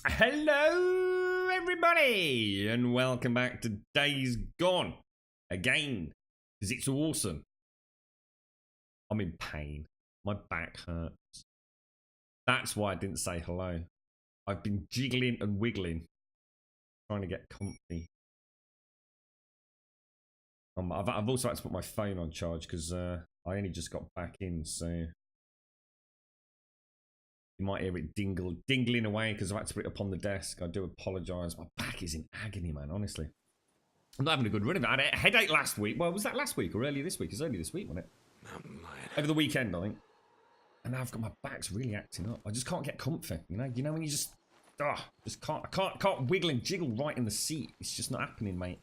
Hello, everybody, and welcome back to Days Gone again, because it's awesome. I'm in pain. My back hurts. That's why I didn't say hello. I've been jiggling and wiggling, trying to get comfy. I've also had to put my phone on charge because I only just got back in, so you might hear it dingling away because I've had to put it up on the desk. I do apologise. My back is in agony, man, honestly. I'm not having a good run of it. I had a headache last week. Well, was that last week or earlier this week? It's earlier this week, wasn't it? Over the weekend, I think. And now I've got my back's really acting up. I just can't get comfy, you know when you just I can't wiggle and jiggle right in the seat. It's just not happening, mate.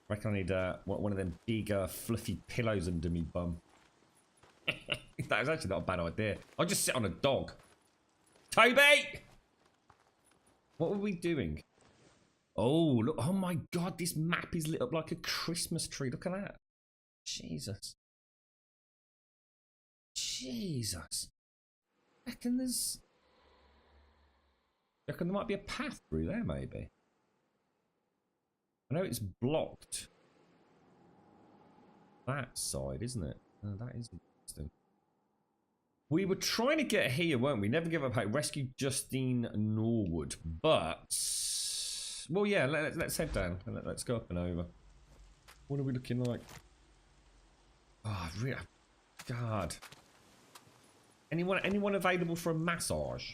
I reckon I need one of them big fluffy pillows under me bum. That was actually not a bad idea. I'll just sit on a dog. Toby! What were we doing? Oh, look. Oh my god, this map is lit up like a Christmas tree. Look at that. Jesus. Jesus. I reckon there might be a path through there, maybe. I know it's blocked. That side, isn't it? Oh, that is interesting. We were trying to get here, weren't we? Never give up hope. Rescue Justine Norwood. But, well, yeah, let's head down. Let's go up and over. What are we looking like? Oh, really? God. Anyone available for a massage?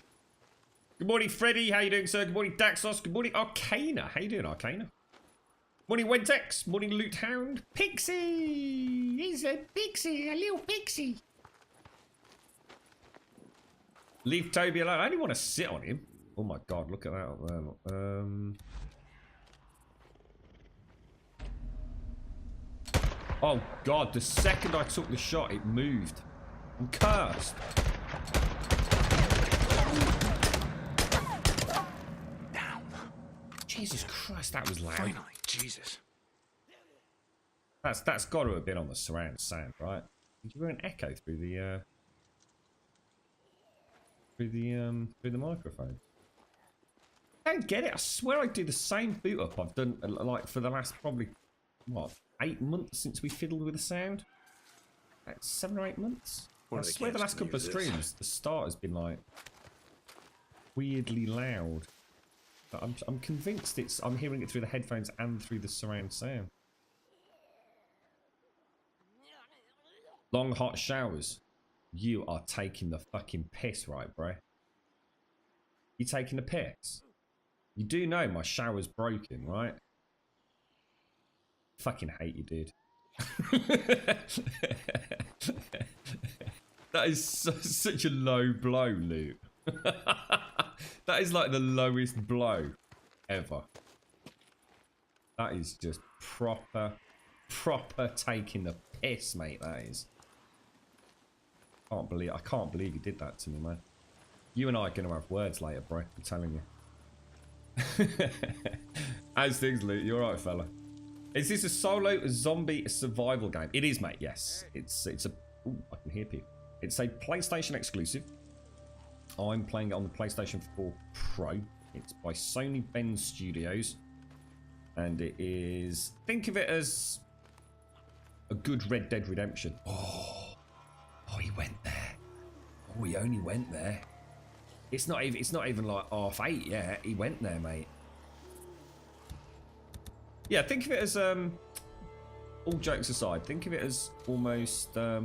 Good morning, Freddie. How you doing, sir? Good morning, Daxos. Good morning, Arcana. How you doing, Arcana? Morning, Wentex. Morning, Loot Hound. Pixie. He's a pixie, a little pixie. Leave Toby alone. I only want to sit on him. Oh my god, look at that up there. Oh god, the second I took the shot, it moved. I'm cursed. Down. Jesus Christ, that was loud. Finally, Jesus. That's got to have been on the surround sound, right? Did you hear an echo through the microphone? I don't get it. I swear I do the same boot up I've done like for the last probably what 8 months since we fiddled with the sound. Like 7 or 8 months. I swear the last couple of streams, the start has been like weirdly loud. But I'm convinced I'm hearing it through the headphones and through the surround sound. Long hot showers. You are taking the fucking piss, right, bro? You taking the piss? You do know my shower's broken, right? Fucking hate you, dude. That is such a low blow, Luke. That is like the lowest blow ever. That is just proper taking the piss, mate. That is. I can't believe you did that to me, man. You and I are gonna have words later, bro. I'm telling you. How's things, Luke? You alright, fella? Is this a solo zombie survival game? It is, mate. Yes, it's a. Ooh, I can hear people. It's a PlayStation exclusive. I'm playing it on the PlayStation 4 Pro. It's by Sony Bend Studios, and it is. Think of it as a good Red Dead Redemption. Oh, he went there. Oh, he only went there. It's not even like half 8 yet. He went there, mate. Yeah, think of it as all jokes aside, think of it as almost I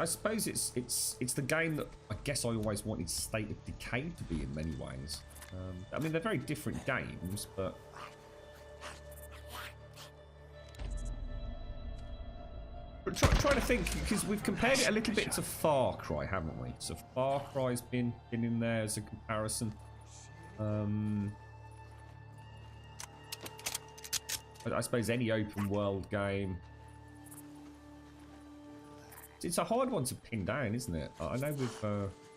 suppose it's the game that I guess I always wanted State of Decay to be in many ways. I mean, they're very different games, but try to think, because we've compared it a little bit to Far Cry, haven't we? So Far Cry's been in there as a comparison. I suppose any open world game. It's a hard one to pin down, isn't it? I know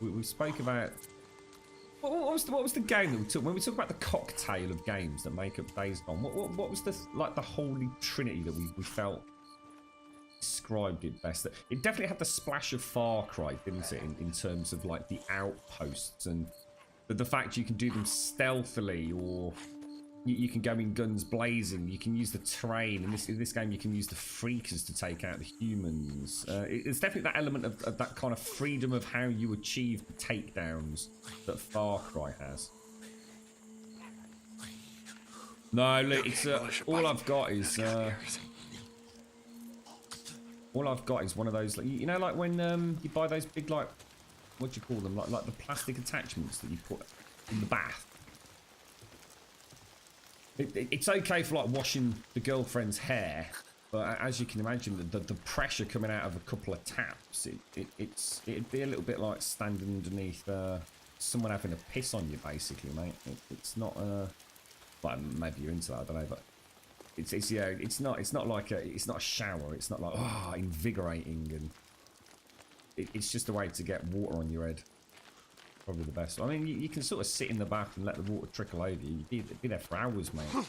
we spoke about. What was the game that we took when we talk about the cocktail of games that make up Days Gone? What was the holy trinity that we felt described it best. It definitely had the splash of Far Cry, didn't it, in terms of like the outposts and the fact you can do them stealthily, or you can go in guns blazing. You can use the terrain. In this game, you can use the freakers to take out the humans. It's definitely that element of that kind of freedom of how you achieve the takedowns that Far Cry has. No, look, it's all I've got is one of those. Like, you know, like when you buy those big, like, what do you call them? Like the plastic attachments that you put in the bath. It's okay for like washing the girlfriend's hair, but as you can imagine, the pressure coming out of a couple of taps, it'd be a little bit like standing underneath someone having a piss on you, basically, mate. It's not well, maybe you're into that, I don't know, but it's yeah, it's not like it's not a shower. It's not like, oh, invigorating, and it's just a way to get water on your head. Probably the best. I mean, you can sort of sit in the bath and let the water trickle over you. You'd be there for hours, mate.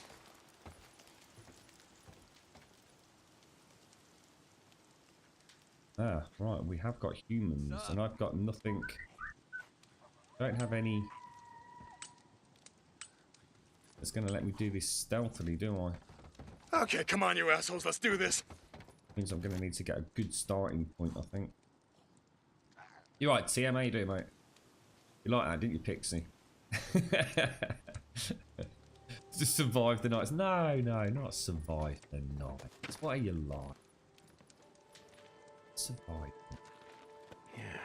Ah, right. We have got humans, and I've got nothing. I don't have any. It's going to let me do this stealthily, do I? Okay, come on, you assholes. Let's do this. Means I'm going to need to get a good starting point, I think. You're right, TM, how you doing, mate? You like that, didn't you, Pixie? Just survive the night. No, not survive the night. What are you like? Survive. Yeah.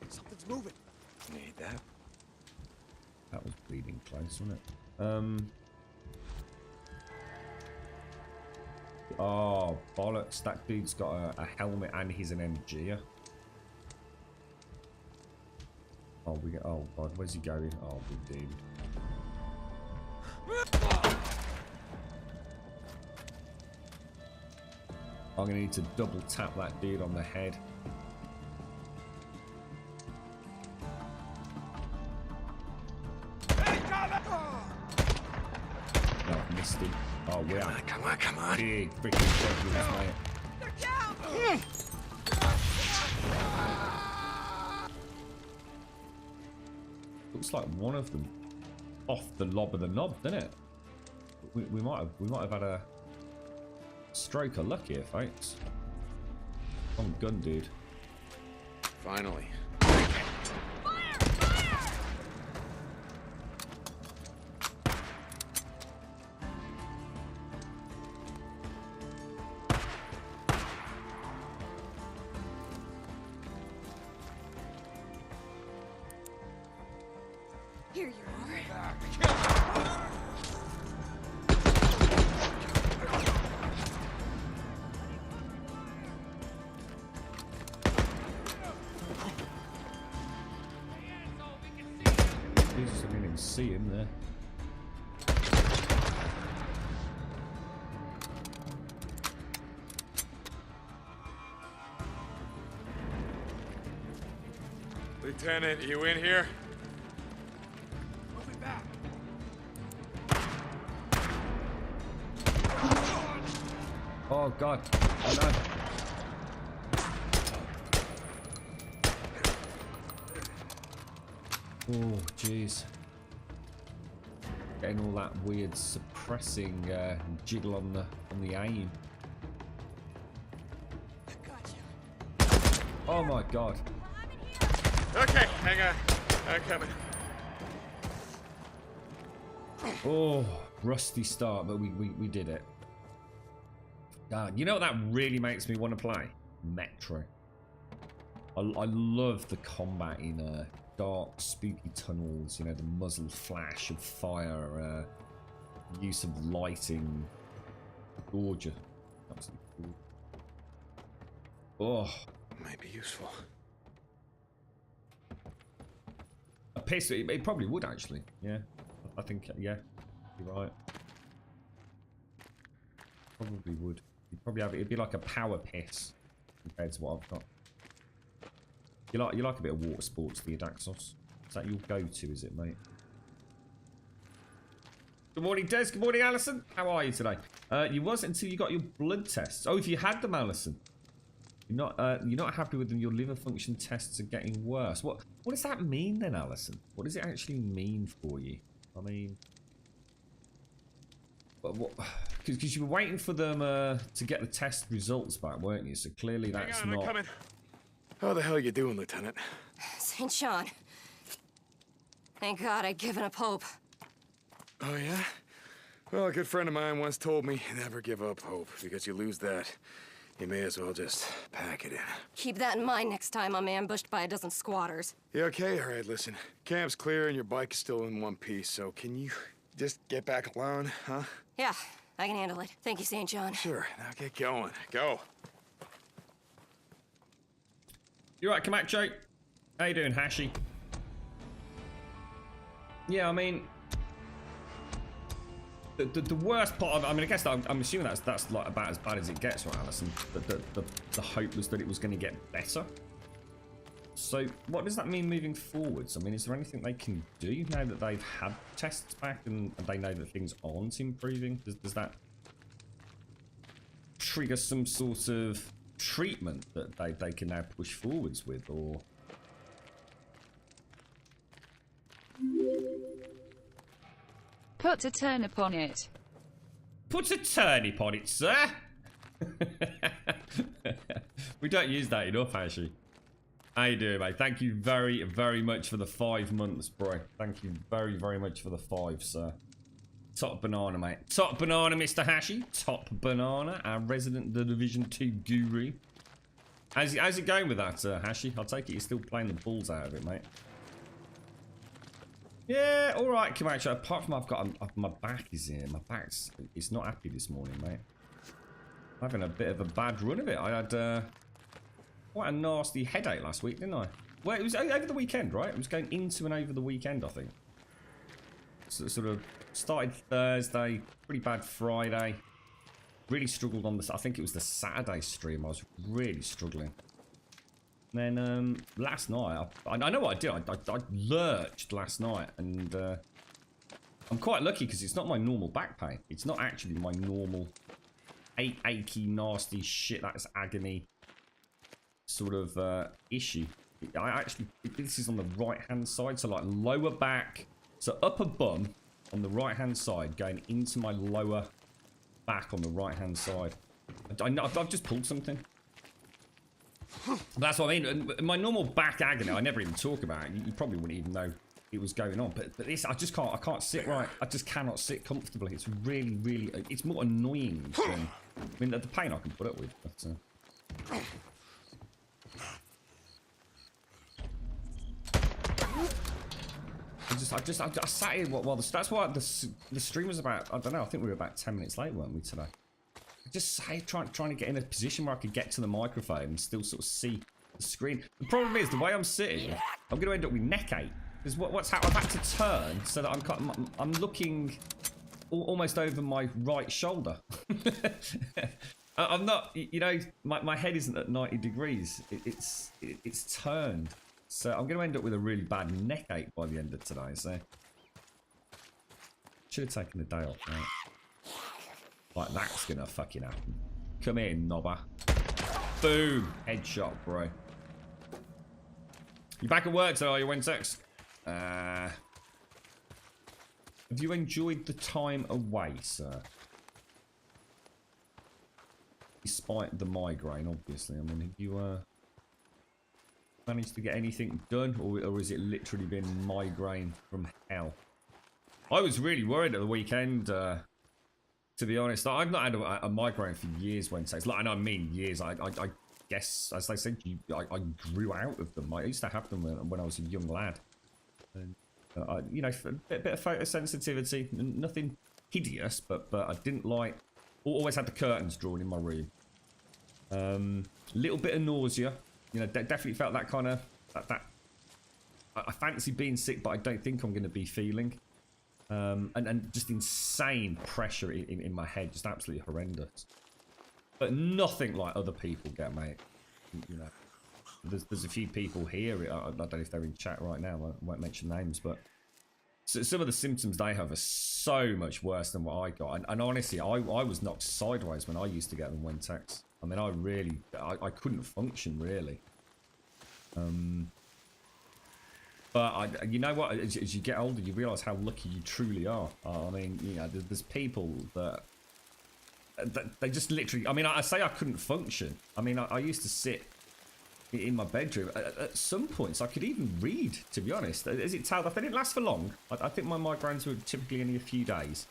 Something's moving. Need that. That was bleeding close, wasn't it? Oh, bollocks. That dude's got a helmet and he's an MG. Oh, oh, God. Where's he going? Oh, we're doomed. I'm going to need to double tap that dude on the head. No, I've missed him. Oh, we are. Come on. Big freaking champions, mate. Looks like one of them off the lob of the knob, doesn't it? We might have had a stroke of luck here, folks. Come on, gun dude. Finally. Here you are. Jesus, I didn't even see him there. Lieutenant, you in here? Oh God! Oh no! Oh jeez! Getting all that weird suppressing jiggle on the aim. Oh my God! Okay, hang on. I'm coming. Oh, rusty start, but we did it. God, you know what that really makes me want to play? Metro. I love the combat in dark, spooky tunnels. You know, the muzzle flash of fire, use of lighting. Gorgeous. Absolutely gorgeous. Oh, Might be useful. a piss. It probably would actually. Yeah, I think. Yeah, you're right. Probably would. You'd probably have it. It'd be like a power piss compared to what I've got. You like a bit of water sports, do you, Daxos? Is that your go-to, is it, mate? Good morning, Des. Good morning, Alison. How are you today? You was until you got your blood tests. Oh, if you had them, Alison. You're not happy with them. Your liver function tests are getting worse. What does that mean then, Alison? What does it actually mean for you? I mean, because you were waiting for them to get the test results back, weren't you? So clearly that's Hang on, not. I'm coming. How the hell are you doing, Lieutenant? St. John. Thank God I'd given up hope. Oh, yeah? Well, a good friend of mine once told me, never give up hope, because you lose that, you may as well just pack it in. Keep that in mind next time I'm ambushed by a dozen squatters. You okay? All right, listen. Camp's clear and your bike is still in one piece, so can you just get back alone, huh? Yeah, I can handle it. Thank you, St. John. Sure, now get going. Go. You right, Camacho? How you doing, Hashi? Yeah, I mean, the worst part of, I mean, I guess I'm assuming that's like about as bad as it gets, right, Alison? The hope was that it was going to get better. So what does that mean moving forwards? I mean, is there anything they can do now that they've had tests back and they know that things aren't improving? Does that trigger some sort of treatment that they can now push forwards with, or? Put a turnip on it. Put a turnip on it, sir. We don't use that enough, actually. How you doing, mate? Thank you very, very much for the 5 months, bro. Thank you very, very much for the 5, sir. Top banana, mate. Top banana, Mr. Hashi. Top banana, our resident The Division 2 guru. How's it going with that, Hashi? I'll take it you're still playing the balls out of it, mate. Yeah, all right, Camacho. Apart from my back is here. My back's it's not happy this morning, mate. I'm having a bit of a bad run of it. I had quite a nasty headache last week, didn't I? Well, it was over the weekend, right? It was going into and over the weekend, I think. So sort of started Thursday, pretty bad Friday. Really struggled on I think it was the Saturday stream. I was really struggling. And then last night, I know what I did. I lurched last night, and I'm quite lucky because it's not my normal back pain. It's not actually my normal achy, nasty shit. That's agony sort of issue. This is on the right hand side, so like lower back, so upper bum on the right hand side, going into my lower back on the right hand side. I've just pulled something. That's what I mean. My normal back agony, I never even talk about it. You probably wouldn't even know it was going on. But this, I can't sit right. I just cannot sit comfortably. It's really, really, it's more annoying than, I mean, the pain I can put up with. But, I sat here while that's why the stream was about, I don't know, I think we were about 10 minutes late, weren't we, today? I just sat here trying to get in a position where I could get to the microphone and still sort of see the screen. The problem is, the way I'm sitting, I'm going to end up with neck ache. Because what's happened, I've had to turn so that I'm looking almost over my right shoulder. I'm not, you know, my head isn't at 90 degrees. It's turned. So I'm going to end up with a really bad neck ache by the end of today. So should have taken the day off, mate. Like that's going to fucking happen. Come here, knobber. Boom. Headshot, bro. You back at work today, are you, Wintex? Have you enjoyed the time away, sir? Despite the migraine, obviously. I mean, have you managed to get anything done, or has it literally been migraine from hell? I was really worried at the weekend, to be honest. I've not had a migraine for years, Wednesdays. Like, and I mean years. I guess, as they said, I grew out of them. I used to have them when I was a young lad. And, you know, a bit of photosensitivity, nothing hideous, but I didn't like. Always had the curtains drawn in my room. Little bit of nausea. You know, definitely felt that kind of that. I fancy being sick, but I don't think I'm going to be feeling. And just insane pressure in my head, just absolutely horrendous. But nothing like other people get, mate. You know, there's a few people here. I don't know if they're in chat right now. I won't mention names, but So some of the symptoms they have are so much worse than what I got. And honestly, I was knocked sideways when I used to get them Wentex. I mean, I couldn't function, really. But you know what? As you get older, you realise how lucky you truly are. I mean, you know, there's people that they just literally... I mean, I say I couldn't function. I mean, I used to sit in my bedroom. At some points, I could even read, to be honest. As it tailed off, they didn't last for long. I think my migraines were typically only a few days.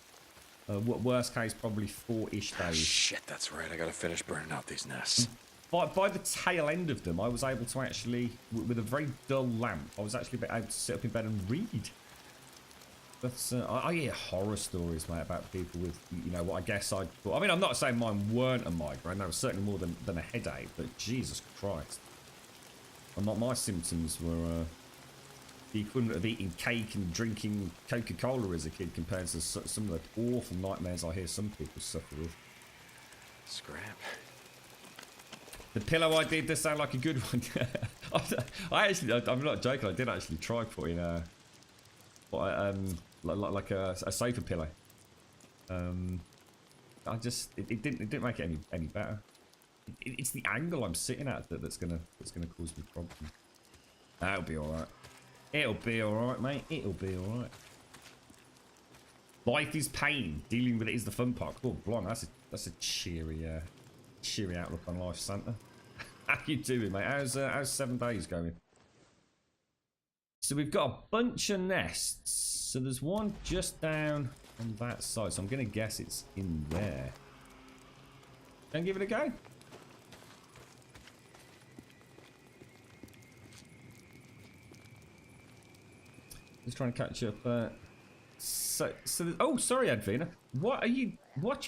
Worst case, probably 4-ish days. Shit, that's right. I gotta finish burning out these nests. By the tail end of them, I was able to actually, with a very dull lamp, I was actually able to sit up in bed and read. But I hear horror stories, mate, about people with, you know, what I guess I mean, I'm not saying mine weren't a migraine. They were certainly more than a headache, but Jesus Christ. And my symptoms were the equivalent of eating cake and drinking Coca-Cola as a kid compared to some of the awful nightmares I hear some people suffer with. Scrap. The pillow I did does sound like a good one. I'm not joking. I did actually try putting like a sofa pillow. It didn't make it any better. It's the angle I'm sitting at that's gonna cause me problems. That'll be all right. It'll be all right, mate. It'll be all right. Life is pain. Dealing with it is the fun part. Oh, blimey, that's a cheery outlook on life, Santa. How you doing, mate? How's 7 days going? So we've got a bunch of nests. So there's one just down on that side. So I'm going to guess it's in there. Don't give it a go. Just trying to catch up. Oh, sorry, Advina. What are you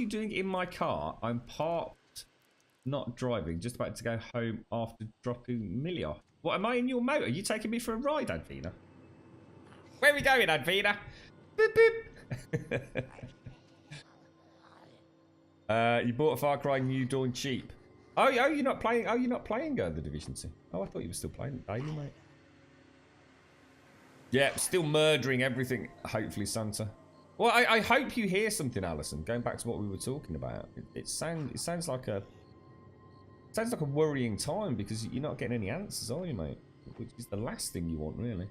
doing in my car? I'm parked, not driving. Just about to go home after dropping Millie off. What, am I in your motor? Are you taking me for a ride, Advina? Where are we going, Advina? Boop, boop. You bought a Far Cry New Dawn cheap. Oh, you're not playing. Oh, you're not playing the Division 2. Oh, I thought you were still playing it daily, mate. Yeah, still murdering everything, hopefully, Santa. Well, I hope you hear something, Alison. Going back to what we were talking about, it sounds like a worrying time because you're not getting any answers, are you, mate? Which is the last thing you want, really.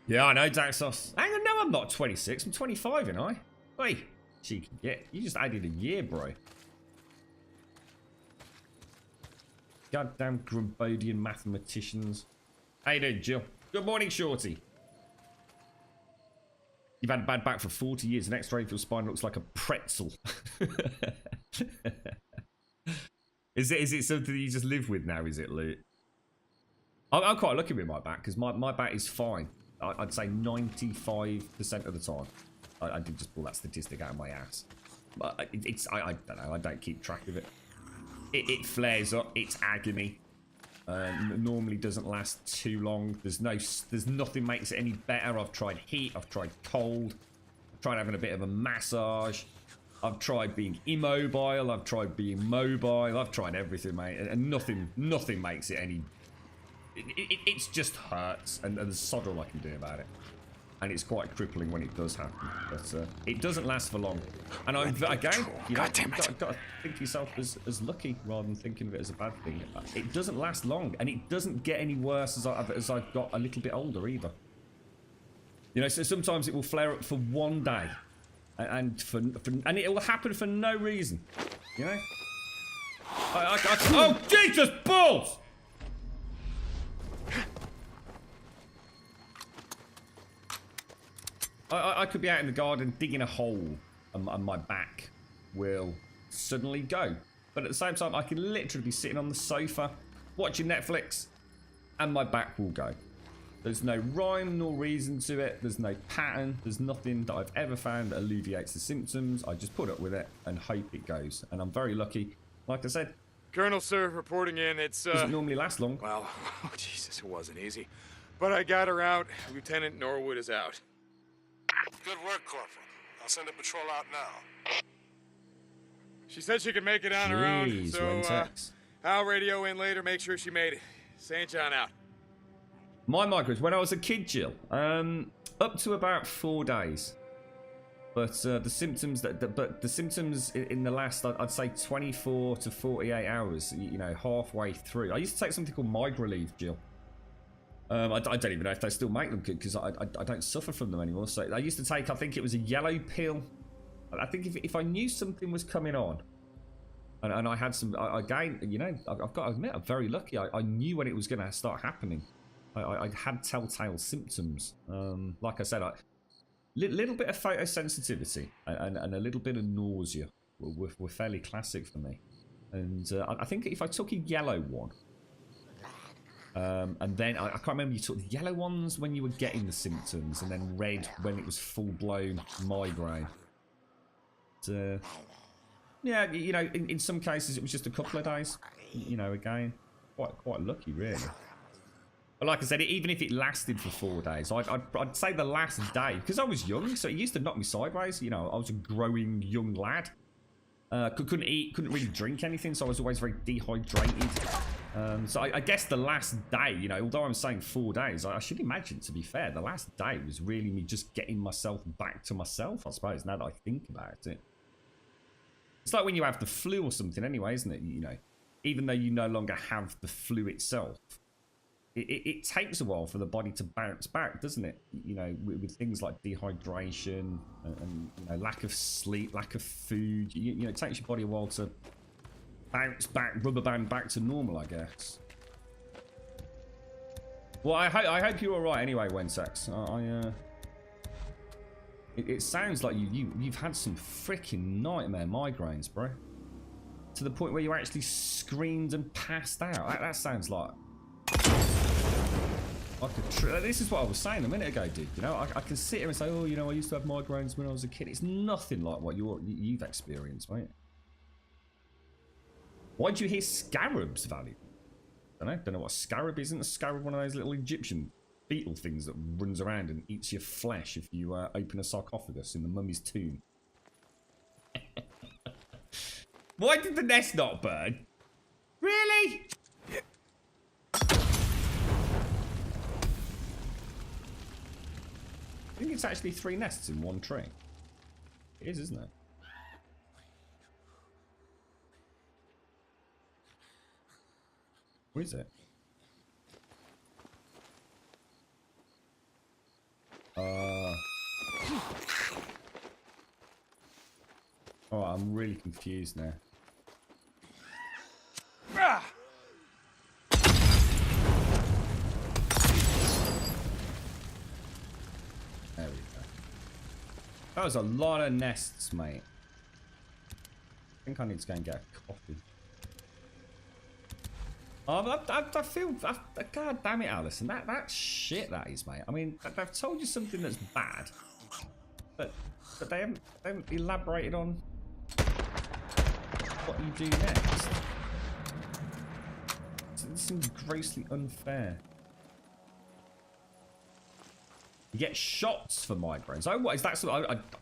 Yeah, I know, Daxos. Hang on, no, I'm not 26. I'm 25, ain't I? Wait, cheeky git. You just added a year, bro. Goddamn Grumbodian mathematicians. How you doing, Jill? Good morning, Shorty. You've had a bad back for 40 years. An X-ray of your spine looks like a pretzel. Is it something that you just live with now, is it, Luke? I'm quite lucky with my back, because my back is fine. I'd say 95% of the time. I did just pull that statistic out of my ass. But I don't know, I don't keep track of it. It flares up, it's agony. Normally doesn't last too long. There's nothing makes it any better. I've tried heat, I've tried cold, I've tried having a bit of a massage, I've tried being immobile, I've tried being mobile, I've tried everything, mate, and nothing makes it any. It's just hurts, and there's sod all I can do about it. And it's quite crippling when it does happen, but it doesn't last for long. And again, you know, you've got to think of yourself as lucky rather than thinking of it as a bad thing. It doesn't last long, and it doesn't get any worse as I've got a little bit older either. You know, so sometimes it will flare up for one day, and it will happen for no reason. You know? Oh Jesus balls! I could be out in the garden digging a hole and my back will suddenly go. But at the same time, I can literally be sitting on the sofa watching Netflix and my back will go. There's no rhyme nor reason to it. There's no pattern. There's nothing that I've ever found that alleviates the symptoms. I just put up with it and hope it goes. And I'm very lucky. Like I said, Colonel, sir, reporting in. It doesn't normally last long. Well, oh, Jesus, it wasn't easy. But I got her out. Lieutenant Norwood is out. Good work, Corporal. I'll send a patrol out now. She said she could make it on her own, Jeez, so I'll radio in later, make sure she made it. St. John out. My migraines, when I was a kid, Jill, up to about 4 days. But the symptoms in the last, I'd say 24 to 48 hours, you know, halfway through. I used to take something called Migrelieve, Jill. I don't even know if they still make them, because I don't suffer from them anymore. So I used to take, I think it was a yellow pill. I think if I knew something was coming on, and I had some, again, you know, I've got to admit, I'm very lucky. I knew when it was going to start happening. I had telltale symptoms. Like I said, little bit of photosensitivity and a little bit of nausea were fairly classic for me. And I think if I took a yellow one, and then I can't remember, you took the yellow ones when you were getting the symptoms, and then red when it was full-blown migraine. But, yeah, you know, in some cases it was just a couple of days. You know, again, quite lucky, really. But like I said, even if it lasted for 4 days, I'd say the last day, because I was young, so it used to knock me sideways. You know, I was a growing young lad. Couldn't eat, couldn't really drink anything, so I was always very dehydrated. So I guess the last day, you know, although I'm saying 4 days, I should imagine, to be fair, the last day was really me just getting myself back to myself, I suppose, now that I think about it. It's like when you have the flu or something anyway, isn't it? You know, even though you no longer have the flu itself, it takes a while for the body to bounce back, doesn't it? You know, with things like dehydration and you know, lack of sleep, lack of food. You know, it takes your body a while to bounce back, rubber band back to normal, I guess. Well, I hope you're all right anyway, Wensex. It sounds like you've had some freaking nightmare migraines, bro. To the point where you actually screamed and passed out. That sounds like this is what I was saying a minute ago, dude. You know, I can sit here and say, oh, you know, I used to have migraines when I was a kid. It's nothing like what you've experienced, mate. Why do you hear scarabs, Valley? Don't know what a scarab is. Isn't a scarab one of those little Egyptian beetle things that runs around and eats your flesh if you open a sarcophagus in the mummy's tomb? Why did the nest not burn? Really? I think it's actually 3 nests in one tree. It is, isn't it? Where is it? Oh, I'm really confused now. Ah! There we go. That was a lot of nests, mate. I think I need to go and get a coffee. Oh, I feel... God damn it, Alison. That's shit, that is, mate. I mean, they've told you something that's bad. But they haven't elaborated on what you do next. This seems grossly unfair. You get shots for migraines. Oh, what is that?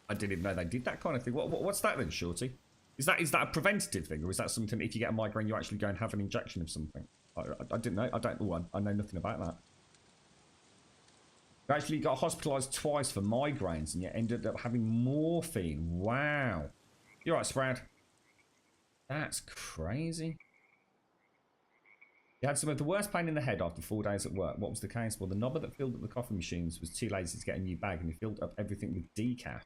I didn't even know they did that kind of thing. What's that then, Shorty? Is that a preventative thing, or is that something if you get a migraine you actually go and have an injection of something? I didn't know. I know nothing about that. You actually got hospitalised twice for migraines, and you ended up having morphine. Wow. You're right, Sprad. That's crazy. You had some of the worst pain in the head after 4 days at work. What was the case? Well, the knobber that filled up the coffee machines was too lazy to get a new bag, and he filled up everything with decaf.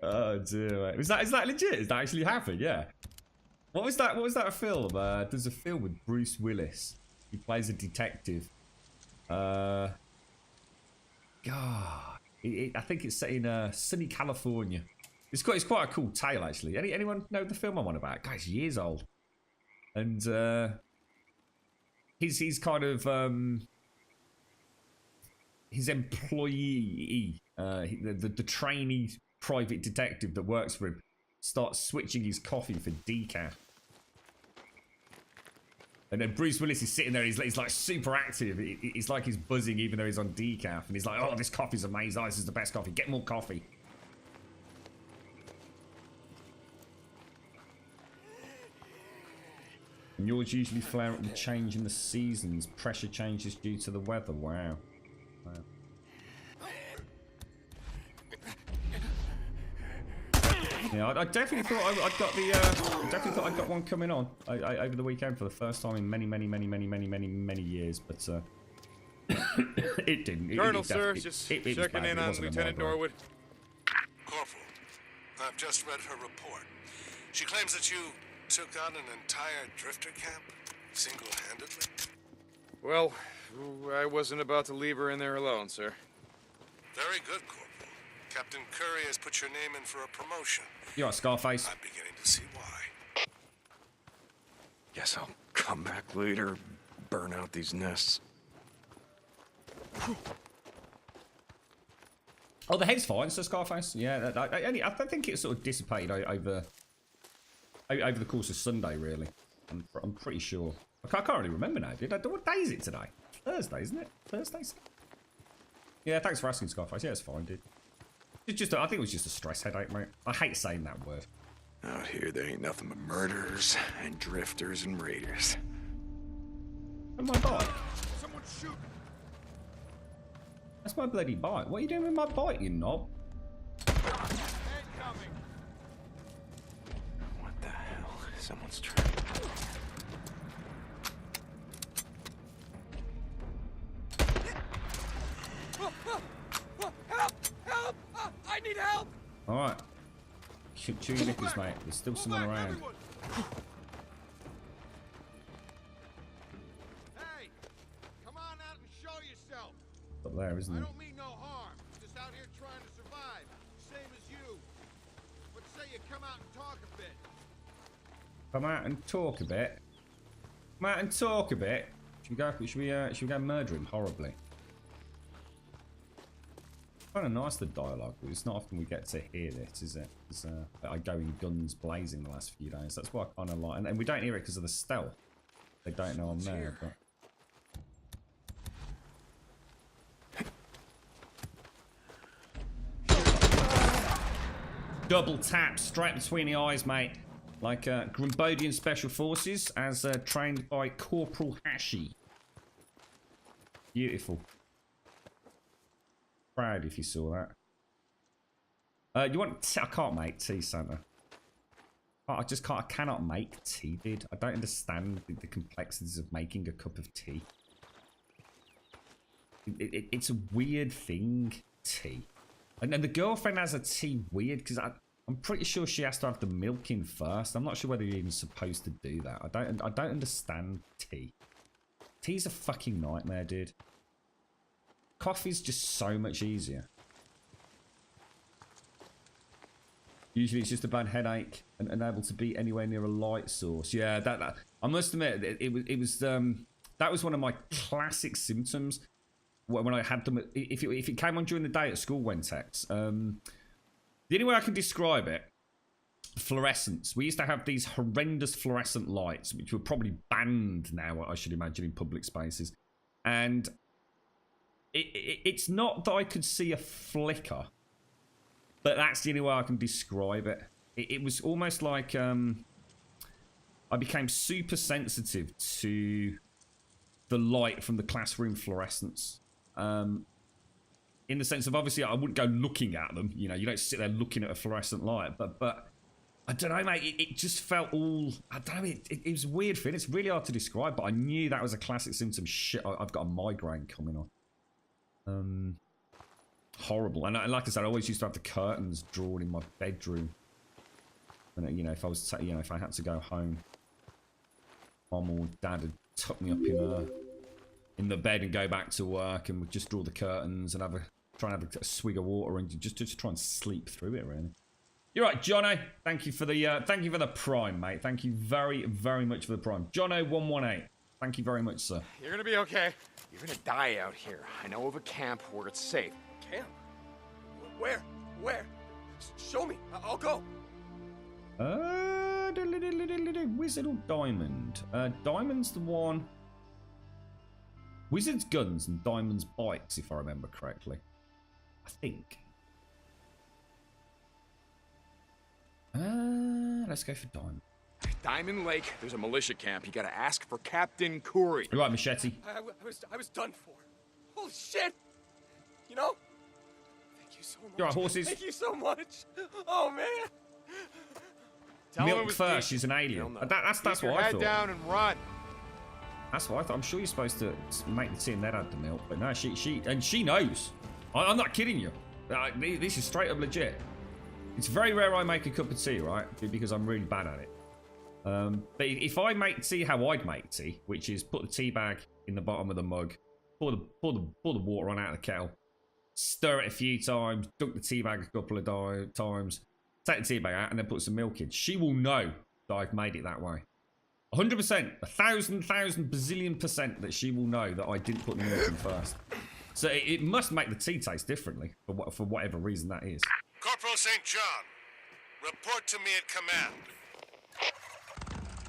Oh dear. Is that legit? Is that actually happened? Yeah. What was that film? There's a film with Bruce Willis. He plays a detective. God. I think it's set in sunny California. It's quite a cool tale, actually. Anyone know the film I'm on about? Guys, years old. And he's kind of his employee, the trainee private detective that works for him, starts switching his coffee for decaf. And then Bruce Willis is sitting there, he's like super active. It's like he's buzzing even though he's on decaf. And he's like, oh, this coffee's amazing. Oh, this is the best coffee. Get more coffee. And yours usually flare up with change in the seasons. Pressure changes due to the weather. Wow. Wow. Yeah, I definitely thought I'd got the. Definitely thought I'd got one coming on over the weekend for the first time in many years, but it didn't. Colonel, sir, just checking in on Lieutenant Norwood. Corporal, I've just read her report. She claims that you took on an entire drifter camp, single-handedly. Well, I wasn't about to leave her in there alone, sir. Very good, Corporal. Captain Curry has put your name in for a promotion. You're right, Scarface. I'm beginning to see why. Guess I'll come back later, burn out these nests. Oh, the head's fine, so Scarface. Yeah, I think it sort of dissipated over the course of Sunday, really. I'm pretty sure. I can't really remember now, dude. What day is it today? Thursday, isn't it? Thursday? Yeah, thanks for asking, Scarface. Yeah, it's fine, dude. It's just, I think it was just a stress headache, mate. I hate saying that word. Out here, there ain't nothing but murderers and drifters and raiders. And my bike. Someone's shooting. That's my bloody bike. What are you doing with my bike, you knob? Incoming. What the hell? Someone's trying. Help! I need help! Alright. Chew your knickers, mate. There's still someone around. Everyone. Hey! Come on out and show yourself! Up there, isn't I he? don't mean no harm. Just out here trying to survive. Same as you. What say you come out and talk a bit? Come out and talk a bit. Come out and talk a bit. Should we go murder him horribly? Kind of nice, the dialogue, but it's not often we get to hear this, is it? I go in guns blazing the last few days. That's what I kind of like, and we don't hear it because of the stealth. They don't know I'm there. But... Double tap straight between the eyes, mate. Like Grumbodian Special Forces, as trained by Corporal Hashi. Beautiful. Proud if you saw that. You want tea? I can't make tea, Santa. I just can't. I cannot make tea, dude. I don't understand the complexities of making a cup of tea. It's a weird thing, tea. And then the girlfriend has a tea weird because I'm pretty sure she has to have the milk in first. I'm not sure whether you're even supposed to do that. I don't understand tea. Tea's a fucking nightmare, dude. Coffee's just so much easier. Usually it's just a bad headache and unable to be anywhere near a light source. Yeah, that I must admit it was that was one of my classic symptoms when I had them. If it came on during the day at school, Wentex. The only way I can describe it, fluorescence. We used to have these horrendous fluorescent lights, which were probably banned now, I should imagine, in public spaces. And it's not that I could see a flicker, but that's the only way I can describe it. It was almost like I became super sensitive to the light from the classroom fluorescence. In the sense of, obviously, I wouldn't go looking at them. You know, you don't sit there looking at a fluorescent light. But I don't know, mate. It just felt all... I don't know. It was a weird feeling. It's really hard to describe, but I knew that was a classic symptom. Shit, I've got a migraine coming on. Horrible. And like I said, I always used to have the curtains drawn in my bedroom. And, you know, if I was, if I had to go home, Mum or Dad would tuck me up in the bed and go back to work, and would just draw the curtains and try and have a swig of water and just try and sleep through it. Really. You're right, Jono. Thank you for the prime, mate. Thank you very, very much for the prime, Jono118. Thank you very much, sir. You're gonna be okay. You're gonna die out here. I know of a camp where it's safe. Camp? Where? Where? Show me. I'll go. Wizard or Diamond? Diamond's the one. Wizard's guns and Diamond's bikes, if I remember correctly. I think. Let's go for Diamond. Diamond Lake, there's a militia camp. You gotta ask for Captain Curry. You right, Machete? I was done for. Holy shit! You know? Thank you so much. You right, horses? Thank you so much. Oh, man. Tell him it Milk was first, decent. she's an alien. Hell no. That's Keep your what I head thought. down and run. That's what I thought. I'm sure you're supposed to make the tea and then add the milk, but no, she knows. I'm not kidding you. This is straight up legit. It's very rare I make a cup of tea, right? Because I'm really bad at it. But if I make tea how I'd make tea, which is put the tea bag in the bottom of the mug, pour the water on out of the kettle, stir it a few times, dunk the tea bag a couple of times, take the tea bag out, and then put some milk in. She will know that I've made it that way. 100%, 1,000, bazillion percent that she will know that I didn't put the milk in first. So it must make the tea taste differently for whatever reason that is. Corporal St. John, report to me at command.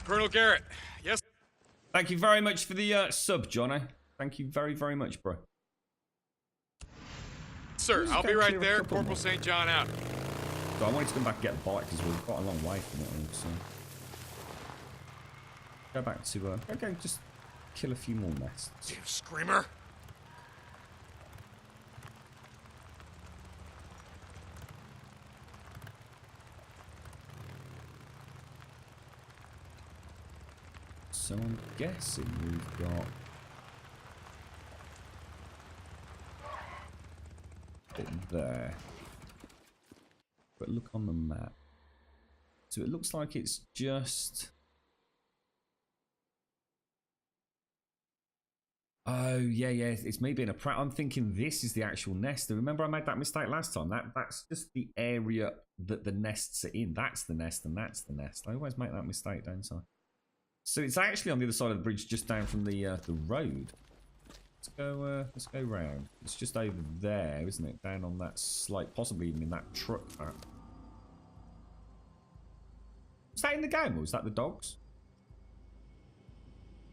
Colonel Garrett, yes? Thank you very much for the sub, Jono. Thank you very, very much, bro. Sir, Just I'll go be right clear a there. couple Corporal more. St. John out. So I wanted to come back and get a bike because we're quite a long way from it all, so... Go back to, go just kill a few more nests. You screamer. So I'm guessing we've got... it there. But look on the map. So it looks like it's just... Oh, yeah, it's me being a prat. I'm thinking this is the actual nest. Remember I made that mistake last time? That's just the area that the nests are in. That's the nest and that's the nest. I always make that mistake, don't I? So it's actually on the other side of the bridge, just down from the road. Let's go round. It's just over there, isn't it? Down on that slope, possibly even in that truck. Was that in the game, or was that the dogs?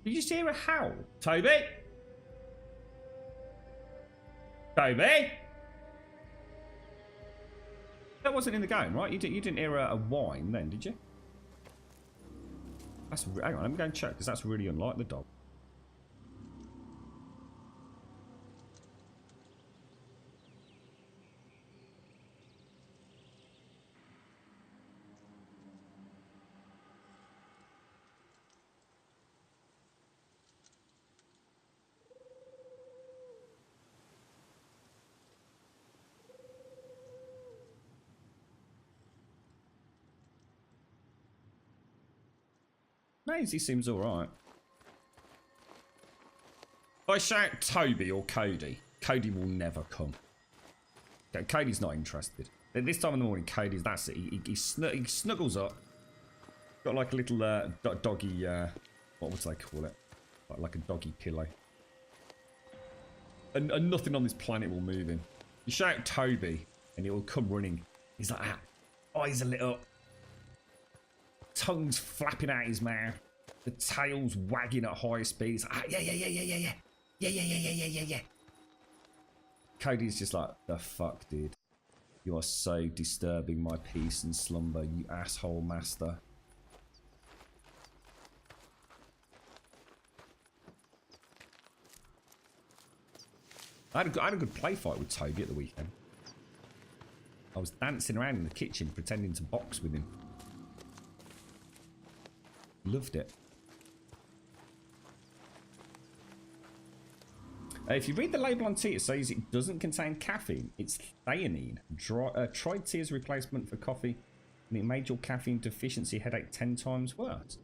Did you just hear a howl? Toby? Toby? That wasn't in the game, right? You didn't hear a whine then, did you? Hang on, let me go and check, because that's really unlike the dog. Maisie seems alright. If I shout Toby or Cody, Cody will never come. Okay, Cody's not interested. At this time in the morning, Cody's, that's it. He snuggles up. Got like a little doggy, what would they call it? Like a doggy pillow. And nothing on this planet will move him. You shout Toby, and he will come running. He's like that. Eyes are lit up. Tongue's flapping out his mouth. The tail's wagging at high speed. He's like, yeah. Cody's just like, the fuck, dude. You are so disturbing my peace and slumber, you asshole master. I had a good play fight with Toby at the weekend. I was dancing around in the kitchen pretending to box with him. Loved it. If you read the label on tea, it says it doesn't contain caffeine. It's theanine. Tried tea as a replacement for coffee, and it made your caffeine deficiency headache 10 times worse.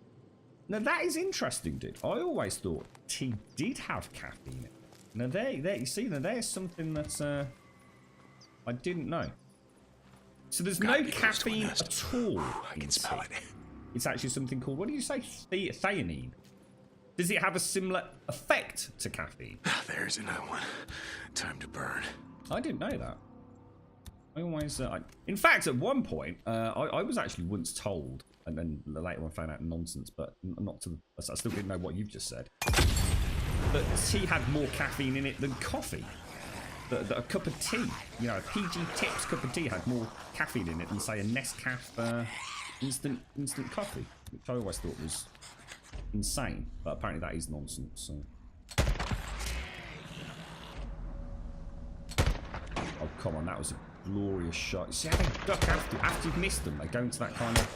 Now that is interesting, dude. I always thought tea did have caffeine in it. Now there, you see, now there's something that I didn't know. So there's no caffeine at all. I can smell it. It's actually something called, what do you say, theanine? Does it have a similar effect to caffeine? There's another one. Time to burn. I didn't know that. I always, in fact, at one point, I was actually once told, and then later I found out nonsense, but not to, I still didn't know what you've just said, that tea had more caffeine in it than coffee. That a cup of tea, you know, a PG Tips cup of tea had more caffeine in it than, say, a Nescafe instant coffee, which I always thought was insane, but apparently that is nonsense. So. Oh come on, that was a glorious shot. See how they duck after you've missed them? They go into that kind of.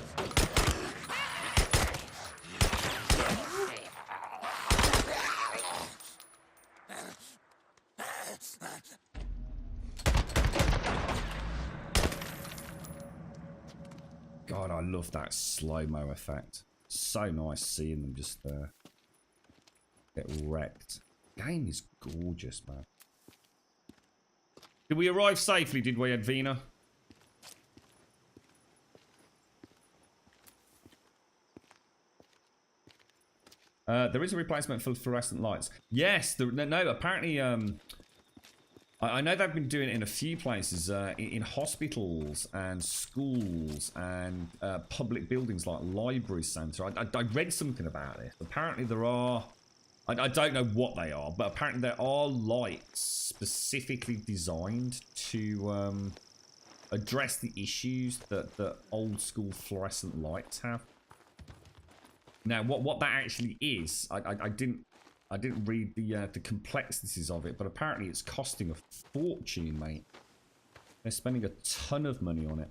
God, I love that slow-mo effect. So nice seeing them just get wrecked. Game is gorgeous, man. Did we arrive safely, did we, Edvina? There is a replacement for fluorescent lights. Yes, no, apparently, I know they've been doing it in a few places, in hospitals and schools and public buildings like library centre. I read something about it. Apparently there are, I don't know what they are, but apparently there are lights specifically designed to address the issues that old school fluorescent lights have. Now, what that actually is, I didn't read the complexities of it, but apparently it's costing a fortune, mate. They're spending a ton of money on it,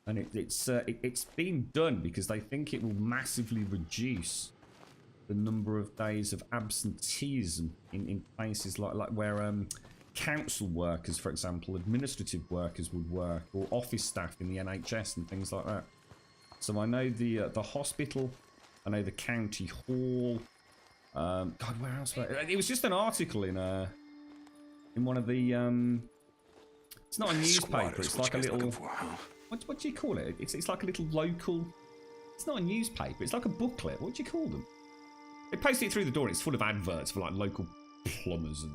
and it's being done because they think it will massively reduce the number of days of absenteeism in places like where council workers, for example, administrative workers would work, or office staff in the NHS and things like that. So I know the hospital, I know the county hall. God, where else? It was just an article in one of the. It's not a newspaper. It's like a little. What do you call it? It's like a little local. It's not a newspaper. It's like a booklet. What do you call them? They post it through the door. And it's full of adverts for like local plumbers and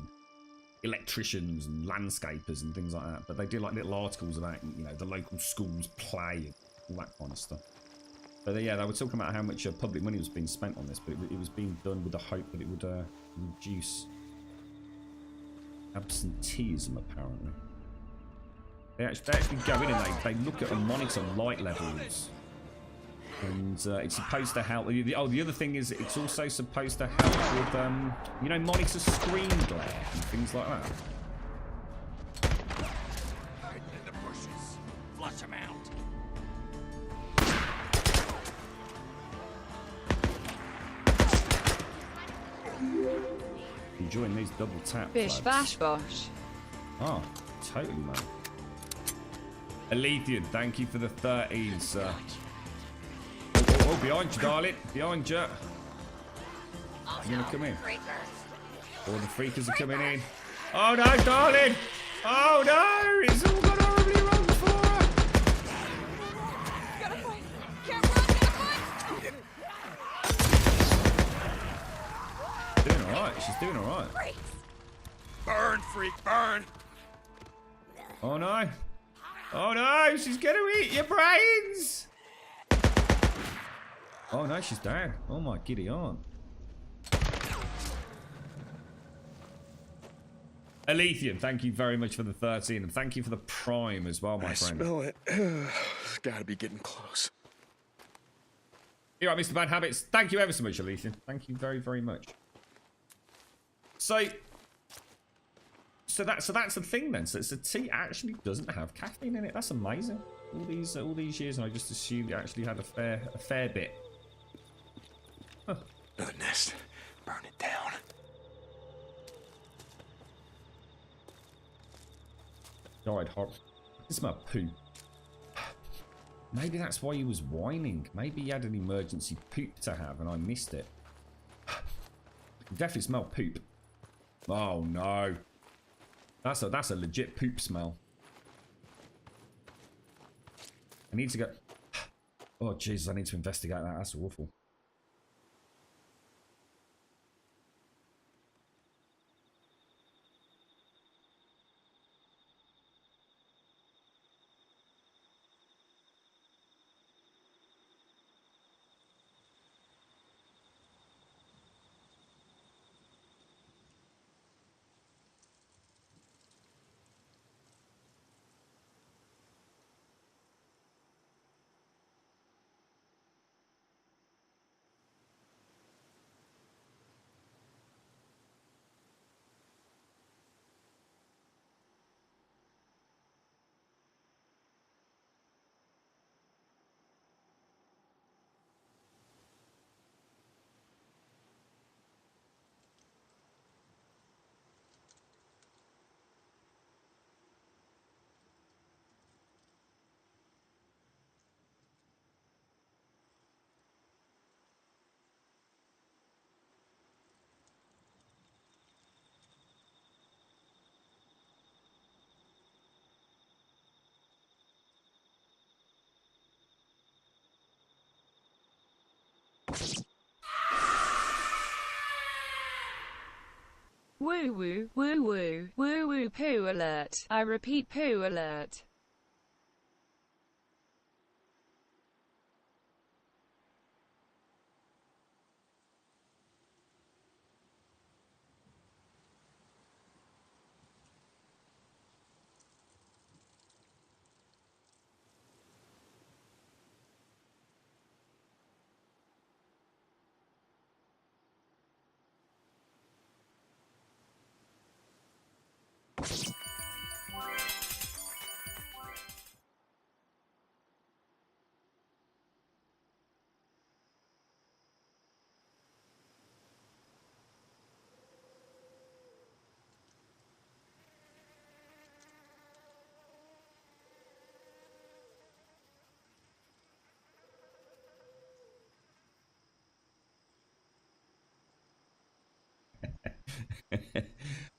electricians and landscapers and things like that. But they do like little articles about the local schools play and all that kind of stuff. But yeah, they were talking about how much public money was being spent on this, but it was being done with the hope that it would reduce absenteeism, apparently. They actually go in and they look at and monitor light levels. And it's supposed to help. The other thing is it's also supposed to help with, monitor screen glare and things like that. Hiding in the bushes. Flush him out. Enjoying these double taps. Bish bash bosh. Oh, totally, man. Alethian, thank you for the 13, sir. Oh, behind you, darling. Behind you. You gonna come in? All the freakers are coming in. Oh no, darling! Oh no! It's all gone horribly wrong for her! Gotta fight! Can't run! Gotta fight! Doing alright, she's doing alright. Burn, freak, burn! Oh no! Oh no! She's gonna eat your brains! Oh no, she's down. Oh my giddy aunt. Alethian, thank you very much for the 13, and thank you for the prime as well, my friend. I smell it. It's gotta be getting close. You're right, Mr. Bad Habits. Thank you ever so much, Alethian. Thank you very, very much. So that's the thing then. So tea actually doesn't have caffeine in it. That's amazing. All these years, and I just assumed it actually had a fair bit. Huh. Another nest. Burn it down. Died hot. This smell poop. Maybe that's why he was whining. Maybe he had an emergency poop to have and I missed it. Definitely smell poop. Oh no. That's a legit poop smell. I need to go. Oh Jesus, I need to investigate that. That's awful. Woo woo, woo woo, woo woo, poo alert. I repeat, poo alert.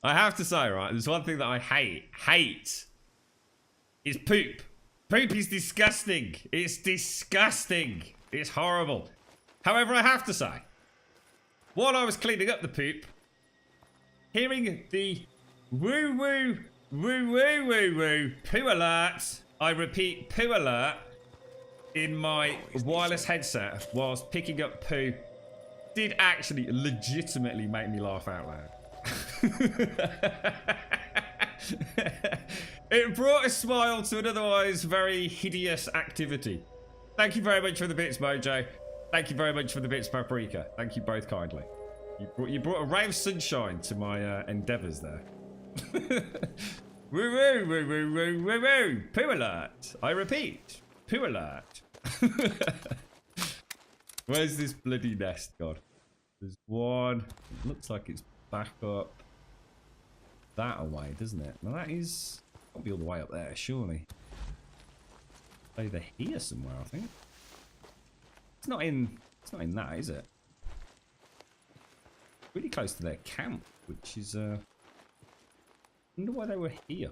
I have to say, right, there's one thing that I hate, is poop. Poop is disgusting. It's disgusting. It's horrible. However, I have to say, while I was cleaning up the poop, hearing the woo woo, woo woo woo woo, poo alert, I repeat, poo alert, in my wireless headset whilst picking up poo, did actually legitimately make me laugh out loud. It brought a smile to an otherwise very hideous activity. Thank you very much for the bits, Mojo. Thank you very much for the bits, Paprika. Thank you both kindly. You brought a ray of sunshine to my endeavours there. Woo woo woo woo woo woo woo. Poo alert. I repeat, poo alert. Where's this bloody nest, God? There's one. It looks like it's back up that away, doesn't it? Now that is got to be all the way up there, surely. Over here somewhere, I think. It's not in that, is it? Really close to their camp, which is I wonder why they were here.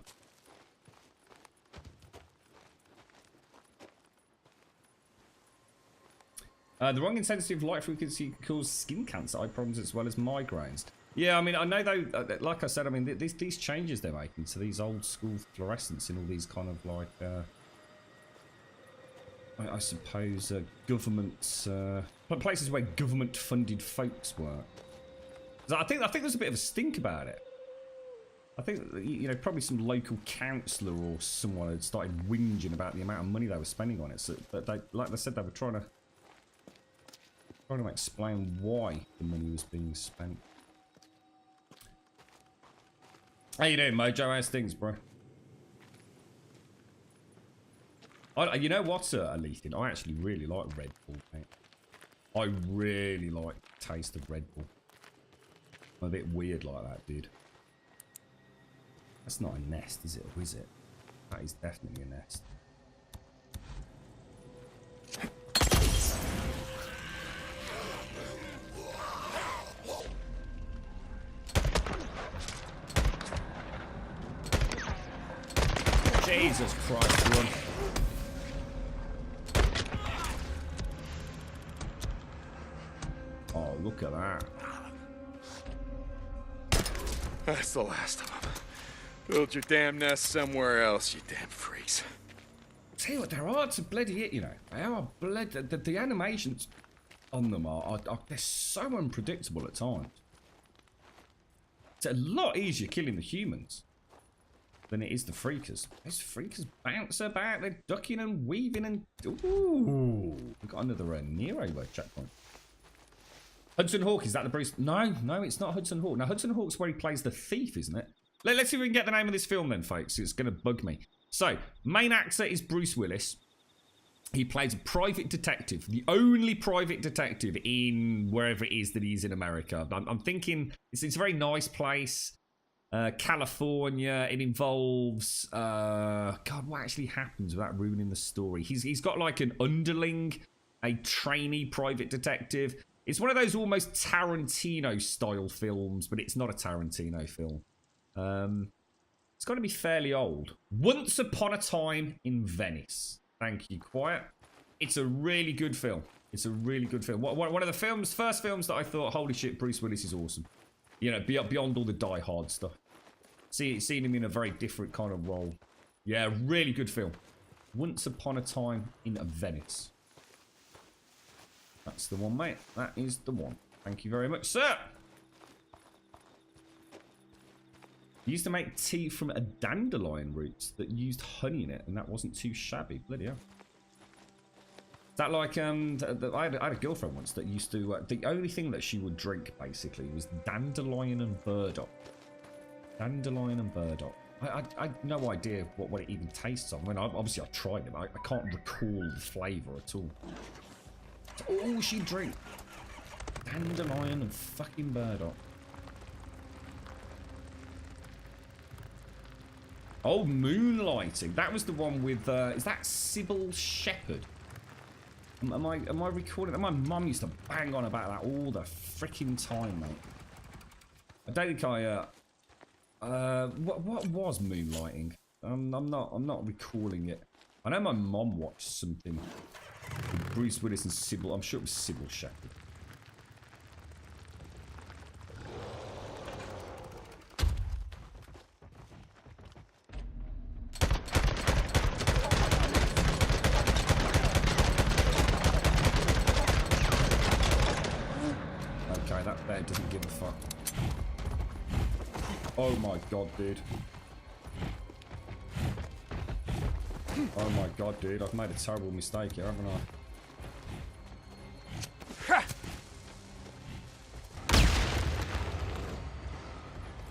The wrong intensity of light frequency can cause skin cancer, eye problems, as well as migraines. Yeah, I mean, I know though, like I said, I mean, these changes they're making to these old school fluorescents in all these kind of like, I suppose, government, places where government-funded folks work. I think there's a bit of a stink about it. I think, you know, probably some local councillor or someone had started whinging about the amount of money they were spending on it. So, but they, like I said, they were trying to explain why the money was being spent. How you doing, Mojo? How's things, bro? You know what's Alethian? I actually really like Red Bull, mate. I really like the taste of Red Bull. I'm a bit weird like that, dude. That's not a nest, is it? Or is it? That is definitely a nest. Jesus Christ, run. Oh, look at that. That's the last of them. Build your damn nest somewhere else, you damn freaks. Tell you what, they're hard to bloody hit, you know. They are bloody... The animations on them are they're so unpredictable at times. It's a lot easier killing the humans than it is the freakers. Those freakers bounce about, they're ducking and weaving and... Ooh, we've got another Nero checkpoint. Hudson Hawk, is that the Bruce? No, it's not Hudson Hawk. Now, Hudson Hawk's where he plays the thief, isn't it? Let's see if we can get the name of this film then, folks. It's going to bug me. So, main actor is Bruce Willis. He plays a private detective, the only private detective in wherever it is that he's in America. I'm thinking it's a very nice place. California. It involves God, what actually happens without ruining the story? He's got like an underling, a trainee private detective. It's one of those almost Tarantino style films, but it's not a Tarantino film. It's got to be fairly old. Once Upon a Time in Venice. Thank you, Quiet. It's a really good film. It's a really good film. One of the first films that I thought, holy shit, Bruce Willis is awesome. You know, beyond all the Die Hard stuff. Seeing him in a very different kind of role. Yeah, really good film. Once Upon a Time in Venice. That's the one, mate. That is the one. Thank you very much, sir. He used to make tea from a dandelion roots that used honey in it, and that wasn't too shabby. Bloody hell. Is that like, I had a girlfriend once that used to, the only thing that she would drink, basically, was dandelion and burdock. Dandelion and burdock. I had no idea what it even tastes of. I mean, obviously I've tried them. I can't recall the flavour at all. That's all she drink. Dandelion and fucking burdock. Oh, Moonlighting. That was the one with, is that Sybil Shepherd? Am I recording that? My mum used to bang on about that all the freaking time, mate. I don't think what was Moonlighting? I'm not recalling it. I know my mom watched something with Bruce Willis and Sybil. I'm sure it was Sybil Shepherd. Okay, that bear doesn't give a fuck. Oh my god, dude. Oh my god, dude. I've made a terrible mistake here, haven't I?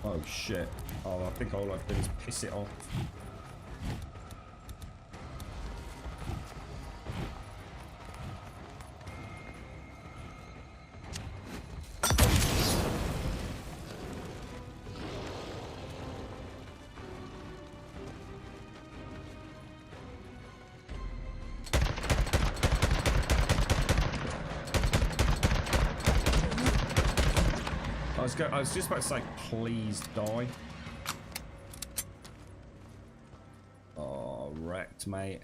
Oh shit. Oh, I think all I've done is piss it off. I was just about to say, please die. Oh, wrecked, mate.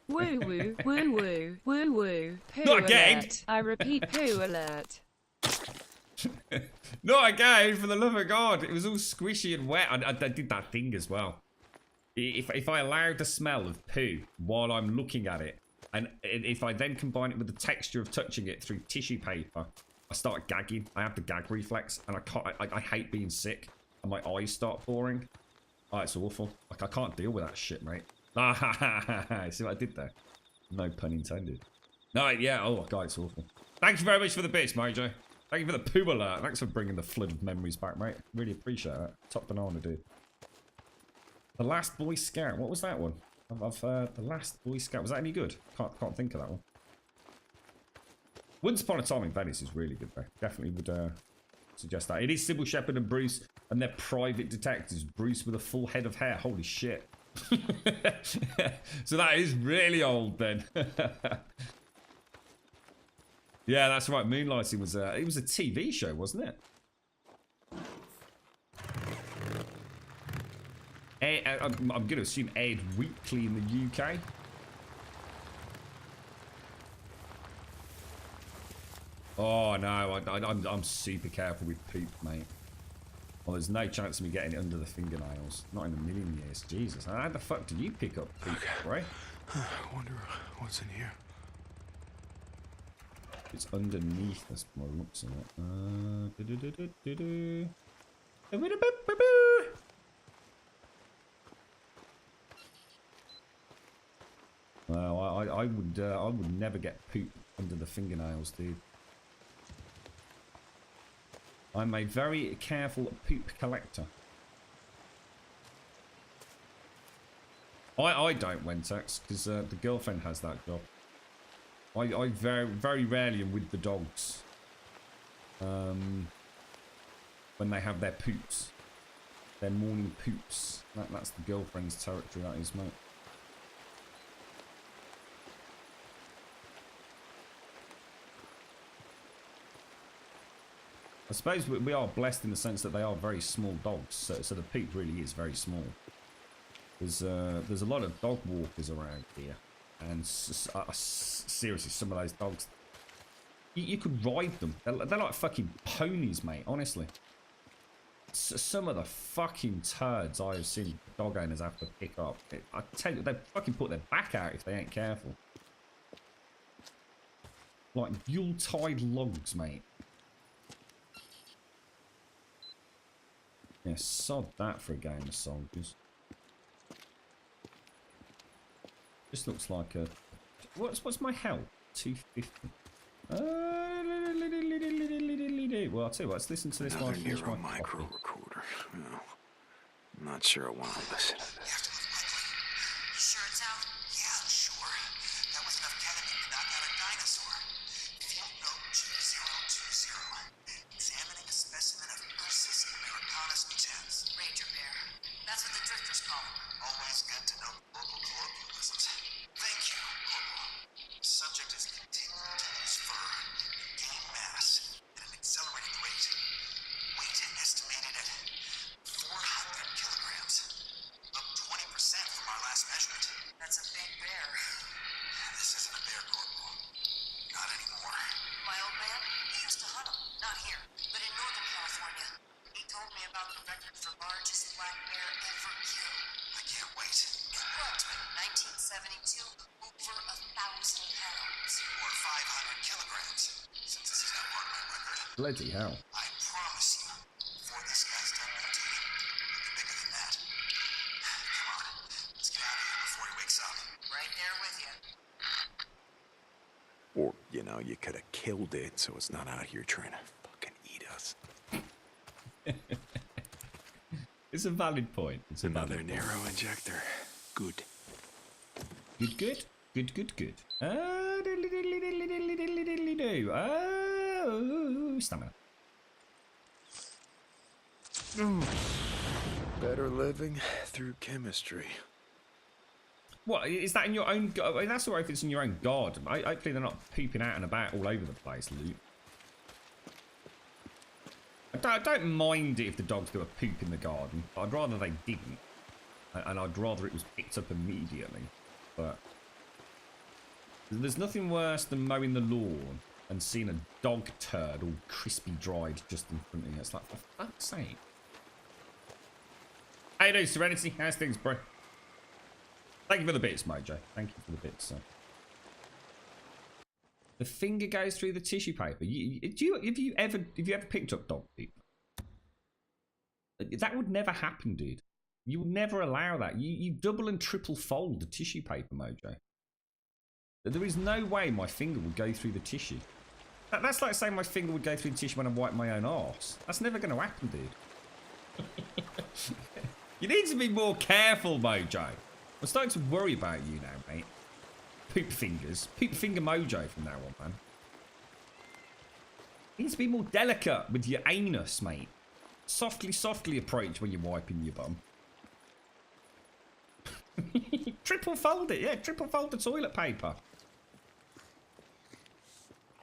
Woo woo, woo woo, woo woo, poo Not again. alert. I repeat, poo alert. Not again, for the love of God. It was all squishy and wet. I did that thing as well. If I allowed the smell of poo while I'm looking at it, and if I then combine it with the texture of touching it through tissue paper, I start gagging. I have the gag reflex, and I hate being sick, and my eyes start pouring. Oh, it's awful. Like, I can't deal with that shit, mate. See what I did there? No pun intended. No, yeah. Oh, God, it's awful. Thank you very much for the bits, Mojo. Thank you for the poo alert. Thanks for bringing the flood of memories back, mate. Really appreciate that. Top banana, dude. The Last Boy Scout. What was that one? The Last Boy Scout. Was that any good? Can't think of that one. Once Upon a Time in Venice is really good, though. Definitely would suggest that. It is Sybil Shepherd and Bruce, and they're private detectives. Bruce with a full head of hair. Holy shit. So that is really old, then. Yeah, that's right. Moonlighting was it was a TV show, wasn't it? I'm going to assume aired weekly in the UK. Oh no, I'm super careful with poop, mate. Well, there's no chance of me getting it under the fingernails. Not in a million years. Jesus, how the fuck did you pick up poop, right? I wonder what's in here. It's underneath. That's what looks in it. Well, I would never get poop under the fingernails, dude. I'm a very careful poop collector. I don't, Wentex, because the girlfriend has that job. I very rarely am with the dogs. When they have their poops. Their morning poops. That's the girlfriend's territory, that is, mate. I suppose we are blessed in the sense that they are very small dogs, so the poop really is very small. There's a lot of dog walkers around here, and seriously, some of those dogs, You could ride them. They're like fucking ponies, mate, honestly. Some of the fucking turds I have seen dog owners have to pick up. I tell you, they fucking put their back out if they ain't careful. Like Yuletide logs, mate. Yeah, sod that for a game of soldiers. Just looks like a... What's my health? 250. Well, I'll tell you what, let's listen to this one. Another Nero micro recorder. No, I'm not sure I want to listen to this. You sure it's out? Yeah, sure. That was enough ketamine to knock out a dinosaur. Field note 2020. Examining a specimen of Ursus americanus nutans. Ranger bear. That's what the drifters call them. Always good to know local colloquialisms. Thank you, Corporal. Subject is continuing to lose fur and gain mass at an accelerating rate. Weight estimated at 400 kilograms. Up 20% from our last measurement. That's a big bear. This isn't a bear, Corporal. Not anymore. My old man, he used to hunt them. Not here, but in Northern California. He told me about the record for largest black bear ever killed. I can't wait. In Brunswick, 1972, over 1,000 pounds. Or 500 kilograms, since this is not part of my record. Bloody hell. I promise you, before this guy's done mutating, he'll be bigger than that. Come on, let's get out of here before he wakes up. Right there with you. Or, you know, you could have killed it so it's not out here trying to fucking eat us. It's a valid point. It's Another valid Nero injector. Good. point. Good. Stamina. Better living through chemistry. What, is that in your own... That's all right if it's in your own garden. Hopefully they're not pooping out and about all over the place, Luke. I don't mind it if the dogs do a poop in the garden. But I'd rather they didn't. And I'd rather it was picked up immediately. But there's nothing worse than mowing the lawn and seeing a dog turd all crispy dried just in front of you. It's like, for fuck's sake. How you doing, Serenity? How's things, bro? Thank you for the bits, Mojo. Thank you for the bits, sir. The finger goes through the tissue paper. Have you ever picked up dog poop? That would never happen, dude. You would never allow that. You double and triple fold the tissue paper, Mojo. There is no way my finger would go through the tissue. That's like saying my finger would go through the tissue when I wipe my own arse. That's never going to happen, dude. You need to be more careful, Mojo. I'm starting to worry about you now, mate. Poop fingers. Poop finger Mojo from now on, man. You need to be more delicate with your anus, mate. Softly approach when you're wiping your bum. Triple fold it, yeah. Triple fold the toilet paper.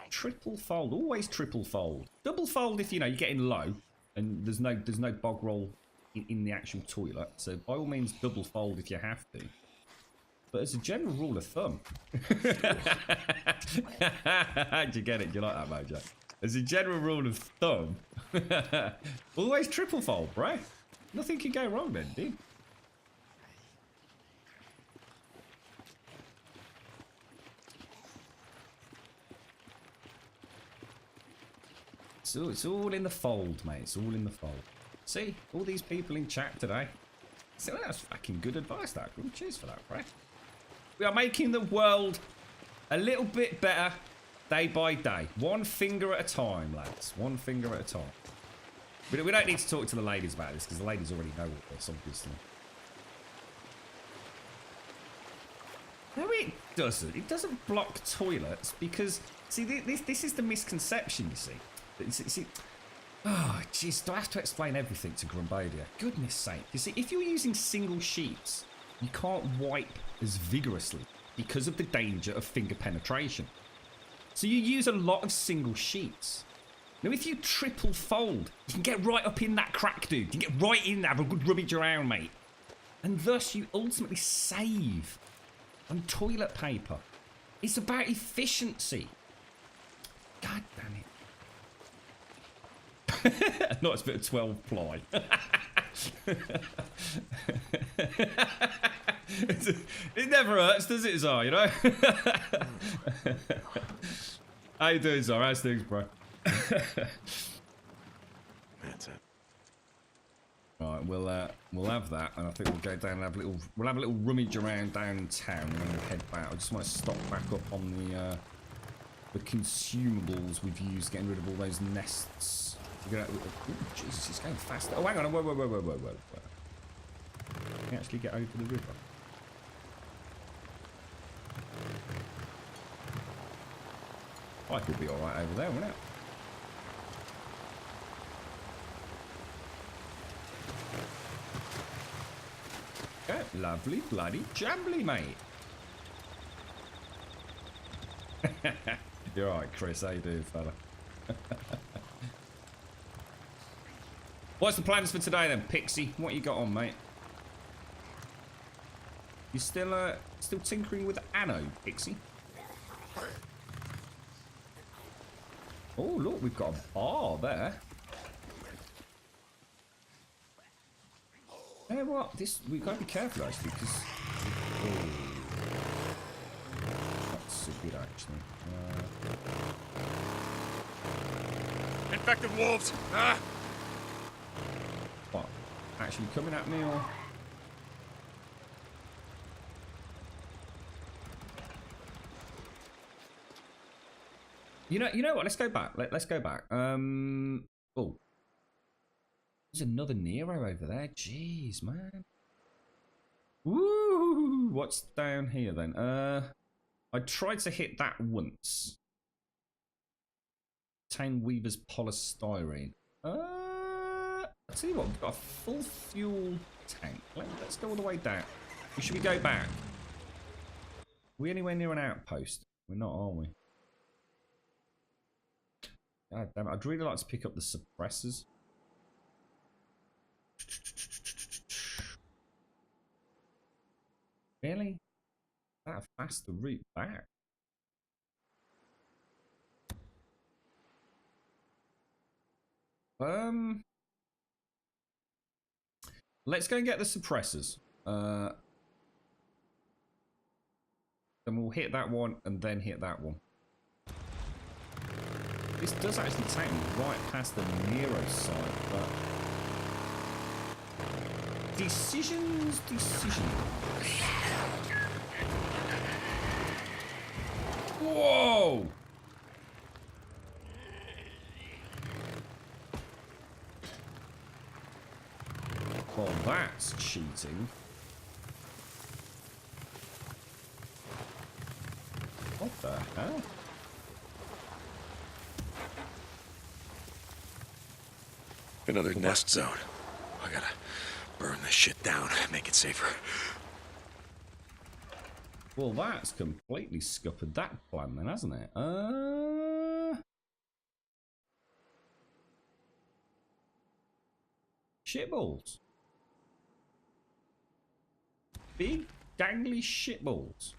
Triple fold, always triple fold. Double fold if, you know, you're getting low and there's no bog roll in the actual toilet. So by all means, double fold if you have to. But as a general rule of thumb, how'd you get it? Do you like that, Mojo? As a general rule of thumb, always triple fold, bro. Nothing can go wrong then, dude. So it's all in the fold, mate. It's all in the fold. See, all these people in chat today. So that's fucking good advice, that. Cheers for that, bro. We are making the world a little bit better day by day. One finger at a time, lads. One finger at a time. We don't need to talk to the ladies about this because the ladies already know all this, obviously. No, it doesn't. It doesn't block toilets because, see, this is the misconception, you see. See, oh, jeez, do I have to explain everything to Grumbodia? Goodness sake. You see, if you're using single sheets, you can't wipe as vigorously because of the danger of finger penetration. So you use a lot of single sheets. Now, if you triple fold, you can get right up in that crack, dude. You can get right in there, have a good rummage around, mate. And thus, you ultimately save on toilet paper. It's about efficiency. God damn it. Nice bit of 12 ply. It never hurts, does it, Zar, you know? How you doing, Zar? How's things, bro? That's it. Right, we'll have that, and I think we'll go down and have a little rummage around downtown, and then we'll head back. I just want to stock back up on the consumables we've used, getting rid of all those nests. Ooh, Jesus, it's going faster. Oh, hang on, whoa. Can we actually get over the river? I could be all right over there, wouldn't it? Okay, lovely bloody jumbly, mate. You're all right, Chris. How you doing, fella? What's the plans for today then, Pixie? What you got on, mate? You still tinkering with the anode, Pixie? Oh, look, we've got a bar there. Yeah, what? We've got to be careful, actually, because... Oh, that's so good, actually. Infected wolves! Ah! What? Actually coming at me, or...? You know what? Let's go back. Let's go back. Oh, there's another Nero over there. Jeez, man. Woo! What's down here then? I tried to hit that once. Town Weaver's polystyrene. I'll tell you what. We've got a full fuel tank. Let's go all the way down. Should we go back? Are we anywhere near an outpost? We're not, are we? God damn it, I'd really like to pick up the suppressors. Really? That a faster route back? Let's go and get the suppressors. Then we'll hit that one and then hit that one. This does actually take me right past the Nero side, but... Decisions. Whoa! Well, that's cheating. What the hell? Another nest zone. I gotta burn this shit down, make it safer. Well, that's completely scuppered that plan then, hasn't it? Shitballs. Big, dangly shitballs.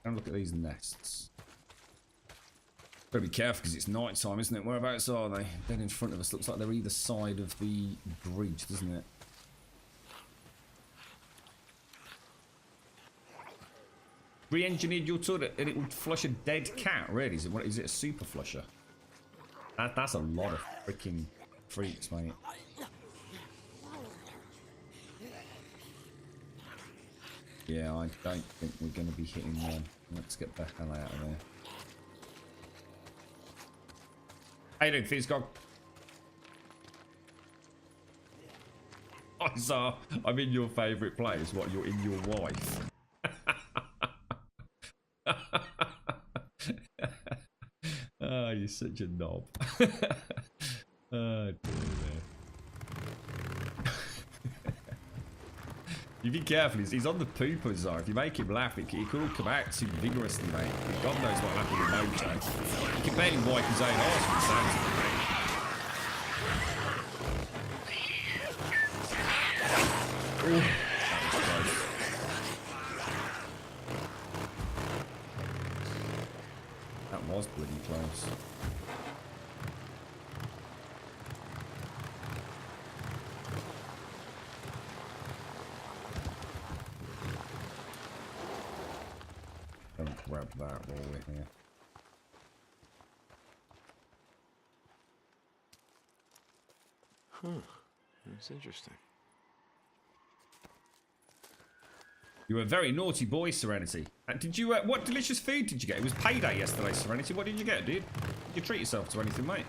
And look at these nests. Gotta be careful because it's night time, isn't it? Whereabouts are they? Dead in front of us. Looks like they're either side of the bridge, doesn't it? Re-engineered your turret and it would flush a dead cat. Really? Is it a super flusher? That's a lot of freaking freaks, mate. Yeah, I don't think we're going to be hitting them. Let's get the hell out of there. How you doing, Fizzgog? I'm in your favourite place. What, you're in your wife? Oh, you're such a knob. Oh, dear. You be careful, he's on the pooper, Zara. If you make him laugh, it could all come out too vigorously, mate. God knows what will happen with Mojo. He can barely wipe his own arse from the sounds of it, mate. Ooh, that was close. That was bloody close. Don't grab that while we're here. Huh. That's interesting. You were a very naughty boy, Serenity. Did you? What delicious food did you get? It was payday yesterday, Serenity. What did you get, dude? Did you treat yourself to anything, mate?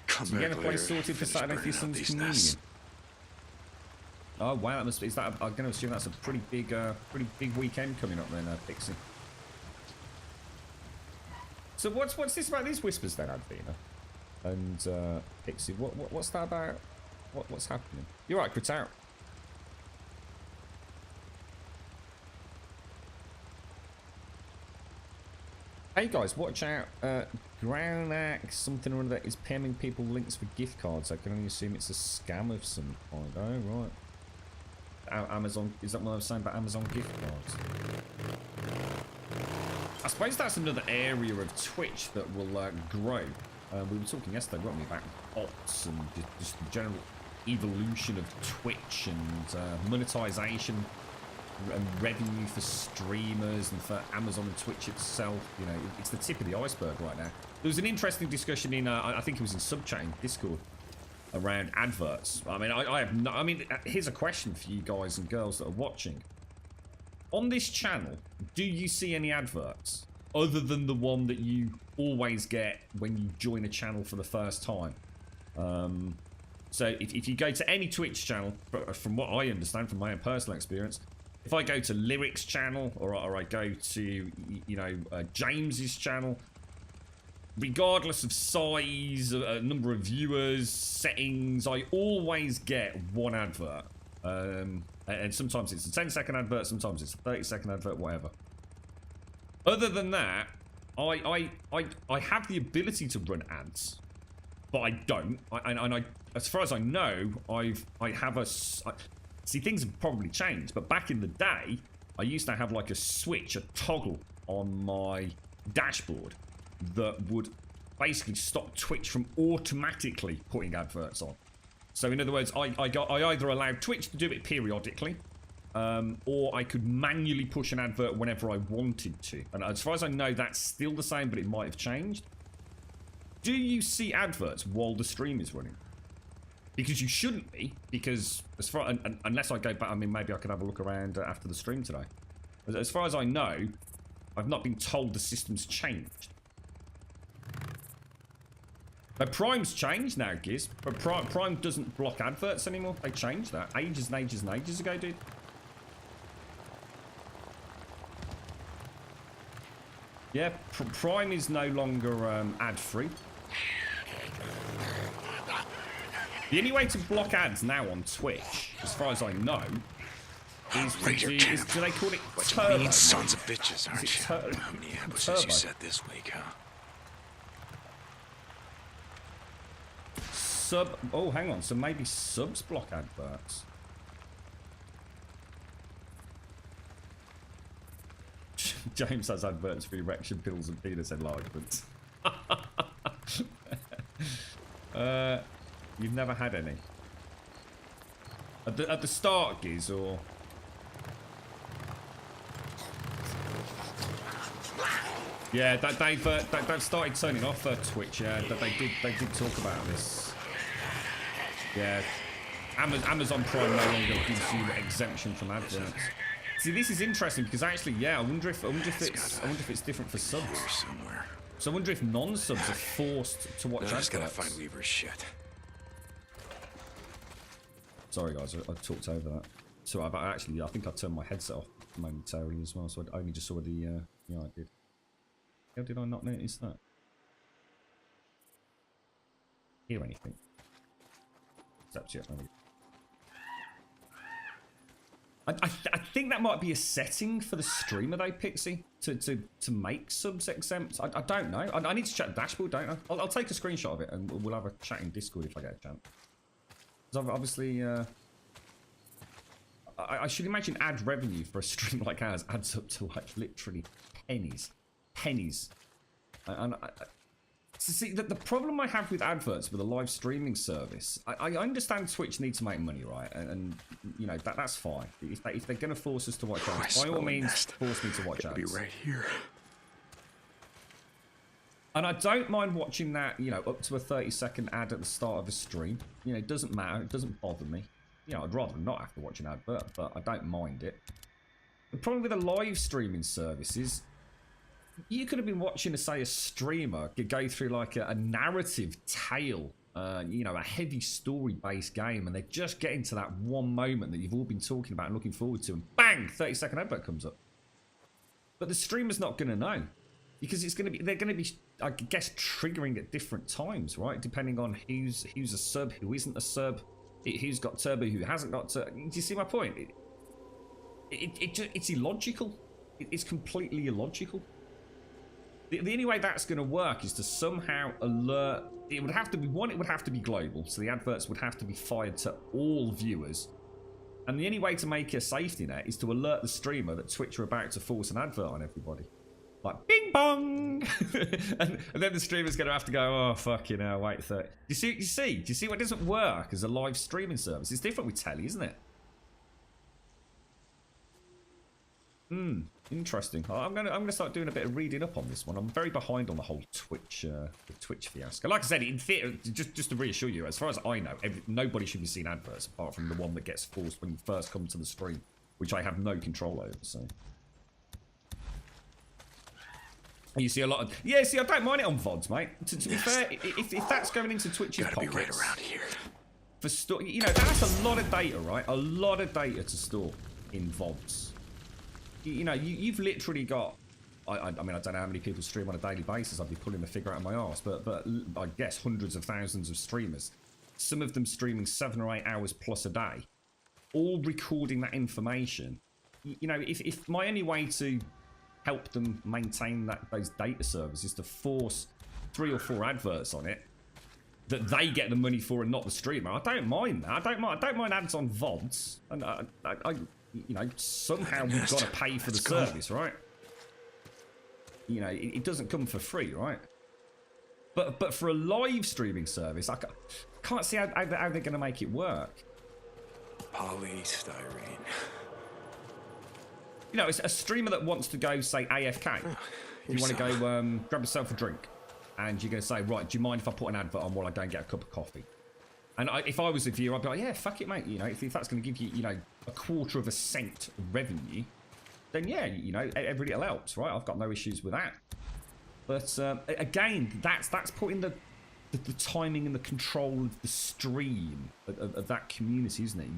Come So you back get a place later. sorted for Finish Saturday for your burning out son's these communion. nests. Oh wow, that must be. Is that? I'm going to assume that's a pretty big weekend coming up then, Pixie. So what's this about these whispers then, Advina? And Pixie, what's that about? What's happening? You're right, quit out. Hey guys, watch out. Granax something or other is PMing people links for gift cards. I can only assume it's a scam of some kind. Oh, right. Amazon, is that what I was saying about Amazon gift cards? I suppose that's another area of Twitch that will grow. We were talking yesterday, weren't we, about bots and just the general evolution of Twitch and monetization and revenue for streamers and for Amazon and Twitch itself. You know, it's the tip of the iceberg right now. There was an interesting discussion in, I think it was in sub-chatting Discord, around adverts. I mean, I have no, I mean, here's a question for you guys and girls that are watching. On this channel, do you see any adverts other than the one that you always get when you join a channel for the first time? So if you go to any Twitch channel, from what I understand from my own personal experience, if I go to Lyric's channel or I go to, you know, James's channel, regardless of size, number of viewers, settings, I always get one advert. And sometimes it's a 10-second advert, sometimes it's a 30-second advert, whatever. Other than that, I have the ability to run ads, but I don't. As far as I know, I have a. See, things have probably changed, but back in the day, I used to have like a switch, a toggle on my dashboard that would basically stop Twitch from automatically putting adverts on. So in other words, I either allowed Twitch to do it periodically, or I could manually push an advert whenever I wanted to. And as far as I know, that's still the same, but it might have changed. Do you see adverts while the stream is running? Because you shouldn't be, because as far unless I go back, I mean, maybe I could have a look around after the stream today. As far as I know, I've not been told the system's changed. But Prime's changed now, Giz. But Prime doesn't block adverts anymore. They changed that ages and ages and ages ago, dude. Yeah, Prime is no longer ad-free. The only way to block ads now on Twitch, as far as I know, is to do, do they call it turbo? Mean sons of bitches, aren't you? How many episodes turbo? you said this week, huh? Oh, hang on. So maybe subs block adverts. James has adverts for erection pills and penis enlargements. You've never had any at the start, Giz, or yeah, they've started turning off Twitch. Yeah, they did talk about this. Yeah, Amazon Prime no longer gives you exemption from adverts. See, this is interesting because actually, yeah, I wonder if it's different for subs. Somewhere. So I wonder if non-subs are forced to watch I adverts. just gotta find Weaver's shit. Sorry guys, I talked over that. So I think I turned my headset off momentarily as well, so I only just saw the yeah, I did. How did I not notice that? Hear anything? Except yet. I think that might be a setting for the streamer though, Pixie, to make subs exempt. I don't know. I need to check the dashboard, don't I? I'll take a screenshot of it and we'll have a chat in Discord if I get a chance. Obviously, I should imagine ad revenue for a stream like ours adds up to like literally pennies. And see, the problem I have with adverts with a live streaming service, I understand Twitch needs to make money, right? And you know, that's fine. If they're going to force us to watch ads, by all means, force me to watch ads. Be right here. And I don't mind watching that, you know, up to a 30-second ad at the start of a stream. You know, it doesn't matter. It doesn't bother me. You know, I'd rather not have to watch an advert, but I don't mind it. The problem with a live streaming service is you could have been watching, say, a streamer go through like a narrative tale, you know, a heavy story-based game, and they're just getting to that one moment that you've all been talking about and looking forward to, and bang, 30-second advert comes up. But the streamer's not going to know, because they're going to be, I guess, triggering at different times, right? Depending on who's a sub, who isn't a sub, who's got turbo, who hasn't got turbo. Do you see my point? It's illogical. It's completely illogical. The only way that's going to work is to somehow alert. It would have to be one. It would have to be global, so the adverts would have to be fired to all viewers. And the only way to make a safety net is to alert the streamer that Twitch are about to force an advert on everybody. Like, bing bong! and then the streamer's going to have to go, oh, fuck, you know, wait. Do you see what doesn't work as a live streaming service? It's different with telly, isn't it? Interesting. I'm gonna start doing a bit of reading up on this one. I'm very behind on the whole Twitch fiasco. Like I said, in theory, just to reassure you, as far as I know, nobody should be seeing adverts apart from the one that gets forced when you first come to the stream, which I have no control over. So you see a lot of See, I don't mind it on VODs, mate. To be fair, if that's going into Twitch's pockets, be right around here. For you know, that's a lot of data, right? A lot of data to store in VODs. You know, you've literally got. I mean, I don't know how many people stream on a daily basis. I'd be pulling the figure out of my arse, but I guess hundreds of thousands of streamers. Some of them streaming 7 or 8 hours plus a day, all recording that information. You know, if my only way to help them maintain those data servers is to force 3 or 4 adverts on it that they get the money for and not the streamer, I don't mind that. I don't mind ads on VODs, and I you know, somehow we've got to pay for the service, right? You know, it doesn't come for free, right? But for a live streaming service, I can't see how they're going to make it work. Polystyrene. You know, it's a streamer that wants to go, say, AFK. You want to go grab yourself a drink, and you're going to say, right, do you mind if I put an advert on while I go and get a cup of coffee? And if I was a viewer, I'd be like, yeah, fuck it, mate. You know, if that's going to give you, you know, 1/4 cent revenue, then yeah, you know, every little helps, right? I've got no issues with that. But again, that's putting the timing and the control of the stream of that community, isn't it?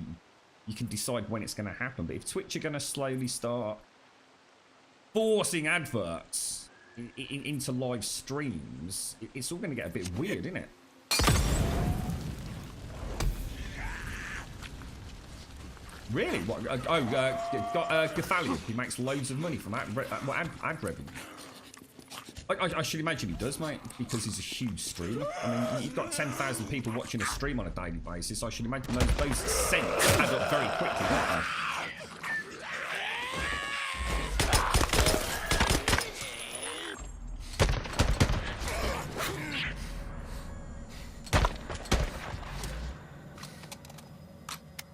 You can decide when it's going to happen. But if Twitch are going to slowly start forcing adverts into live streams, it's all going to get a bit weird, isn't it? Really? What? Gathalion. He makes loads of money from ad revenue. I should imagine he does, mate, because he's a huge streamer. I mean, you've got 10,000 people watching a stream on a daily basis. I should imagine those cents add up very quickly, don't they?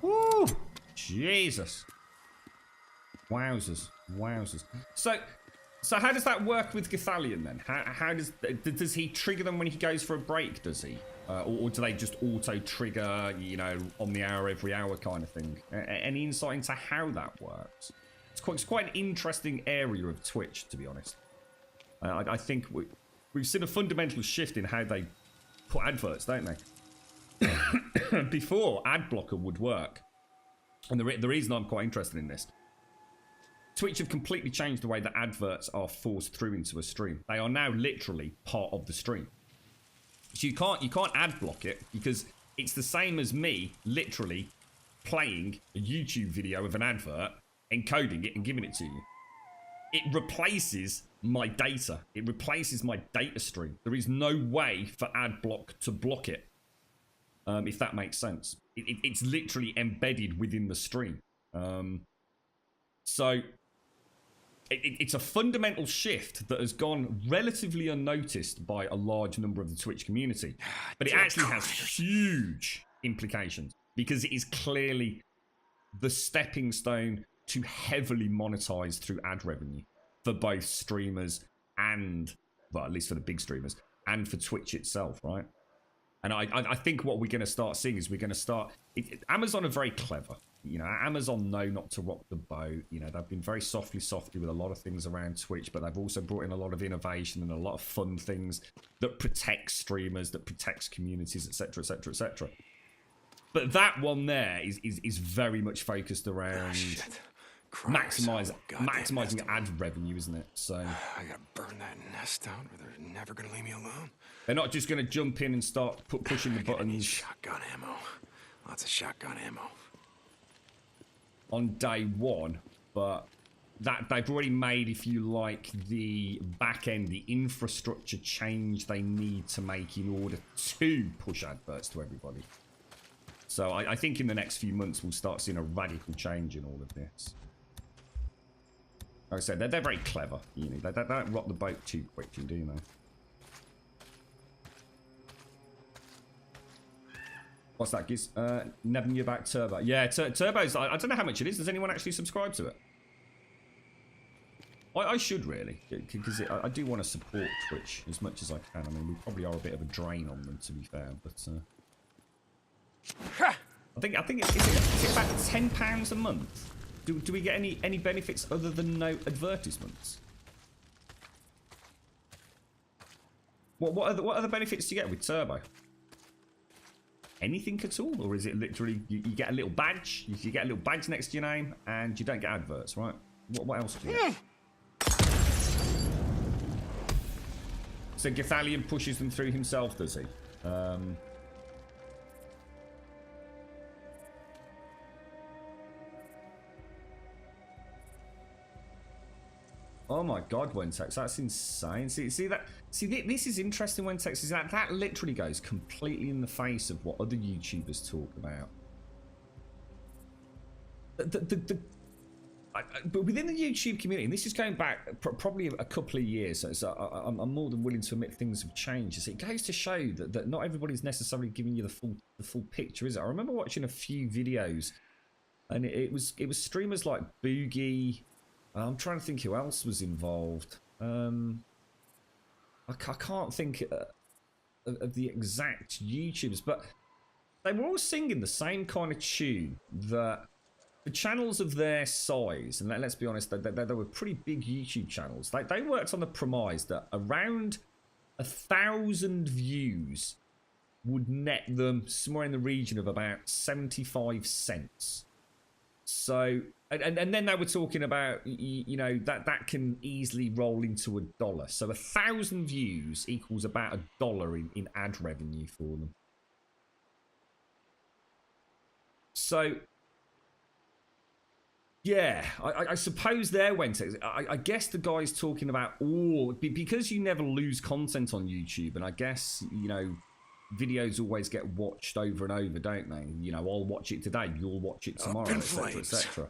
Woo! Jesus. Wowzers. So how does that work with Gathalion then? How does he trigger them when he goes for a break, does he? Or do they just auto-trigger, you know, on the hour, every hour kind of thing? Any insight into how that works? It's quite an interesting area of Twitch, to be honest. I think we've seen a fundamental shift in how they put adverts, don't they? Before, ad blocker would work. And the reason I'm quite interested in this, Twitch have completely changed the way that adverts are forced through into a stream. They are now literally part of the stream. So you can't ad block it, because it's the same as me literally playing a YouTube video of an advert, encoding it and giving it to you. It replaces my data. It replaces my data stream. There is no way for ad block to block it. if that makes sense. It's literally embedded within the stream. So it's a fundamental shift that has gone relatively unnoticed by a large number of the Twitch community. But it actually has huge implications because it is clearly the stepping stone to heavily monetize through ad revenue for both streamers and, well, at least for the big streamers, and for Twitch itself, right? And I think what we're going to start seeing is we're going to start... Amazon are very clever. You know, Amazon know not to rock the boat. You know, they've been very softly with a lot of things around Twitch, but they've also brought in a lot of innovation and a lot of fun things that protects streamers, that protects communities, etc., etc., etc. But that one there is very much focused around maximizing ad revenue, isn't it? So I gotta burn that nest down, or they're never gonna leave me alone. They're not just going to jump in and start pushing the buttons. Shotgun ammo, lots of shotgun ammo on day one, but that they've already made, if you like, the back end, the infrastructure change they need to make in order to push adverts to everybody. So I think in the next few months we'll start seeing a radical change in all of this. Like I said, they're very clever. You know, they don't rock the boat too quickly, do they? What's that, Giz? Never knew about Turbo. Yeah, Turbo's... I don't know how much it is. Does anyone actually subscribe to it? I should, really. Because I do want to support Twitch as much as I can. I mean, we probably are a bit of a drain on them, to be fair. But I think is it about £10 a month? Do we get any benefits other than no advertisements? What other benefits do you get with Turbo? Anything at all, or is it literally you get a little badge? You get a little badge next to your name, and you don't get adverts, right? What else do you get? So Gathalion pushes them through himself, does he? Oh my God, Wentex, that's insane. This is interesting, Wentex, is that literally goes completely in the face of what other YouTubers talk about. But within the YouTube community, and this is going back probably a couple of years, so I'm more than willing to admit things have changed. So it goes to show that not everybody's necessarily giving you the full picture, is it? I remember watching a few videos, and it was streamers like Boogie. I'm trying to think who else was involved. I can't think of the exact YouTubers, but they were all singing the same kind of tune that the channels of their size, and let's be honest, they were pretty big YouTube channels. They worked on the premise that around 1,000 views would net them somewhere in the region of about 75 cents. So, and then they were talking about, you know, that can easily roll into $1. So 1,000 views equals about $1 in ad revenue for them. So, yeah, I suppose there went it. I guess the guy's talking about, because you never lose content on YouTube, and I guess, you know, videos always get watched over and over, don't they? You know, I'll watch it today, you'll watch it tomorrow, etc., etc.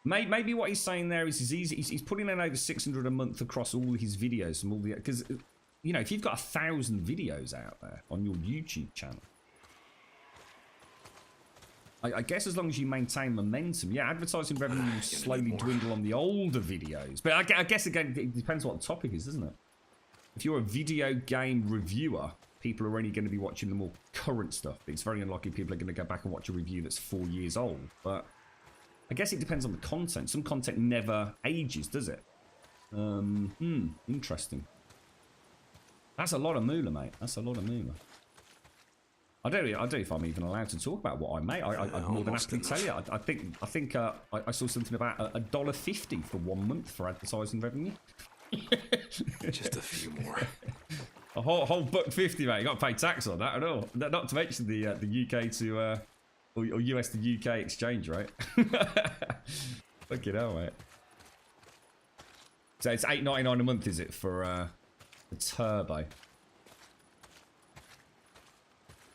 Maybe what he's saying there is he's putting in over 600 a month across all his videos and all the, because, you know, if you've got 1,000 videos out there on your YouTube channel, I guess as long as you maintain momentum, yeah, advertising revenue will slowly dwindle on the older videos. But I guess again, it depends what the topic is, doesn't it? If you're a video game reviewer, people are only going to be watching the more current stuff. It's very unlikely people are going to go back and watch a review that's 4 years old. But I guess it depends on the content. Some content never ages, does it? Interesting. That's a lot of moolah, mate. That's a lot of moolah. I don't know if I'm even allowed to talk about what I make. I'd more than happily tell you. I think I saw something about $1.50 for 1 month for advertising revenue. Just a few more. A whole $1.50, mate. You got to pay tax on that at all. Not to mention the UK to or US to UK exchange rate. Fucking hell, mate. So it's $8.99 a month, is it, for the Turbo?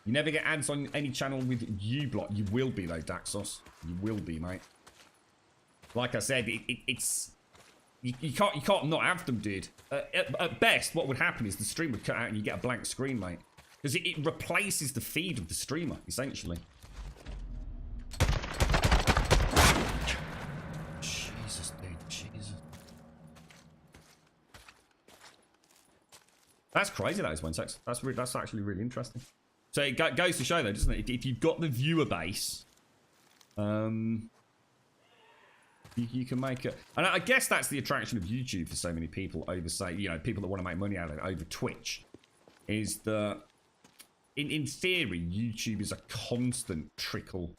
You never get ads on any channel with uBlock. You will be, though, Daxos. You will be, mate. Like I said, it's... You can't not have them, dude. At best, what would happen is the stream would cut out and you get a blank screen, mate. Because it replaces the feed of the streamer, essentially. Jesus, dude. Jesus. That's crazy, that is, Wentex. That's actually really interesting. So it goes to show, though, doesn't it? If you've got the viewer base, you can make it. And I guess that's the attraction of YouTube for so many people over, say, you know, people that want to make money out of it over Twitch, is that in theory, YouTube is a constant trickle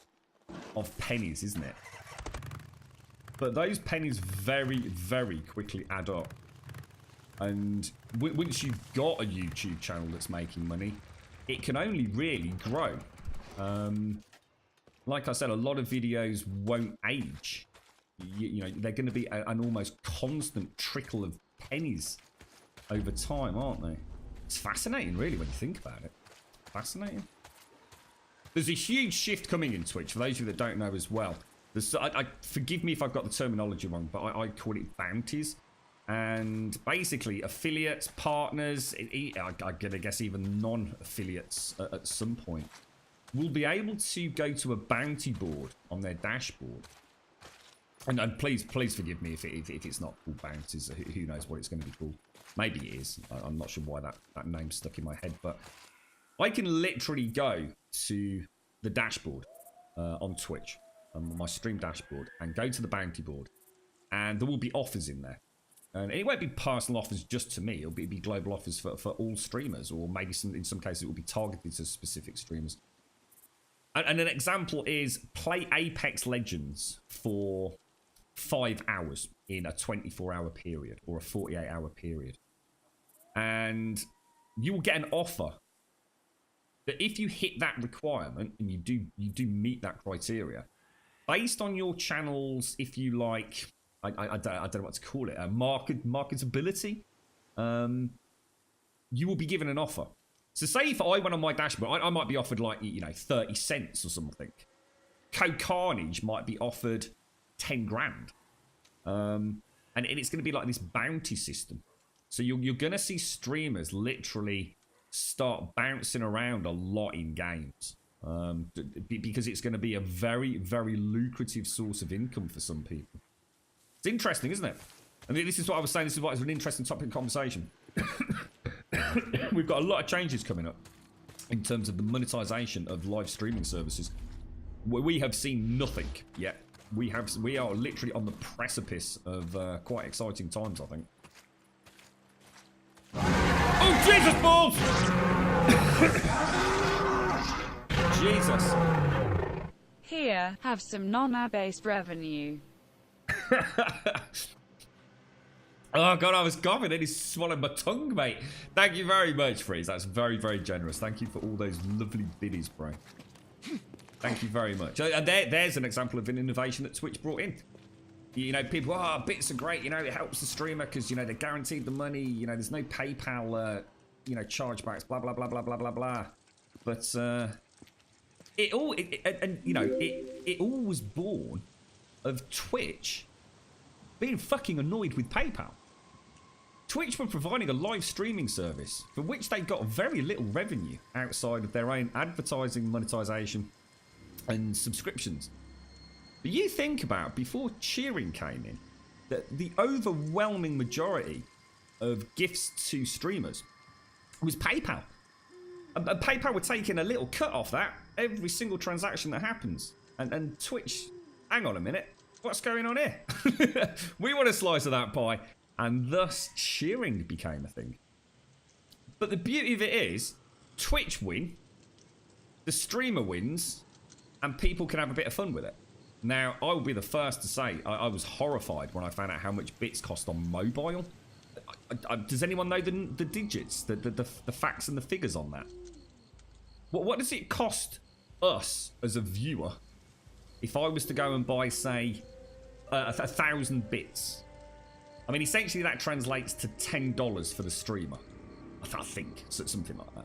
of pennies, isn't it? But those pennies very, very quickly add up. And once you've got a YouTube channel that's making money, it can only really grow. Like I said, a lot of videos won't age. You know, they're going to be an almost constant trickle of pennies over time, aren't they? It's fascinating, really, when you think about it. Fascinating. There's a huge shift coming in Twitch, for those of you that don't know as well. Forgive me if I've got the terminology wrong, but I call it bounties. And basically, affiliates, partners, I'm going to guess even non-affiliates at some point, will be able to go to a bounty board on their dashboard. And please forgive me if it's not called bounties. Who knows what it's going to be called. Maybe it is. I'm not sure why that name's stuck in my head. But I can literally go to the dashboard on Twitch, my stream dashboard, and go to the bounty board. And there will be offers in there. And it won't be personal offers just to me. It'll be global offers for all streamers, or maybe in some cases it will be targeted to specific streamers. And an example is play Apex Legends for 5 hours in a 24-hour period or a 48-hour period. And you will get an offer that if you hit that requirement and you do meet that criteria, based on your channel's, if you like, I don't know what to call it, marketability, you will be given an offer. So say if I went on my dashboard, I might be offered like, 30 cents or something. Code Carnage might be offered 10 grand. And it's going to be like this bounty system. So you're going to see streamers literally start bouncing around a lot in games. Because it's going to be a very, very lucrative source of income for some people. It's interesting, isn't it? I mean, this is what I was saying. This is why it's an interesting topic of conversation. We've got a lot of changes coming up in terms of the monetization of live streaming services. We have seen nothing yet. We are literally on the precipice of quite exciting times, I think. Oh, Jesus balls! Jesus. Here, have some non-ad-based revenue. Oh god, I was coughing and he swallowed my tongue, mate. Thank you very much, Freeze. That's very, very generous. Thank you for all those lovely biddies, bro. Thank you very much. And there's an example of an innovation that Twitch brought in. People, bits are great, it helps the streamer because, they're guaranteed the money, there's no PayPal, chargebacks, blah, blah, blah, blah, blah, blah, blah. But, it all was born of Twitch being fucking annoyed with PayPal. Twitch were providing a live streaming service for which they got very little revenue outside of their own advertising, monetization, and subscriptions. But you think about, before cheering came in, that the overwhelming majority of gifts to streamers was PayPal. And PayPal were taking a little cut off that every single transaction that happens. And Twitch, hang on a minute, what's going on here? We want a slice of that pie. And thus, cheering became a thing. But the beauty of it is, Twitch win, the streamer wins, and people can have a bit of fun with it. Now, I will be the first to say, I was horrified when I found out how much bits cost on mobile. Does anyone know the digits, the facts and the figures on that? What does it cost us as a viewer if I was to go and buy, say, 1,000 bits? I mean, essentially that translates to $10 for the streamer. I think, something like that.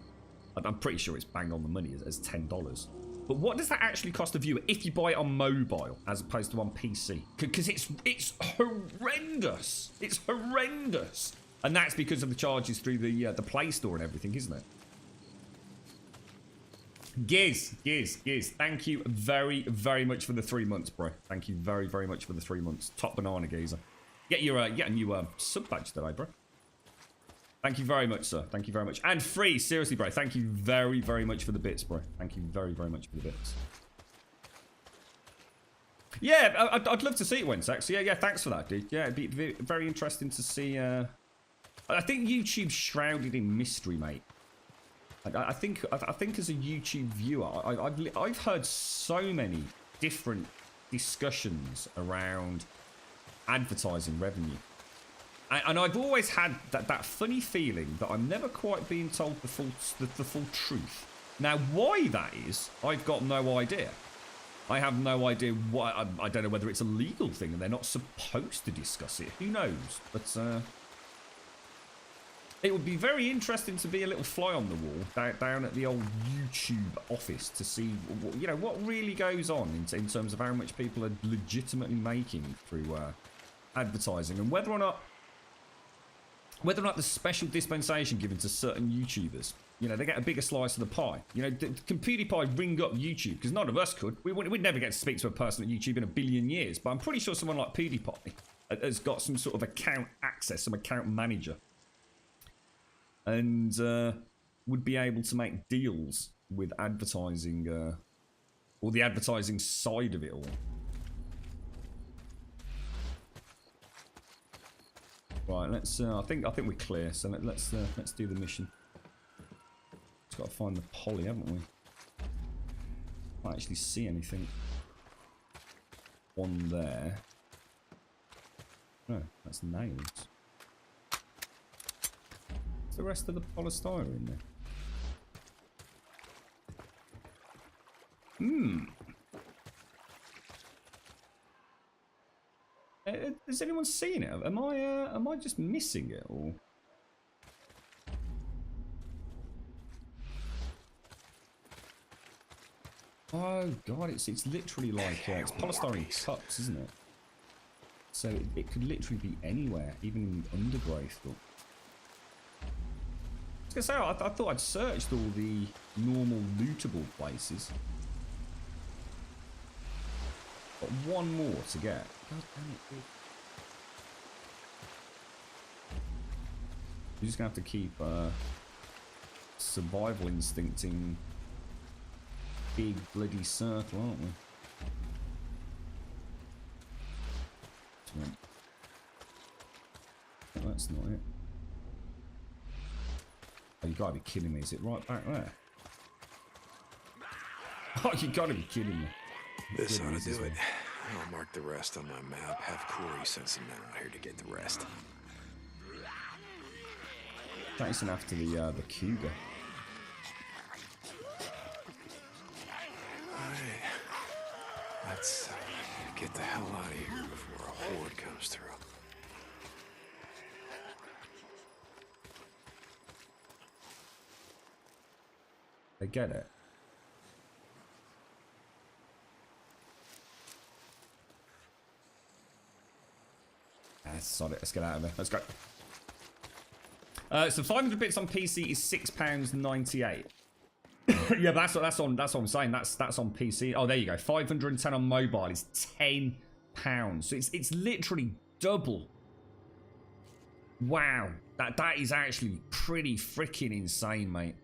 I'm pretty sure it's bang on the money as $10. But what does that actually cost a viewer if you buy it on mobile as opposed to on PC? Because it's horrendous. It's horrendous. And that's because of the charges through the Play Store and everything, isn't it? Giz, thank you very, very much for the 3 months, bro. Thank you very, very much for the 3 months. Top banana geezer. Get a new sub badge today, bro. Thank you very much, sir. Thank you very much. And free, seriously, bro. Thank you very, very much for the bits, bro. Thank you very, very much for the bits. Yeah, I'd love to see it, Wensax. Yeah, thanks for that, dude. Yeah, it'd be very interesting to see. I think YouTube's shrouded in mystery, mate. I think as a YouTube viewer, I've heard so many different discussions around advertising revenue. And I've always had that funny feeling that I'm never quite being told the full truth. Now, why that is, I've got no idea. I have no idea why. I don't know whether it's a legal thing and they're not supposed to discuss it. Who knows? But it would be very interesting to be a little fly on the wall down at the old YouTube office to see, you know, what really goes on in terms of how much people are legitimately making through advertising, and whether or not the special dispensation given to certain YouTubers, you know, they get a bigger slice of the pie. You know, can PewDiePie ring up YouTube? Because none of us could. We'd never get to speak to a person at YouTube in a billion years. But I'm pretty sure someone like PewDiePie has got some sort of account access, some account manager, and would be able to make deals with advertising, or the advertising side of it all. Right, let's. I think we're clear. So let's do the mission. Just got to find the poly, haven't we? Can't actually see anything on there. No, that's nails. What's the rest of the polystyrene there? Has anyone seen it? Am I just missing it, or? Oh god, it's literally like it's polystyrene cups, isn't it? So it could literally be anywhere, even in undergrowth. Or... I was gonna say, I thought I'd searched all the normal lootable places. Got one more to get. God damn it, dude. You're just gonna have to keep survival instincting big bloody circle, aren't we? Oh, that's not it. Oh, you gotta be kidding me. Is it right back there? Oh, you gotta be kidding me. This ought to do it. I'll mark the rest on my map. Have Corey send some men out here to get the rest. Chasing after the cougar. Alright. Let's get the hell out of here before a horde comes through. They get it. Sod it. Let's get out of there. Let's go. So 500 bits on PC is £6.98. Yeah, but that's what I'm saying. That's on PC. Oh, there you go. 510 on mobile is £10. So it's literally double. Wow, that is actually pretty freaking insane, mate.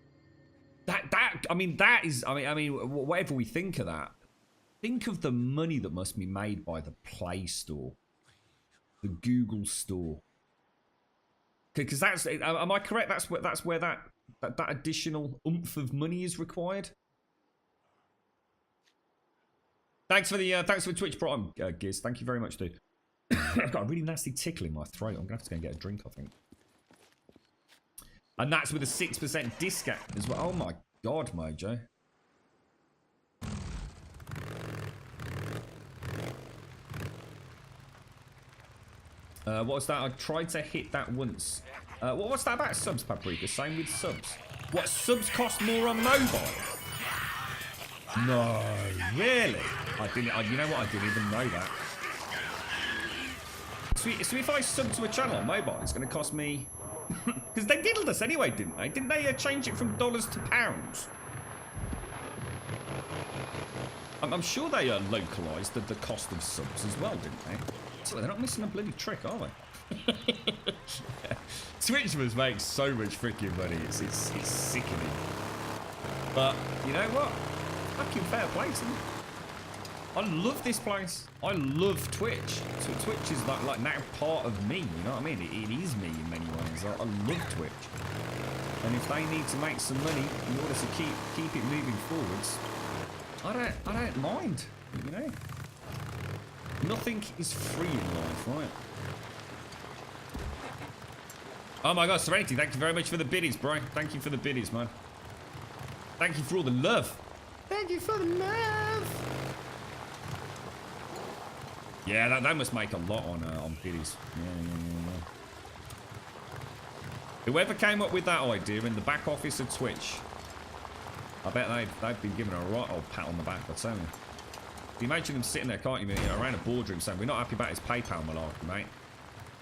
I mean whatever we think of that, think of the money that must be made by the Play Store, the Google Store. Because that's, am I correct? That's where that additional oomph of money is required. Thanks for Twitch Prime, Giz. Thank you very much, dude. I've got a really nasty tickle in my throat. I'm gonna have to go and get a drink, I think. And that's with a 6% discount as well. Oh my god, Mojo. What was that? I tried to hit that once. What's that about subs, Paprika? Same with subs. What, subs cost more on mobile? No, really? You know what? I didn't even know that. So if I sub to a channel on mobile, it's going to cost me... Because they diddled us anyway, didn't they? Didn't they change it from dollars to pounds? I'm sure they localised the cost of subs as well, didn't they? So they're not missing a bloody trick, are they? Twitch must make so much freaking money. It's sickening. But you know what? Fucking fair play to them. I love this place. I love Twitch. So Twitch is like now part of me. You know what I mean? It is me in many ways. I love Twitch. And if they need to make some money in order to keep it moving forwards, I don't mind. You know, nothing is free in life, right? Oh my God, Serenity! Thank you very much for the biddies, bro. Thank you for the biddies, man. Thank you for all the love. Thank you for the love. Yeah, that must make a lot on biddies. Yeah. Whoever came up with that idea in the back office of Twitch, I bet they've been given a right old pat on the back, I tell you. You imagine them sitting there, can't you, around a boardroom saying, we're not happy about his PayPal malarkey, mate.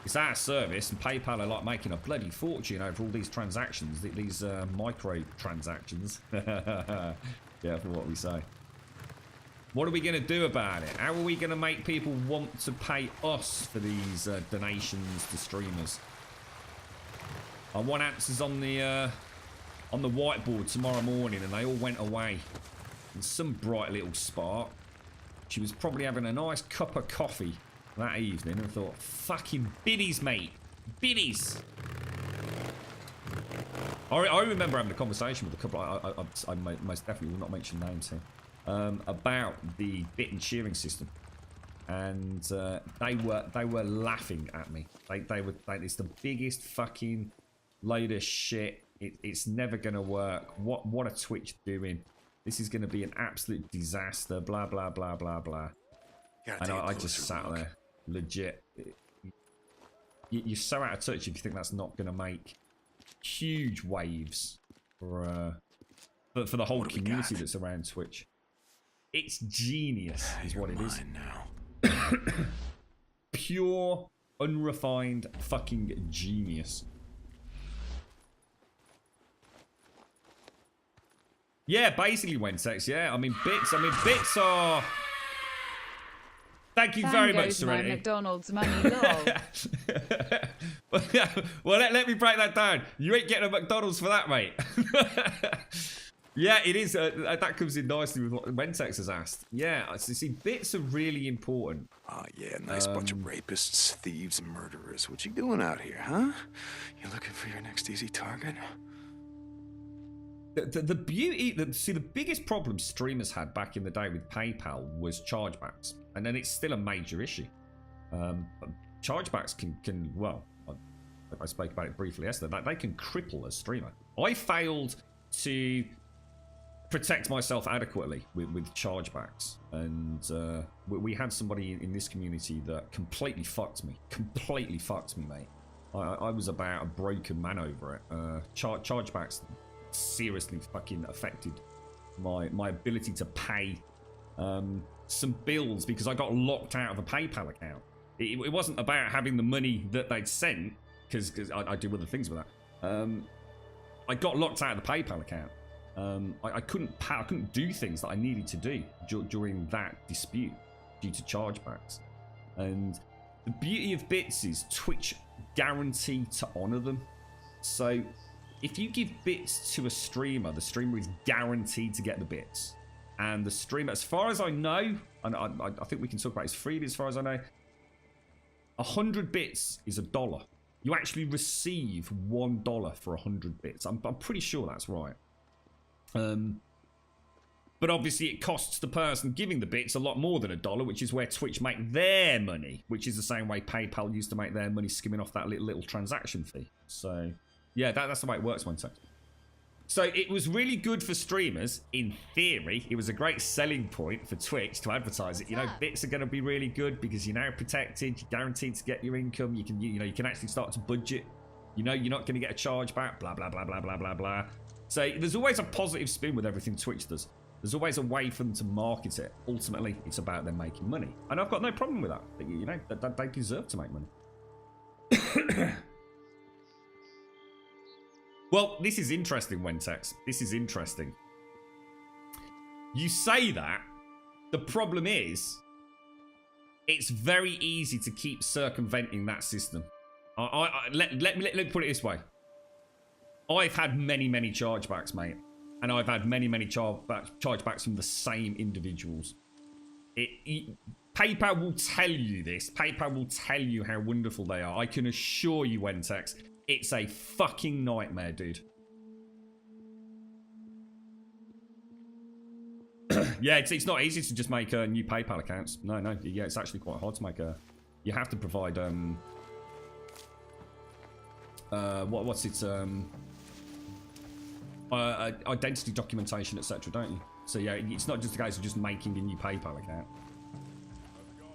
It's out of service, and PayPal are like making a bloody fortune over all these transactions, these micro transactions. Yeah, for what we say. What are we going to do about it? How are we going to make people want to pay us for these donations to streamers? I want answers on the whiteboard tomorrow morning, and they all went away. And some bright little spark. She was probably having a nice cup of coffee that evening and thought, fucking biddies, mate. Biddies. I remember having a conversation with a couple, I most definitely will not mention names here, about the bit and shearing system. And they were laughing at me. They were like, it's the biggest fucking load of shit. It's never gonna work. What are Twitch doing? This is gonna be an absolute disaster. Blah blah blah blah blah. And I just sat there, legit. You're so out of touch if you think that's not gonna make huge waves for the whole community that's around Twitch. It's genius, is what it is. Now. Pure, unrefined, fucking genius. Yeah, basically Wentex, yeah. I mean, bits are... Thank you very much, Serenity. McDonald's money, lol. Well, let me break that down. You ain't getting a McDonald's for that, mate. Yeah, it is. That comes in nicely with what Wentex has asked. Yeah, so see, bits are really important. Oh, yeah, nice bunch of rapists, thieves, and murderers. What you doing out here, huh? You looking for your next easy target? The beauty, the biggest problem streamers had back in the day with PayPal was chargebacks, and then it's still a major issue. Chargebacks can well, I spoke about it briefly yesterday. They can cripple a streamer. I failed to protect myself adequately with chargebacks, and we had somebody in this community that completely fucked me. Mate. I was about a broken man over it. Chargebacks seriously fucking affected my ability to pay some bills because I got locked out of a PayPal account. It wasn't about having the money that they'd sent, because I do other things with that. I got locked out of the PayPal account. I couldn't do things that I needed to do during that dispute due to chargebacks. And the beauty of bits is Twitch guarantee to honour them. So if you give bits to a streamer, the streamer is guaranteed to get the bits. And the streamer, as far as I know, and I think we can talk about his freebie as far as I know, 100 bits is $1. You actually receive $1 for 100 bits. I'm pretty sure that's right. But obviously it costs the person giving the bits a lot more than $1, which is where Twitch make their money, which is the same way PayPal used to make their money, skimming off that little transaction fee. So yeah, that's the way it works, one sec. So it was really good for streamers. In theory, it was a great selling point for Twitch to advertise it. You know, bits are going to be really good because you're now protected. You're guaranteed to get your income. You can actually start to budget. You know, you're not going to get a charge back. Blah blah blah blah blah blah blah. So there's always a positive spin with everything Twitch does. There's always a way for them to market it. Ultimately, it's about them making money. And I've got no problem with that. You know, that they deserve to make money. Well, this is interesting, Wentex. This is interesting. You say that. The problem is, it's very easy to keep circumventing that system. Let me put it this way. I've had many chargebacks, mate. And I've had many chargebacks from the same individuals. PayPal will tell you this. PayPal will tell you how wonderful they are. I can assure you, Wentex, it's a fucking nightmare, dude. Yeah, it's not easy to just make new PayPal accounts. No, yeah, it's actually quite hard to make a... You have to provide, what's it, identity documentation, etc., don't you? So yeah, it's not just a case of just making a new PayPal account.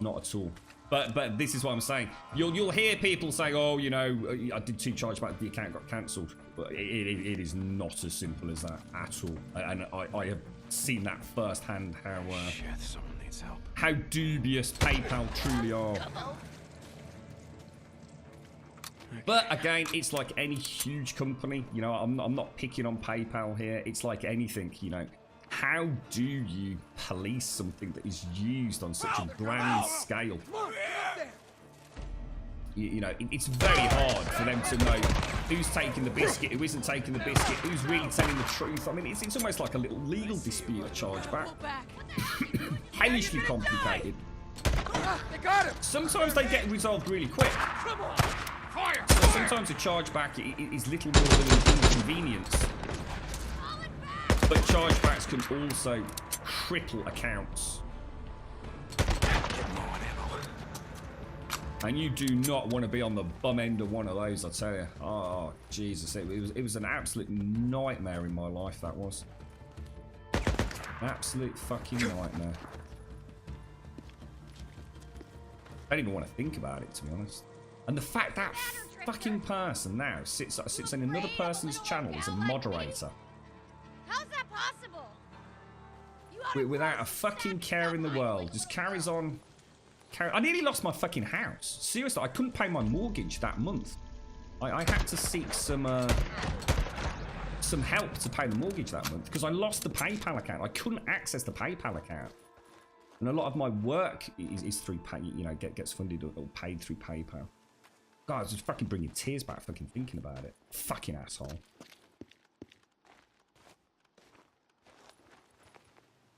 Not at all. But this is what I'm saying. You'll hear people saying, oh, you know, I did 2 chargebacks, the account got cancelled. But it is not as simple as that at all. And I have seen that firsthand how Shit, someone needs help. how dubious PayPal truly are. But again, it's like any huge company. You know, I'm not picking on PayPal here. It's like anything, you know. How do you police something that is used on such a grand scale? You know, it's very hard for them to know who's taking the biscuit, who isn't taking the biscuit, who's really telling the truth. I mean, it's almost like a little legal dispute, a chargeback. Hellishly complicated. They got him! Sometimes they get resolved really quick. Come on! Fire! So sometimes a chargeback is little more than an inconvenience. But chargebacks can also cripple accounts. And you do not want to be on the bum end of one of those, I tell you. Oh, Jesus. It was an absolute nightmare in my life, that was. Absolute fucking nightmare. I don't even want to think about it, to be honest. And the fact that fucking person now sits on another person's channel as a moderator. How's that possible? Without a fucking care in the world. Just carries on. I nearly lost my fucking house. Seriously, I couldn't pay my mortgage that month. I had to seek some help to pay the mortgage that month because I lost the PayPal account. I couldn't access the PayPal account. And a lot of my work is through gets funded or paid through PayPal. God, it's just fucking bringing tears back fucking thinking about it. Fucking asshole.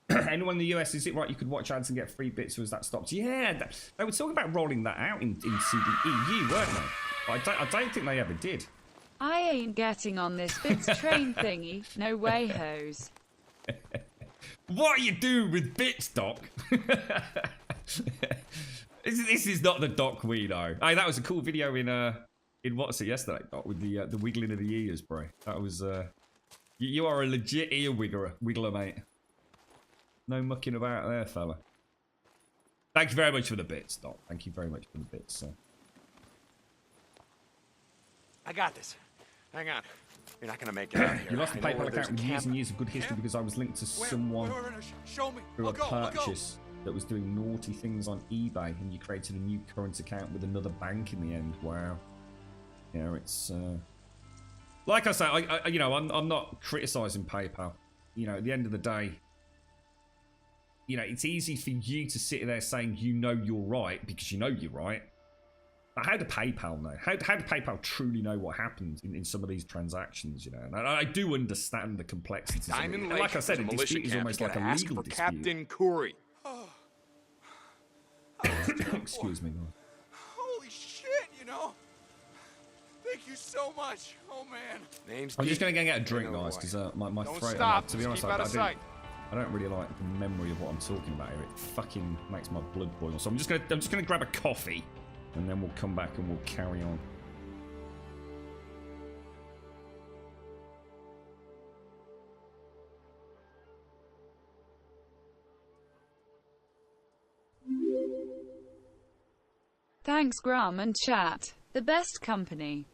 Anyone in the US, is it right you could watch ads and get free bits, or was that stopped? Yeah, they were talking about rolling that out in CDEU, weren't they? But I don't think they ever did. I ain't getting on this bits train thingy. No way, hoes. What are you doing with bits, Doc? This is not the Doc we know. Hey, that was a cool video in what's it yesterday, Doc, with the wiggling of the ears, bro. That was you are a legit ear wiggler, mate. No mucking about there, fella. Thank you very much for the bits, Doc. Thank you very much for the bits, sir. I got this. Hang on. You're not gonna make it out here. You lost the I know PayPal where there's account with a years camp. and years of good history because I was linked to someone Show me. through I'll a go, I'll go. purchase that was doing naughty things on eBay, and you created a new current account with another bank in the end. Wow. Yeah, it's like I say, I'm not criticizing PayPal. You know, at the end of the day, you know, it's easy for you to sit there saying you know you're right because you know you're right. But how do PayPal know? How do PayPal truly know what happened in some of these transactions? You know, and I do understand the complexities. Diamond of it. Lake, Like I said, a militia dispute is camp. almost You like a gotta ask legal for dispute. Captain Curry. Excuse me, man. Holy shit, you know? Thank you so much. Oh, man. Name's I'm just Dean. going to go get a drink, I know guys, why. because my Don't throat... stop. To be Just honest, keep out of sight. I don't really like the memory of what I'm talking about here. It fucking makes my blood boil. So I'm just gonna grab a coffee, and then we'll come back and we'll carry on. Thanks, Grum and chat. The best company.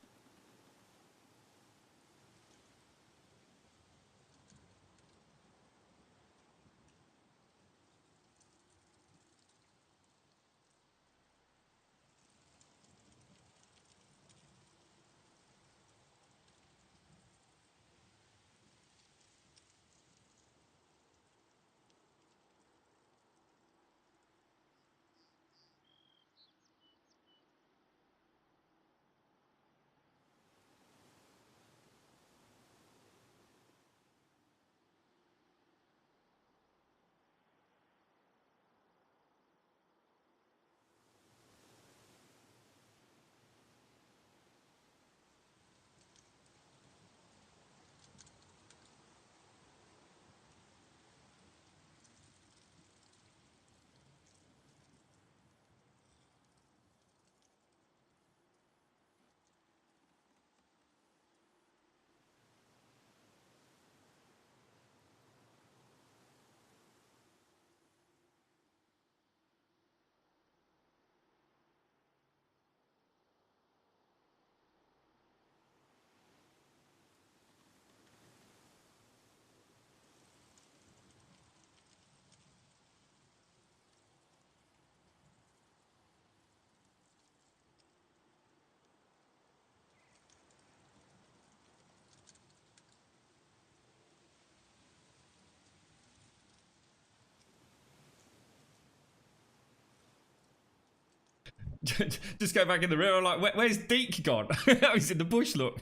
Just go back in the room. I'm like, where's Deke gone? He's in the bush, look.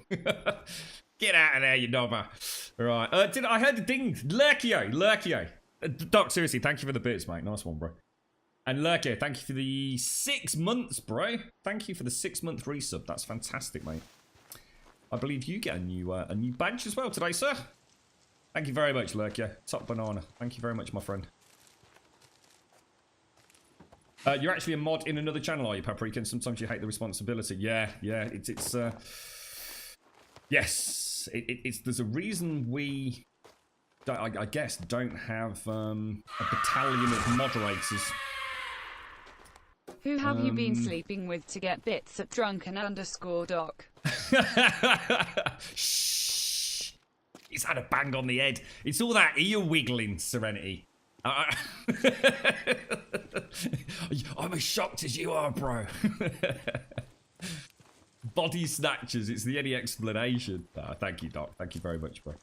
Get out of there, you knobber. Right. I heard the ding. Lurkio. Doc, seriously, thank you for the bits, mate. Nice one, bro. And Lurkio, thank you for the 6 months, bro. Thank you for the 6-month resub. That's fantastic, mate. I believe you get a new badge as well today, sir. Thank you very much, Lurkio. Top banana. Thank you very much, my friend. You're actually a mod in another channel, are you, Paprika? And sometimes you hate the responsibility. Yeah. It's yes. There's a reason we, I guess, don't have a battalion of moderators. Who have you been sleeping with to get bits at drunken_doc? Shh. He's had a bang on the head. It's all that ear wiggling, Serenity. I'm as shocked as you are, bro. Body snatchers, it's the only explanation. Thank you, Doc. Thank you very much, bro.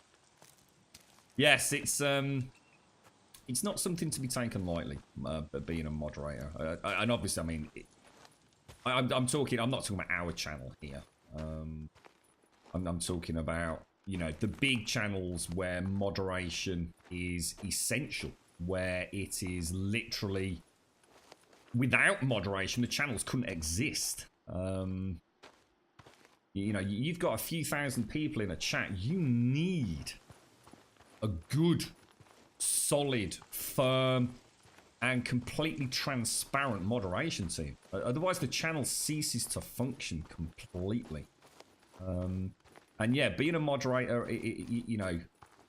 Yes, it's not something to be taken lightly, being a moderator. And obviously, I mean, I'm not talking about our channel here. I'm talking about, you know, the big channels where moderation is essential, where it is literally, without moderation, the channels couldn't exist. You know, you've got a few thousand people in a chat. You need a good, solid, firm, and completely transparent moderation team. Otherwise, the channel ceases to function completely. And yeah, being a moderator, you know,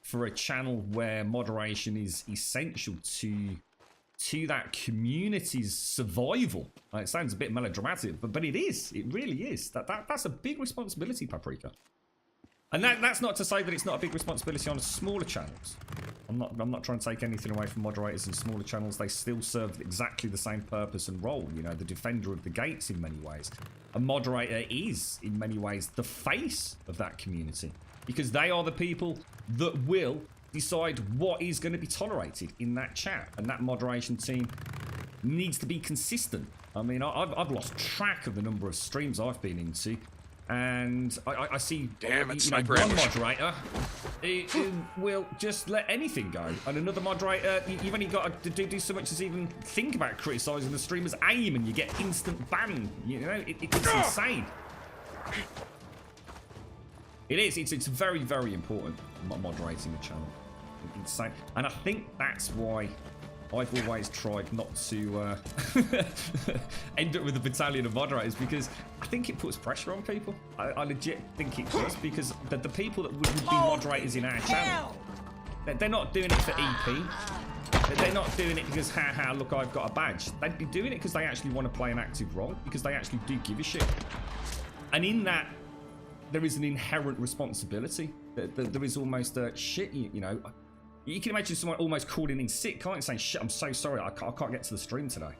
for a channel where moderation is essential to that community's survival. It sounds a bit melodramatic, but it is. It really is. That's a big responsibility, Paprika. And that's not to say that it's not a big responsibility on smaller channels. I'm not trying to take anything away from moderators in smaller channels. They still serve exactly the same purpose and role. You know, the defender of the gates in many ways. A moderator is, in many ways, the face of that community. Because they are the people that will decide what is going to be tolerated in that chat. And that moderation team needs to be consistent. I mean, I've lost track of the number of streams I've been into. And I see, Damn it, you know, sniper one ambush. moderator who will just let anything go, and another moderator, you've only got to do so much as even think about criticising the streamer's aim, and you get instant ban. You know, it's insane. It is. It's very, very important moderating a channel. Insane, and I think that's why I've always tried not to end up with a battalion of moderators, because I think it puts pressure on people. I legit think it does, because the people that would be moderators in our channel, they're not doing it for EP. They're not doing it because, haha, look, I've got a badge. They'd be doing it because they actually want to play an active role, because they actually do give a shit. And in that, there is an inherent responsibility. There is almost a shit, you know. You can imagine someone almost calling in sick, can't you? Saying, shit, I'm so sorry, I can't get to the stream today.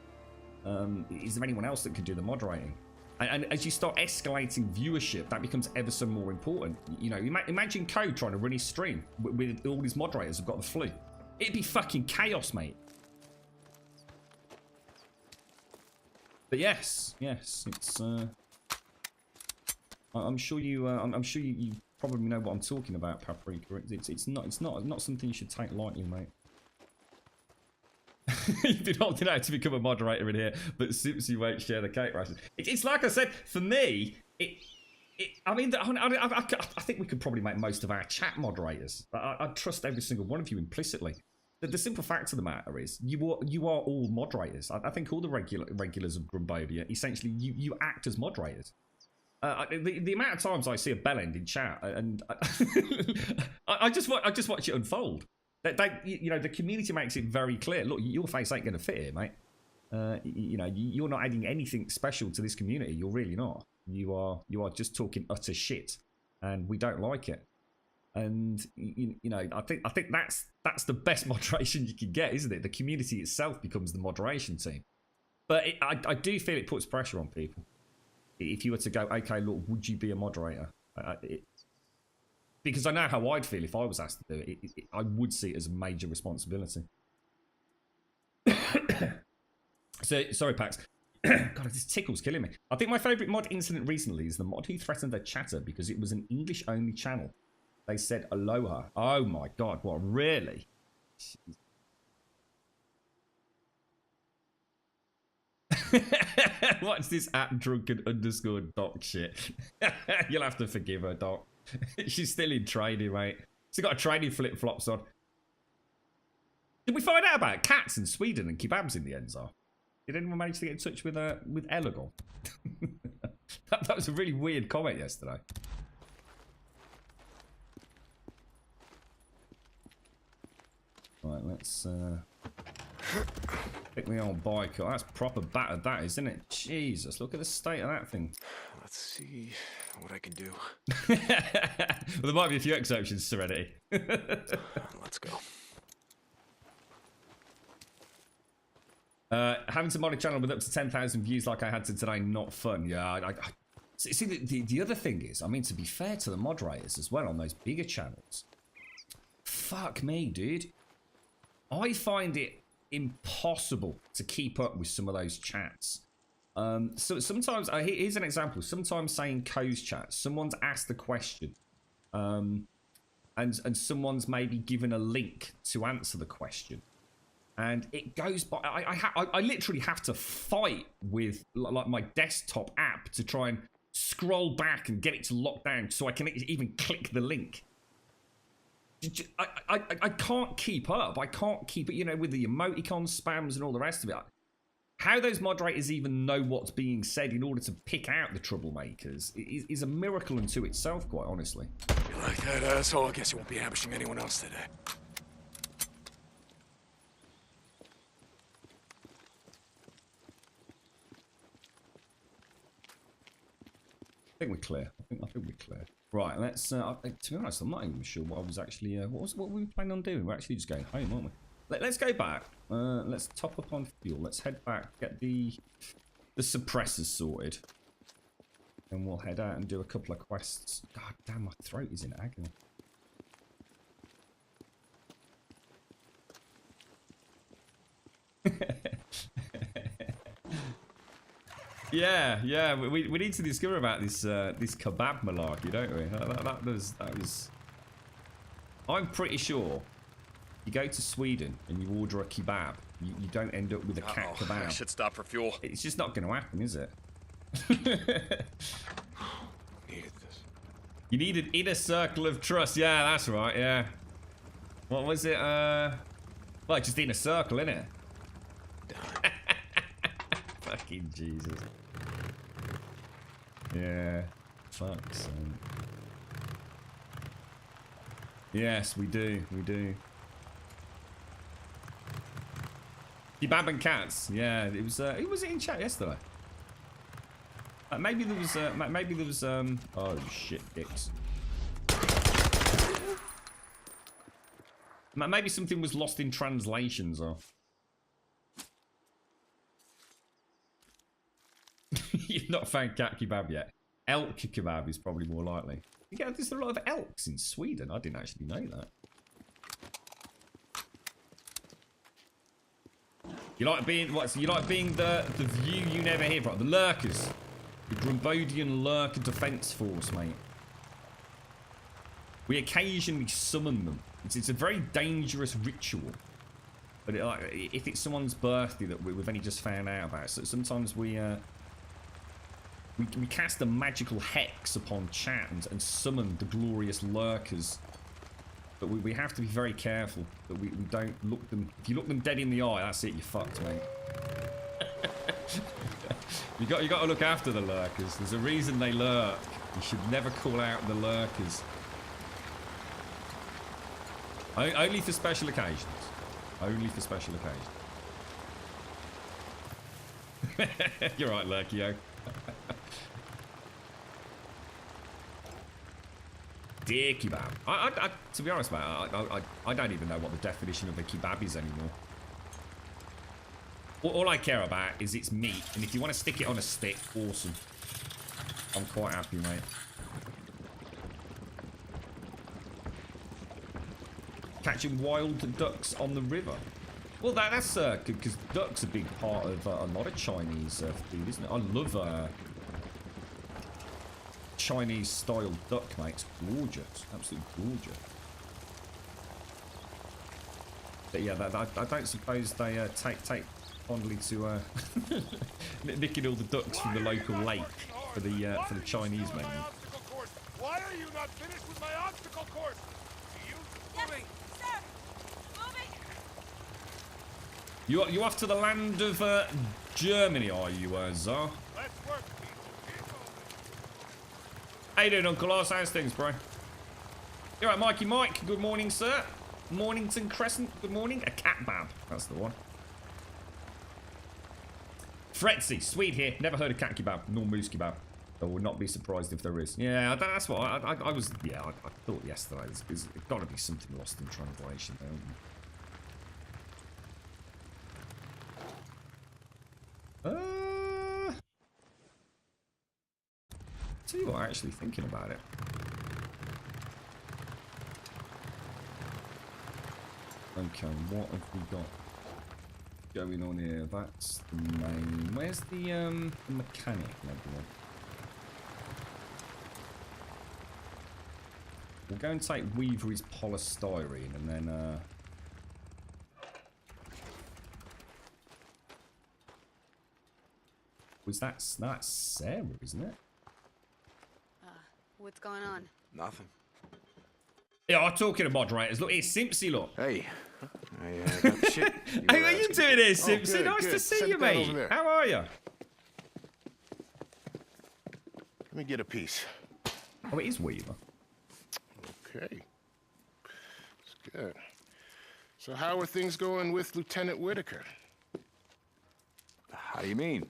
Is there anyone else that can do the moderating? And as you start escalating viewership, that becomes ever so more important. You know, imagine Code trying to run his stream with all his moderators have got the flu. It'd be fucking chaos, mate. But yes, it's. I'm sure you. I'm sure you probably know what I'm talking about, Paprika. It's not something you should take lightly, mate. You've been opting out to become a moderator in here, but Simpsy won't share the cake rations. It's like I said, for me, I mean, I think we could probably make most of our chat moderators. I trust every single one of you implicitly. The simple fact of the matter is, you are all moderators. I think all the regulars of Grumbobia, essentially, you act as moderators. The amount of times I see a bell end in chat, and I just watch it unfold. You know, the community makes it very clear. Look, your face ain't going to fit here, mate. You know, you're not adding anything special to this community. You're really not. You are just talking utter shit, and we don't like it. And you know, I think that's the best moderation you can get, isn't it? The community itself becomes the moderation team. But I do feel it puts pressure on people. If you were to go, okay, look, would you be a moderator? Because I know how I'd feel if I was asked to do it. I would see it as a major responsibility. So, sorry, Pax. God, this tickle's killing me. I think my favourite mod incident recently is the mod who threatened their chatter because it was an English-only channel. They said aloha. Oh my God, what, really? What's this @drunken_doc shit? You'll have to forgive her, Doc. She's still in training, mate. She's got a training flip-flops on. Did we find out about cats in Sweden and kebabs in the end, Zar? Did anyone manage to get in touch with Elagol? that was a really weird comment yesterday. Right, let's pick the old bike up. That's proper battered, that, isn't it? Jesus, look at the state of that thing. Let's see what I can do. Well, there might be a few exceptions, Serenity. Let's go. Having to mod a channel with up to 10,000 views like I had to today, not fun. Yeah, see, the other thing is, I mean, to be fair to the moderators as well on those bigger channels, fuck me, dude. I find it impossible to keep up with some of those chats. So sometimes, here's an example. Sometimes saying Co's chat, someone's asked a question, and someone's maybe given a link to answer the question. And it goes by. I literally have to fight with like my desktop app to try and scroll back and get it to lock down so I can even click the link. I can't keep up. I can't keep it. You know, with the emoticon spams and all the rest of it. How those moderators even know what's being said in order to pick out the troublemakers is a miracle unto itself, quite honestly. You like that, asshole? I guess you won't be ambushing anyone else today. I think we're clear. I think we're clear. Right, let's. To be honest, I'm not even sure what I was actually. What were we planning on doing? We're actually just going home, aren't we? Let's go back. Let's top up on fuel. Let's head back. Get the suppressors sorted, and we'll head out and do a couple of quests. God damn, my throat is in agony. Yeah, we need to discover about this this kebab malarkey, don't we? That was. I'm pretty sure you go to Sweden and you order a kebab, you don't end up with a cat kebab. I should stop for fuel. It's just not going to happen, is it? Needed this. You need an inner circle of trust. Yeah, that's right. Yeah. What was it? Well, just inner circle, innit? Fucking Jesus. Yeah. Fuck's sake. Yes, we do. We do. Kebab and cats. Yeah, it was. Who was it in chat yesterday? Maybe there was. Maybe there was. Oh shit, dicks. Maybe something was lost in translations, or. You've not found cat kebab yet. Elk kebab is probably more likely. Yeah, there's a lot of elks in Sweden. I didn't actually know that. You like being what? You like being the view you never hear from, the lurkers, the Grumbodian Lurker Defense Force, mate. We occasionally summon them. It's a very dangerous ritual. But if it's someone's birthday that we've only just found out about, so sometimes we cast a magical hex upon chat and summon the glorious lurkers. But we have to be very careful that we don't look them. If you look them dead in the eye, that's it. You're fucked, mate. you got to look after the lurkers. There's a reason they lurk. You should never call out the lurkers. Only for special occasions. Only for special occasions. You're right, Lurkio. Dear kebab. To be honest, mate, I don't even know what the definition of a kebab is anymore. All I care about is its meat, and if you want to stick it on a stick, awesome. I'm quite happy, mate. Catching wild ducks on the river. Well, that's because duck's a big part of a lot of Chinese food, isn't it? I love Chinese-style duck, mate. It's gorgeous, absolutely gorgeous. But yeah, I don't suppose they take fondly to nicking all the ducks from the local lake for the Chinese menu. Why are you not finished with my obstacle course? Moving. Sir, moving. You off to the land of Germany, are you, Zar? Let's work. How you doing, Uncle Lars? How's things, bro? You alright, Mikey Mike? Good morning, sir. Mornington Crescent. Good morning. A cat bab. That's the one. Fretzy, sweet here. Never heard of cat kebab, nor moose kebab. I would not be surprised if there is. Yeah, that's what I was. Yeah, I thought yesterday. There's got to be something lost in translation, tell you what, actually thinking about it. Okay, what have we got going on here? That's the main. Where's the mechanic level? We'll go and take Weavery's polystyrene and then that's Sarah, isn't it? What's going on? Nothing. Yeah, I'm talking to moderators. Look, it's Simpsy, look. Hey. I got shit. Hey, what are you doing here, Simpsy? Good, Nice good. to see Sit you, down mate. over there. How are you? Let me get a piece. Oh, it is Weaver. Okay. It's good. So how are things going with Lieutenant Whitaker? How do you mean?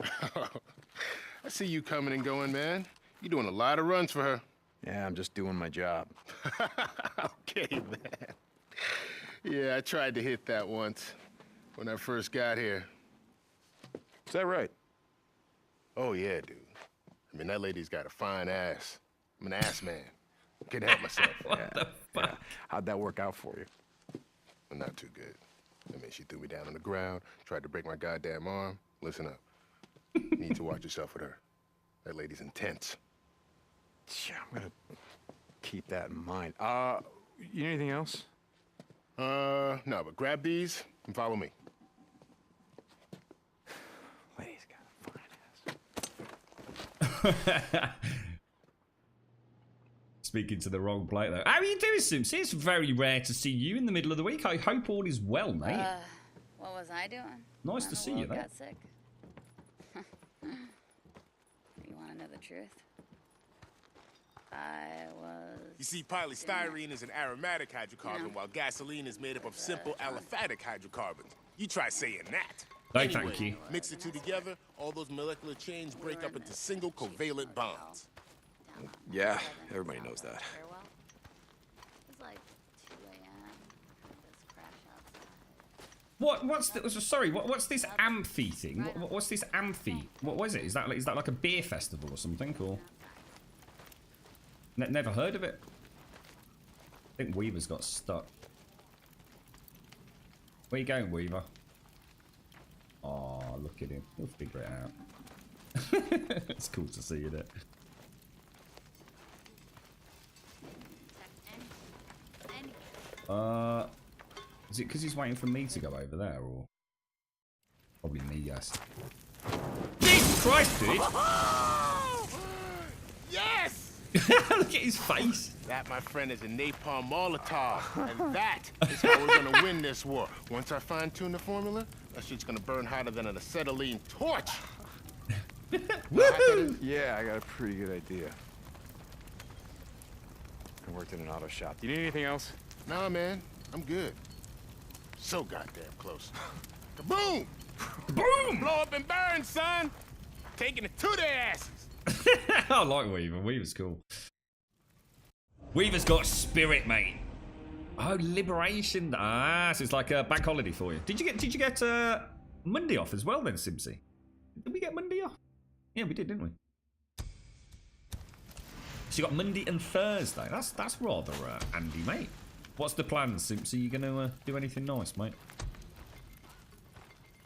I see you coming and going, man. You're doing a lot of runs for her. Yeah, I'm just doing my job. Okay, man. Yeah, I tried to hit that once when I first got here. Is that right? Oh, yeah, dude. I mean, that lady's got a fine ass. I'm an ass man. Can't help myself. Yeah. How'd that work out for you? Well, not too good. I mean, she threw me down on the ground, tried to break my goddamn arm. Listen up. You need to watch yourself with her. That lady's intense. Yeah, I'm gonna keep that in mind. You need anything else? No, but grab these and follow me. Lady's got a fine ass. Speaking to the wrong bloke, though. How are you doing, Simpsy? It's very rare to see you in the middle of the week. I hope all is well, mate. What was I doing? Nice to see you, though. Got sick. You want to know the truth? I was... You see, polystyrene is an aromatic hydrocarbon, while gasoline is made up of simple aliphatic hydrocarbons. You try saying that. No, thank you. Mix the two together, all those molecular chains break up into single covalent bonds. Yeah, everybody knows that. Farewell. It was like 2 a.m. This crash outside. What's this amphi thing? What's this amphi? What was it? Is that like a beer festival or something? Or never heard of it. I think Weaver's got stuck. Where you going, Weaver? Oh, look at him. He'll figure it out. It's cool to see you there. Is it because he's waiting for me to go over there, or probably me? Yes. Jesus Christ, dude! Yes! Look at his face. That, my friend, is a napalm Molotov, and that is how we're gonna win this war. Once I fine-tune the formula, that shit's gonna burn hotter than an acetylene torch. Woohoo! Yeah, I got a pretty good idea. I worked in an auto shop. Do you need anything else? Nah, man, I'm good. So goddamn close. Kaboom! Boom! Blow up and burn, son! Taking it to their asses. I like Weaver. Weaver's cool. Weaver's got spirit, mate. Oh, liberation. Ah, so it's like a bank holiday for you. Did you get Monday off as well then, Simpsy? Did we get Monday off? Yeah, we did, didn't we? So you got Monday and Thursday. That's rather handy, mate. What's the plan, Simpsy? You gonna do anything nice, mate?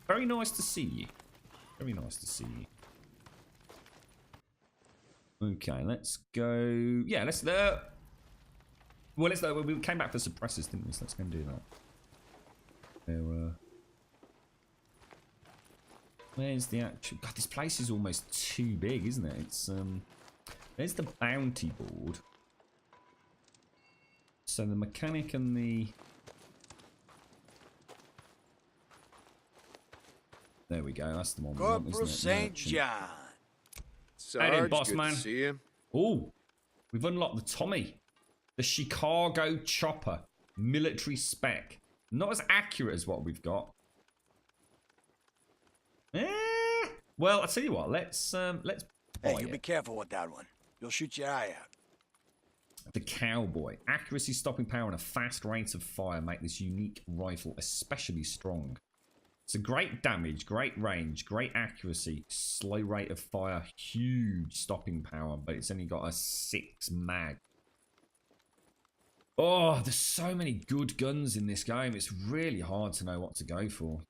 Very nice to see you. Very nice to see you. Okay, let's go. Yeah, let's. Well, let's. We came back for suppressors, didn't we? So let's go and do that. There. Where's the actual? God, this place is almost too big, isn't it? It's There's the bounty board. So the mechanic and the. There we go. That's the one. Corporal St. John. Hey there, boss good man. to see you. Oh, we've unlocked the Tommy. The Chicago Chopper. Military spec. Not as accurate as what we've got. Well, I'll tell you what. Let's Hey, you be careful with that one. You'll shoot your eye out. The Cowboy. Accuracy, stopping power, and a fast rate of fire make this unique rifle especially strong. It's a great damage, great range, great accuracy, slow rate of fire, huge stopping power, but it's only got a 6 mag. Oh, there's so many good guns in this game. It's really hard to know what to go for.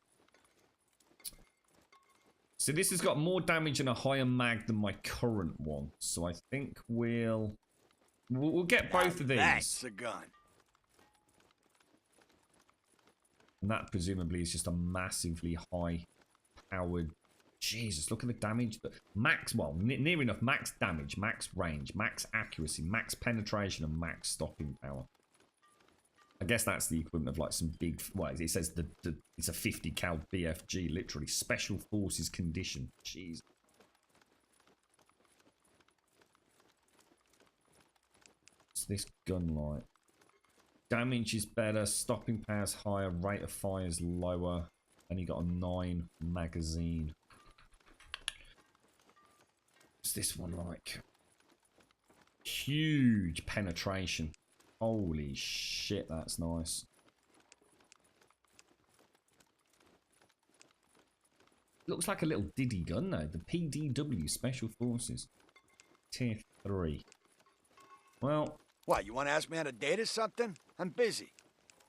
So this has got more damage and a higher mag than my current one. So I think we'll get both of these. That's a gun. And that presumably is just a massively high powered. Jesus, look at the damage. Max, well, near enough. Max damage, max range, max accuracy, max penetration, and max stopping power. I guess that's the equivalent of like some big. Well, it says it's a 50 cal BFG, literally special forces condition. Jeez. What's this gun like? Damage is better, stopping power is higher, rate of fire is lower, and you got a 9 magazine. What's this one like? Huge penetration. Holy shit, that's nice. Looks like a little Diddy gun though. The PDW Special Forces. Tier 3. Well. What, you want to ask me on a date or something? I'm busy.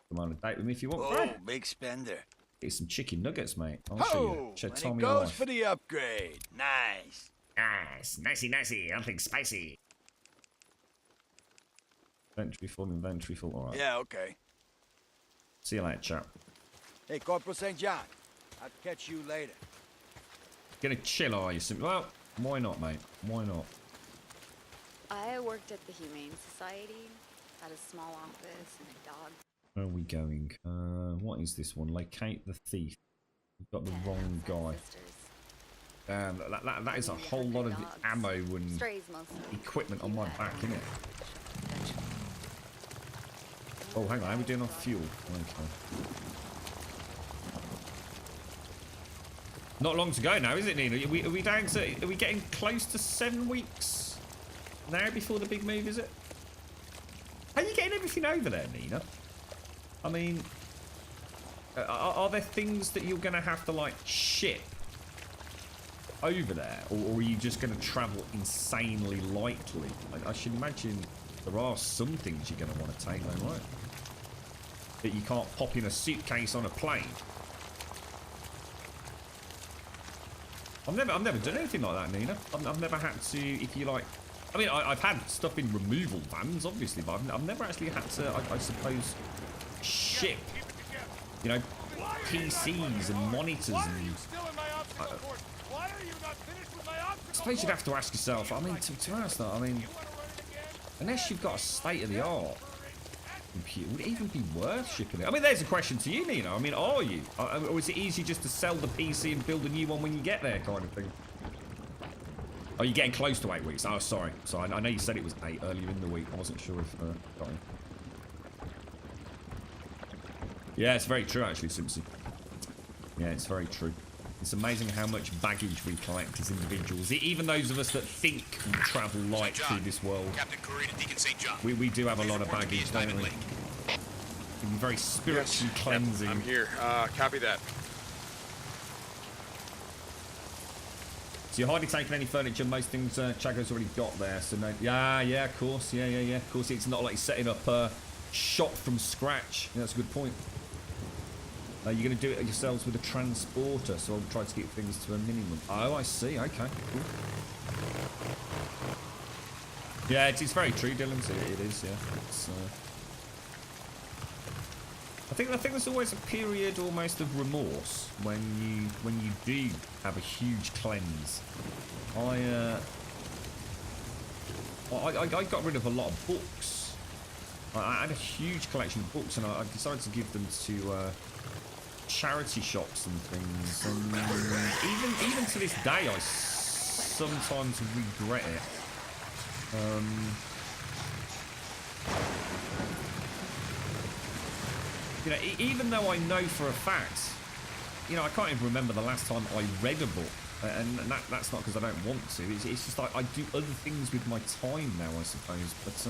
Come on a date with me if you want, Oh, Brad. big spender. Get some chicken nuggets, mate. I'll show you. And he goes for the upgrade. Nice. Nice. Nicey. Something spicy. Inventory full. All right. Yeah, okay. See you later, chap. Hey, Corporal St. John. I'll catch you later. Gonna chill, are you? Well, why not, mate? Why not? I worked at the Humane Society. Had a small office and a dog. Where are we going? What is this one? Locate the thief. We've got the wrong guy. That is a whole lot of ammo and equipment on my back, isn't it? Oh, hang on. How are we doing on fuel? Okay. Not long to go now, is it, Nina? Are we down to? Are we getting close to 7 weeks now before the big move? Is it? How are you getting everything over there, Nina? I mean, are there things that you're going to have to like ship over there, or are you just going to travel insanely lightly? I should imagine there are some things you're going to want to take, though, right? That you can't pop in a suitcase on a plane. I've never done anything like that, Nina. I've never had to, if you like. I mean, I've had stuff in removal vans, obviously, but I've never actually had to, I suppose, ship, you know, PCs and monitors and. I suppose you'd have to ask yourself. I mean, to be honest, though, I mean, unless you've got a state-of-the-art computer, would it even be worth shipping it? I mean, there's a question to you, Nina. I mean, are you? Or is it easy just to sell the PC and build a new one when you get there, kind of thing? Oh, you're getting close to 8 weeks. Oh, sorry. So I know you said it was 8 earlier in the week. I wasn't sure if. Got you. Yeah, it's very true, actually, Simpson. Yeah, it's very true. It's amazing how much baggage we collect as individuals. Even those of us that think we travel light through this world. Captain Curry to Deacon St. John. We do have a lot of baggage, don't we? It can be very spiritually cleansing. I'm here. Copy that. So you're hardly taking any furniture. Most things Chago's already got there. So no. Yeah, of course. Yeah. Of course, it's not like you're setting up a shop from scratch. Yeah, that's a good point. You're going to do it yourselves with a transporter, so I'll try to keep things to a minimum. Oh, I see. Okay, cool. Yeah, it's very true, Dylan. It is, yeah. It's, I think there's always a period almost of remorse when you do have a huge cleanse. I got rid of a lot of books. I had a huge collection of books, and I decided to give them to charity shops and things. And even to this day, I sometimes regret it. You know, even though I know for a fact, you know, I can't even remember the last time I read a book, and that's not because I don't want to. It's just like I do other things with my time now, I suppose. But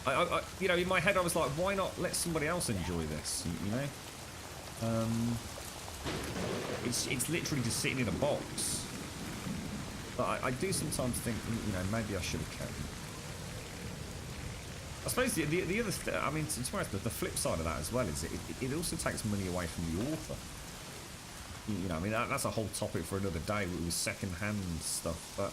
I you know, in my head I was like, why not let somebody else enjoy this? You know, it's literally just sitting in a box. But I do sometimes think, you know, maybe I should have kept it. I suppose the other, I mean, to be honest, the flip side of that as well is it also takes money away from the author. You know, I mean, that's a whole topic for another day with second-hand stuff, but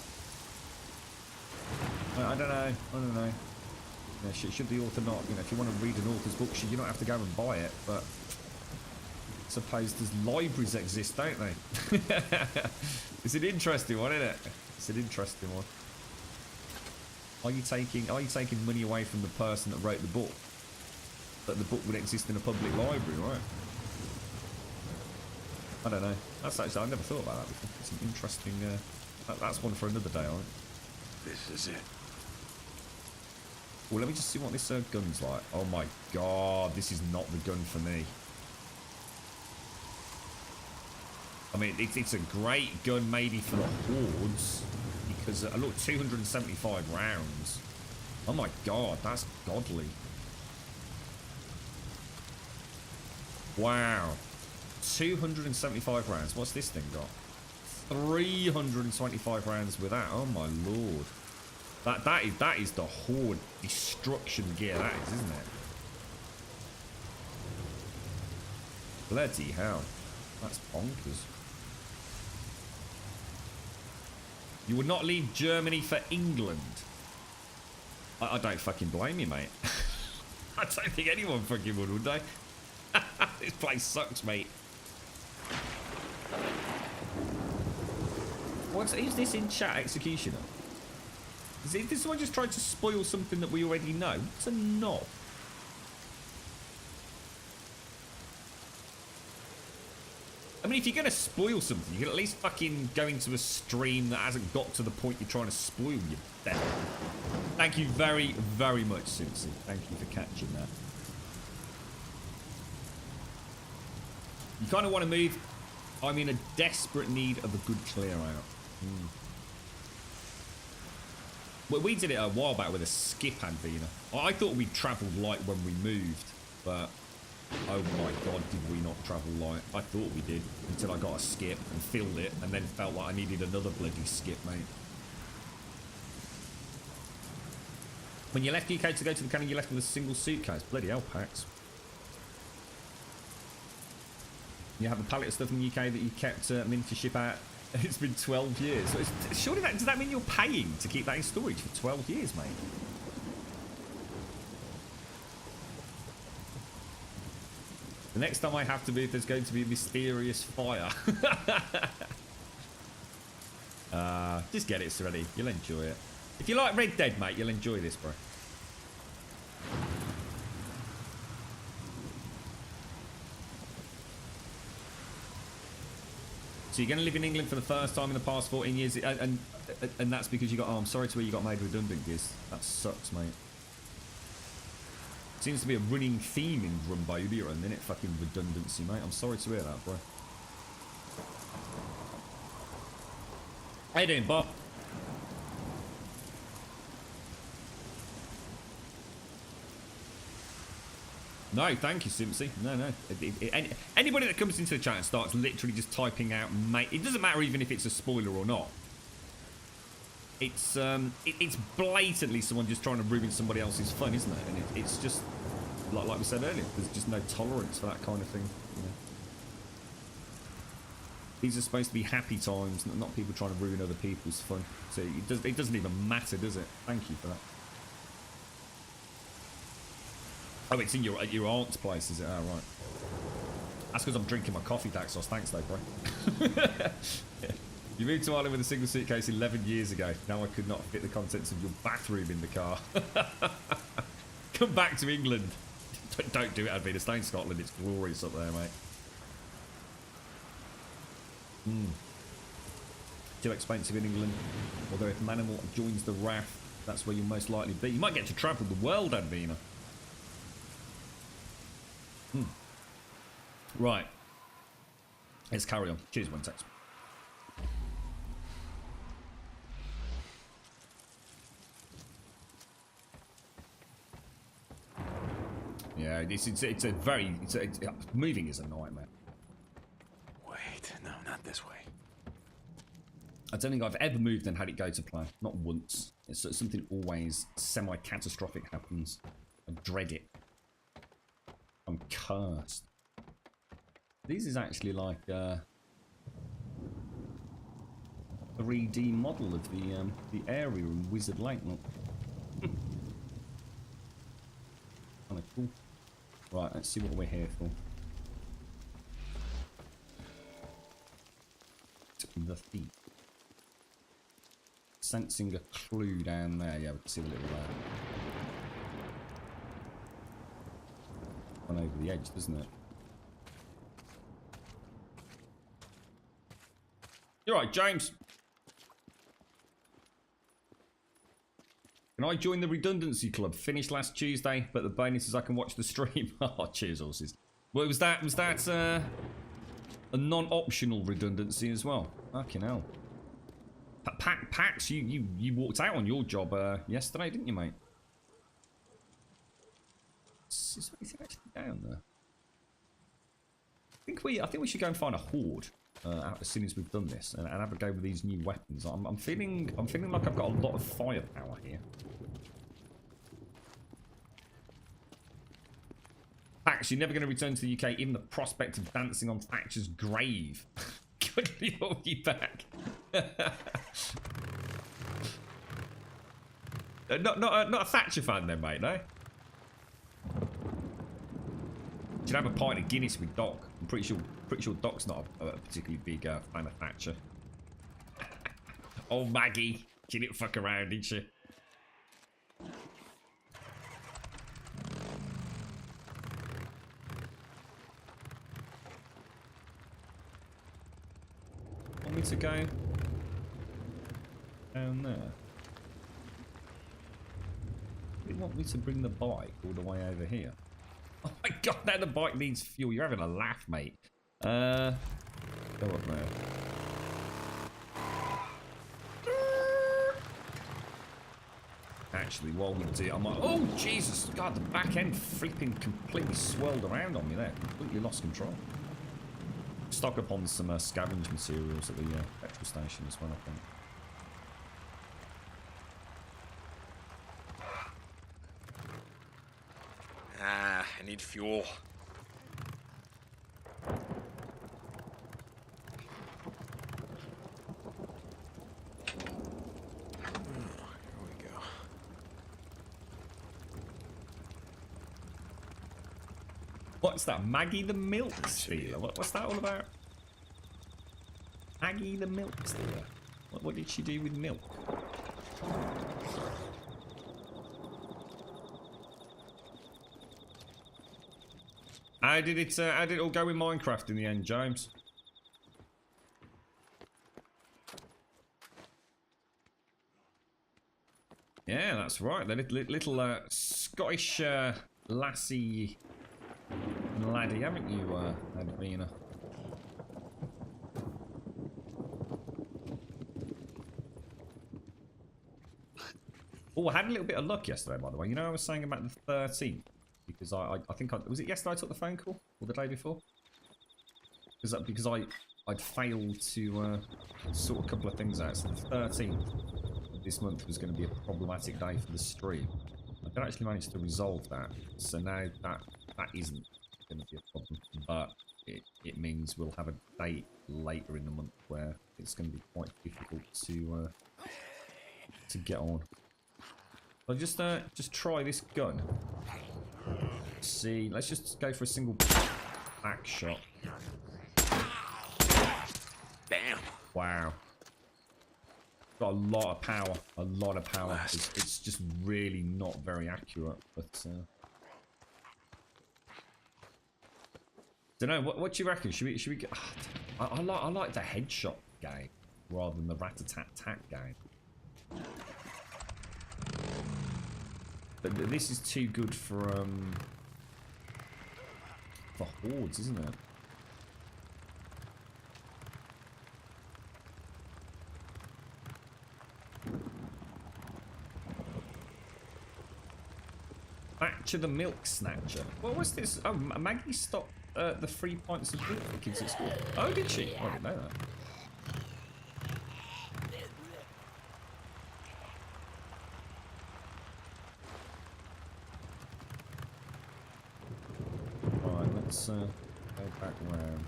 I don't know. You know, should the author not, you know, if you want to read an author's book, should you not have to go and buy it? But I suppose there's libraries exist, don't they? It's an interesting one, isn't it? It's an interesting one. Are you taking money away from the person that wrote the book? That the book would exist in a public library, right? I don't know. That's actually, I never thought about that before. It's an interesting. That's one for another day, alright? This is it. Well, let me just see what this gun's like. Oh my god, this is not the gun for me. I mean, it's a great gun maybe for the hordes, because look, 275 rounds. Oh my god, that's godly. Wow. 275 rounds. What's this thing got? 325 rounds with that. Oh my lord. That is the horde destruction gear, that is, isn't it? Bloody hell. That's bonkers. You would not leave Germany for England. I don't fucking blame you, mate. I don't think anyone fucking would they? This place sucks, mate. Is this in chat, Executioner? Did someone just try to spoil something that we already know? It's a knob. I mean, if you're going to spoil something, you can at least fucking go into a stream that hasn't got to the point you're trying to spoil, you devil. Thank you very, very much, Simpson. Thank you for catching that. You kind of want to move. I'm in a desperate need of a good clear out. Well, we did it a while back with a skip Advena. I thought we'd travelled light when we moved, but oh my god, did we not travel light? I thought we did, until I got a skip and filled it, and then felt like I needed another bloody skip, mate. When you left UK to go to the cannon, you left with a single suitcase. Bloody hell, Pax. You have a pallet of stuff in the UK that you kept meant to ship out. It's been 12 years. So surely does that mean you're paying to keep that in storage for 12 years, mate? The next time I have to move, there's going to be a mysterious fire. Just get it, Serenity. You'll enjoy it. If you like Red Dead, mate, you'll enjoy this, bro. So you're going to live in England for the first time in the past 14 years, and that's because you got. Oh, I'm sorry to hear you got made redundant, Giz. That sucks, mate. Seems to be a running theme in Grum by Udia, and then it fucking redundancy, mate. I'm sorry to hear that, bro. How you doing, Bob? No, thank you, Simpsy. No. Anybody that comes into the chat and starts literally just typing out, mate, it doesn't matter even if it's a spoiler or not. It's blatantly someone just trying to ruin somebody else's fun, isn't it? And it's just like we said earlier, there's just no tolerance for that kind of thing. You know? These are supposed to be happy times, not people trying to ruin other people's fun. So it doesn't even matter, does it? Thank you for that. Oh, it's in your aunt's place, is it? Oh, right. That's because I'm drinking my coffee, Daxos. Thanks, though, bro. You moved to Ireland with a single suitcase 11 years ago. Now I could not fit the contents of your bathroom in the car. Come back to England. Don't do it, Advina. Stay in Scotland. It's glorious up there, mate. Too expensive in England. Although if Manimal joins the RAF, that's where you'll most likely be. You might get to travel the world, Advina. Right. Let's carry on. Cheers, one text. Yeah, it's a very moving is a nightmare. Wait, no, not this way. I don't think I've ever moved and had it go to plan. Not once. It's something always semi-catastrophic happens. I dread it. I'm cursed. This is actually like a 3D model of the area in Wizard Lake. Look. Kind of cool. Right, let's see what we're here for. The thief. Sensing a clue down there. Yeah, we can see the little one over the edge, doesn't it? You're right, James. Can I join the redundancy club? Finished last Tuesday, but the bonus is I can watch the stream. Oh, cheers, horses. Well, was that a non-optional redundancy as well? Fucking hell. Pax, you walked out on your job yesterday, didn't you, mate? Is it actually down there? I think we should go and find a horde as soon as we've done this, and have a go with these new weapons. I'm feeling like I've got a lot of firepower here. Pax, you're never going to return to the UK, even the prospect of dancing on Thatcher's grave. Good to be back. Not a Thatcher fan then, mate, no? Should have a pint of Guinness with Doc. I'm pretty sure Doc's not a particularly big fan of Thatcher. Oh, Maggie, she didn't fuck around, did she? Want me to go down there? You want me to bring the bike all the way over here? Oh my god, now the bike needs fuel. You're having a laugh, mate. Go up there. Actually, while we do, I'm like, oh Jesus, God, the back end flipping completely swirled around on me there. Completely lost control. Stock up on some scavenge materials at the petrol station as well, I think. I need fuel. What's that? Maggie the Milk Stealer? What's that all about? Maggie the Milk Stealer? What did she do with milk? How did it all go with Minecraft in the end, James? Yeah, that's right. The little Scottish lassie laddie, haven't you, Advina? Oh, I had a little bit of luck yesterday, by the way. You know, I was saying about the 13th. Because I think was it yesterday I took the phone call, or the day before? Because I'd failed to sort a couple of things out. So the 13th of this month was going to be a problematic day for the stream. I did actually manage to resolve that, so now that isn't going to be a problem. But it means we'll have a date later in the month where it's going to be quite difficult to get on. I'll just try this gun. See, let's just go for a single back shot. Damn. Wow. Got a lot of power. A lot of power. It's just really not very accurate, but don't know. What do you reckon? Should we get? I like the headshot game rather than the rat-a-tat-tat game. But this is too good for hordes, isn't it? Back to the milk snatcher. What was this? Oh, Maggie stopped the 3 pints of milk for kids at school. Oh, did she? Oh, I didn't know that. Right, let's go back round.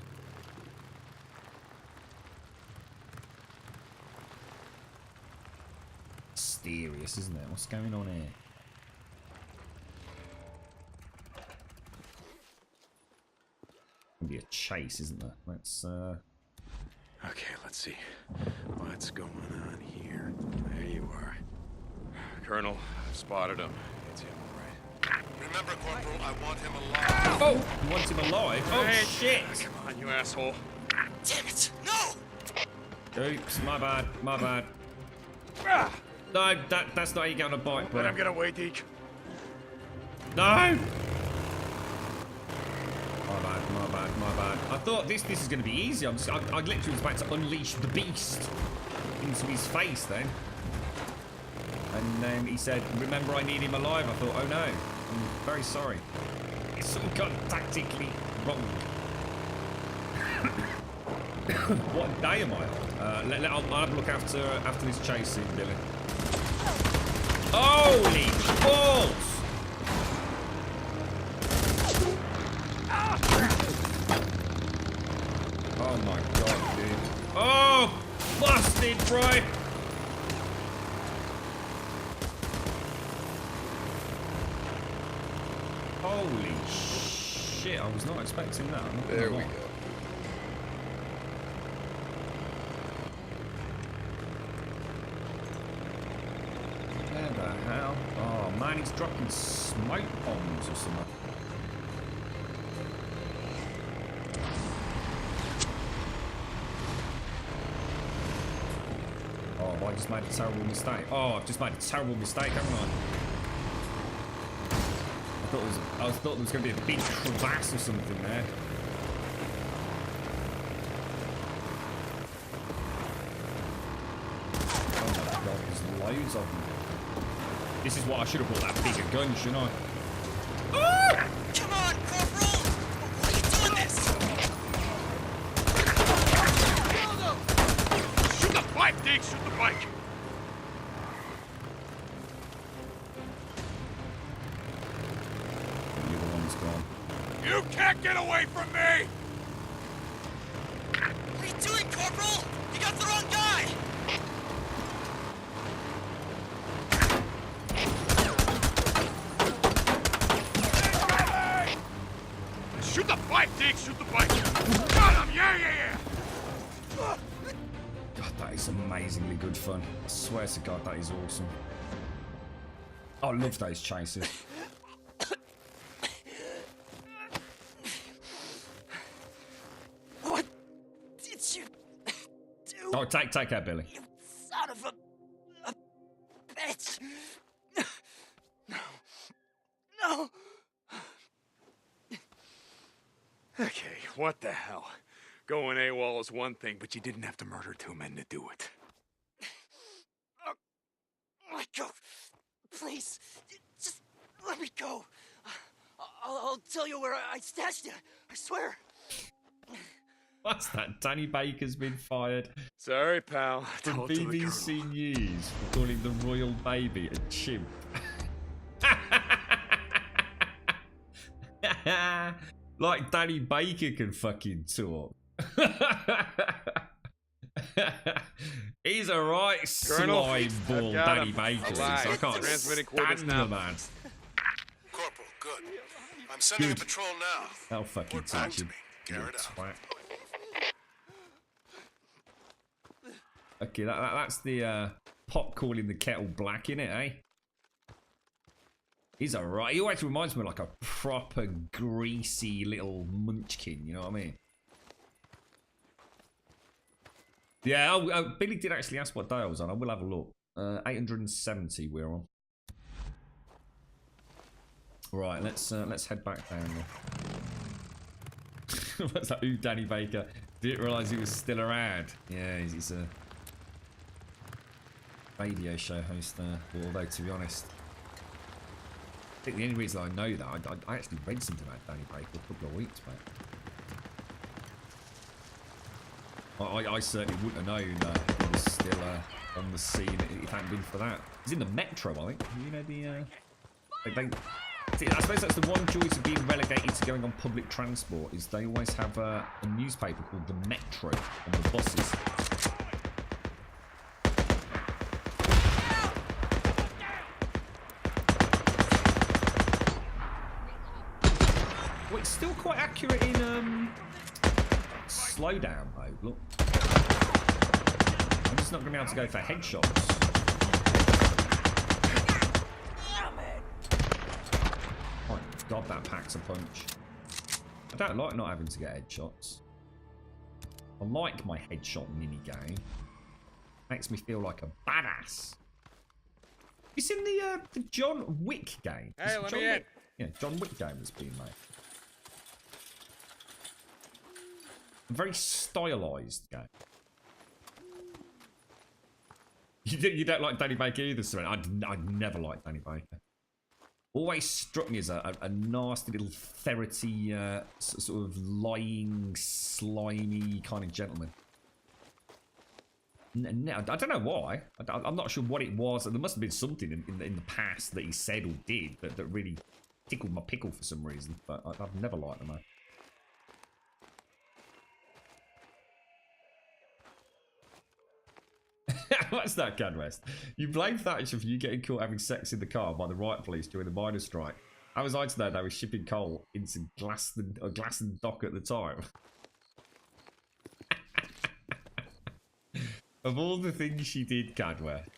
Mysterious, isn't it? What's going on here? Be a chase, isn't there? Let's Okay, let's see. What's going on here? There you are. Colonel, I've spotted him. It's him, all right. Remember, Corporal, I want him alive. Oh, you want him alive? Oh, Hey, shit! Come on, you asshole. Damn it! No! Oops, my bad, my bad. No, that's not how you get on a bike, bro. Let him get away, Deke. No! My bad. I thought this is going to be easy. I literally was about to unleash the beast into his face then. And then he said, remember I need him alive. I thought, oh no, I'm very sorry. Something got tactically wrong. What day am I on? I'll have a look after this chase scene, Billy. Holy balls! Oh my god, dude. Oh! Busted, bro! Holy shit, I was not expecting that. There we go. Where the hell? Oh man, he's dropping smoke bombs or something. Oh, I just made a terrible mistake. Oh, I've just made a terrible mistake, haven't I? I thought there was going to be a big crevasse or something there. Oh my god, there's loads of them. This is what I should have bought that bigger gun, shouldn't I? Ah! Come on, Corporal! Why are you doing this? Shoot the bike, Deke! Shoot the bike! The other one's gone. You can't get away from me! What are you doing, Corporal? You got the wrong guy! Shoot the bike, Deke! Shoot the bike! Got him! Yeah! God, that is amazingly good fun. I swear to God, that is awesome. I love those chases. What did you do? Oh, take care, Billy. You son of a bitch! No! Okay, what the hell? Going AWOL is one thing, but you didn't have to murder 2 men to do it. Let go! Please! Just let me go! I'll tell you where I stashed it. I swear. What's that? Danny Baker's been fired Sorry, pal. from Told to the BBC colonel. News for calling the royal baby a chimp. Like Danny Baker can fucking talk. He's a right Colonel, slime ball, I've got Danny him. Baker is. Alive. I can't Transmitting stand coordinates the now. man. Corporal, good. I'm sending a patrol now. I'll fucking Report back teach to him. me. You Carry it out. twat. Okay, that's the pot calling the kettle black, innit, eh? He's alright. He always reminds me of like a proper greasy little munchkin, you know what I mean? Yeah, Billy did actually ask what day I was on. I will have a look. 870 we're on. Right, let's head back down there. What's that? Ooh, Danny Baker. Didn't realise he was still around. Yeah, he's a radio show host there. Although, to be honest, I think the only reason I know that, I actually read something about Danny Baker a couple of weeks back. I certainly wouldn't have known that he was still on the scene if it hadn't been for that. He's in the Metro, I think. You know, see, I suppose that's the one choice of being relegated to going on public transport, is they always have a newspaper called the Metro on the buses. Well, it's still quite accurate in slow down though. Look, I'm just not going to be able to go for headshots. Oh god, that packs a punch. I don't like not having to get headshots. I like my headshot mini game. Makes me feel like a badass. You seen the John Wick game? Hey, let me in. Yeah, John Wick game that's been made. A very stylized game. You don't like Danny Baker either, sir? I never liked Danny Baker. Always struck me as a nasty little ferrety, sort of lying, slimy kind of gentleman. I don't know why. I'm not sure what it was. There must have been something in the past that he said or did that really tickled my pickle for some reason. But I've never liked the man. What's that, Cadwest? You blame Thatcher for you getting caught having sex in the car by the riot police during the miners' strike. How was I to know they were shipping coal into Glasson dock at the time? Of all the things she did, Cadwest.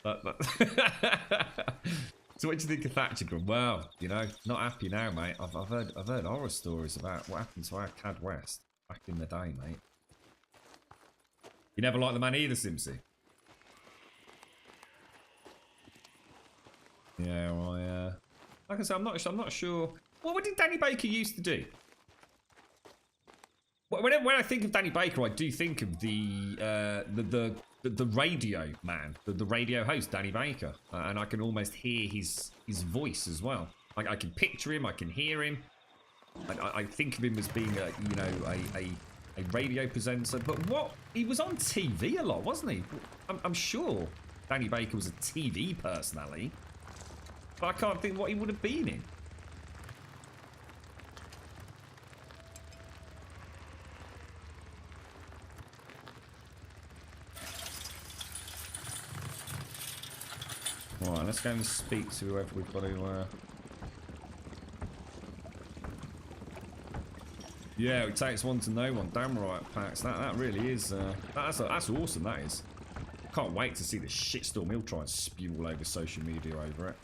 So what do you think of Thatcher, Grum? Well, you know, not happy now, mate. I've heard horror stories about what happened to our Cadwest back in the day, mate. You never liked the man either, Simpsy. Yeah, well, like I said, I'm not sure. What did Danny Baker used to do? When I think of Danny Baker, I do think of the radio man, the radio host, Danny Baker, and I can almost hear his voice as well. I can picture him, I can hear him. I think of him as being a radio presenter. But what, he was on TV a lot, wasn't he? I'm sure Danny Baker was a TV personality. But I can't think what he would have been in. Alright, let's go and speak to whoever we've got to... Yeah, it takes one to know one. Damn right, Pax. That really is... That's awesome, that is. Can't wait to see the shitstorm he'll try and spew all over social media over it.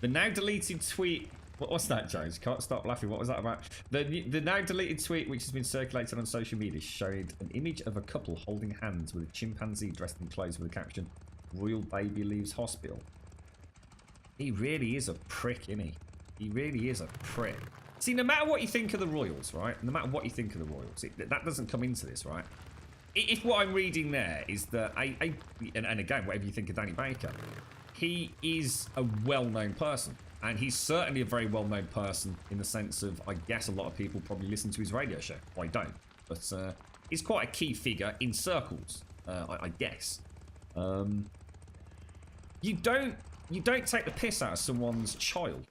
The now deleted tweet. What's that, James? Can't stop laughing. What was that about? The now deleted tweet, which has been circulated on social media, showed an image of a couple holding hands with a chimpanzee dressed in clothes with the caption, "Royal baby leaves hospital." He really is a prick, isn't he? He really is a prick. See, no matter what you think of the Royals, right? No matter what you think of the Royals, that doesn't come into this, right? If what I'm reading there is that and again, whatever you think of Danny Baker, he is a well-known person, and he's certainly a very well-known person in the sense of, I guess a lot of people probably listen to his radio show. I don't, but he's quite a key figure in circles, I guess. You don't take the piss out of someone's child.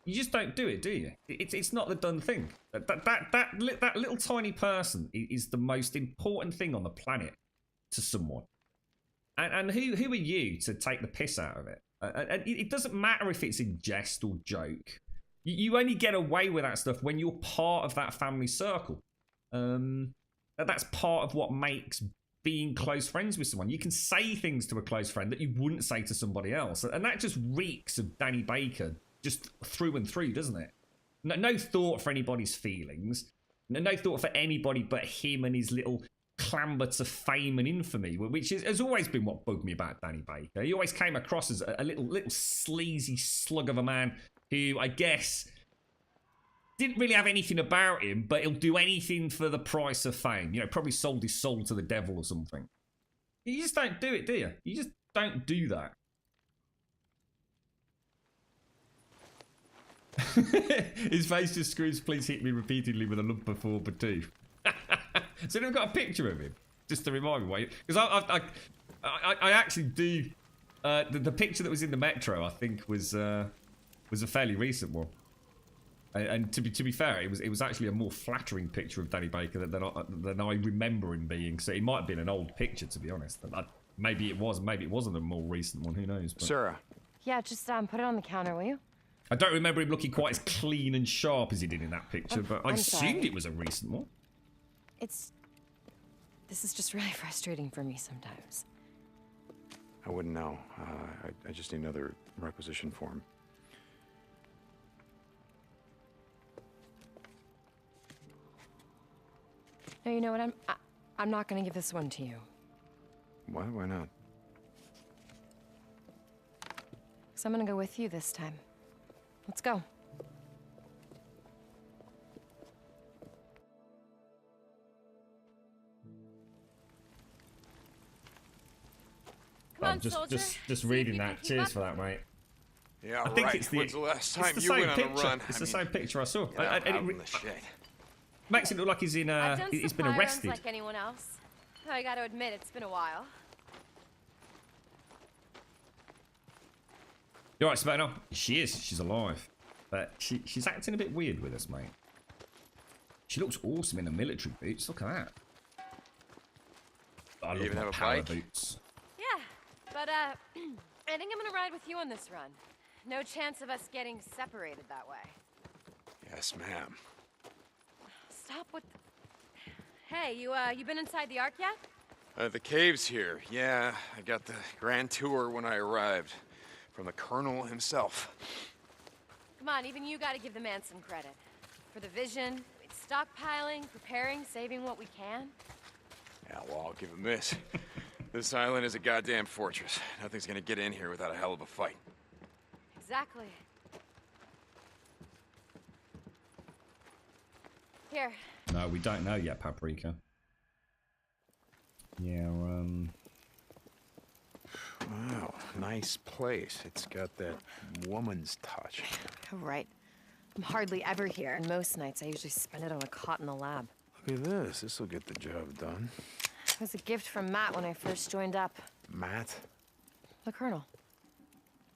You just don't do it, do you? It's not the done thing. That little tiny person is the most important thing on the planet to someone. And who are you to take the piss out of it? And it doesn't matter if it's in jest or joke. You only get away with that stuff when you're part of that family circle. That's part of what makes being close friends with someone. You can say things to a close friend that you wouldn't say to somebody else. And that just reeks of Danny Baker just through and through, doesn't it? No thought for anybody's feelings. No thought for anybody but him and his little clamber to fame and infamy, which has always been what bugged me about Danny Baker. He always came across as a little sleazy slug of a man who, I guess, didn't really have anything about him, but he'll do anything for the price of fame. You know, probably sold his soul to the devil or something. You just don't do it, do you? You just don't do that. His face just screams, please hit me repeatedly with a lump of 4 per 2. So they've got a picture of him, just to remind me. Because I actually do... the picture that was in the Metro, I think, was a fairly recent one. And to be fair, it was actually a more flattering picture of Danny Baker than I remember him being. So it might have been an old picture, to be honest. Maybe it was, maybe it wasn't a more recent one. Who knows? But Sarah. Yeah, just put it on the counter, will you? I don't remember him looking quite as clean and sharp as he did in that picture, but I assumed sorry. it was a recent one. This is just really frustrating for me sometimes. I wouldn't know. I just need another requisition form. No, you know what? I'm not gonna give this one to you. Why? Why not? Because I'm gonna go with you this time. Let's go. Come on, just reading that. Cheers for that, mate. Yeah, I think right. it's the, When's the last time it's the you same went on picture. a run? It's the same picture I saw. Out in the shit. Makes it look like he's in. He's been arrested. Like anyone else. I got to admit, it's been a while. You alright, Spanner? She is. She's alive, but she's acting a bit weird with us, mate. She looks awesome in the military boots. Look at that. I love my power boots. Yeah, but I think I'm gonna ride with you on this run. No chance of us getting separated that way. Yes, ma'am. Stop with. Hey, you been inside the Ark yet? The cave's here. Yeah, I got the grand tour when I arrived. From the Colonel himself. Come on, even you gotta give the man some credit. For the vision, stockpiling, preparing, saving what we can. Yeah, well, I'll give him this. This island is a goddamn fortress. Nothing's gonna get in here without a hell of a fight. Exactly. Here. No, we don't know yet, Paprika. Yeah, Wow, nice place. It's got that woman's touch. Right. I'm hardly ever here, and most nights I usually spend it on a cot in the lab. Look at this. This'll get the job done. It was a gift from Matt when I first joined up. Matt? The Colonel.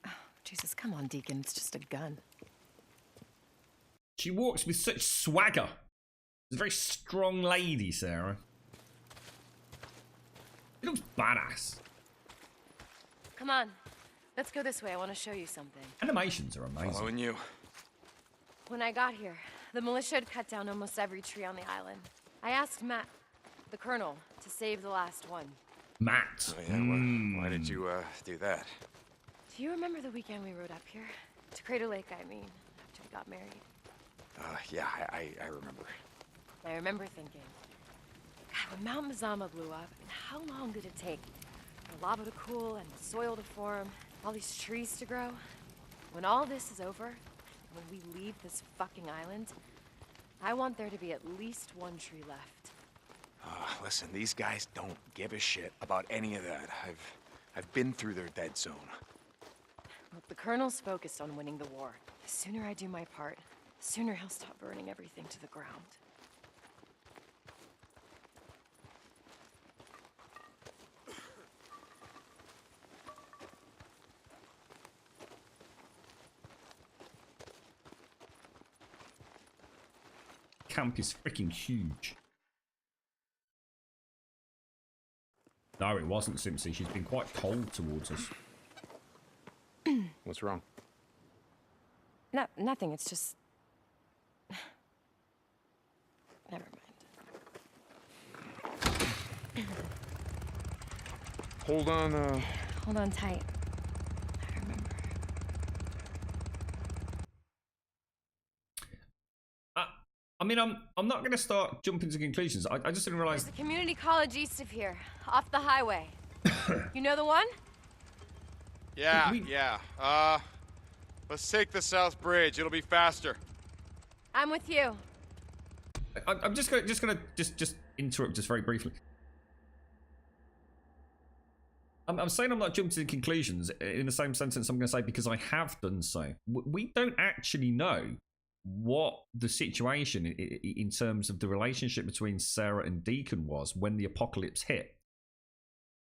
Oh, Jesus, come on, Deacon. It's just a gun. she walks with such swagger. She's a very strong lady, Sarah. She looks badass. Come on. Let's go this way. I want to show you something. Animations are amazing. Following you. When I got here, the militia had cut down almost every tree on the island. I asked Matt, the colonel, to save the last one. Matt. Oh, yeah, why did you do that? Do you remember the weekend we rode up here? To Crater Lake, I mean, after we got married. Yeah, I remember. I remember thinking, God, when Mount Mazama blew up, and how long did it take for lava to cool and the soil to form, all these trees to grow? When all this is over, when we leave this fucking island, I want there to be at least one tree left. Listen, these guys don't give a shit about any of that. I've been through their dead zone. Look, the colonel's focused on winning the war. The sooner I do my part, the sooner he'll stop burning everything to the ground. camp is freaking huge. No, it wasn't, Simpsy. She's been quite cold towards us. What's wrong? No, nothing. It's just... Never mind. Hold on, Hold on tight. I remember. I mean, I'm not going to start jumping to conclusions. I just didn't realize... There's a community college east of here, off the highway. You know the one? Yeah, yeah. Let's take the South Bridge. It'll be faster. I'm with you. I'm just gonna interrupt just very briefly. I'm saying I'm not jumping to conclusions in the same sentence. I'm going to say because I have done so. We don't actually know what the situation in terms of the relationship between Sarah and Deacon was when the apocalypse hit.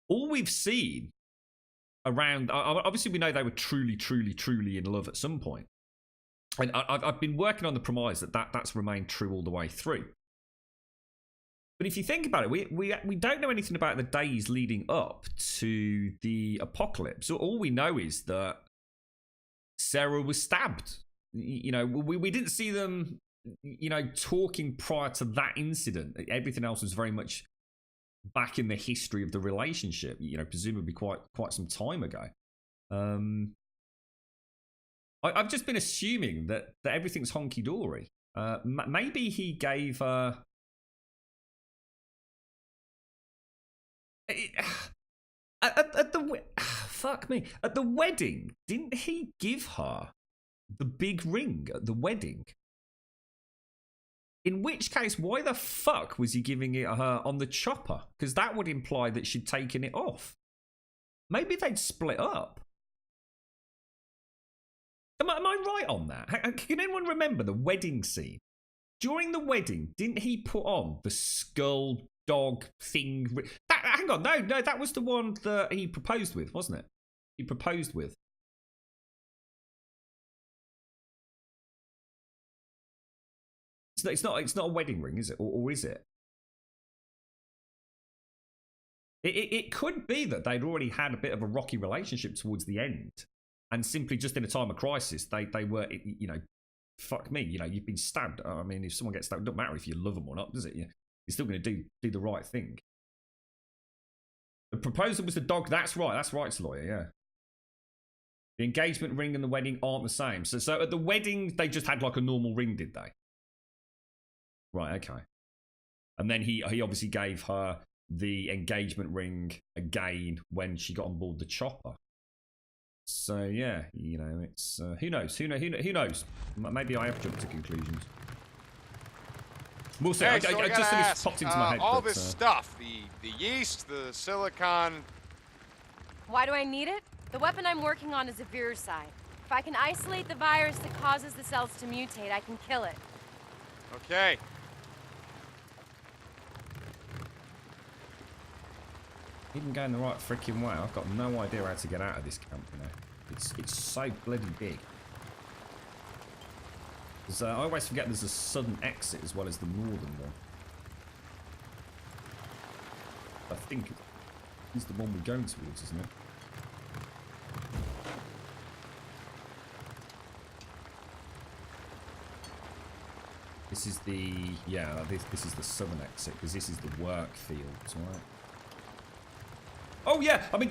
All we've seen around, obviously we know they were truly in love at some point. And I've been working on the premise that's remained true all the way through. But if you think about it, we don't know anything about the days leading up to the apocalypse. So all we know is that Sarah was stabbed. You know, we didn't see them, you know, talking prior to that incident. Everything else was very much back in the history of the relationship, you know, presumably quite some time ago. I've just been assuming that everything's honky-dory. Maybe he gave her... fuck me. At the wedding, didn't he give her the big ring at the wedding? In which case, why the fuck was he giving it her on the chopper? Because that would imply that she'd taken it off. Maybe they'd split up. Am I right on that? Can anyone remember the wedding scene? During the wedding, didn't he put on the skull dog thing? Hang on, no, that was the one that he proposed with, wasn't it? He proposed with. It's not a wedding ring, is it? Or is it? It could be that they'd already had a bit of a rocky relationship towards the end, and simply just in a time of crisis, they were, you know, fuck me, you know, you've been stabbed. I mean, if someone gets stabbed, it doesn't matter if you love them or not, does it? You're still going to do the right thing. The proposal was the dog. That's right, lawyer. Yeah. The engagement ring and the wedding aren't the same. So at the wedding, they just had like a normal ring, did they? Right, okay. And then he obviously gave her the engagement ring again when she got on board the chopper. So yeah, you know, it's who knows? Who knows? Maybe I have jumped to conclusions. We'll see. Hey, I so just ask, popped into my head. all this stuff, the yeast, the silicon. Why do I need it? The weapon I'm working on is a viricide. If I can isolate the virus that causes the cells to mutate, I can kill it. Okay. Even going the right freaking way, I've got no idea how to get out of this camp, you know. It's so bloody big. I always forget there's a southern exit as well as the northern one. I think it's the one we're going towards, isn't it? This is the... yeah, this is the southern exit, because this is the work fields, right? Oh, yeah, I mean,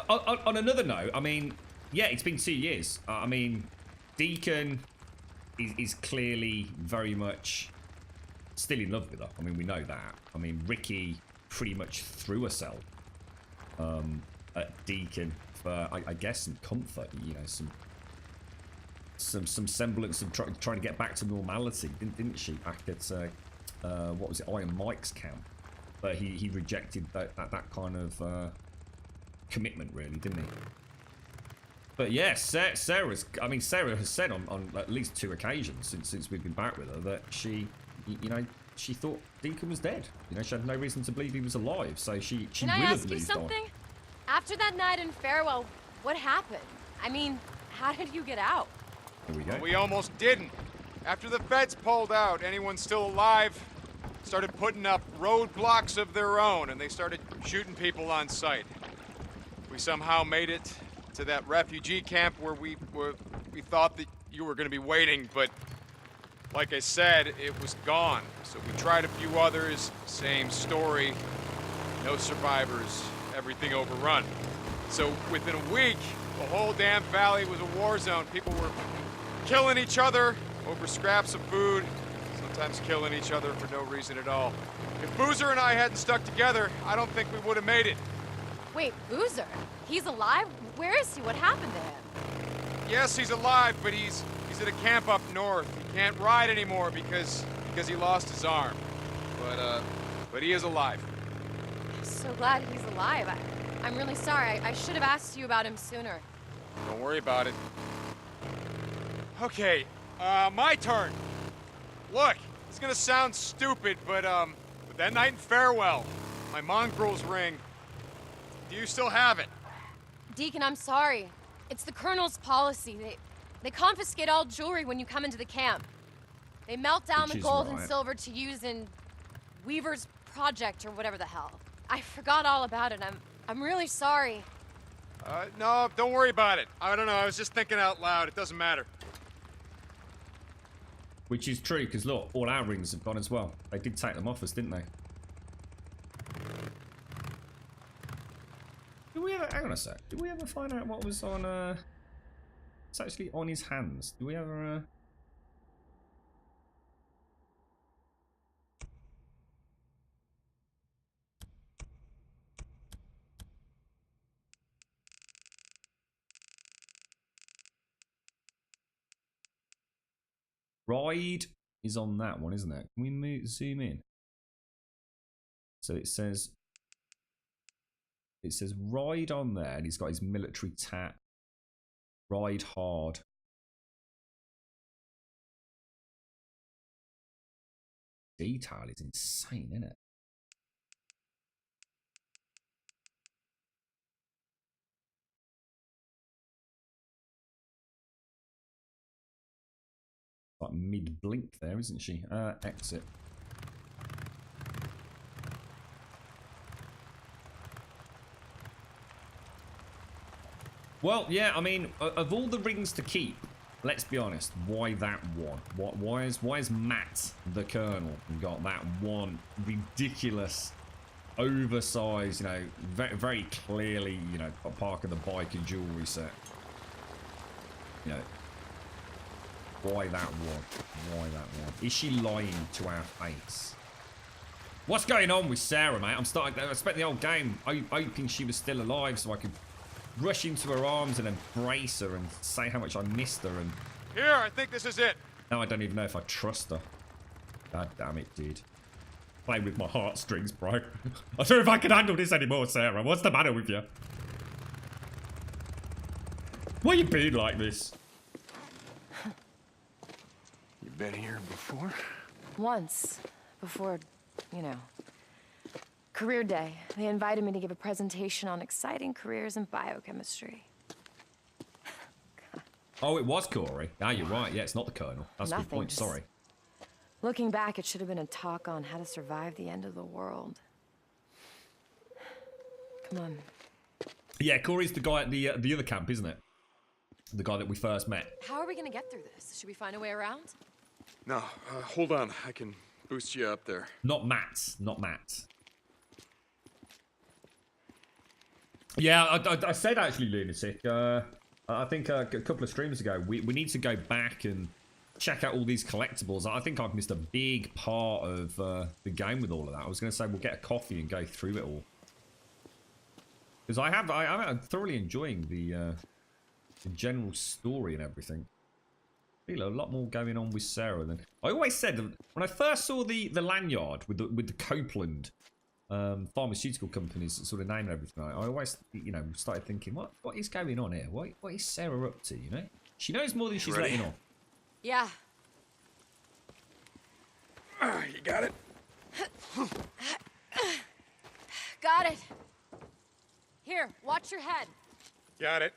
on another note, I mean, yeah, it's been 2 years. I mean, Deacon is clearly very much still in love with her. I mean, we know that. I mean, Ricky pretty much threw herself at Deacon for, I guess, some comfort, you know, some semblance of trying to get back to normality, didn't she, back at, what was it, Iron Mike's camp? But he rejected that kind of commitment, really, didn't he? But yes, Sarah has said on at least 2 occasions since we've been back with her that she, you know, she thought Deacon was dead. You know, she had no reason to believe he was alive, so she Can will I have ask you moved something? on. After that night in Farewell, what happened? I mean, how did you get out? Here we go. Well, we almost didn't. After the feds pulled out, anyone still alive started putting up roadblocks of their own, and they started shooting people on sight. We somehow made it to that refugee camp where we thought that you were going to be waiting, but like I said, it was gone. So we tried a few others, same story. No survivors, everything overrun. So within a week, the whole damn valley was a war zone. People were killing each other over scraps of food, sometimes killing each other for no reason at all. If Boozer and I hadn't stuck together, I don't think we would have made it. Wait, Boozer? He's alive? Where is he? What happened to him? Yes, he's alive, but he's at a camp up north. He can't ride anymore because he lost his arm. But he is alive. I'm so glad he's alive. I'm really sorry. I should have asked you about him sooner. Don't worry about it. Okay, my turn. Look, it's gonna sound stupid, but that night in Farewell, my mongrel's ring, do you still have it? Deacon, I'm sorry. It's the Colonel's policy. They confiscate all jewelry when you come into the camp. They melt down the gold and silver to use in Weaver's project or whatever the hell. I forgot all about it. I'm really sorry. No, don't worry about it. I don't know, I was just thinking out loud. It doesn't matter. Which is true, because look, all our rings have gone as well. They did take them off us, didn't they? Did we ever, hang on a sec, did we ever find out what was on, it's actually on his hands. Do we ever, Ride is on that one, isn't it? Can we zoom in? So it says ride on there, and he's got his military tat. Ride hard. Detail is insane, isn't it? Like mid blink there, isn't she? Exit. Well, yeah, I mean, of all the rings to keep, let's be honest, why that one? Why is Matt, the Colonel, got that one ridiculous, oversized, you know, very, very clearly, you know, a Park of the Biker jewelry set? You know, why that one? Why that one? Is she lying to our face? What's going on with Sarah, mate? I spent the whole game hoping she was still alive so I could rush into her arms and embrace her and say how much I missed her. And here, I think this is it. now I don't even know if I trust her. God damn it, dude. Play with my heartstrings, bro. I don't know if I can handle this anymore, Sarah. What's the matter with you? Why you being like this? You been here before? Once. Before, you know. Career day. They invited me to give a presentation on exciting careers in biochemistry. Oh, it was Corey. Ah, you're right. Yeah, it's not the Colonel. That's a good point. Just Sorry. Looking back, it should have been a talk on how to survive the end of the world. Come on. Yeah, Corey's the guy at the other camp, isn't it? The guy that we first met. How are we gonna get through this? Should we find a way around? No, hold on. I can boost you up there. Not Matt. Not Matt. Yeah, I said actually, Lunatic. I think a couple of streams ago, we need to go back and check out all these collectibles. I think I've missed a big part of the game with all of that. I was going to say we'll get a coffee and go through it all. Because I'm thoroughly enjoying the general story and everything. I feel a lot more going on with Sarah than I always said. When I first saw the lanyard with the Copeland pharmaceutical companies sort of name and everything, I always, you know, started thinking, what is going on here? What is Sarah up to? You know, she knows more than she's letting on. Yeah. You got it? Got it. Here, watch your head. Got it.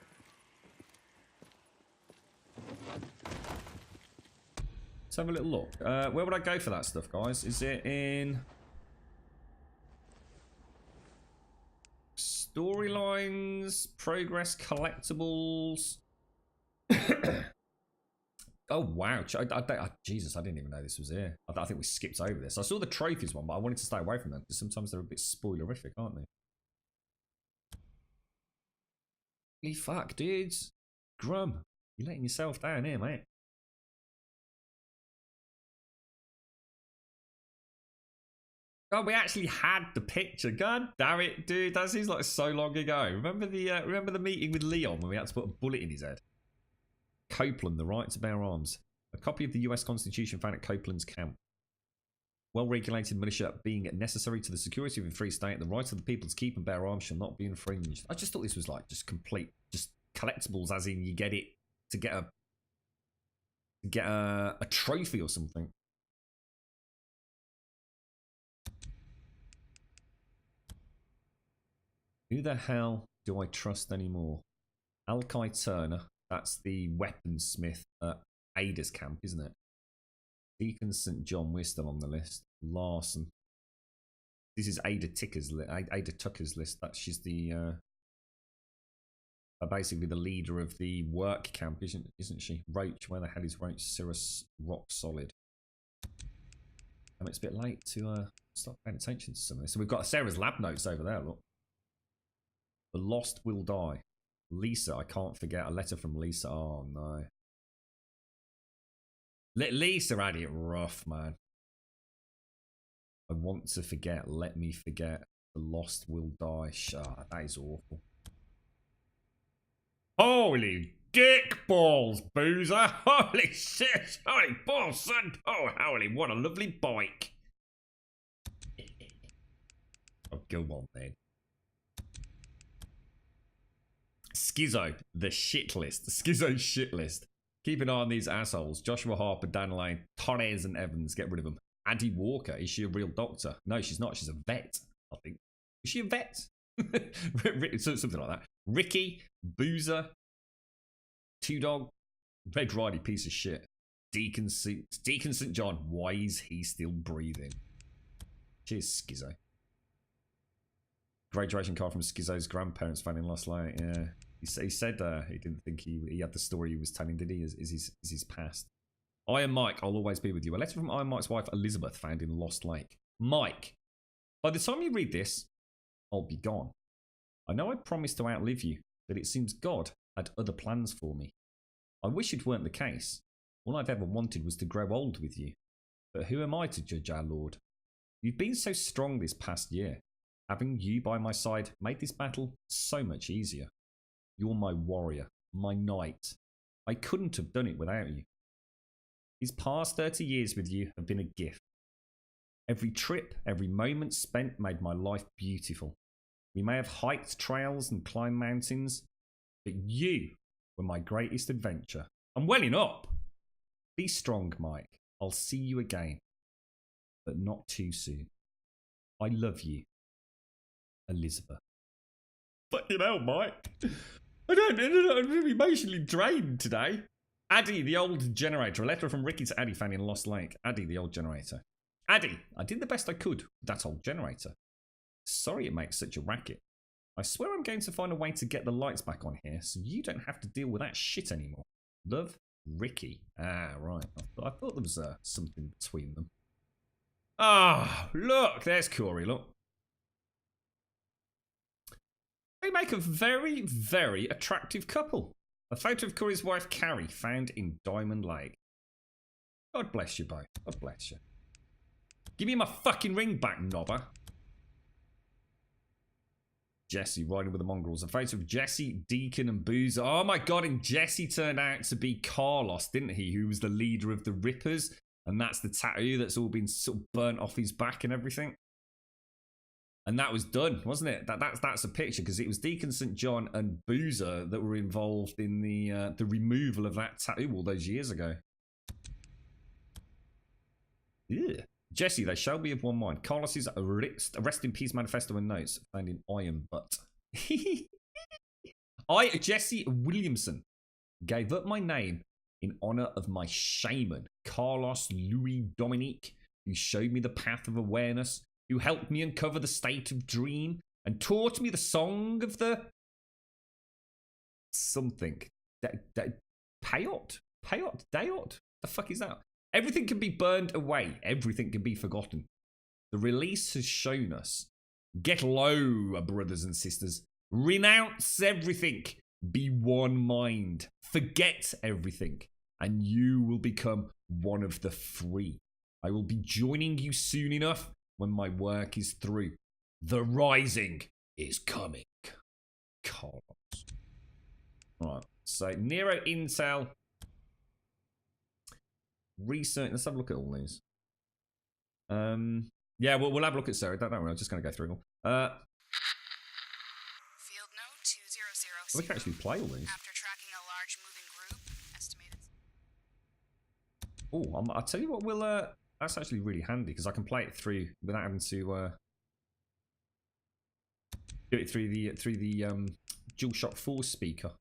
So have a little look. Where would I go for that stuff, guys? Is it in storylines, progress, collectibles? Oh wow! Jesus, I didn't even know this was here. I think we skipped over this. I saw the trophies one, but I wanted to stay away from them because sometimes they're a bit spoilerific, aren't they? Holy fuck, dudes! Grum, you're letting yourself down here, mate. God, we actually had the picture. God damn it, dude! That seems like so long ago. Remember the meeting with Leon when we had to put a bullet in his head? Copeland, the right to bear arms. A copy of the US Constitution found at Copeland's camp. Well-regulated militia being necessary to the security of a free state, the right of the people to keep and bear arms shall not be infringed. I just thought this was like just complete, just collectibles, as in you get it to get a trophy or something. Who the hell do I trust anymore? Alki Turner, that's the weaponsmith at Ada's camp, isn't it? Deacon St. John, we're still on the list. Larson. This is Ada Tucker's list. She's the basically the leader of the work camp, isn't she? Roach, where the hell is Roach? Cirrus Rock Solid. It's a bit late to start paying attention to some of this. So we've got Sarah's lab notes over there, look. The lost will die. Lisa, I can't forget. A letter from Lisa. Oh no. Lisa had it rough, man. I want to forget. Let me forget. The lost will die. That is awful. Holy dick balls, Boozer. Holy shit. Holy balls, son. Oh, holy, what a lovely bike. Oh, go on then. Schizo, the shit list. Schizo shit list. Keep an eye on these assholes. Joshua Harper, Dan Lane, Torres and Evans. Get rid of them. Addie Walker. Is she a real doctor? No, she's not. She's a vet, I think. Is she a vet? Something like that. Ricky, Boozer, Two Dog, Red Riding piece of shit. Deacon St. John. Why is he still breathing? Cheers, Schizo. Graduation card from Schizo's grandparents found in Lost Light. Yeah. He said he didn't think he had the story he was telling, did he? Is his past. Iron Mike, I'll always be with you. A letter from Iron Mike's wife, Elizabeth, found in Lost Lake. Mike, by the time you read this, I'll be gone. I know I promised to outlive you, but it seems God had other plans for me. I wish it weren't the case. All I've ever wanted was to grow old with you. But who am I to judge our Lord? You've been so strong this past year. Having you by my side made this battle so much easier. You're my warrior, my knight. I couldn't have done it without you. These past 30 years with you have been a gift. Every trip, every moment spent made my life beautiful. We may have hiked trails and climbed mountains, but you were my greatest adventure. I'm welling up. Be strong, Mike. I'll see you again, but not too soon. I love you, Elizabeth. Fucking hell, Mike. I'm emotionally drained today. Addie, the old generator. A letter from Ricky to Addie found in Lost Lake. Addie, the old generator. Addie, I did the best I could with that old generator. Sorry it makes such a racket. I swear I'm going to find a way to get the lights back on here so you don't have to deal with that shit anymore. Love, Ricky. Ah, right. I thought there was something between them. Ah, look, there's Corey, look. They make a very, very attractive couple. A photo of Corey's wife, Carrie, found in Diamond Lake. God bless you both. God bless you. Give me my fucking ring back, knobber. Jesse riding with the mongrels. A photo of Jesse, Deacon, and Boozer. Oh my god, and Jesse turned out to be Carlos, didn't he? Who was the leader of the Rippers. And that's the tattoo that's all been sort of burnt off his back and everything. And that was done, wasn't it? That's a picture, because it was Deacon St. John and Boozer that were involved in the removal of that tattoo all those years ago. Ew. Jesse, they shall be of one mind. Carlos's rest in peace manifesto and notes found in Iron Butt. I, Jesse Williamson, gave up my name in honor of my shaman, Carlos Louis Dominique, who showed me the path of awareness, who helped me uncover the state of dream, and taught me the song of the... something. Payot? Dayot? The fuck is that? Everything can be burned away. Everything can be forgotten. The release has shown us. Get low, brothers and sisters. Renounce everything. Be one mind. Forget everything. And you will become one of the free. I will be joining you soon enough when my work is through. The rising is coming. Carlos. Alright, so Nero Intel. Research. Let's have a look at all these. Yeah, we'll have a look at Sarah. Don't worry, I'm just going to go through them all. Field note 2006. We can actually play all these. After tracking a large moving group, estimated. Oh, I'll tell you what. We'll. That's actually really handy because I can play it through without having to do it through the DualShock 4 speaker.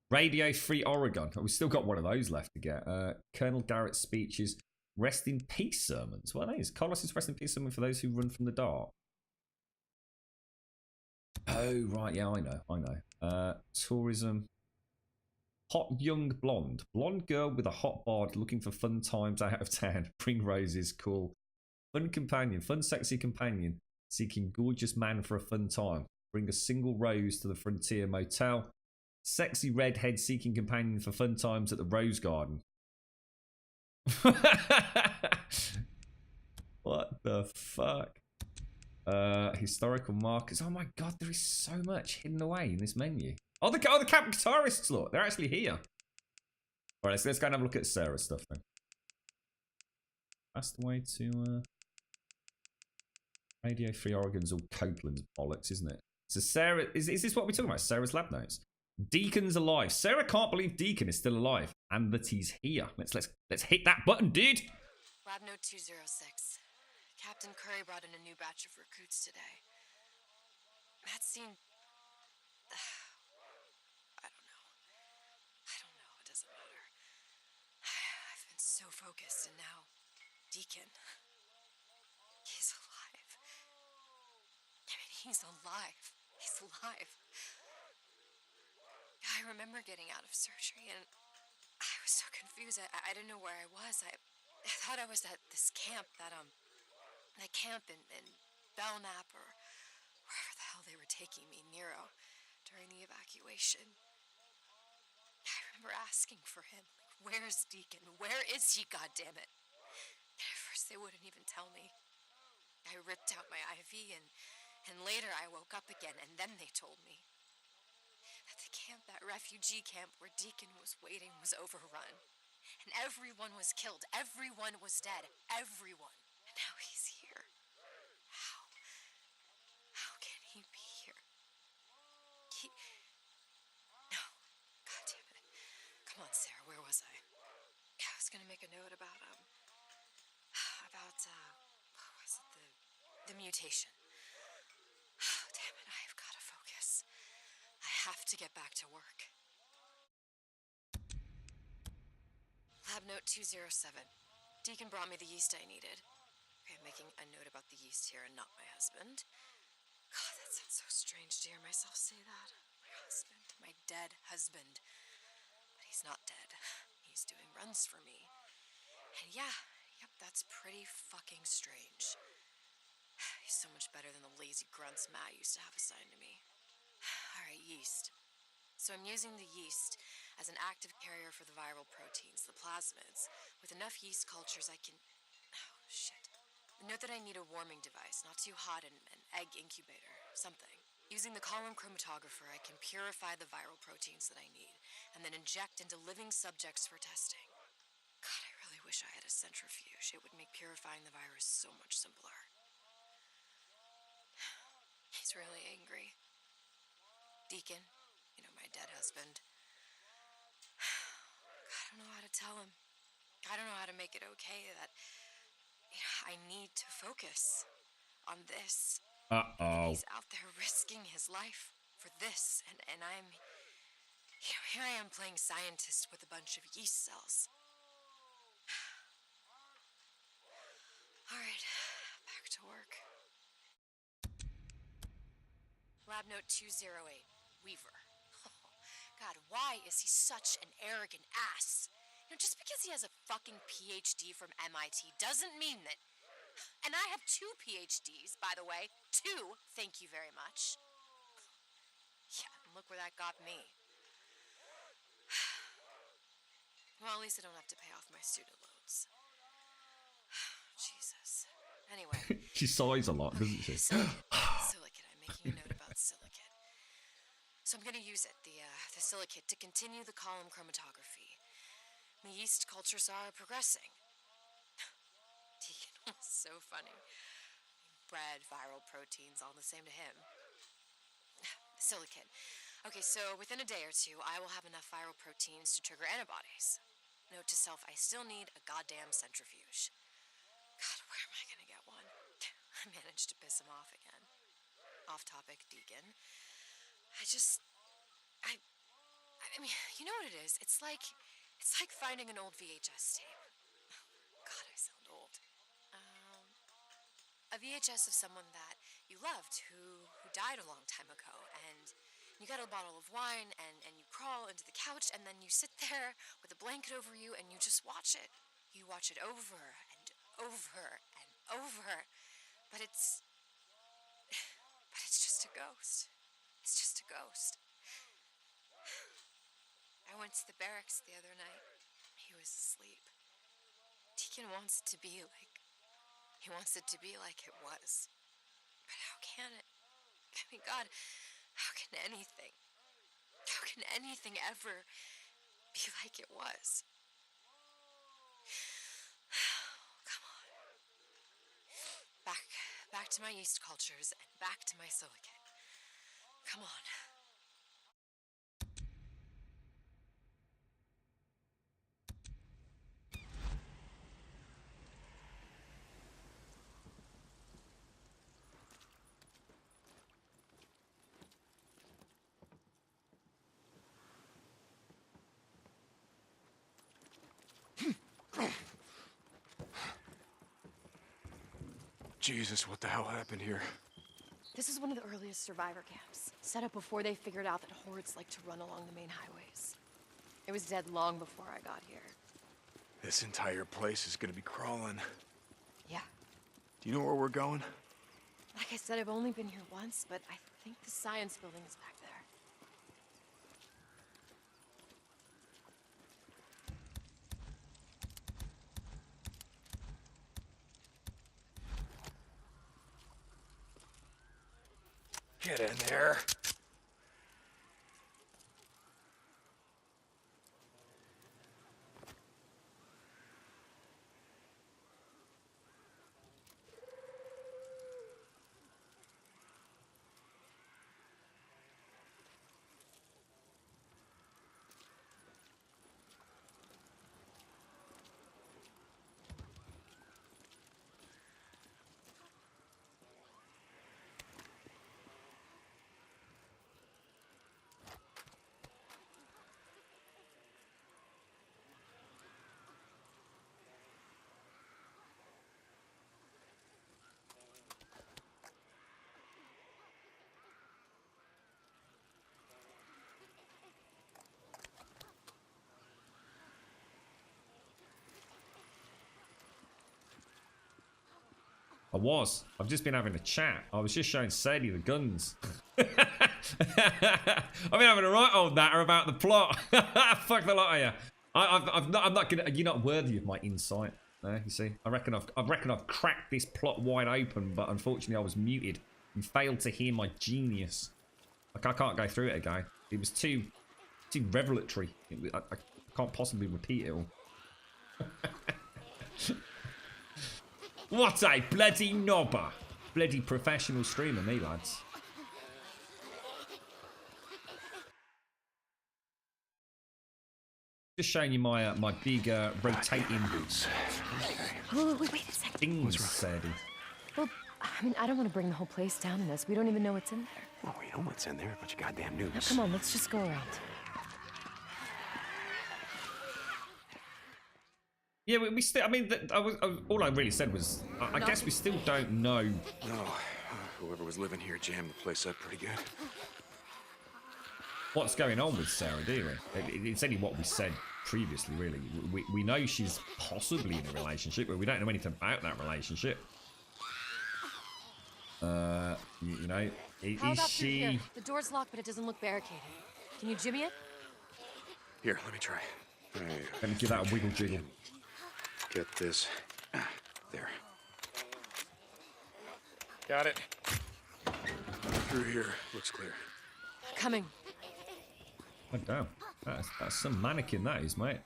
Radio Free Oregon. Oh, we've still got one of those left to get. Colonel Garrett's speeches. Rest in peace sermons. What are these? Carlos's rest in peace sermon for those who run from the dark. Oh, right. Yeah, I know. Tourism. Hot young blonde. Blonde girl with a hot bod looking for fun times out of town. Bring roses. Cool. Fun companion. Fun sexy companion. Seeking gorgeous man for a fun time. Bring a single rose to the Frontier Motel. Sexy redhead seeking companion for fun times at the Rose Garden. What the fuck? Historical markers. Oh my god, there is so much hidden away in this menu. Oh, the camp guitarists, look. They're actually here. Alright, let's go and have a look at Sarah's stuff then. That's the way to... Radio Free Oregon's all Copeland's bollocks, isn't it? So Sarah... Is this what we're talking about? Sarah's lab notes? Deacon's alive. Sarah can't believe Deacon is still alive. And that he's here. Let's hit that button, dude! Lab note 206. Captain Curry brought in a new batch of recruits today. That seemed... I don't know. It doesn't matter. I've been so focused, and now... Deacon... He's alive. I mean, he's alive. He's alive. I remember getting out of surgery, and I was so confused. I didn't know where I was. I thought I was at this camp, that camp in Belknap, or wherever the hell they were taking me, Nero, during the evacuation. I remember asking for him. Where's Deacon? Where is he, goddammit? And at first they wouldn't even tell me. I ripped out my IV, and later I woke up again, and then they told me. That the camp, that refugee camp where Deacon was waiting, was overrun. And everyone was killed. Everyone was dead. Everyone. And now he's here. How can he be here? No. God damn it. Come on, Sarah, where was I? I was gonna make a note about, what was it? The mutation. Oh, damn it, I've gotta focus. I have to get back to work. Lab note 207. Deacon brought me the yeast I needed. Okay, I'm making a note about the yeast here and not my husband. God, that sounds so strange to hear myself say that. My husband, my dead husband. But he's not dead. He's doing runs for me. And yep, that's pretty fucking strange. He's so much better than the lazy grunts Matt used to have assigned to me. Alright, yeast. So I'm using the yeast as an active carrier for the viral proteins, the plasmids. With enough yeast cultures, I can... Oh, shit. Note that I need a warming device, not too hot, and an egg incubator, something. Using the column chromatographer, I can purify the viral proteins that I need, and then inject into living subjects for testing. God, I really wish I had a centrifuge. It would make purifying the virus so much simpler. He's really angry. Deacon, my dead husband. I don't know how to tell him. I don't know how to make it okay that, I need to focus on this. Uh-oh. He's out there risking his life for this, and I'm Here I am playing scientist with a bunch of yeast cells. All right, back to work. Lab note 208, Weaver. God, why is he such an arrogant ass? You know, just because he has a fucking PhD from MIT doesn't mean that... And I have 2 PhDs, by the way. 2, thank you very much. Yeah, and look where that got me. Well, at least I don't have to pay off my student loans. Jesus. Anyway. She sighs a lot, doesn't she? Silicate. I'm making a note about silicate. So I'm going to use it, the silicate, to continue the column chromatography. The yeast cultures are progressing. Deacon was so funny. Bread, viral proteins, all the same to him. Silicate. Okay, so within a day or 2, I will have enough viral proteins to trigger antibodies. Note to self, I still need a goddamn centrifuge. God, where am I gonna get one? I managed to piss him off again. Off topic, Deacon. I mean, you know what it is? It's like finding an old VHS tape. God, I sound old. A VHS of someone that you loved who died a long time ago, and you get a bottle of wine and you crawl into the couch and then you sit there with a blanket over you and you just watch it. You watch it over and over and over, but it's just a ghost. It's just a ghost. I went to the barracks the other night. He was asleep. Deacon wants it to be like it was. But how can it? I mean, God, how can anything ever be like it was? Come on. Back to my yeast cultures and back to my silicate. Come on. Jesus, what the hell happened here? This is one of the earliest survivor camps, set up before they figured out that hordes like to run along the main highways. It was dead long before I got here. This entire place is gonna be crawling. Yeah. Do you know where we're going? Like I said, I've only been here once, but I think the science building is back there. Get in there. I've just been having a chat. I was just showing Sadie the guns. I've been having a right old natter about the plot. Fuck the lot of you. I'm not gonna. You're not worthy of my insight. You see, I reckon I've cracked this plot wide open, but unfortunately I was muted and failed to hear my genius. Like I can't go through it again. It was too revelatory. I can't possibly repeat it all. What a bloody knobber. Bloody professional streamer, me lads. Just showing you my my big rotating boots. Oh, wait a second. Things, Sadie. Well, I mean, I don't want to bring the whole place down in this. We don't even know what's in there. Well, we know what's in there, but you goddamn news. Now, come on, let's just go around. Yeah, we still. I mean, all I really said was, I guess we still don't know. No, whoever was living here jammed the place up pretty good. What's going on with Sarah, do we? It's only what we said previously, really. We know she's possibly in a relationship, but we don't know anything about that relationship. You know, How is about through she? here? The door's locked, but it doesn't look barricaded. Can you jimmy it? Here, let me try. Let me give that a wiggle jiggle. Get this. There. Got it. Through here. Looks clear. Coming. Oh damn, that's some mannequin that is, mate.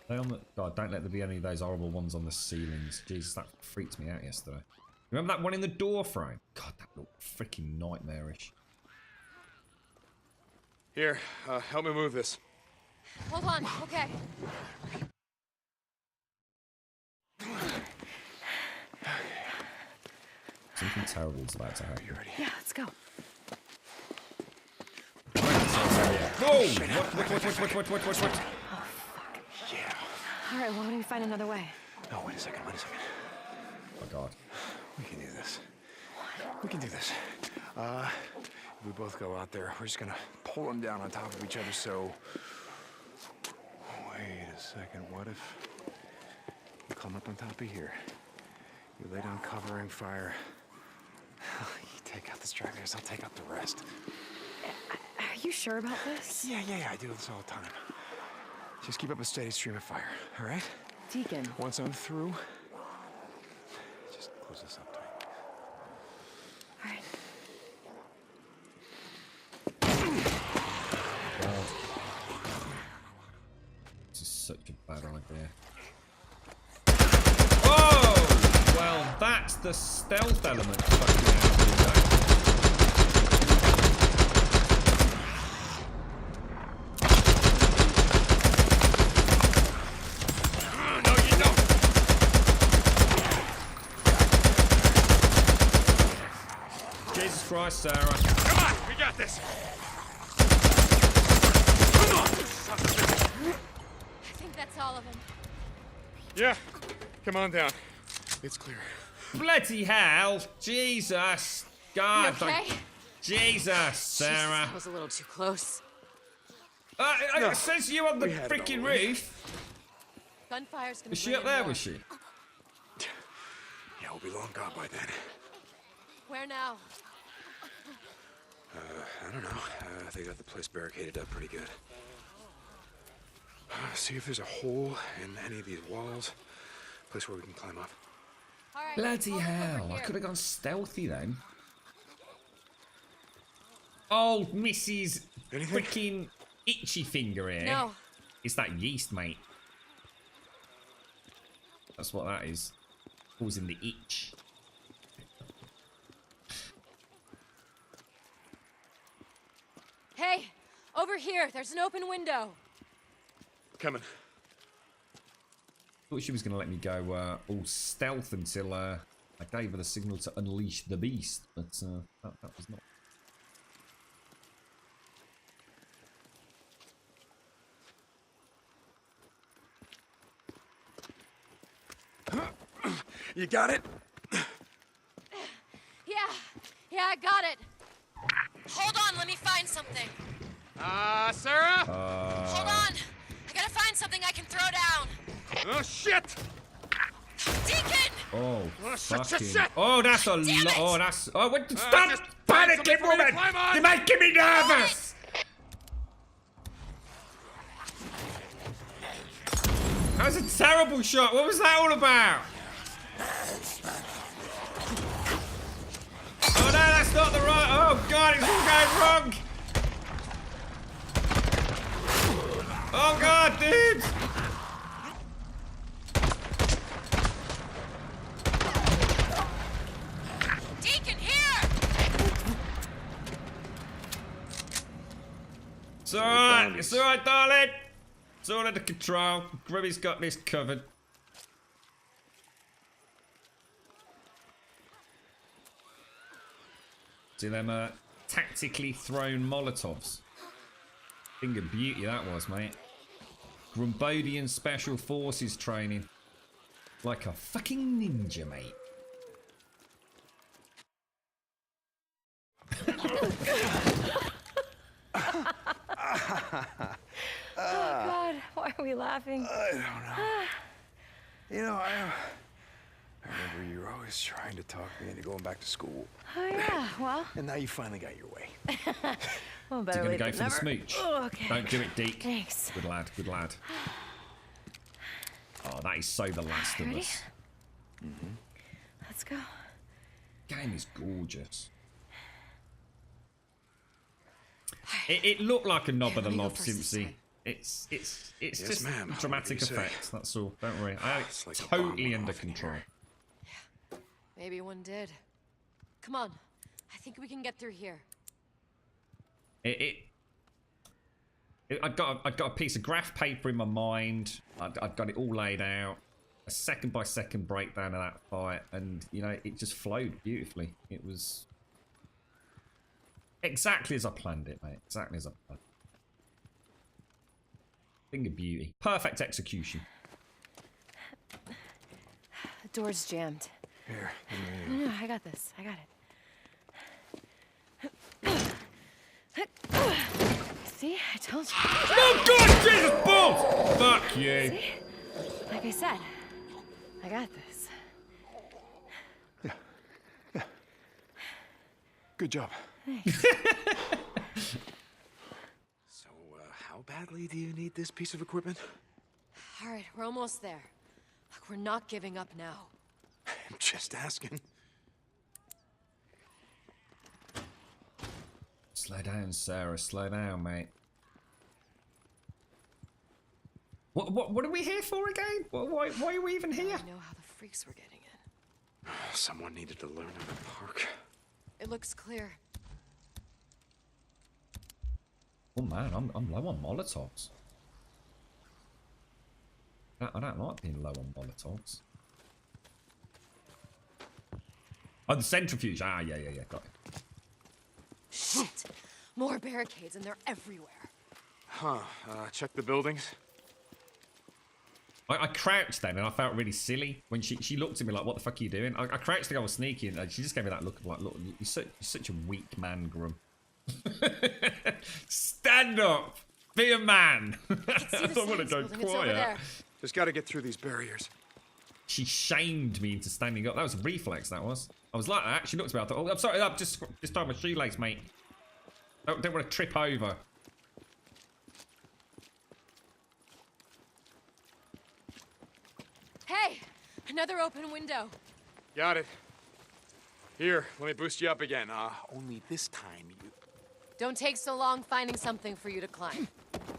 God, don't let there be any of those horrible ones on the ceilings. Jesus, that freaked me out yesterday. Remember that one in the door frame? God, that looked freaking nightmarish. Here, help me move this. Hold on. Okay. Something terrible is about to happen. You ready? Yeah, let's go. Whoa! What? Oh, fuck. Yeah. All right, well, why don't we find another way? No, wait a second. Oh, God. We can do this. We can do this. If we both go out there, we're just gonna pull them down on top of each other, so... Wait a second, what if... You climb up on top of here. You lay down covering fire. You take out the stragglers, I'll take out the rest. Are you sure about this? Yeah, I do this all the time. Just keep up a steady stream of fire, all right? Deacon. Once I'm through, just close this up tight. All right. This is such a bad idea. Oh! Well, that's the stealth element fucking out of No, you don't. Jesus Christ, Sarah. Come on, we got this. Come on, son of a bitch. I think that's all of them. Yeah, come on down. It's clear. Bloody hell! Jesus! God! You okay? Jesus, Sarah! Jesus, that was a little too close. It says you on the freaking roof. Gunfire's gonna. Was she up there? Was she? Yeah, we'll be long gone by then. Where now? I don't know. They got the place barricaded up pretty good. See if there's a hole in any of these walls. Place where we can climb up. All right, Bloody hell! I could have gone stealthy then. Oh, Mrs. Freaking Itchy Finger here. No. It's that yeast, mate. That's what that is. Causing the itch. Hey, over here. There's an open window. Coming. Thought she was going to let me go all stealth until I gave her the signal to unleash the beast, but that was not. You got it? Yeah, I got it. Hold on, let me find something. Sarah? Hold on. I gotta find something I can throw down. Oh, shit! Deacon! Oh, fucking. shit. Oh, that's a lot. Oh, that's. Oh, what? Stop just find something panicking, for me to woman! climb on. You're making me nervous! That was a terrible shot. What was that all about? Oh, no, that's not the right. Oh, God, it's all going wrong. Oh, God, dude. Deacon, here! It's alright. It's alright, darling. It's all under control. Grubby's got this covered. See them tactically thrown Molotovs. Thing of beauty that was, mate. Grumbodian Special Forces training. Like a fucking ninja, mate. Oh, God. Why are we laughing? I don't know. You know, I remember you were always trying to talk me into going back to school. Oh, yeah. Well. And now you finally got your way. Well, You're better going to late go than for the never. smooch. Oh, okay. Don't do it, Deke. Thanks. Good lad, good lad. Oh, that is so The Last of Ready? Us. Let's go. Game is gorgeous. It looked like a Knob of the Let me go Lob, first this Simpsy. time. It's Yes, just ma'am. dramatic Whatever you say. effects, that's all. Don't worry. I have It's it like a bomb totally went under off in control. here. Maybe one did. Come on. I think we can get through here. I've got a piece of graph paper in my mind. I've got it all laid out. A second by second breakdown of that fight, and you know, it just flowed beautifully. It was exactly as I planned it, mate. Exactly as I planned. Thing of beauty. Perfect execution. The door's jammed. Here, No, I got this. I got it. See? I told you. Oh, God! Jesus balls! Fuck you. See? Like I said, I got this. Yeah. Good job. Thanks. So, how badly do you need this piece of equipment? All right, we're almost there. Look, we're not giving up now. I'm just asking. Slow down, Sarah. Slow down, mate. What are we here for again? Why are we even here? I know how the freaks were getting in. Someone needed to learn in the park. It looks clear. Oh man, I'm low on Molotovs. I don't like being low on Molotovs. Oh, the centrifuge. Ah, yeah, got it. Shit! More barricades, and they're everywhere. Huh. Check the buildings. I crouched then, and I felt really silly when she looked at me like, "What the fuck are you doing?" I crouched to go sneaky, and she just gave me that look of like, "Look, you're such a weak man, Grum. Stand up, be a man." I don't want to go quiet. Just got to get through these barriers. She shamed me into standing up. That was a reflex. That was. I was like that. She looked at me. I thought, "Oh, I'm sorry. I've just tied my shoelace, mate. Don't want to trip over." Hey! Another open window. Got it. Here, let me boost you up again. Only this time you... Don't take so long finding something for you to climb.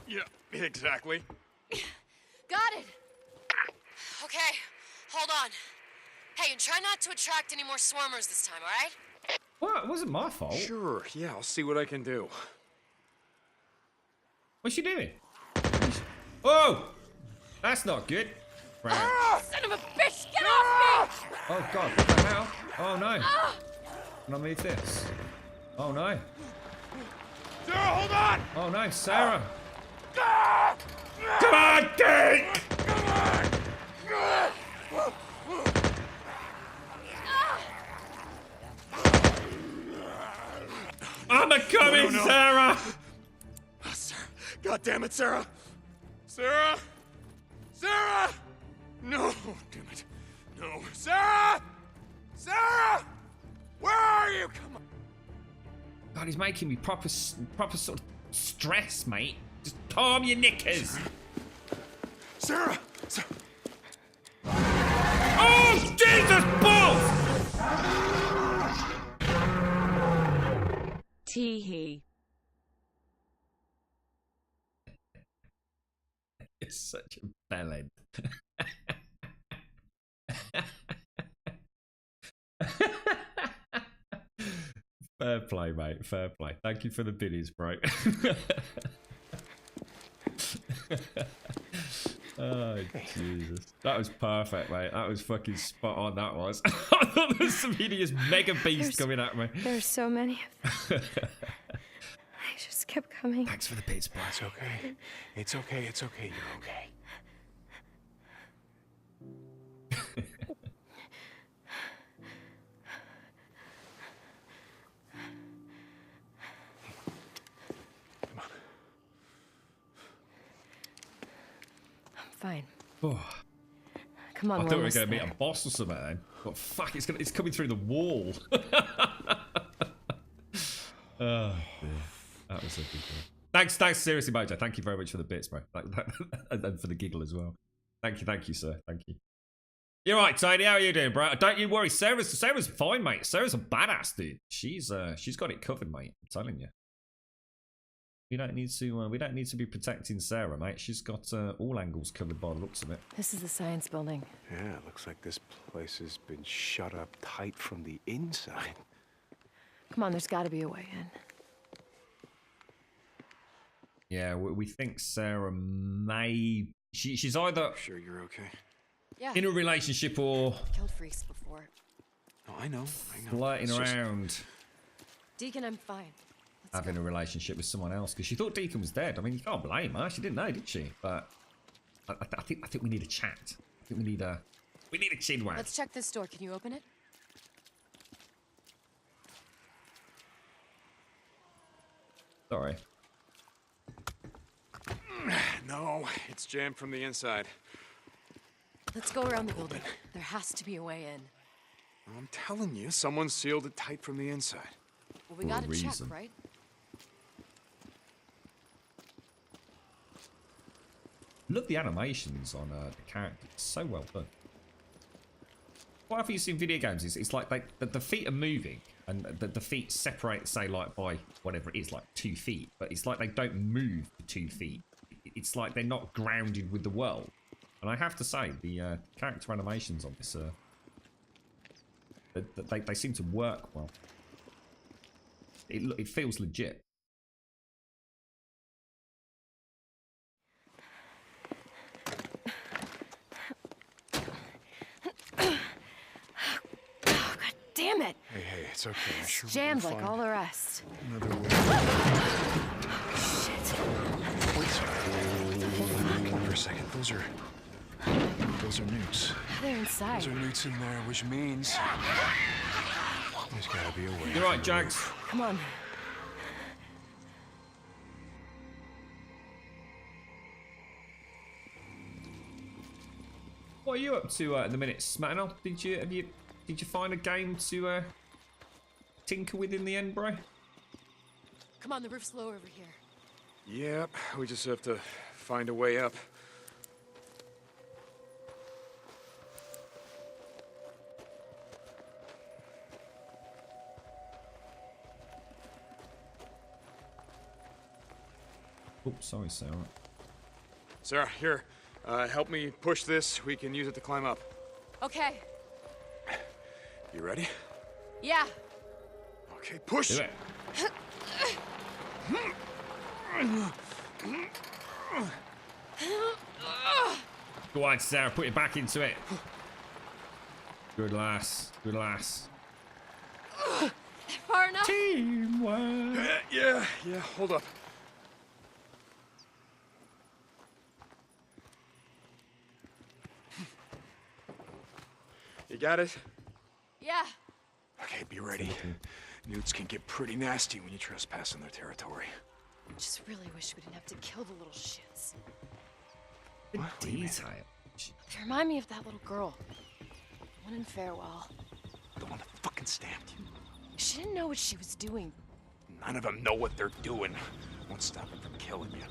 Yeah, exactly. Got it! Okay, hold on. Hey, and try not to attract any more swarmers this time, all right? Well, it wasn't my fault. Sure, yeah, I'll see what I can do. What's she doing? Oh! That's not good. Right. Oh, son of a bitch, get off me! Oh god, what the hell? Oh no. Can I move this? Oh no. Sarah, hold on! Oh no, Sarah. Come on, Deke! I'm a coming, No. Sarah! Oh, Sarah. God damn it, Sarah! Sarah! Sarah! No! Damn it. No. Sarah! Sarah! Where are you? Come on. God, he's making me proper sort of stress, mate. Just calm your knickers. Sarah! Oh, Jesus balls! Tee-hee. It's such a bellend. Fair play, mate. Fair play. Thank you for the biddies, bro. Oh, Jesus. That was perfect, mate. That was fucking spot on, that was. I thought there was some hideous mega beast coming at me. There's so many of them. They just kept coming. Thanks for the bits, bro. It's okay. It's okay. It's okay. You're okay. Fine. Oh. Come on, I we're thought we were almost going to meet there. a boss or something. Then. But fuck, it's coming through the wall. Oh, dear. That was a good one. Thanks, seriously, Mojo. Thank you very much for the bits, bro. And for the giggle as well. Thank you, sir. Thank you. You're right, Tony. How are you doing, bro? Don't you worry. Sarah's fine, mate. Sarah's a badass, dude. She's got it covered, mate. I'm telling you. We don't need to be protecting Sarah, mate. She's got all angles covered by the looks of it. This is the science building. Yeah, it looks like this place has been shut up tight from the inside. Come on, there's got to be a way in. Yeah, we think Sarah may... She's either Sure you're okay? Yeah. in a relationship or Killed freaks before. No, I know. flirting It's just- around Deacon, I'm fine. having a relationship with someone else because she thought Deacon was dead. I mean, you can't blame her. She didn't know, did she? But I think we need a chat. I think we need a chin wag. Let's check this door. Can you open it? Sorry. No, it's jammed from the inside. Let's go around the building. There has to be a way in. I'm telling you, someone sealed it tight from the inside. Well, we For a gotta check, reason. right? Look, the animations on the character. It's so well done. What have you seen in video games? It's like the feet are moving and the feet separate, say, like by whatever it is, like 2 feet. But it's like they don't move for 2 feet. It's like they're not grounded with the world. And I have to say, the character animations on this, they seem to work well. It feels legit. God damn it! Hey, it's okay. I'm sure we'll Jammed like find all the rest. another way. Shit. Wait, hold on for a second. Those are newts. They're inside. Those are newts in there, which means there's gotta be a way. You're right, Jags. Come on. What are you up to at the minute, Smatano? Did you find a game to tinker with in the end, bro? Come on, the roof's low over here. Yep, we just have to find a way up. Oh, sorry, Sarah. Sarah, here. Help me push this. We can use it to climb up. Okay. You ready? Yeah. Okay, push! Do it. Go on, Sarah, put it back into it. Good lass. Good lass. Far enough? Teamwork. Yeah, hold up. You got it? Yeah. Okay, be ready. Newts can get pretty nasty when you trespass on their territory. Just really wish we didn't have to kill the little shits. What do you mean? Detail. They remind me of that little girl. The one in Farewell. The one that fucking stabbed you. She didn't know what she was doing. None of them know what they're doing. Won't stop them from killing you.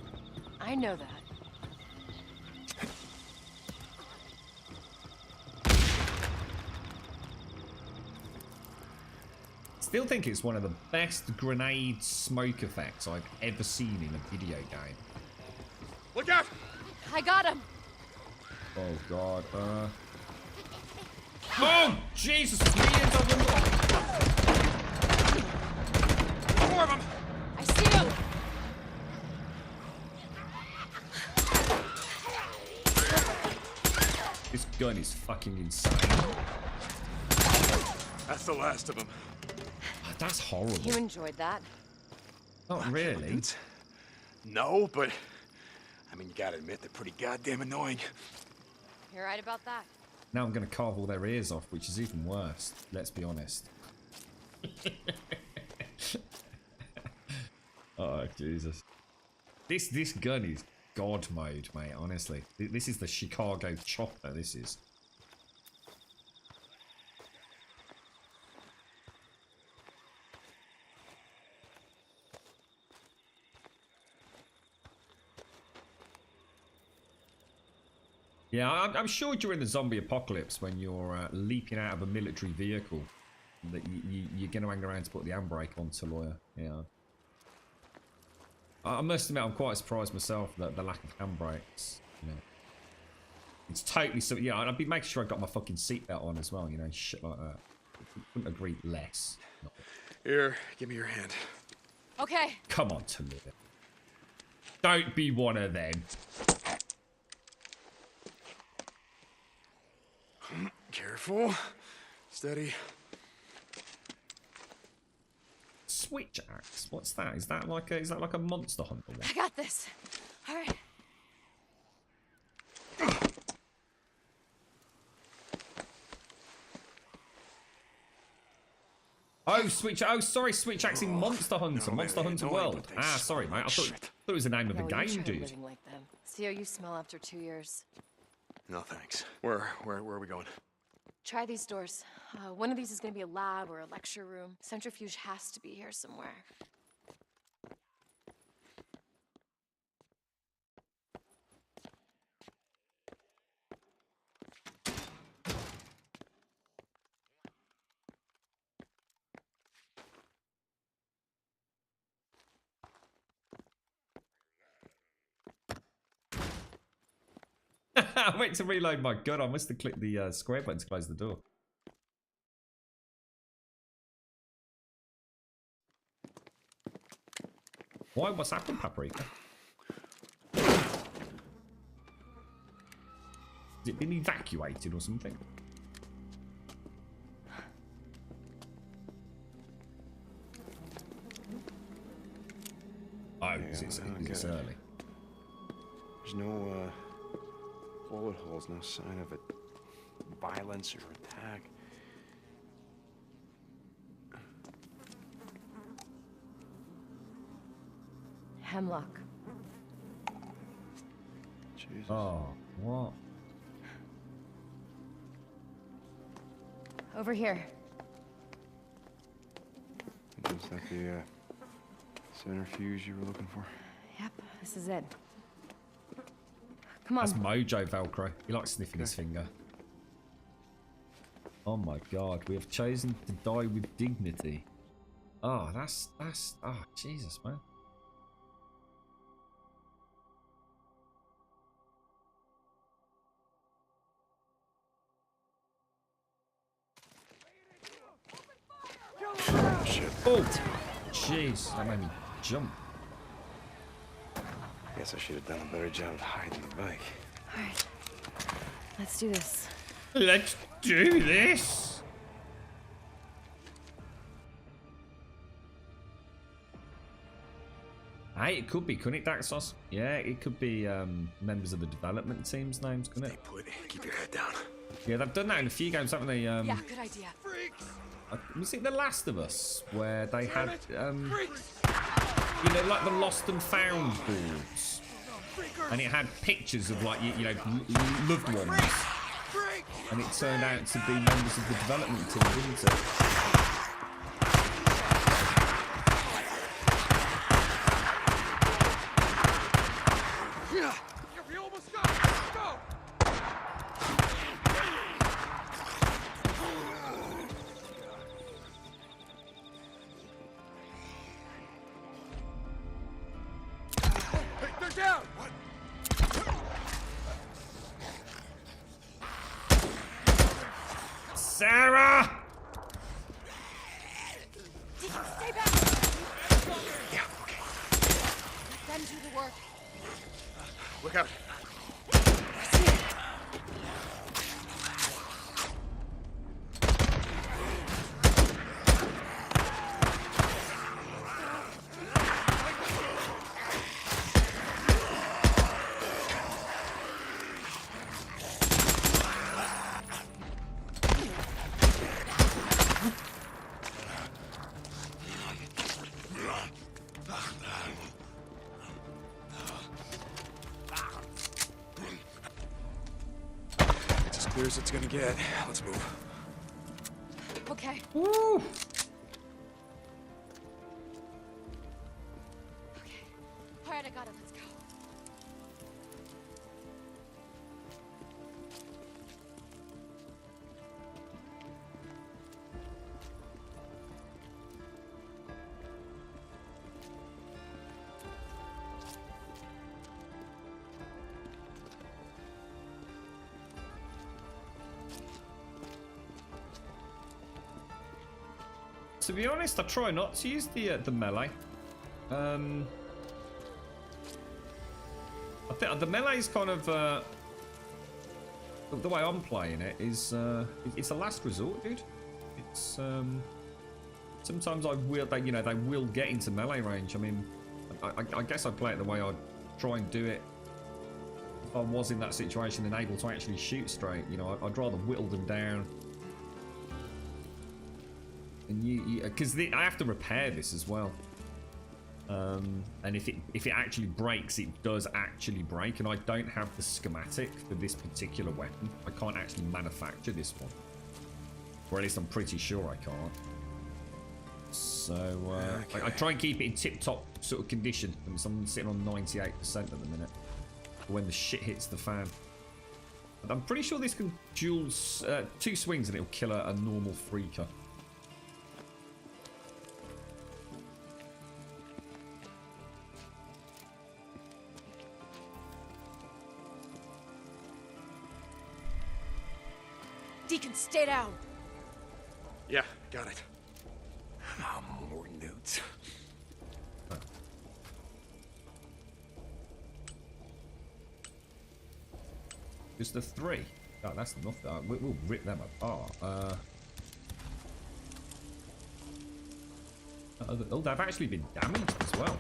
I know that. Still think it's one of the best grenade smoke effects I've ever seen in a video game. Look out! I got him. Oh god. Oh Jesus! Millions of them. More of them! I see him. gun is fucking insane. That's the last of them. Oh, that's horrible. You enjoyed that? Not really. No, but I mean, you gotta admit they're pretty goddamn annoying. You're right about that. Now I'm going to carve all their ears off, which is even worse. Let's be honest. Oh, Jesus. This gun is God mode, mate, honestly. This is the Chicago chopper, this is. Yeah, I'm sure during the zombie apocalypse, when you're leaping out of a military vehicle, that you're going to hang around to put the handbrake on to lawyer. Yeah. I must admit, I'm quite surprised myself that the lack of handbrakes. You know, it's totally so. Yeah, I'd be making sure I got my fucking seatbelt on as well. You know, shit like that. Couldn't agree less. Here, give me your hand. Okay. Come on, Talia. Don't be one of them. Careful. Steady. Switch axe? What's that? Is that like a monster hunter one? I got this. All right. Oh, switch. Oh, sorry, switch axe in Monster Hunter. Monster Hunter World. Ah, sorry, mate. I thought it was the name of the game, dude. Living like them. See how you smell after 2 years. No thanks. Where are we going? Try these doors. One of these is going to be a lab or a lecture room. Centrifuge has to be here somewhere. I went to reload my gun. I must have clicked the square button to close the door. Why? What's happened, Paprika? Has it been evacuated or something? Oh, it's early. There's no bullet holes, no sign of it. Violence or attack. Hemlock. Jesus. Oh, what? Over here. Is that the centrifuge you were looking for? Yep, this is it. Come on. That's Mojo Velcro. He likes sniffing his finger. Oh my god, we have chosen to die with dignity. Oh, that's oh Jesus, man. Oh, jeez, that made me jump. Guess I should have done a better job of hiding the bike. All right, let's do this. Let's do this. Hey, it could be, couldn't it, Daxos? Yeah, it could be members of the development team's names, couldn't it? Stay put. Keep your head down. Yeah, they've done that in a few games, haven't they? Yeah, good idea. Was it The Last of Us where they had, you know, like the lost and found boards, and it had pictures of like you know loved ones, and it turned out to be members of the development team, didn't it? We almost got it. Let's go. Hey, they're down. What? Sarah! Stay back. Yeah, okay. Let them do the work. Look out. as it's gonna get. Let's move. Okay. Woo! Okay. All right, I got it. Let's go. To be honest, I try not to use the melee. I think the melee is kind of the way I'm playing it is it's a last resort, dude. It's sometimes they will get into melee range. I mean, I guess I play it the way I'd try and do it if I was in that situation and able to actually shoot straight. You know, I'd rather whittle them down. And because I have to repair this as well, and if it actually breaks, it does actually break, and I don't have the schematic for this particular weapon. I can't actually manufacture this one, or at least I'm pretty sure I can't. So I try and keep it in tip-top sort of condition. I'm sitting on 98% at the minute for when the shit hits the fan. But I'm pretty sure this can dual 2 swings and it'll kill a normal freaker. Deacon, stay down. Yeah, got it. More newts. Just the 3. Oh, that's enough. We'll rip them apart. Oh, they've actually been damaged as well.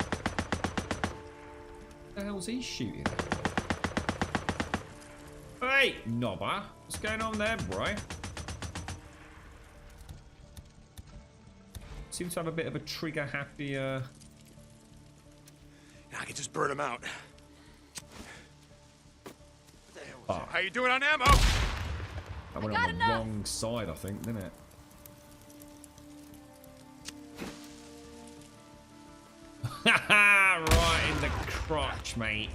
What the hell's he shooting? Hey, knobber. What's going on there, bro? Seems to have a bit of a trigger-happy, I can just burn him out. Oh. How you doing on ammo? I went on the wrong side, I think, didn't it? Right in the crotch, mate.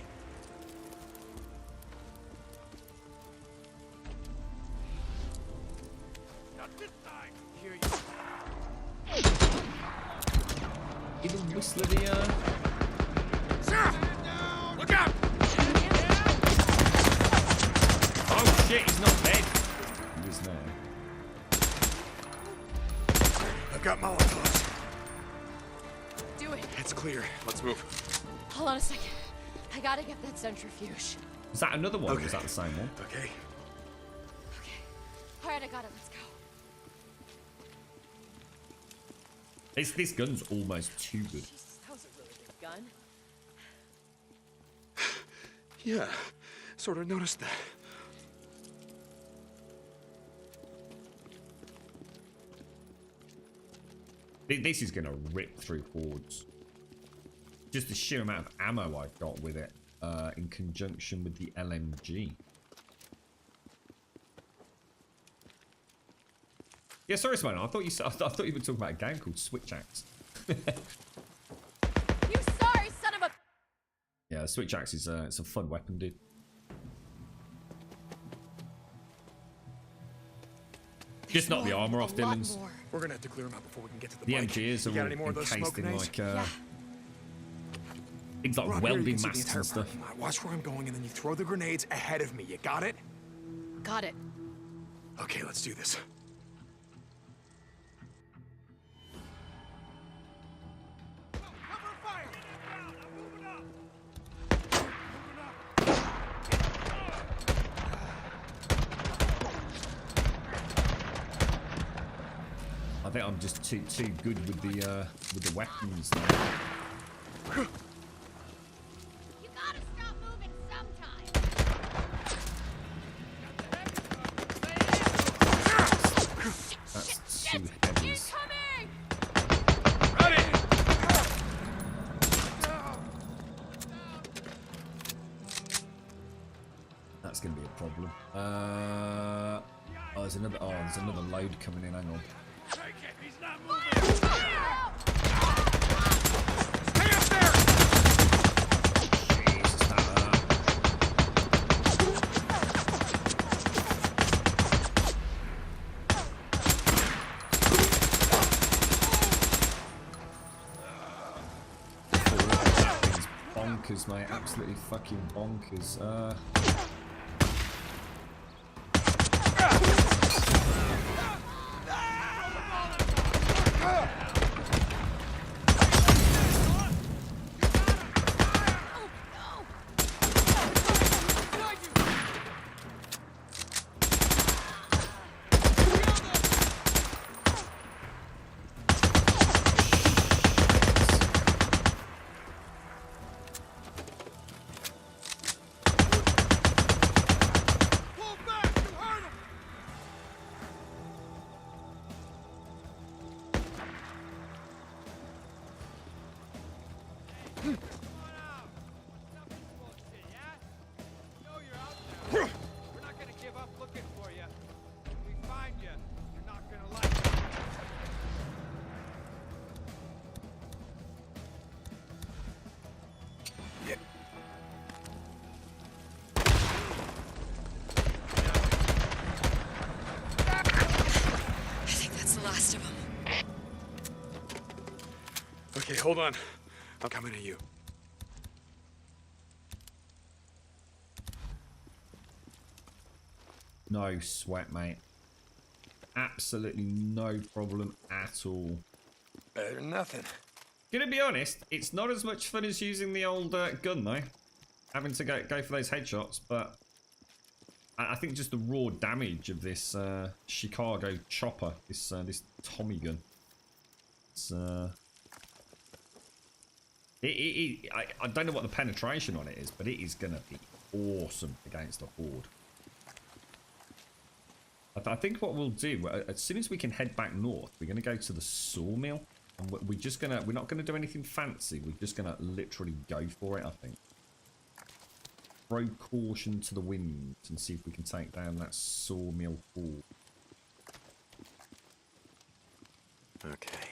Even whistle the Sarah! Look out! Oh shit, he's not dead. He is now. I've got Molotovs. Do it. It's clear. Let's move. Hold on a second. I gotta get that centrifuge. Is that another one? Okay. Or is that the same one? Okay. Okay. All right, I got it. Let's go. This gun's almost too good. Jesus, that was a really big gun. Yeah, sort of noticed that. This is gonna rip through hordes. Just the sheer amount of ammo I've got with it, in conjunction with the LMG. Yeah, sorry, Simone. I thought you were talking about a game called Switch Axe. You sorry son of a. Yeah, the Switch Axe is it's a fun weapon, dude. Just not the armor off, Dylan's. We're gonna have to clear them out before we can get to the The bike. MGs are all encased in like things like welding masks and stuff. Watch where I'm going, and then you throw the grenades ahead of me. You got it? Got it. Okay, let's do this. I think I'm just too good with the weapons now. You gotta stop moving sometime. That's too heavy. Incoming! Ready! That's going to be a problem. Oh, there's another load coming in. Hang on. Bonkers, mate. Absolutely fucking bonkers. Okay, hold on. I'm coming to you. No sweat, mate. Absolutely no problem at all. Better than nothing. Gonna be honest, it's not as much fun as using the old gun, though. Having to go for those headshots, but I think just the raw damage of this Chicago chopper, this Tommy gun. It's I don't know what the penetration on it is, but it is gonna be awesome against a horde. I think what we'll do, as soon as we can head back north, we're gonna go to the sawmill, and we're not gonna do anything fancy. We're just gonna literally go for it. I think. Throw caution to the wind and see if we can take down that sawmill horde. Okay.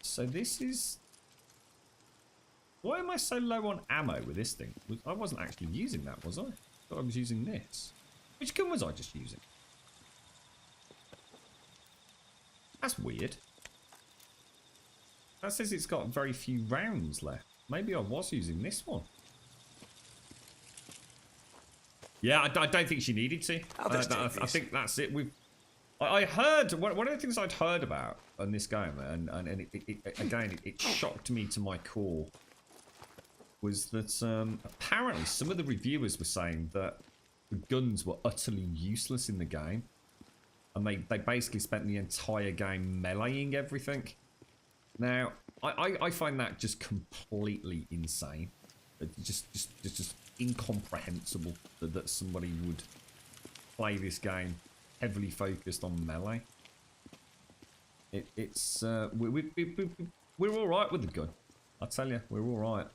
So this is... Why am I so low on ammo with this thing? I wasn't actually using that, was I? I thought I was using this. Which gun was I just using? That's weird. That says it's got very few rounds left. Maybe I was using this one. Yeah, I don't think she needed to. I think that's it. I heard one of the things I'd heard about on this game, and it shocked me to my core, was that apparently some of the reviewers were saying that the guns were utterly useless in the game, and they basically spent the entire game meleeing everything. Now, I find that just completely insane. Just incomprehensible that somebody would play this game heavily focused on melee. We're all right with the gun. I tell you, we're all right.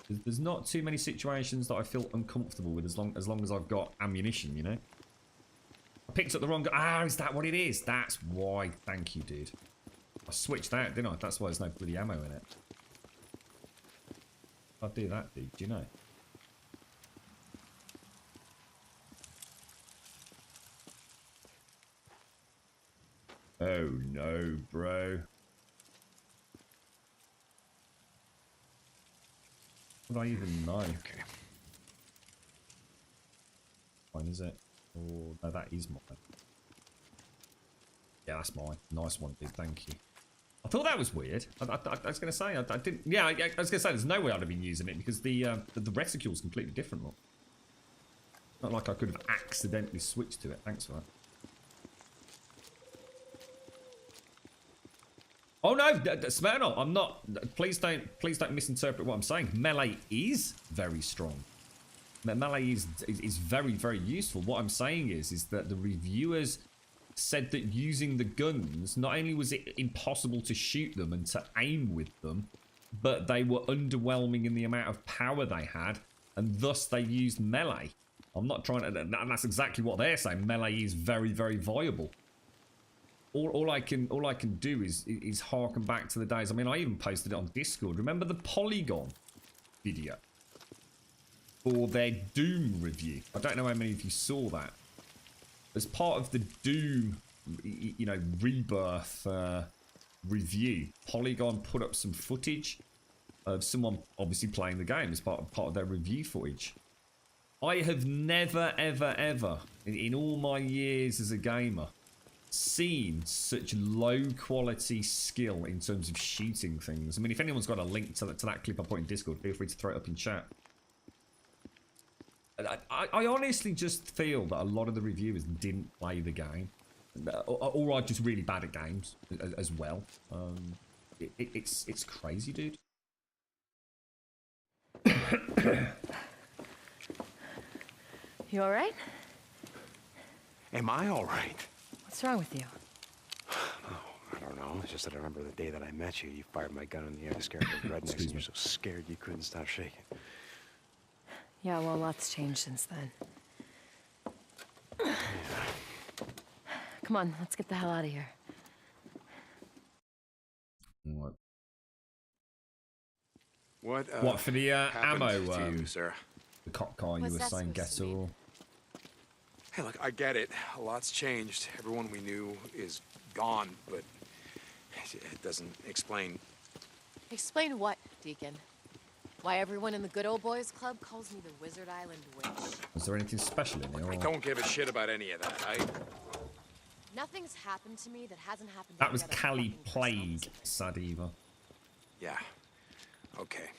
There's not too many situations that I feel uncomfortable with as long as I've got ammunition, you know. I picked up the wrong gun. Ah, is that what it is? That's why. Thank you, dude. I switched out, didn't I? That's why there's no bloody ammo in it. I'll do that, dude. Do you know? Oh no, bro. What do I even know? Okay. Mine, is it? Oh, no, that is mine. Yeah, that's mine. Nice one, dude. Thank you. I thought that was weird. I was going to say, I didn't... Yeah, I was going to say, there's no way I'd have been using it because the reticule is completely different, look. Not like I could have accidentally switched to it. Thanks for that. Oh no, Smirnoff, I'm not. Please don't misinterpret what I'm saying. Melee is very strong. Melee is very, very useful. What I'm saying is that the reviewers said that using the guns, not only was it impossible to shoot them and to aim with them, but they were underwhelming in the amount of power they had, and thus they used melee. I'm not trying to, and that's exactly what they're saying. Melee is very, very viable. All I can do is harken back to the days. I mean, I even posted it on Discord. Remember the Polygon video for their Doom review? I don't know how many of you saw that. As part of the Doom, you know, Rebirth review, Polygon put up some footage of someone obviously playing the game as part of their review footage. I have never, ever, ever, in all my years as a gamer, seen such low quality skill in terms of shooting things. I mean, if anyone's got a link to that clip I put in Discord, feel free to throw it up in chat. I honestly just feel that a lot of the reviewers didn't play the game, or are just really bad at games as well. It's crazy, dude. You all right? Am I all right? What's wrong with you? Oh, I don't know. It's just that I remember the day that I met you. You fired my gun in the air to scare the rednecks, and you're so scared you couldn't stop shaking. Yeah, well, lots changed since then. Yeah. Come on, let's get the hell out of here. What? What for the ammo? To you, Sarah? The cop car you were saying, guess all. Hey, look, I get it. A lot's changed. Everyone we knew is gone, but it doesn't explain. Explain what, Deacon? Why everyone in the Good Old Boys Club calls me the Wizard Island Witch? Was there anything special in there? I don't give a shit about any of that. Nothing's happened to me that hasn't happened to That was the other Cali fucking Plague, Sadiva. Yeah. Okay.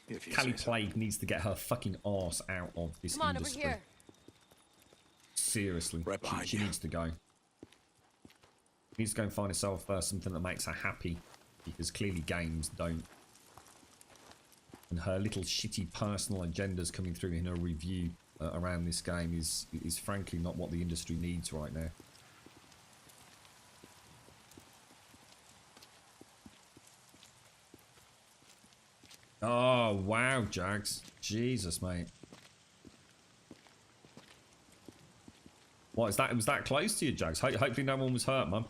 If you Cali say so. Plague needs to get her fucking arse out of this Come on, industry. over here. Seriously, Right she needs to go. She needs to go and find herself something that makes her happy, because clearly games don't. And her little shitty personal agendas coming through in her review around this game is frankly not what the industry needs right now. Oh wow, Jags! Jesus, mate. What is that? Was that close to you, Jags? Hopefully no one was hurt, Mum.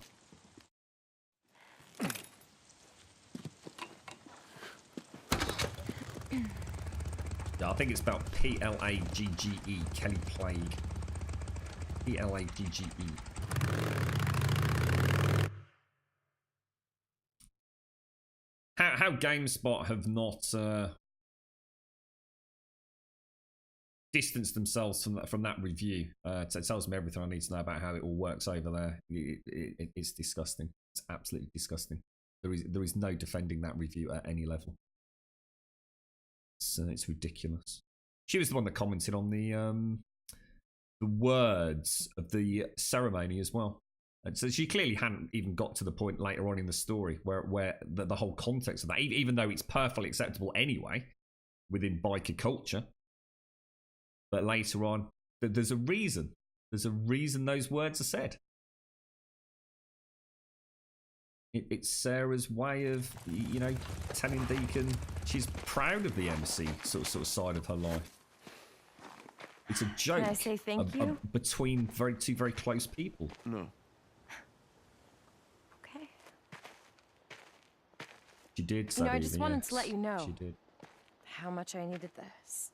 Yeah, I think it's spelled P-L-A-G-G-E, Kelly Plague. P-L-A-G-G-E. How GameSpot have not distanced themselves from that review. It tells me everything I need to know about how it all works over there. It's disgusting. It's absolutely disgusting. There is no defending that review at any level. It's ridiculous. She was the one that commented on the words of the ceremony as well. And so she clearly hadn't even got to the point later on in the story where the whole context of that, even though it's perfectly acceptable anyway within biker culture. But later on, there's a reason. There's a reason those words are said. It's Sarah's way of, you know, telling Deacon she's proud of the MC sort of side of her life. It's a joke. Can I say thank you? Between two very close people. No. Okay. She did. You know, I just wanted to let you know She did. how much I needed this.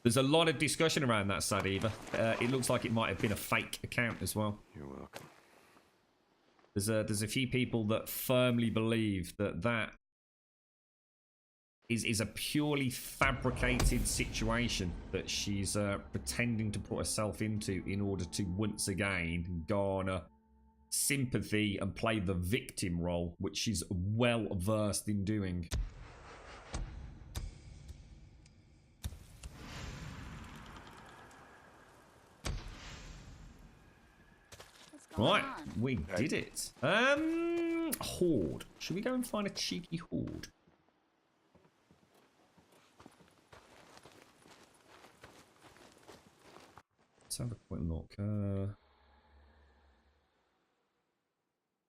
There's a lot of discussion around that, Sadiva. It looks like it might have been a fake account as well. You're welcome. There's a few people that firmly believe that is a purely fabricated situation that she's pretending to put herself into in order to once again garner sympathy and play the victim role, which she's well versed in doing. Right, we did it. Horde. Should we go and find a cheeky horde? Let's have a quick look.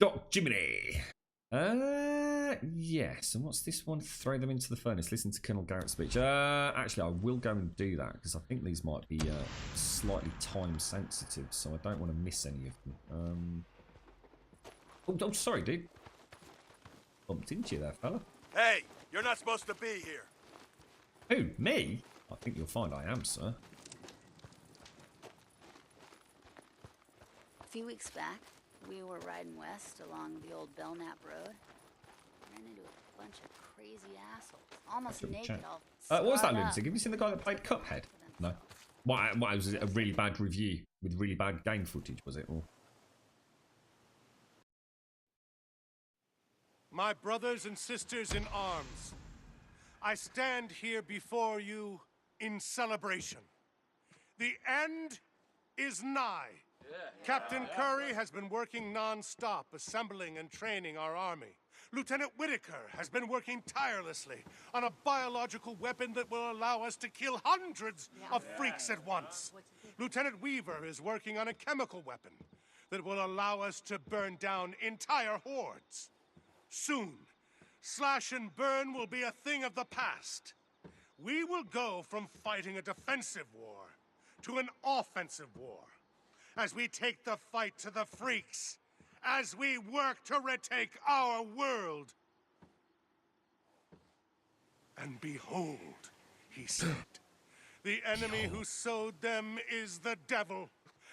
Doc Jiminy. Yes. And what's this one? Throw them into the furnace. Listen to Colonel Garrett's speech. Actually, I will go and do that because I think these might be slightly time sensitive, so I don't want to miss any of them. Oh, sorry, dude. Bumped into you there, fella. Hey, you're not supposed to be here. Who, me? I think you'll find I am, sir. A few weeks back, we were riding west along the old Belknap Road. Ran into a bunch of crazy assholes, almost naked. What was that, lunatic? Have you seen the guy that played Cuphead? No. What was it? A really bad review with really bad game footage, was it? Or... My brothers and sisters in arms, I stand here before you in celebration. The end is nigh. Captain Curry has been working non-stop, assembling and training our army. Lieutenant Whitaker has been working tirelessly on a biological weapon that will allow us to kill hundreds of freaks at once. Lieutenant Weaver is working on a chemical weapon that will allow us to burn down entire hordes. Soon, slash and burn will be a thing of the past. We will go from fighting a defensive war to an offensive war, as we take the fight to the freaks, as we work to retake our world. And behold, he said, the enemy who sowed them is the devil,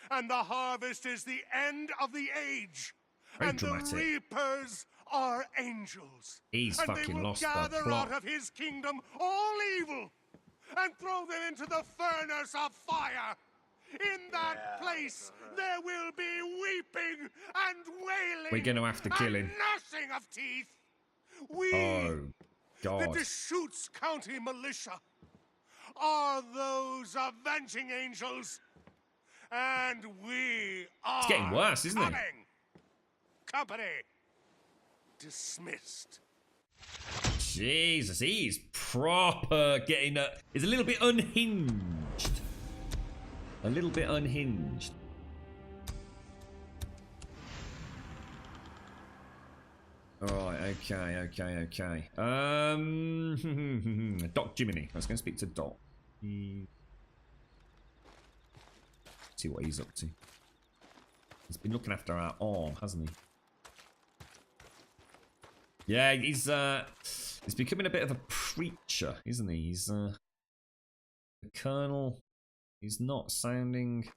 and the harvest is the end of the age. Very and dramatic. The reapers are angels. He's and fucking they will lost the gather plot. out of his kingdom all evil and throw them into the furnace of fire. In that place, there will be weeping and wailing. We're going to have to kill him. And gnashing of teeth. We, Oh, God. the Deschutes County Militia, are those avenging angels. And we are It's getting worse, isn't it? coming. Company dismissed. Jesus, he's proper getting he's a little bit unhinged. A little bit unhinged. Alright, okay. Doc Jiminy. I was going to speak to Doc. See what he's up to. He's been looking after our arm, hasn't he? Yeah, he's becoming a bit of a preacher, isn't he? He's the Colonel. He's not sounding.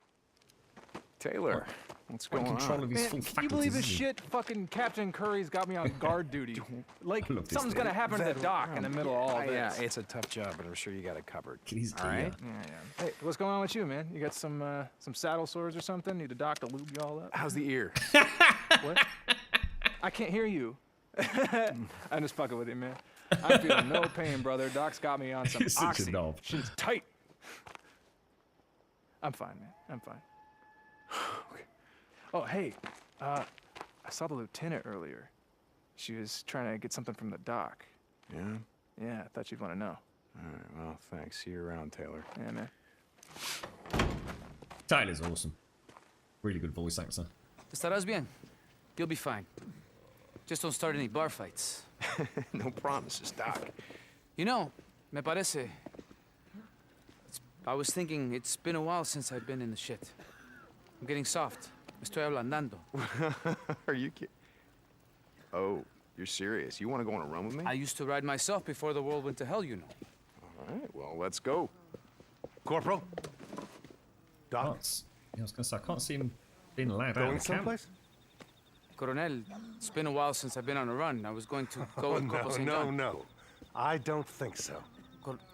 Taylor, what's quite in going control on? of his Man, full can you faculties, believe this isn't he? shit? Fucking Captain Curry's got me on guard duty. Like, I love this something's dude. gonna happen to the dock in the middle of all this. Yeah, it's a tough job, but I'm sure you got it covered. He's all right? Yeah. Hey, what's going on with you, man? You got some saddle sores or something? Need a doc to lube you all up? How's the ear? What? I can't hear you. I'm just fucking with you, man. I'm feeling no pain, brother. Doc's got me on some You're such a oxy. knob. Shit's tight. I'm fine, man. I'm fine. Okay. Oh, hey. I saw the lieutenant earlier. She was trying to get something from the dock. Yeah? Yeah, I thought you'd want to know. All right, well, thanks. See you around, Taylor. Yeah, man. Tyler's awesome. Really good voice actor. Estarás bien. You'll be fine. Just don't start any bar fights. No promises, Doc. You know, me parece. I was thinking it's been a while since I've been in the shit. I'm getting soft. Estoy ablandando. Are you kidding? Oh, you're serious? You want to go on a run with me? I used to ride myself before the world went to hell, you know. All right, well, let's go. Corporal? Doc? I was going to say, I can't see him being allowed out Going of the camp. someplace? Coronel, it's been a while since I've been on a run. I was going to go with Corporal St. John. No. I don't think so.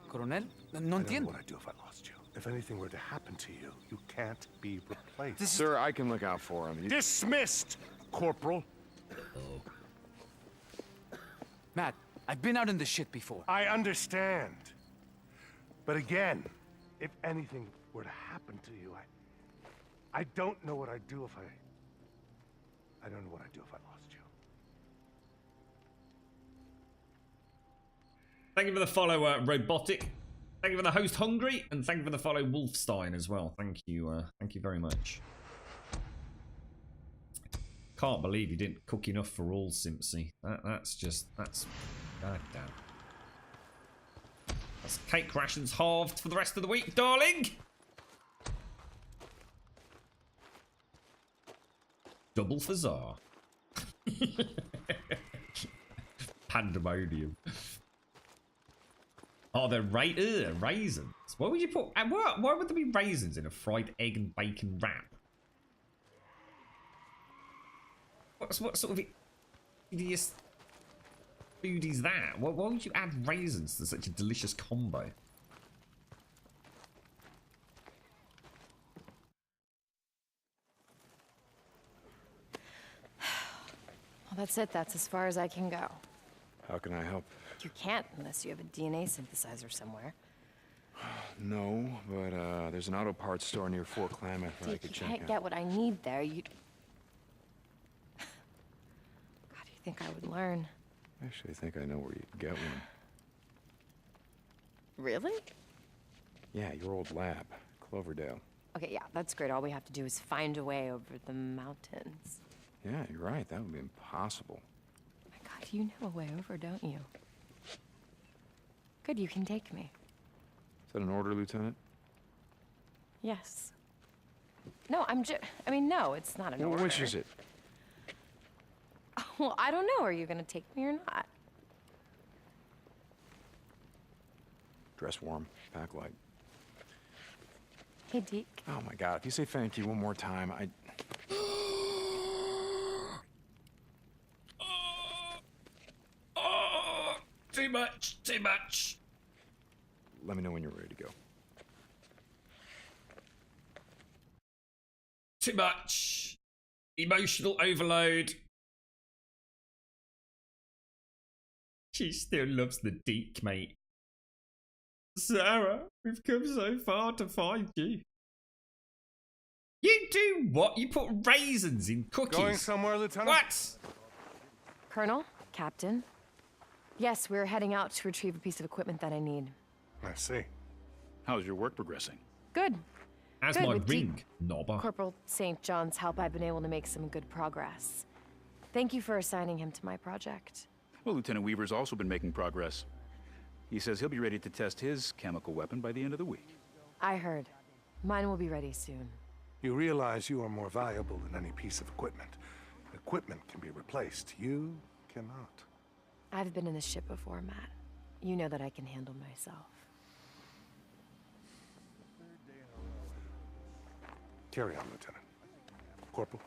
Coronel? No I don't know entiendo. what I'd do if I lost you. If anything were to happen to you, you can't be replaced. Sir, I can look out for him. Dismissed, Corporal. Matt, I've been out in the shit before. I understand. But again, if anything were to happen to you, I don't know what I'd do if I don't know what I'd do if I lost you. Thank you for the follow, Robotic. Thank you for the host, Hungry, and thank you for the follow, Wolfstein, as well. Thank you very much. Can't believe you didn't cook enough for all, Simpsy. That's god damn. That's cake rations halved for the rest of the week, darling. Double for Czar. Pandemonium. Oh, they're raisins. Why would you put? Why would there be raisins in a fried egg and bacon wrap? What sort of hideous food is that? Why would you add raisins to such a delicious combo? Well, that's it. That's as far as I can go. How can I help? You can't unless you have a DNA synthesizer somewhere. No, but there's an auto parts store near Fort Klamath where I If could you check can't out. get what I need there, you... God, do you think I would learn? I actually think I know where you can get one. Really? Yeah, your old lab, Cloverdale. Okay, yeah, that's great. All we have to do is find a way over the mountains. Yeah, you're right. That would be impossible. My God, you know a way over, don't you? Good, you can take me. Is that an order, Lieutenant? Yes. No, I mean, no, it's not an order. Which is it? Well, I don't know. Are you gonna take me or not? Dress warm, pack light. Hey, Deke. Oh my God! If you say thank you one more time, I. Too much. Too much. Let me know when you're ready to go. Too much. Emotional overload. She still loves the Deke, mate. Sarah, we've come so far to find you. You do what? You put raisins in cookies? Going somewhere, Lieutenant? What? Colonel? Captain? Yes, we're heading out to retrieve a piece of equipment that I need. I see. How's your work progressing? Good. As Good, my with ring, knobber. Corporal St. John's help, I've been able to make some good progress. Thank you for assigning him to my project. Well, Lieutenant Weaver's also been making progress. He says he'll be ready to test his chemical weapon by the end of the week. I heard. Mine will be ready soon. You realize you are more valuable than any piece of equipment. Equipment can be replaced. You cannot. I've been in this ship before, Matt. You know that I can handle myself. Carry on, Lieutenant. Corporal?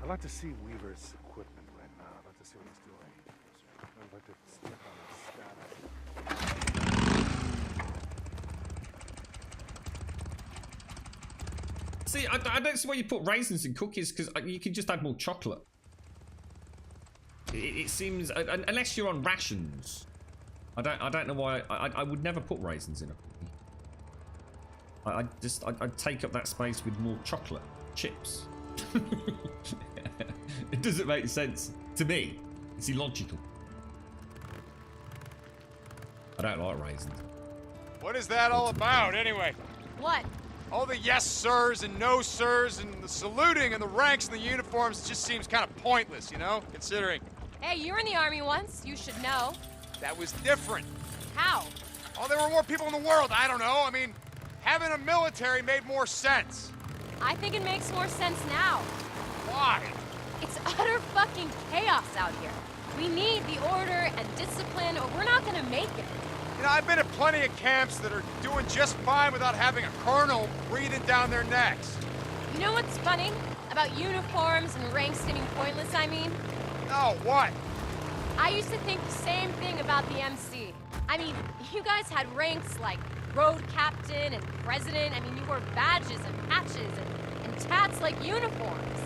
I'd like to see Weaver's equipment right now. I'd like to see what he's doing. I'd like to step on his status. See, I don't see why you put raisins in cookies, because you can just add more chocolate. It seems, unless you're on rations, I don't know why. I would never put raisins in a cookie. I'd take up that space with more chocolate chips. It doesn't make sense to me. It's illogical. I don't like raisins. What is that all about, anyway? What? All the yes sirs and no sirs and the saluting and the ranks and the uniforms just seems kind of pointless, you know, considering. Hey, you were in the Army once. You should know. That was different. How? Oh, there were more people in the world. I don't know. I mean, having a military made more sense. I think it makes more sense now. Why? It's utter fucking chaos out here. We need the order and discipline, or we're not gonna make it. You know, I've been at plenty of camps that are doing just fine without having a colonel breathing down their necks. You know what's funny? About uniforms and ranks seeming pointless, I mean? No, what? I used to think the same thing about the MC. I mean, you guys had ranks like road captain and president. I mean, you wore badges and patches and tats like uniforms.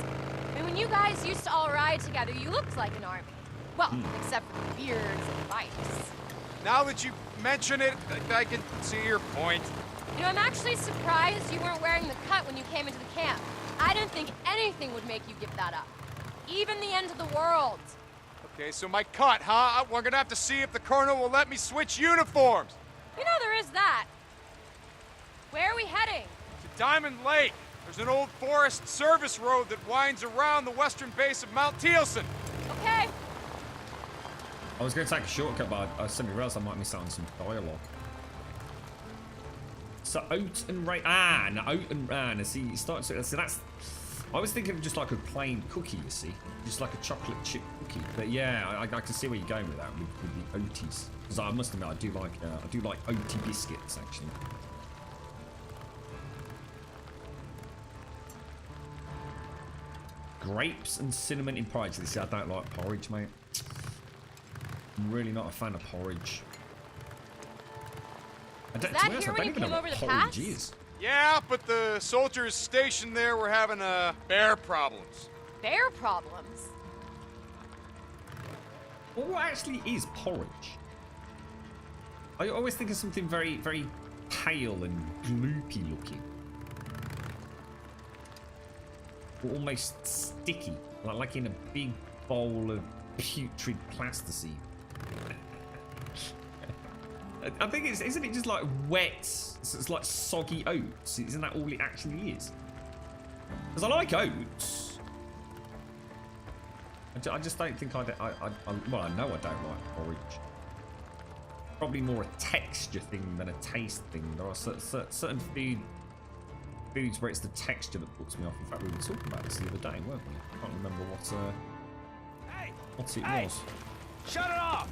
I mean, when you guys used to all ride together, you looked like an army. Well, except for the beards and bikes. Now that you mention it, I can see your point. You know, I'm actually surprised you weren't wearing the cut when you came into the camp. I didn't think anything would make you give that up. Even the end of the world. Okay, so my cut, huh? We're gonna have to see if the colonel will let me switch uniforms. You know there is that. Where are we heading? To Diamond Lake. There's an old Forest Service road that winds around the western base of Mount Thielsen. Okay. I was going to take a shortcut, but I suddenly realised I might miss out on some dialogue. So oat and rain. No, oat and no, see, it starts. So that's. I was thinking of just like a plain cookie. You see, just like a chocolate chip cookie. But yeah, I can see where you're going with that with the oaties. Because I must admit, I do like oaty biscuits actually. Grapes and cinnamon in porridge. See, I don't like porridge, mate. I'm really not a fan of porridge. Is that here when you came over the pass? Yeah, but the soldiers stationed there were having bear problems. Bear problems? Well, what actually is porridge? I always think of something very, very pale and gloopy looking. Or almost sticky, like in a big bowl of putrid plasticine. I think isn't it just like wet? It's like soggy oats. Isn't that all it actually is? Because I like oats. I just don't think well, I know I don't like porridge. Probably more a texture thing than a taste thing. There are certain foods where it's the texture that puts me off. In fact, we were talking about this the other day, weren't we? I can't remember what it was. Shut it off!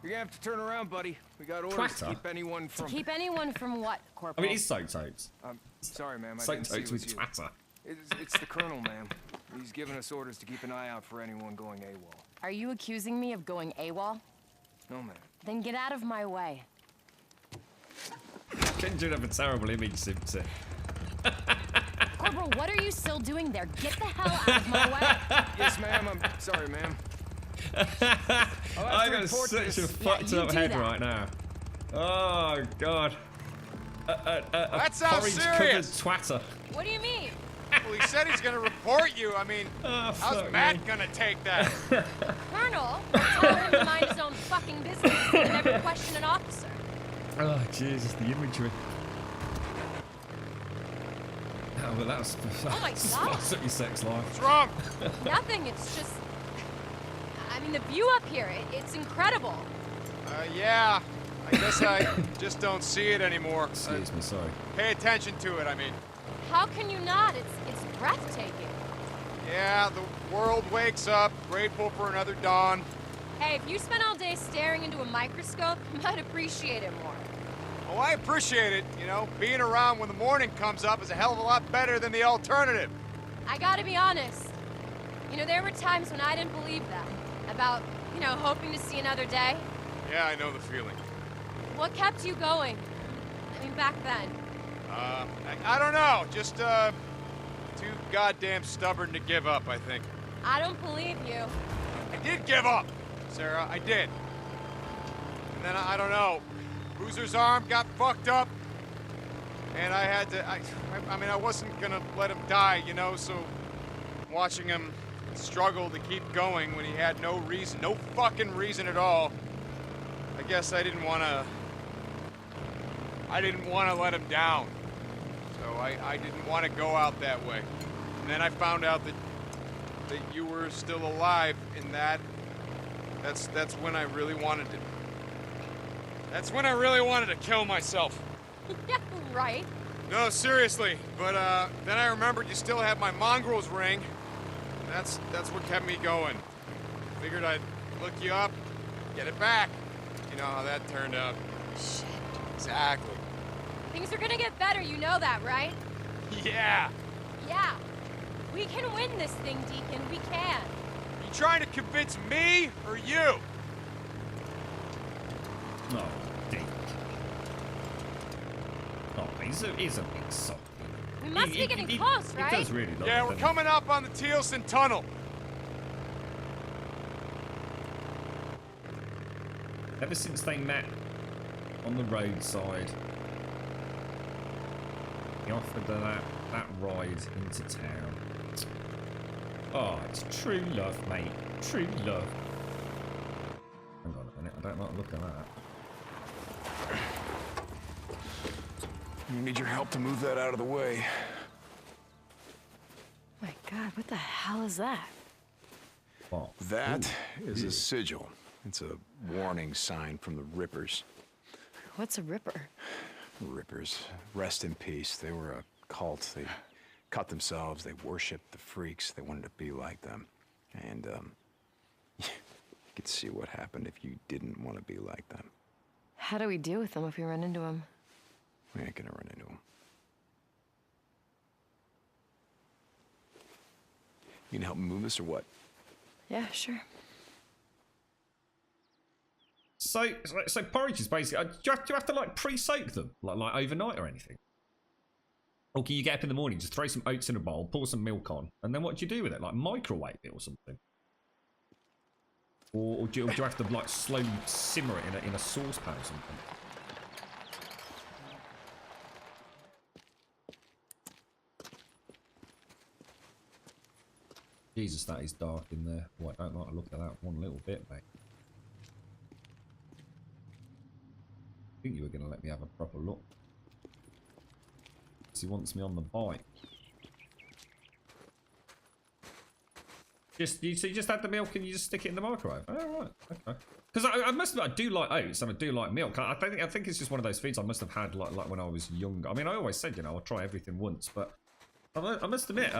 You're gonna have to turn around, buddy. We got orders to keep anyone from... To keep anyone from what, Corporal? I mean, it's soaked oats. Sorry, ma'am. Soaked oats with twatter. It's the colonel, ma'am. He's given us orders to keep an eye out for anyone going AWOL. Are you accusing me of going AWOL? No, ma'am. Then get out of my way. Conjured up a terrible image, Simpson. Corporal, what are you still doing there? Get the hell out of my way. Yes, ma'am. I'm sorry, ma'am. I got such a fucked up head right now. Oh god. That sounds serious. Twatter. What do you mean? Well, he said he's gonna report you. I mean, how's Matt gonna take that? Colonel, tell him to mind his own fucking business and never question an officer. Oh Jesus, the imagery. Oh, well, that's oh my god. That's your sex life. What's wrong? Nothing. It's just. I mean, the view up here, it's incredible. Yeah. I guess I just don't see it anymore. Excuse me, sorry. Pay attention to it, I mean. How can you not? It's breathtaking. Yeah, the world wakes up, grateful for another dawn. Hey, if you spent all day staring into a microscope, you might appreciate it more. Oh, I appreciate it. You know, being around when the morning comes up is a hell of a lot better than the alternative. I gotta be honest. You know, there were times when I didn't believe that. About, you know, hoping to see another day. Yeah, I know the feeling. What kept you going? I mean, back then. I don't know. Just, too goddamn stubborn to give up, I think. I don't believe you. I did give up, Sarah. I did. And then, I don't know. Boozer's arm got fucked up. And I had to, I mean, I wasn't gonna let him die, you know, so watching him struggle to keep going when he had no reason, no fucking reason at all. I guess I didn't want to let him down. So I didn't want to go out that way. And then I found out that you were still alive, and that's when I really wanted to. That's when I really wanted to kill myself. Yeah, right. No, seriously. But then I remembered you still had my mongrel's ring. That's what kept me going. Figured I'd look you up, get it back. You know how that turned out. Shit. Exactly. Things are gonna get better, you know that, right? Yeah. Yeah. We can win this thing, Deacon. We can. You trying to convince me or you? Oh, Dick. Oh, he's a big sock. We must be getting close, right? It does really look. Yeah, we're coming up on the Thielsen Tunnel. Ever since they met on the roadside, he offered her that ride into town. Oh, it's true love, mate. True love. Hang on a minute. I don't like the look of that. You need your help to move that out of the way. My God, what the hell is that? What? That is a sigil. It's a warning sign from the Rippers. What's a Ripper? Rippers. Rest in peace. They were a cult. They cut themselves. They worshipped the freaks. They wanted to be like them. And, you could see what happened if you didn't want to be like them. How do we deal with them if we run into them? We ain't gonna run into them. You can help me move this or what? Yeah, sure. So porridge is basically. Do you have to like pre-soak them like overnight or anything? Or can you get up in the morning, just throw some oats in a bowl, pour some milk on, and then what do you do with it? Like microwave it or something? Or do you have to like slowly simmer it in a saucepan or something? Jesus, that is dark in there. Oh, I don't like to look at that one little bit, mate. I think you were going to let me have a proper look. Because he wants me on the bike. So you just add the milk and you just stick it in the microwave? Oh, right, okay. Because I do like oats and I do like milk. I think it's just one of those foods I must have had like when I was younger. I mean, I always said, you know, I'll try everything once, but I must admit,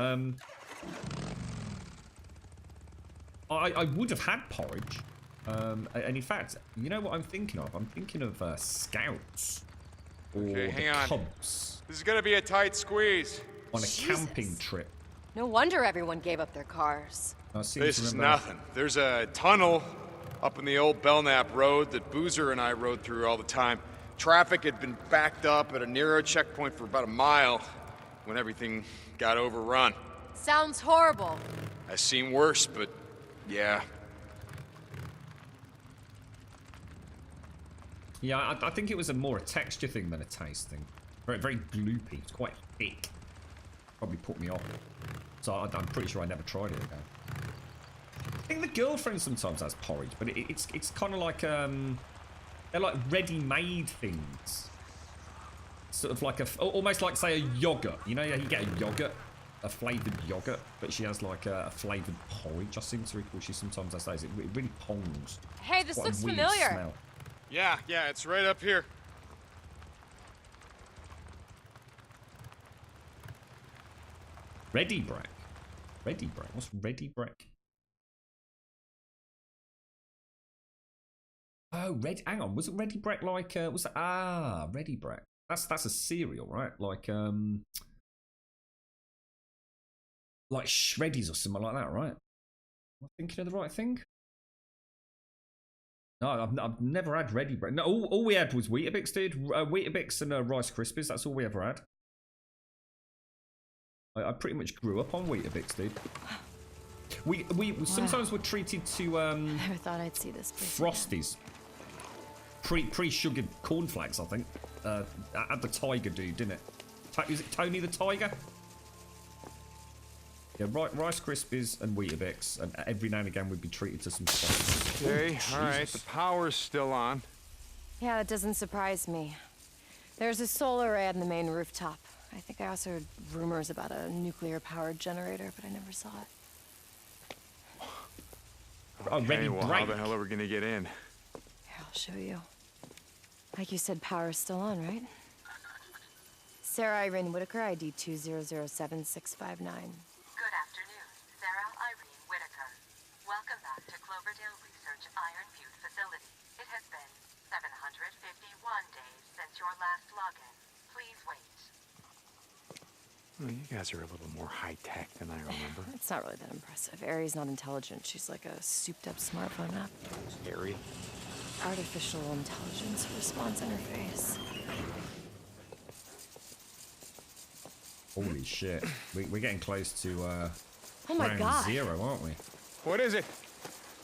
I would have had porridge. And in fact, you know what I'm thinking of? I'm thinking of Scouts. Or Okay, hang the on. Cubs. This is gonna be a tight squeeze. On a camping trip. No wonder everyone gave up their cars. This is nothing. There's a tunnel up in the old Belknap Road that Boozer and I rode through all the time. Traffic had been backed up at a narrow checkpoint for about a mile when everything got overrun. Sounds horrible. I've seen worse, but yeah. Yeah, I think it was more a texture thing than a taste thing. Very, very gloopy. It's quite thick. Probably put me off. So I'm pretty sure I never tried it again. I think the girlfriend sometimes has porridge, but it's kind of like they're like ready-made things. Sort of like almost like say a yogurt. You know, you get a yogurt, a flavoured yogurt, but she has like a flavoured porridge. I seem to recall she sometimes says it really pongs. Hey, this Quite a looks weird familiar. smell. Yeah, it's right up here. Ready Break. Ready Break. What's Ready Break? Oh, hang on. Was it Ready Break like was it Ready Break? That's a cereal, right? Like Shreddies or something like that, right? Am I thinking of the right thing? No, I've never had Ready Break. No, all we had was Weetabix, dude. Weetabix and Rice Krispies. That's all we ever had. I pretty much grew up on Weetabix, dude. We sometimes were treated to Never thought I'd see this place Frosties. Pre-sugared cornflakes, I think. Had the Tiger dude, didn't it? Is it Tony the Tiger? Yeah, Rice Krispies and Weetabix, and every now and again we'd be treated to some Frosties. Okay, Oh, all right, Jesus. the power's still on. Yeah, that doesn't surprise me. There's a solar array on the main rooftop. I think I also heard rumors about a nuclear-powered generator, but I never saw it. Oh, Ready well, Break. how the hell are we gonna get in? Here, I'll show you. Like you said, power's still on, right? Sarah Irene Whitaker, ID 2007659. Good afternoon, Sarah Irene Whitaker. Welcome back to Cloverdale Research Iron Butte facility. It has been 751 days since your last login. Please wait. Well, you guys are a little more high-tech than I remember. It's not really that impressive. Ari's not intelligent. She's like a souped-up smartphone app. Ari? Artificial intelligence response interface. Holy shit. We're getting close to Oh my ground God. zero, aren't we? What is it?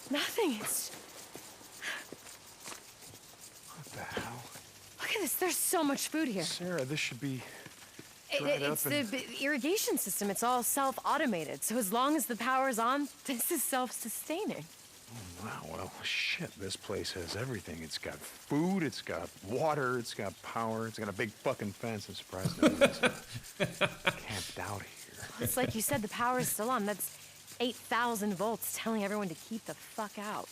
Nothing. It's... What the hell? Look at this. There's so much food here. Sarah, this should be... It's the irrigation system. It's all self-automated. So as long as the power's on, this is self-sustaining. Oh, wow, well, shit, this place has everything. It's got food, it's got water, it's got power, it's got a big fucking fence. I'm surprised no one's camped out here. It's like you said, the power is still on. That's 8,000 volts telling everyone to keep the fuck out.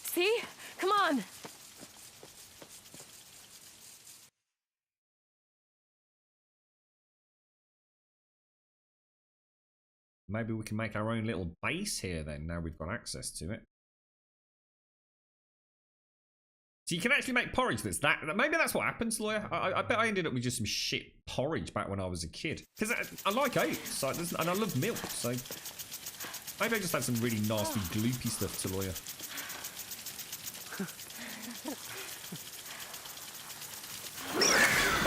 See? Come on! Maybe we can make our own little base here then, now we've got access to it. So you can actually make porridge that's that. Maybe that's what happens, Lawyer. I bet I ended up with just some shit porridge back when I was a kid. Because I like oats, so and I love milk, so... Maybe I just had some really nasty, gloopy stuff to Lawyer.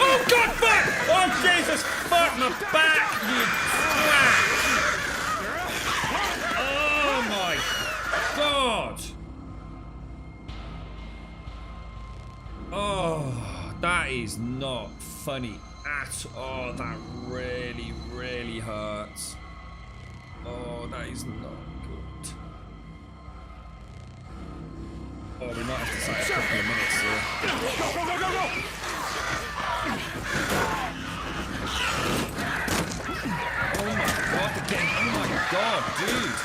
Oh, God, fuck! Oh, Jesus, fuck my back, you twat! Oh, my God! Oh, that is not funny at all. That really, really hurts. Oh, that is not good. Oh, we might have to say a couple of minutes here. Go, go, go, go, go! Oh my God, again. Oh my God, dude.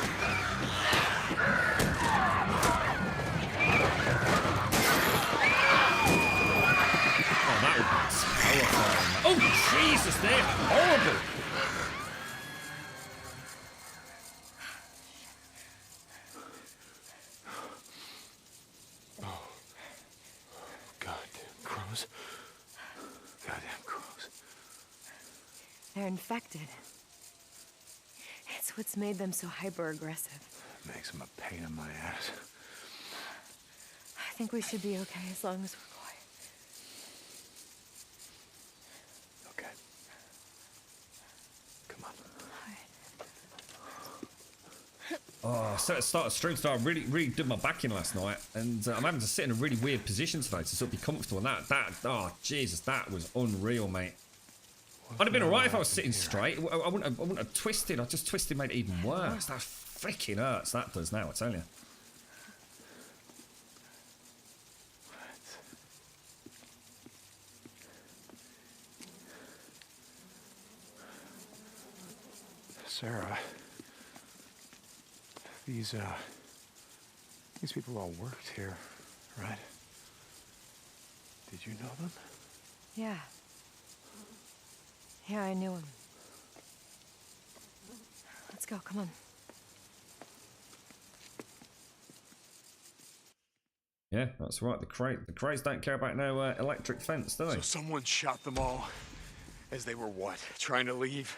Oh, that would be terrifying. Oh, Jesus, they're horrible. They're infected. It's what's made them so hyper-aggressive. Makes them a pain in my ass. I think we should be okay as long as we're quiet. Okay. Come on. Oh, so it started stream, so I really did my back in last night, and I'm having to sit in a really weird position today to sort of be comfortable. And oh Jesus, that was unreal, mate. I'd have been alright if I was sitting straight. I wouldn't have twisted. I just twisted, made it even worse. That freaking hurts. That does now, I tell you. Sarah, these people all worked here, right? Did you know them? Yeah. Yeah, I knew him. Let's go, come on. Yeah, that's right. The Krays don't care about no electric fence, do they? So someone shot them all as they were what? Trying to leave?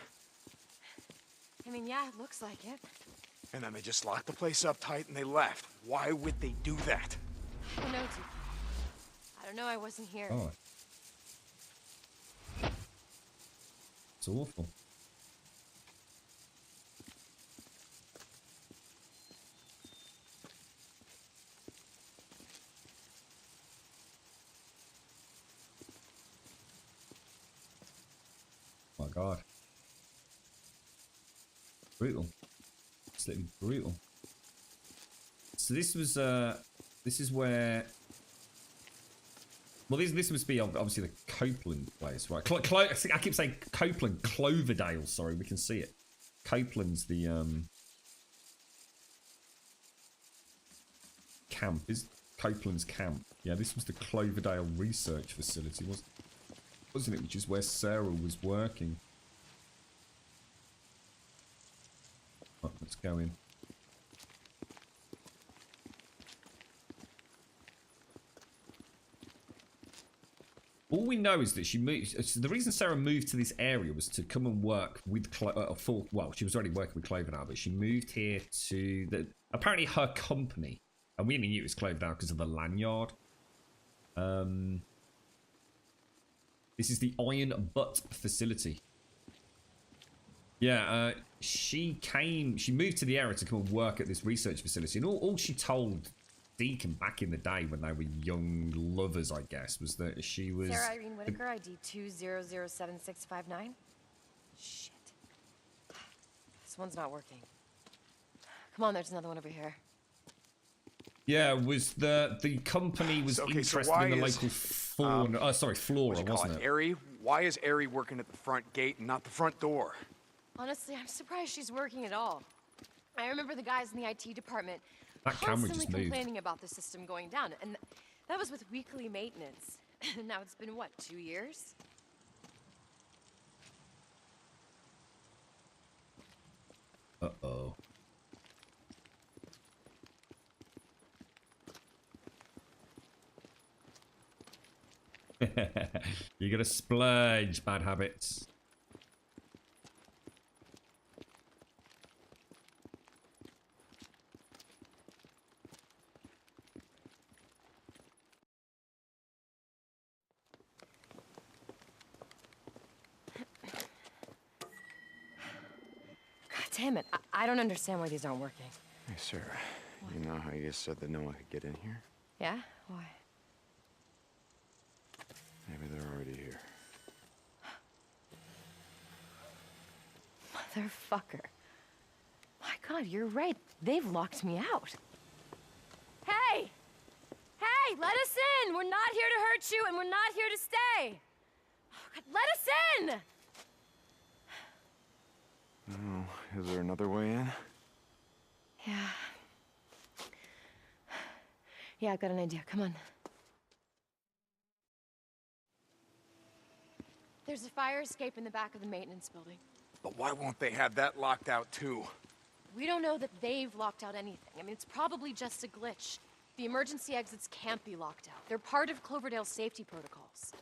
I mean, yeah, it looks like it. And then they just locked the place up tight and they left. Why would they do that? I don't know, Duke. I don't know, I wasn't here. Oh. It's awful. Oh my God. Brutal. Absolutely brutal. So this was this is where, well, this must be obviously the Copeland place, right? I keep saying Copeland, Cloverdale. Sorry, we can see it. Copeland's the camp. Is Copeland's camp? Yeah, this was the Cloverdale research facility, wasn't it? Which is where Sarah was working. Oh, let's go in. All we know is that she moved. So the reason Sarah moved to this area was to come and work with well, she was already working with Cloverdale, but she moved here to apparently her company, and we only knew it was Cloverdale because of the lanyard. This is the Iron Butt facility. Yeah, she moved to the area to come and work at this research facility, and all she told Deacon back in the day when they were young lovers, I guess, was that she was... Sarah Irene Whitaker, ID 2007659. Shit. This one's not working. Come on, there's another one over here. Yeah, was the company was interested in the local fauna... flora, wasn't it? Ari? Why is Ari working at the front gate and not the front door? Honestly, I'm surprised she's working at all. I remember the guys in the IT department That camera constantly just moved. complaining about the system going down, and that was with weekly maintenance. Now it's been, what, 2 years? Uh-oh. You gotta splurge, bad habits. God damn it, I don't understand why these aren't working. Hey, Sarah, you know how you just said that no one could get in here? Yeah? Why? Maybe they're already here. Motherfucker. My God, you're right. They've locked me out. Hey! Hey, let us in! We're not here to hurt you, and we're not here to stay! Oh, God, let us in! Oh, is there another way in? Yeah. Yeah, I've got an idea. Come on. There's a fire escape in the back of the maintenance building. But why won't they have that locked out too? We don't know that they've locked out anything. I mean, it's probably just a glitch. The emergency exits can't be locked out. They're part of Cloverdale's safety protocols.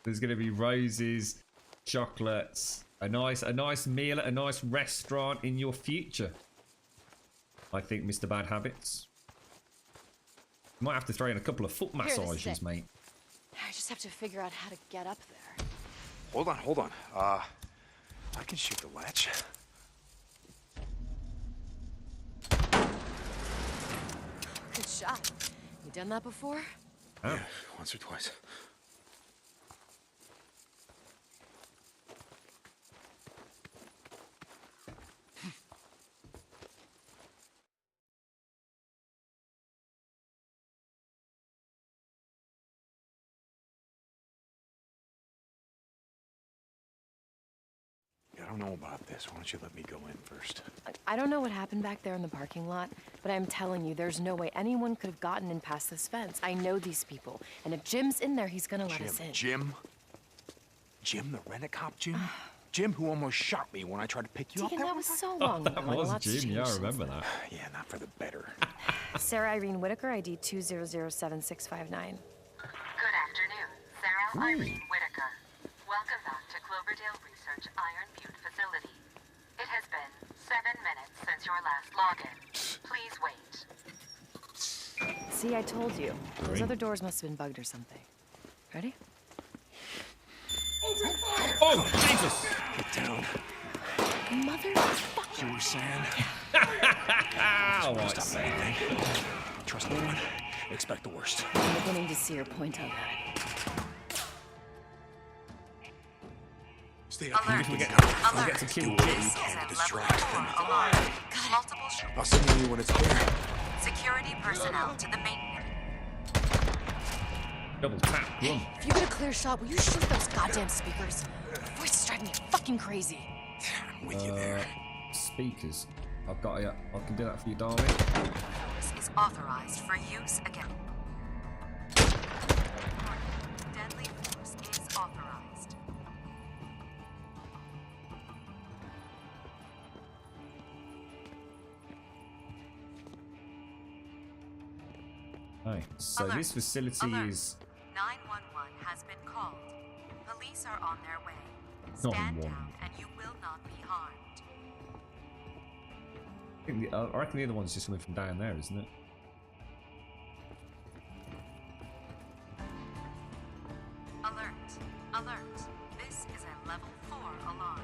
There's gonna be roses, chocolates, a nice meal at a nice restaurant in your future. I think, Mr. Bad Habits. Might have to throw in a couple of foot Here, this is massages, it. mate. I just have to figure out how to get up there. Hold on. I can shoot the latch. Good shot. You done that before? Oh. Yeah, once or twice. I don't know about this. Why don't you let me go in first? I don't know what happened back there in the parking lot, but I'm telling you, there's no way anyone could have gotten in past this fence. I know these people, and if Jim's in there, he's gonna let us in. Jim, the rent-a-cop Jim? Jim, who almost shot me when I tried to pick you up. Deacon, that was so long ago. That and a was lot's Jim, yeah, I changed remember since that. Yeah, not for the better. Sarah Irene Whitaker, ID 2007659. Good afternoon. Sarah Irene Whitaker. Welcome back to Cloverdale Research Iron Butte Facility. It has been 7 minutes since your last login. Please wait. See, I told you. Those other doors must have been bugged or something. Ready? Oh, Jesus! Get down. Motherfucker! You were saying? Oh, Don't stop anything. Trust no one. Expect the worst. I'm beginning to see your point on that. Stay up Alert. here. We'll get to kill This Kitty. is a level 4 alarm. Multiple I'll signal you when it's clear. security personnel to the maintenance. Double tap, Grum. If you get a clear shot, will you shoot those goddamn speakers? Your voice is driving me fucking crazy. I'm with you there. Speakers. I've got it. I can do that for you, darling. This is authorized for use again. Deadly force is authorized. Right. So Alert. this facility Alert. is 911 has been called. Police are on their way. Not Stand one. down and you will not be harmed. I reckon the other one's just coming from down there, isn't it? Alert. This is a level 4 alarm.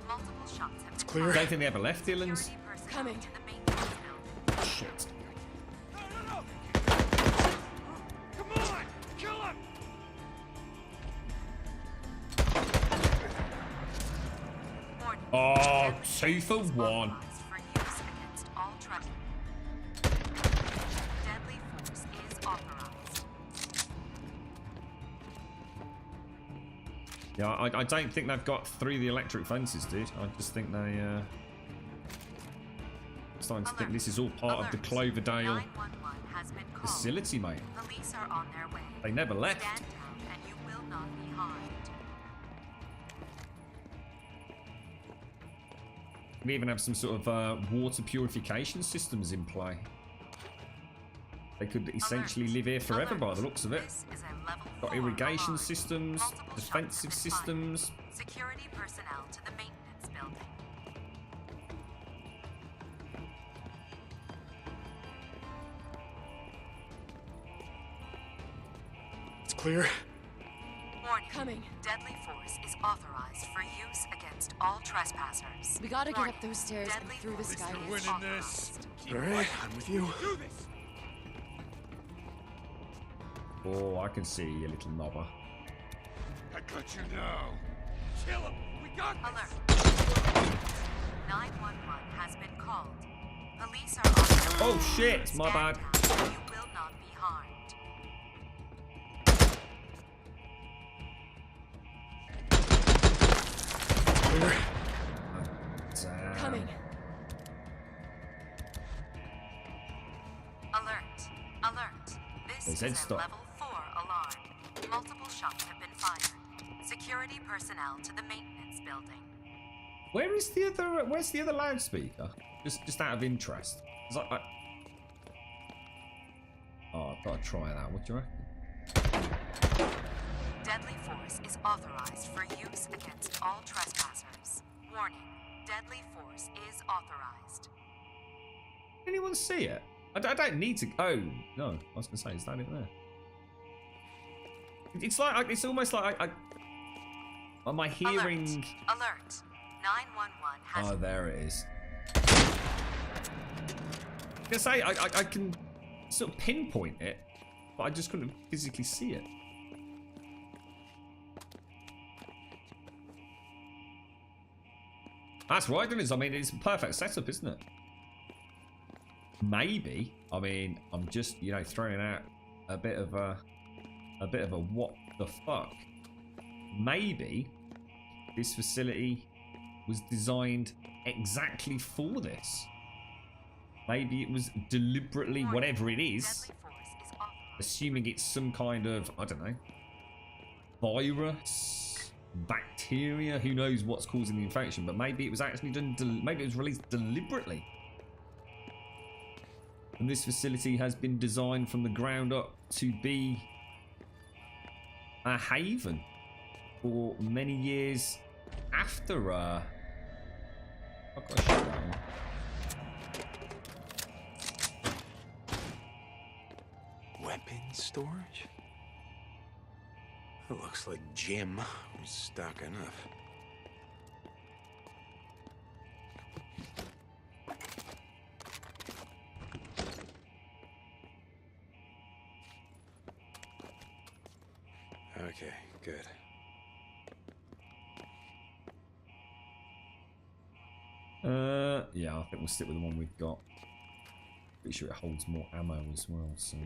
Multiple shots have been clear. I don't think they ever left Dylan's. Security personnel Coming. To the maintenance building. Shit. No! Come on! Kill him! Oh, 2 for 1. For use against all deadly force is authorized. Yeah, I don't think they've got through the electric fences, dude. I just think they, starting to think this is all part of the Cloverdale facility, mate. Police are on their way. They never left. Stand down and you will not be harmed. We even have some sort of water purification systems in play. They could essentially live here forever by the looks of it. Got irrigation systems, defensive systems. Security personnel to the maintenance building. It's clear. Warning. Coming. Deadly force is authorized for use against all trespassers. We gotta get up those stairs and through the sky. We're winning this. All right, I'm with you. Do this. Oh, I can see you, little knobber. I got you now. Kill him. We got this. Alert. 911 has been called. Police are on. Oh shit, my bad. You will not be harmed. Coming. Alert. Alert. This is a level 4 alarm. Multiple shots have been fired. Security personnel to the maintenance building. Where's the other loudspeaker? Just out of interest. Oh, I've got to try that. What do you reckon? Deadly force is authorized for use against all trespassers. Warning. Deadly force is authorized. Anyone see it? I don't need to. Oh no, I was gonna say, is that it there? It's like it's almost like am I hearing? Alert. 911 has. Oh, there it is. I was gonna say I can sort of pinpoint it, but I just couldn't physically see it. That's right, it is. I mean, it's a perfect setup, isn't it? Maybe. I mean, I'm just, you know, throwing out a bit of a what the fuck. Maybe this facility was designed exactly for this. Maybe it was deliberately, whatever it is, assuming it's some kind of, I don't know, virus, bacteria, who knows what's causing the infection, but maybe it was actually done, maybe it was released deliberately. And this facility has been designed from the ground up to be a haven for many years after, I've got to show that one. Weapon storage? It looks like Jim was stocking up. Okay, good. Yeah, I think we'll stick with the one we've got. Pretty sure it holds more ammo as well, so.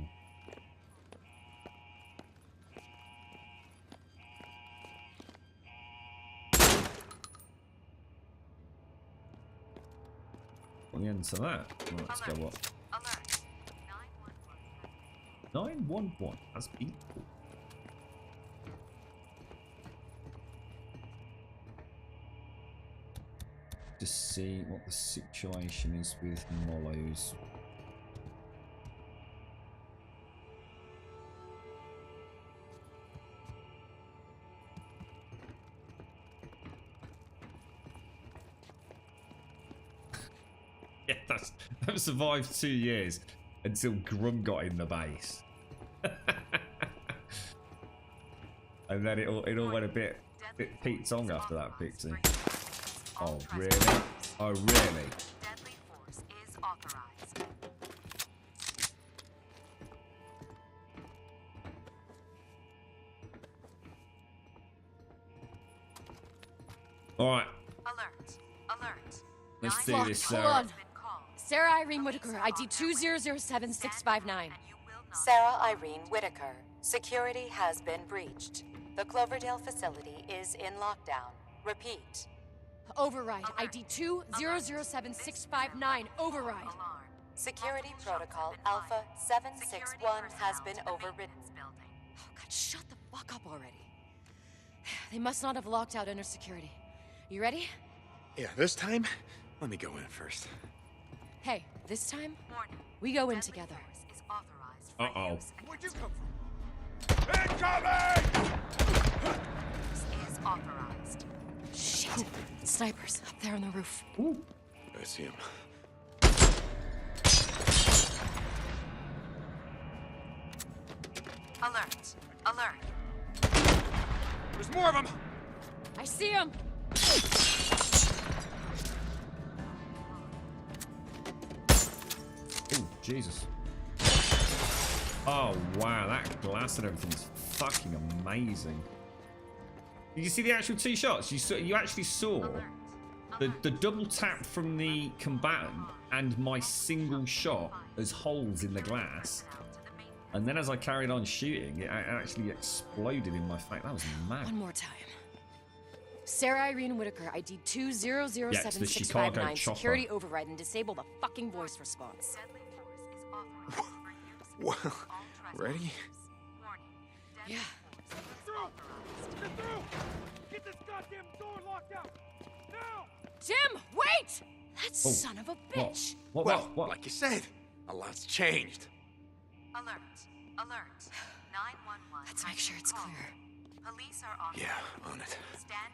On the end to that. Right, let's go up. 911 has been called. To see what the situation is with Mollows. Yeah, that survived 2 years until Grum got in the base. And then it all went a bit Pete Tong after that, Pixie. Oh, really? Oh, really? Deadly force authorized. All right. Alert. Alert. Let's do Fuck, this, hold Sarah. on. Sarah Irene Whitaker, ID 2007659. Sarah Irene Whitaker, security has been breached. The Cloverdale facility is in lockdown. Repeat. Override, ID 2007659. Override. Security protocol Alpha 761 has been overridden. Oh God, shut the fuck up already. They must not have locked out inner security. You ready? Yeah, this time, let me go in first. Hey, this time, we go in together. Uh-oh. Where'd you come from? Incoming! Is authorized. Shit. Snipers up there on the roof. I see him. Alert. Alert. There's more of them! I see him! Oh, Jesus. Oh, wow. That glass and everything's fucking amazing. Did you see the actual two shots? You actually saw the double tap from the combatant and my single shot as holes in the glass. And then as I carried on shooting, it actually exploded in my face. That was mad. One more time. Sarah Irene Whitaker, ID Yeah, it's the 2007659. Chicago Security chopper. override and disable the fucking voice response. Well, ready? Yeah. Get through! Get this goddamn door locked out! Now! Jim, wait! That Oh, son of a bitch. What? Like you said, a lot's changed. Alert. Alert. 911. Let's make sure it's clear. Police are on. Yeah, on it.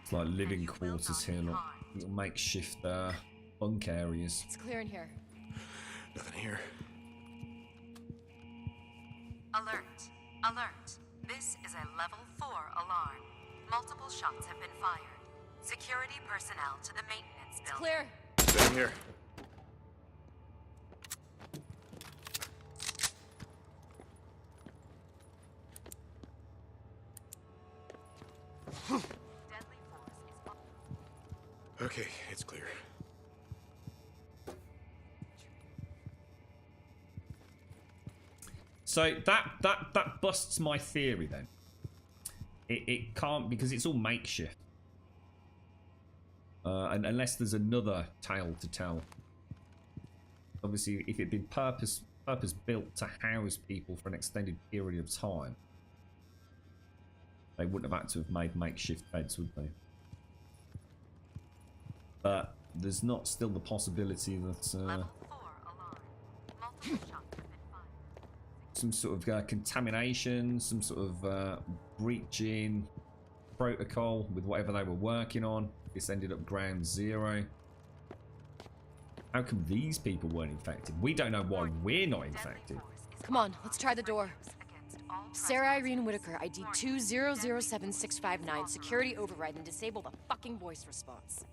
It's like living quarters here, not little makeshift bunk areas. It's clear in here. Nothing here. Alert. Alert. This is a level 4 alarm. Multiple shots have been fired. Security personnel to the maintenance It's building. clear. Same here. Okay, it's clear. So that busts my theory then. It can't, because it's all makeshift. And unless there's another tale to tell. Obviously, if it'd been purpose built to house people for an extended period of time, they wouldn't have had to have made makeshift beds, would they? But there's not still the possibility that some sort of contamination, some sort of breaching protocol with whatever they were working on. This ended up ground zero. How come these people weren't infected? We don't know why we're not infected. Come on, let's try the door. Sarah Irene Whitaker, ID 2007659. Security override and disable the fucking voice response.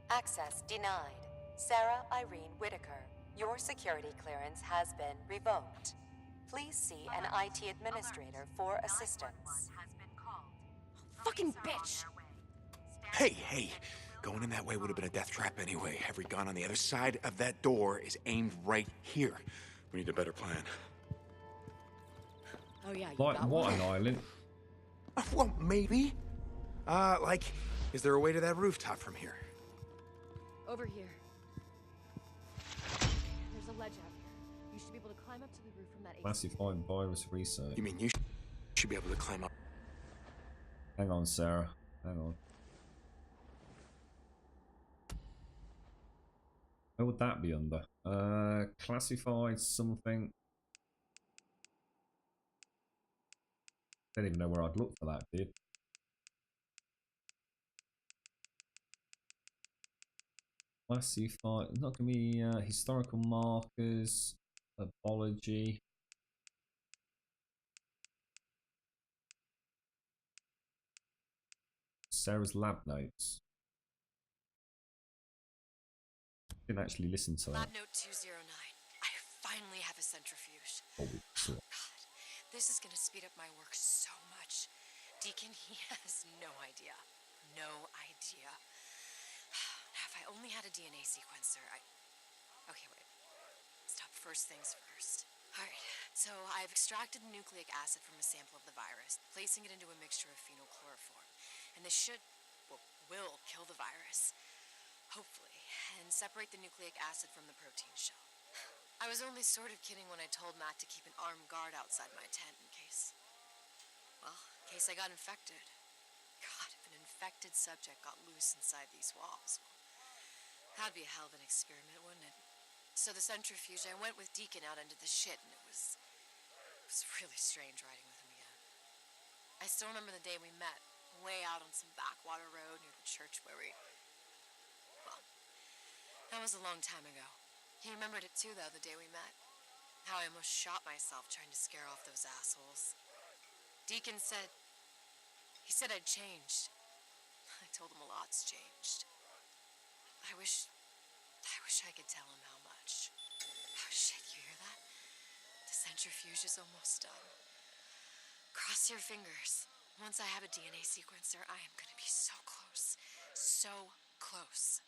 Access denied. Sarah Irene Whitaker, your security clearance has been revoked. Please see an IT administrator for assistance. Fucking bitch! Hey, going in that way would have been a death trap anyway. Every gun on the other side of that door is aimed right here. We need a better plan. Oh yeah, you Like got what one. an island? Well, maybe. Like, is there a way to that rooftop from here? Over here. There's a ledge out here. You should be able to climb up to the roof from that. Classified virus research. You mean you should be able to climb up? Hang on, Sarah. Hang on. Where would that be under? Classified something. Don't even know where I'd look for that, dude. Classified. Not gonna be historical markers, apology. Sarah's lab notes. Didn't actually listen to that. Lab note 209. I finally have a centrifuge. Oh, we saw. God, this is gonna speed up my work so much. Deacon, he has no idea. No idea. Now, if I only had a DNA sequencer, Okay, wait. Stop. First things first. Alright, so I've extracted the nucleic acid from a sample of the virus, placing it into a mixture of phenylchloroform. And this will kill the virus. Hopefully. And separate the nucleic acid from the protein shell. I was only sort of kidding when I told Matt to keep an armed guard outside my tent in case I got infected. God, if an infected subject got loose inside these walls, that'd be a hell of an experiment, wouldn't it? So the centrifuge, I went with Deacon out into the shit, and it was really strange riding with him again. I still remember the day we met, way out on some backwater road near the church where that was a long time ago. He remembered it too, though, the day we met. How I almost shot myself trying to scare off those assholes. Deacon said I'd changed. I told him a lot's changed. I wish I could tell him how much. Oh, shit, you hear that? The centrifuge is almost done. Cross your fingers. Once I have a DNA sequencer, I am gonna be so close. So close.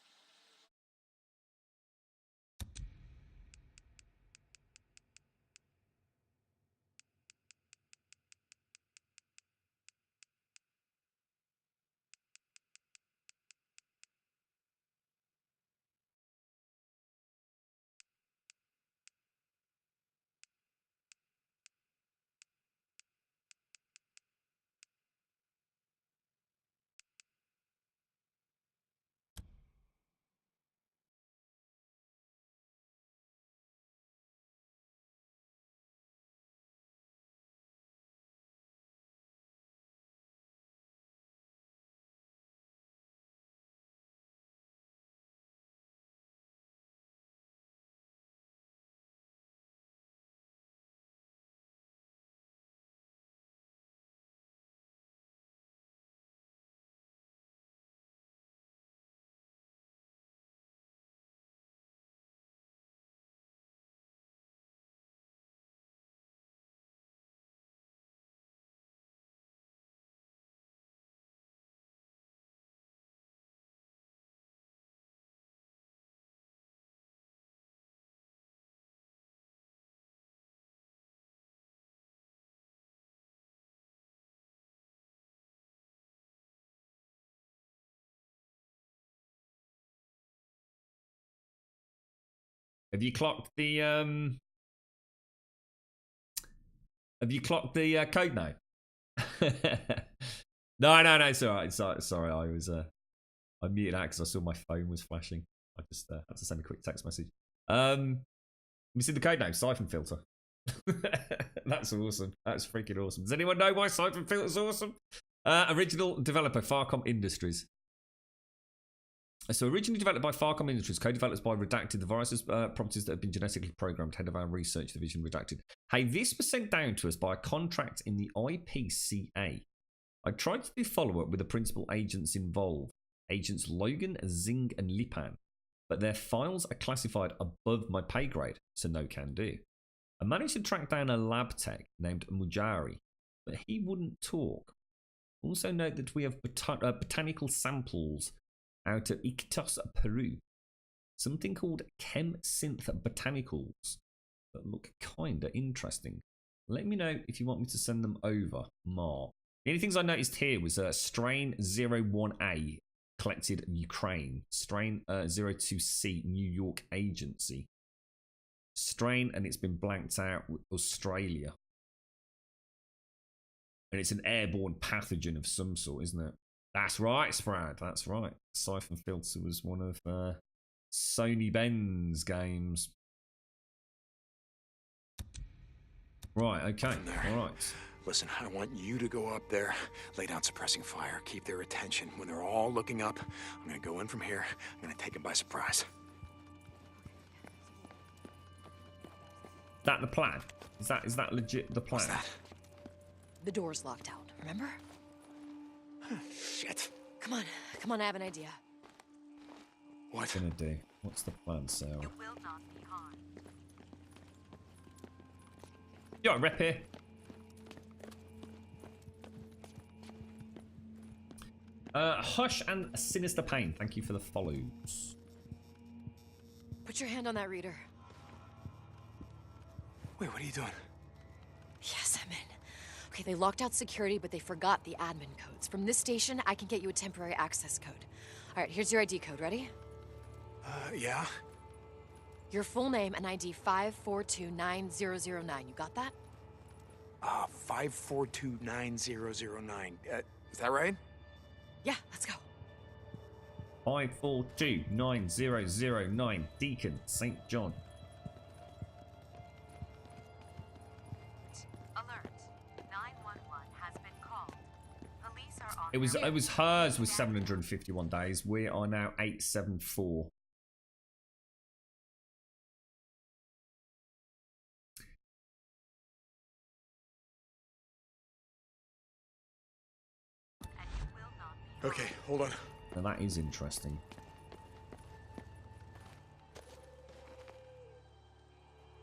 Have you clocked the code name? No, it's alright. Sorry, I was I muted that because I saw my phone was flashing. I just had to send a quick text message. You see the code name? Siphon Filter. That's awesome. That's freaking awesome. Does anyone know why Siphon Filter's awesome? Original developer Farcom Industries. So originally developed by Farcom Industries, co-developed by Redacted, the virus's properties that have been genetically programmed, head of our research division, Redacted. Hey, this was sent down to us by a contract in the IPCA. I tried to do follow-up with the principal agents involved, Agents Logan, Zing, and Lipan, but their files are classified above my pay grade, so no can do. I managed to track down a lab tech named Mujari, but he wouldn't talk. Also note that we have botanical samples out of Iquitos, Peru. Something called chem-synth botanicals that look kinda interesting. Let me know if you want me to send them over, Mar. The only things I noticed here was strain 01A collected Ukraine, strain 02C New York Agency, strain, and it's been blanked out, Australia. And it's an airborne pathogen of some sort, isn't it? That's right, Sprad. That's right. Siphon Filter was one of Sony Ben's games. Right, okay. All right. Listen, I want you to go up there, lay down suppressing fire, keep their attention. When they're all looking up, I'm gonna go in from here. I'm gonna take them by surprise. That the plan? Is that legit the plan? What's that? The door's locked out, remember? Shit. Come on, I have an idea. What? Gonna do? What's the plan, Sarah? You will not be harmed. You alright, rep here? Hush and Sinister Pain. Thank you for the follows. Put your hand on that reader. Wait, what are you doing? Yes, I'm in. Okay, they locked out security, but they forgot the admin codes. From this station, I can get you a temporary access code. All right, here's your ID code. Ready? Yeah? Your full name and ID 5429009. You got that? 5429009. Is that right? Yeah, let's go. 5429009. Deacon St. John. Alert. 911 has been called. Police are on It was hers with 751 days. We are now 874. Okay, hold on. Now that is interesting.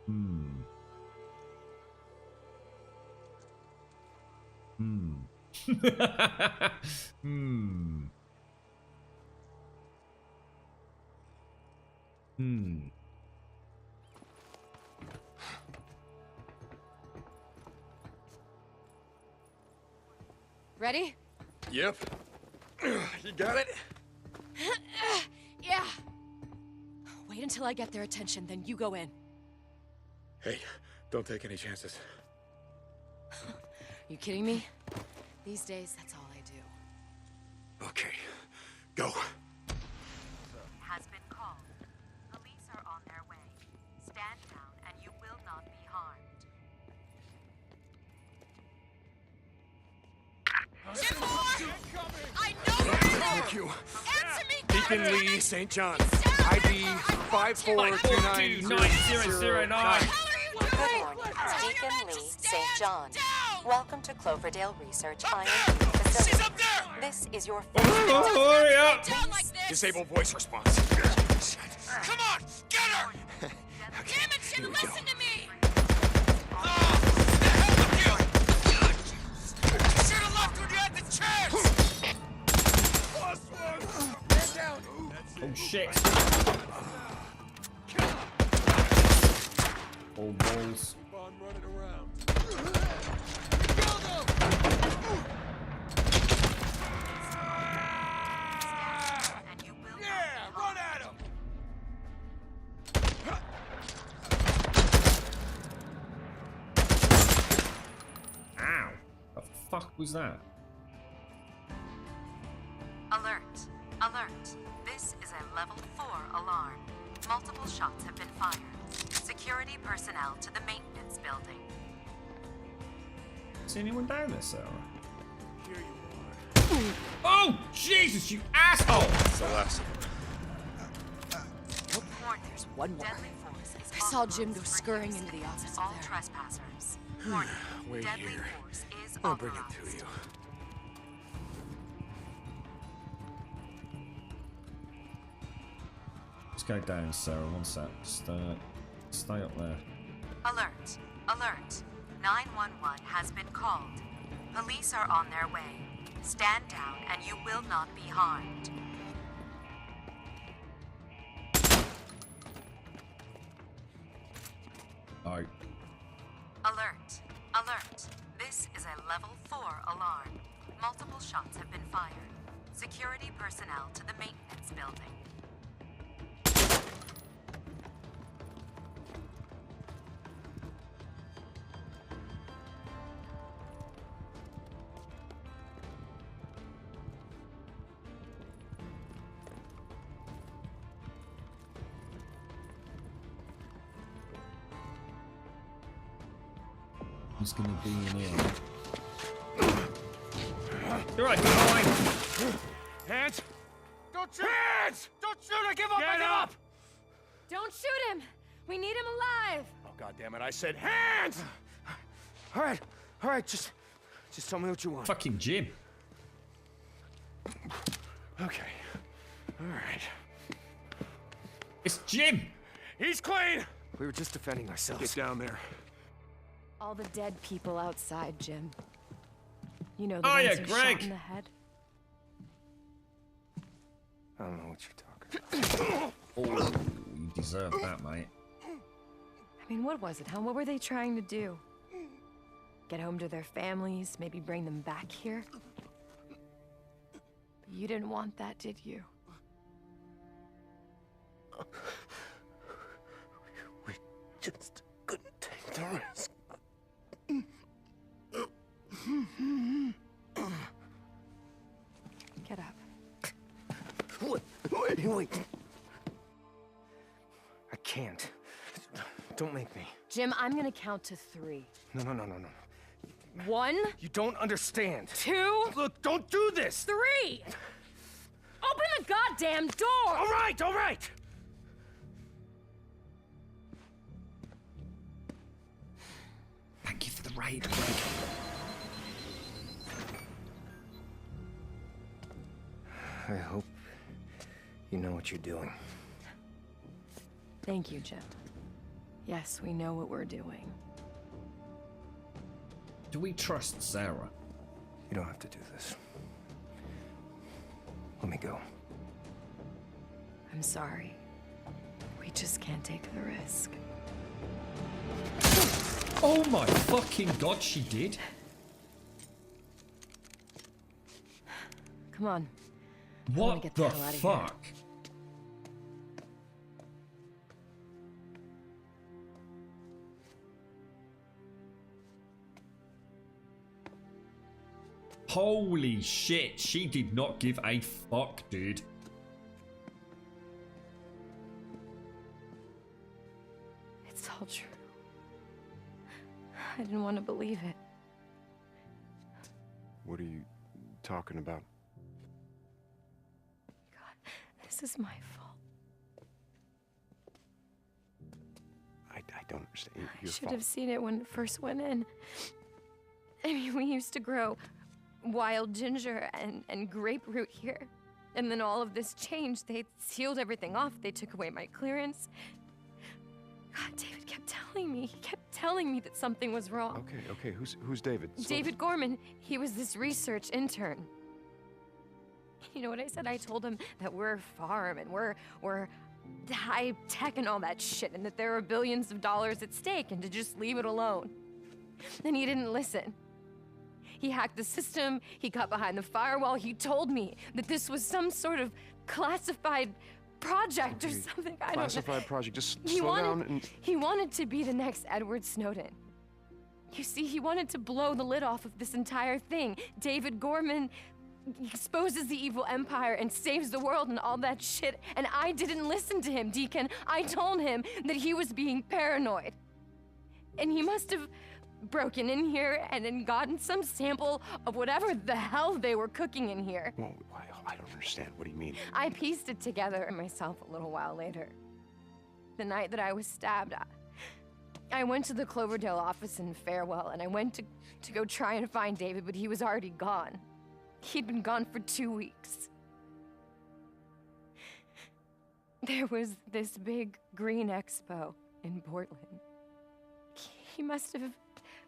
Hmm. Ready? Yep. You got it? Yeah. Wait until I get their attention, then you go in. Hey, don't take any chances. You kidding me? These days, that's all I do. Okay, go. Has been called. Police are on their way. Stand down and you will not be harmed. I know you're in there! Thank you. Answer me, Deacon Lee St. John. ID 5429009. Good morning, Deacon Lee St. John. Welcome to Cloverdale Research Iron Facility. She's up there! This is your Hurry up! Down like this. Disable voice response. Come on, get her! Damn it, should listen to me! Should have left when you had the chance! Plus one! Man down! Oh shit! All balls. Keep on running around. Yeah, run at him! Ow! The fuck was that? Alert. Alert. This is a level 4 alarm. Multiple shots have been fired. Security personnel to the maintenance building. See anyone down there, Sarah? Here you Oh, Jesus, you asshole! That's the last of them. There's one more. Deadly force is I saw Jim go scurrying into the office all up there. trespassers. Warning. Wait Deadly here. force is I'll bring it authorized. to you. Let's go down, Sarah. One sec. Just stay up there. Alert. Alert. 911 has been called. Police are on their way. Stand down and you will not be harmed. Alright. Alert. Alert. This is a level 4 alarm. Multiple shots have been fired. Security personnel to the maintenance building. Who's gonna be in here? You're right, fine. Hands! Don't shoot! Hands! Don't shoot! I give up! Get I give up! Don't shoot him! We need him alive! Oh, God damn it, I said hands! All right, just tell me what you want. Fucking Jim. Okay. All right. It's Jim! He's clean! We were just defending ourselves. Get down there. All the dead people outside, Jim. You know, the Oh, ones yeah, who Greg. shot in the head. I don't know what you're talking about. Oh, you deserve that, mate. I mean, what was it, huh? What were they trying to do? Get home to their families, maybe bring them back here? But you didn't want that, did you? We just couldn't take the risk. Get up. Wait. I can't. Don't make me. Jim, I'm gonna count to 3. No. 1. You don't understand. 2. Look, don't do this! 3! Open the goddamn door! All right! Thank you for the raid. I hope you know what you're doing. Thank you, Jim. Yes, we know what we're doing. Do we trust Sarah? You don't have to do this. Let me go. I'm sorry. We just can't take the risk. Oh my fucking god, she did. Come on. I wanna What get the hell outta here. fuck? Holy shit, she did not give a fuck, dude. It's all true. I didn't want to believe it. What are you talking about? This is my fault. I don't understand. I should have seen it when it first went in. I mean, we used to grow wild ginger and grapefruit here. And then all of this changed. They sealed everything off. They took away my clearance. God, David kept telling me. He kept telling me that something was wrong. Okay. Who's David? David Gorman, he was this research intern. You know what I said? I told him that we're a farm and we're high tech and all that shit, and that there are billions of dollars at stake, and to just leave it alone. Then he didn't listen. He hacked the system, he got behind the firewall, he told me that this was some sort of classified project or something. I don't know. Classified project. Just He slow down wanted, and... he wanted to be the next Edward Snowden. You see, he wanted to blow the lid off of this entire thing. David Gorman exposes the evil empire and saves the world and all that shit. And I didn't listen to him, Deacon. I told him that he was being paranoid. And he must have broken in here and then gotten some sample of whatever the hell they were cooking in here. Well, I don't understand. What do you mean? I pieced it together myself a little while later. The night that I was stabbed, I went to the Cloverdale office in Farewell, and I went to go try and find David, but he was already gone. He'd been gone for 2 weeks. There was this big green expo in Portland. He must have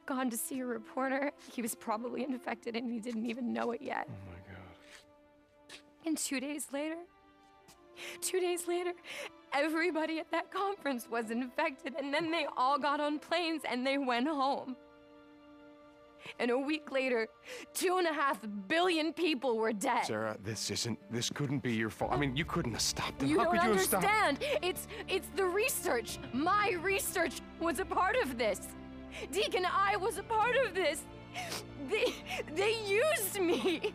gone to see a reporter. He was probably infected and he didn't even know it yet. Oh my god. And 2 days later, everybody at that conference was infected, and then they all got on planes and they went home. And a week later, 2.5 billion people were dead. Sarah, this couldn't be your fault. I mean, you couldn't have stopped them. You How don't could you have stopped? understand. It's the research. My research was a part of this. Deacon, I was a part of this. They used me.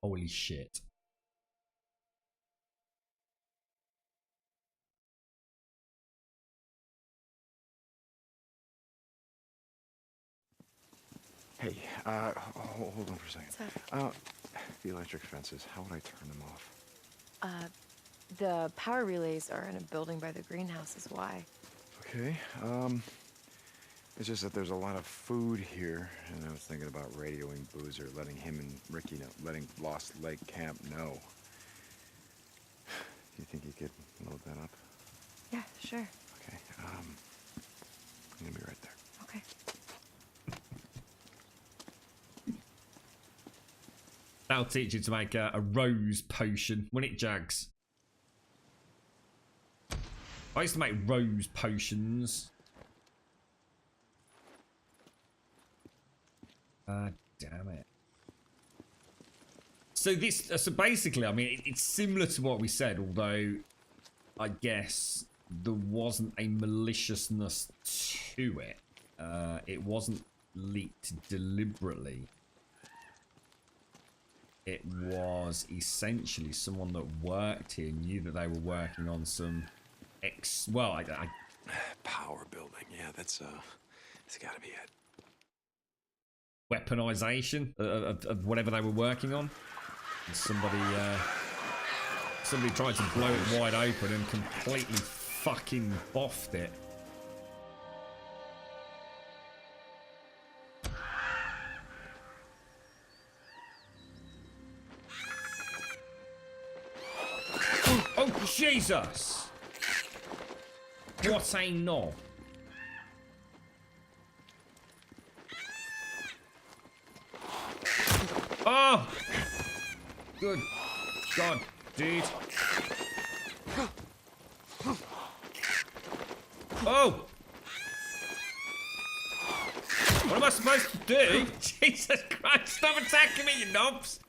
Holy shit. Hey, hold on for a second. The electric fences, how would I turn them off? The power relays are in a building by the greenhouse is why. Okay, it's just that there's a lot of food here, and I was thinking about radioing Boozer, letting him and Ricky know, letting Lost Lake Camp know. Do you think you could load that up? Yeah, sure. Okay, I'm gonna be right there. Okay. That'll teach you to make a rose potion, won't it, Jags? I used to make rose potions. Damn it. So so basically, I mean, it's similar to what we said, although I guess there wasn't a maliciousness to it. It wasn't leaked deliberately. It was essentially someone that worked here knew that they were working on some power building. Yeah, that's got to be it. Weaponization of whatever they were working on. And somebody tried to blow it wide open and completely fucking boffed it. Oh, Jesus! What a knob. Oh! Good God, dude. Oh! What am I supposed to do? Jesus Christ, stop attacking me, you knobs!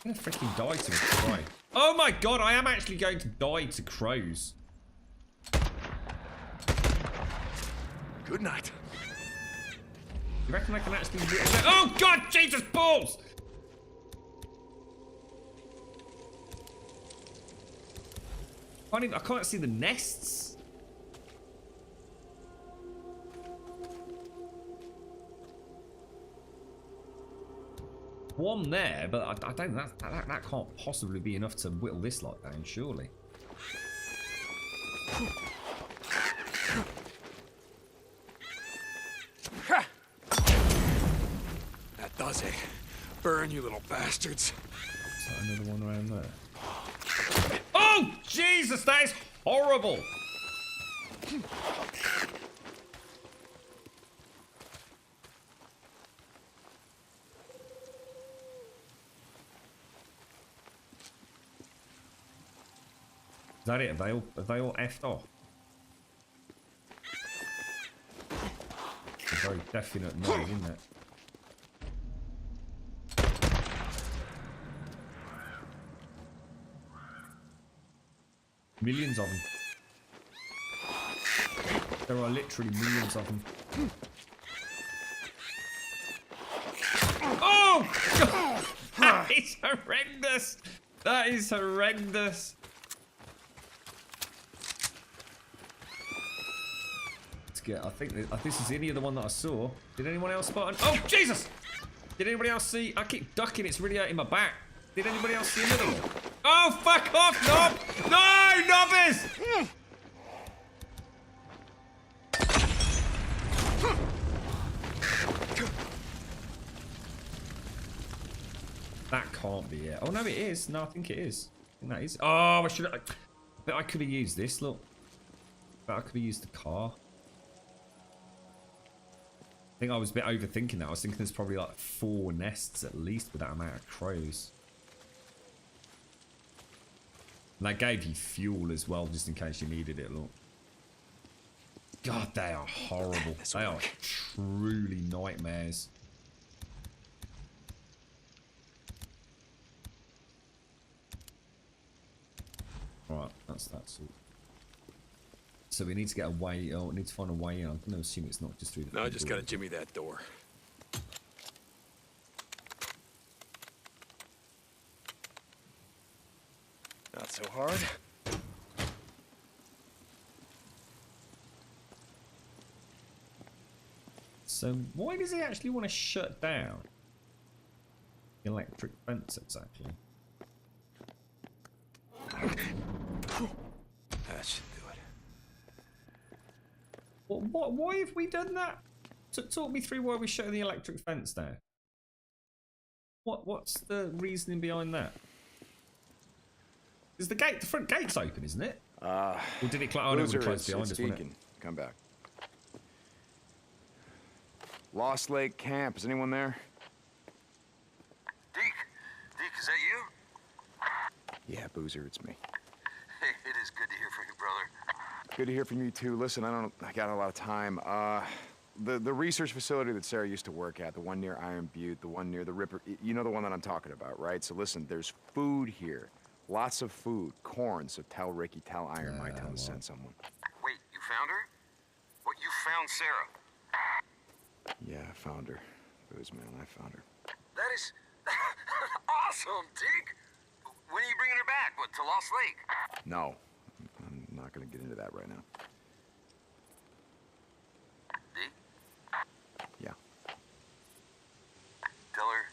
I'm gonna freaking die to a crow. Oh my God, I am actually going to die to crows. Good night. You reckon I can actually... Oh God, Jesus balls! I can't see the nests. One there, but I don't. That can't possibly be enough to whittle this lot down, surely. That does it. Burn, you little bastards. Is that another one around there? Oh, Jesus, that is horrible. Is that it? Have they all effed off? It's a very definite no, isn't it? Millions of them. There are literally millions of them. Oh! God! That is horrendous! That is horrendous! I think this is any other one that I saw. Did anyone else spot it? Oh, Jesus! Did anybody else see? I keep ducking, it's really hurting my back. Did anybody else see another one? Oh, fuck off, Knob! No, Nobbies! That can't be it. Oh, no, it is. No, I think it is. I think that is. Oh, I should have... Bet I could have used this, look. Bet I could have used the car. I think I was a bit overthinking that. I was thinking there's probably like 4 nests at least with that amount of crows. And that gave you fuel as well, just in case you needed it, look. God, they are horrible. They are truly nightmares. Alright, that's that sort. So we need to get a way. Oh, we need to find a way in. I'm going to assume it's not just through the. No, I just gotta jimmy that door. Not so hard. So why does he actually want to shut down the electric fence exactly? That should do it. Why have we done that? Talk me through why we're shutting the electric fence down. What's the reasoning behind that? Is the front gate's open, isn't it? Or did it close? Oh, no, it closed behind us, wasn't it? Come back. Lost Lake Camp. Is anyone there? Deke, is that you? Yeah, Boozer, it's me. Hey, it is good to hear from you, brother. Good to hear from you too. Listen, I got a lot of time. The research facility that Sarah used to work at, the one near Iron Butte, the one near the Ripper, you know the one that I'm talking about, right? So listen, there's food here. Lots of food. Corn, so tell Ricky, tell Iron Mike, tell him to send someone. Wait, you found her? What, you found Sarah? Yeah, I found her. Booze, man, I found her. That is awesome, Deke. When are you bringing her back? What, to Lost Lake? No, I'm not gonna get into that right now. Deke? Yeah. Tell her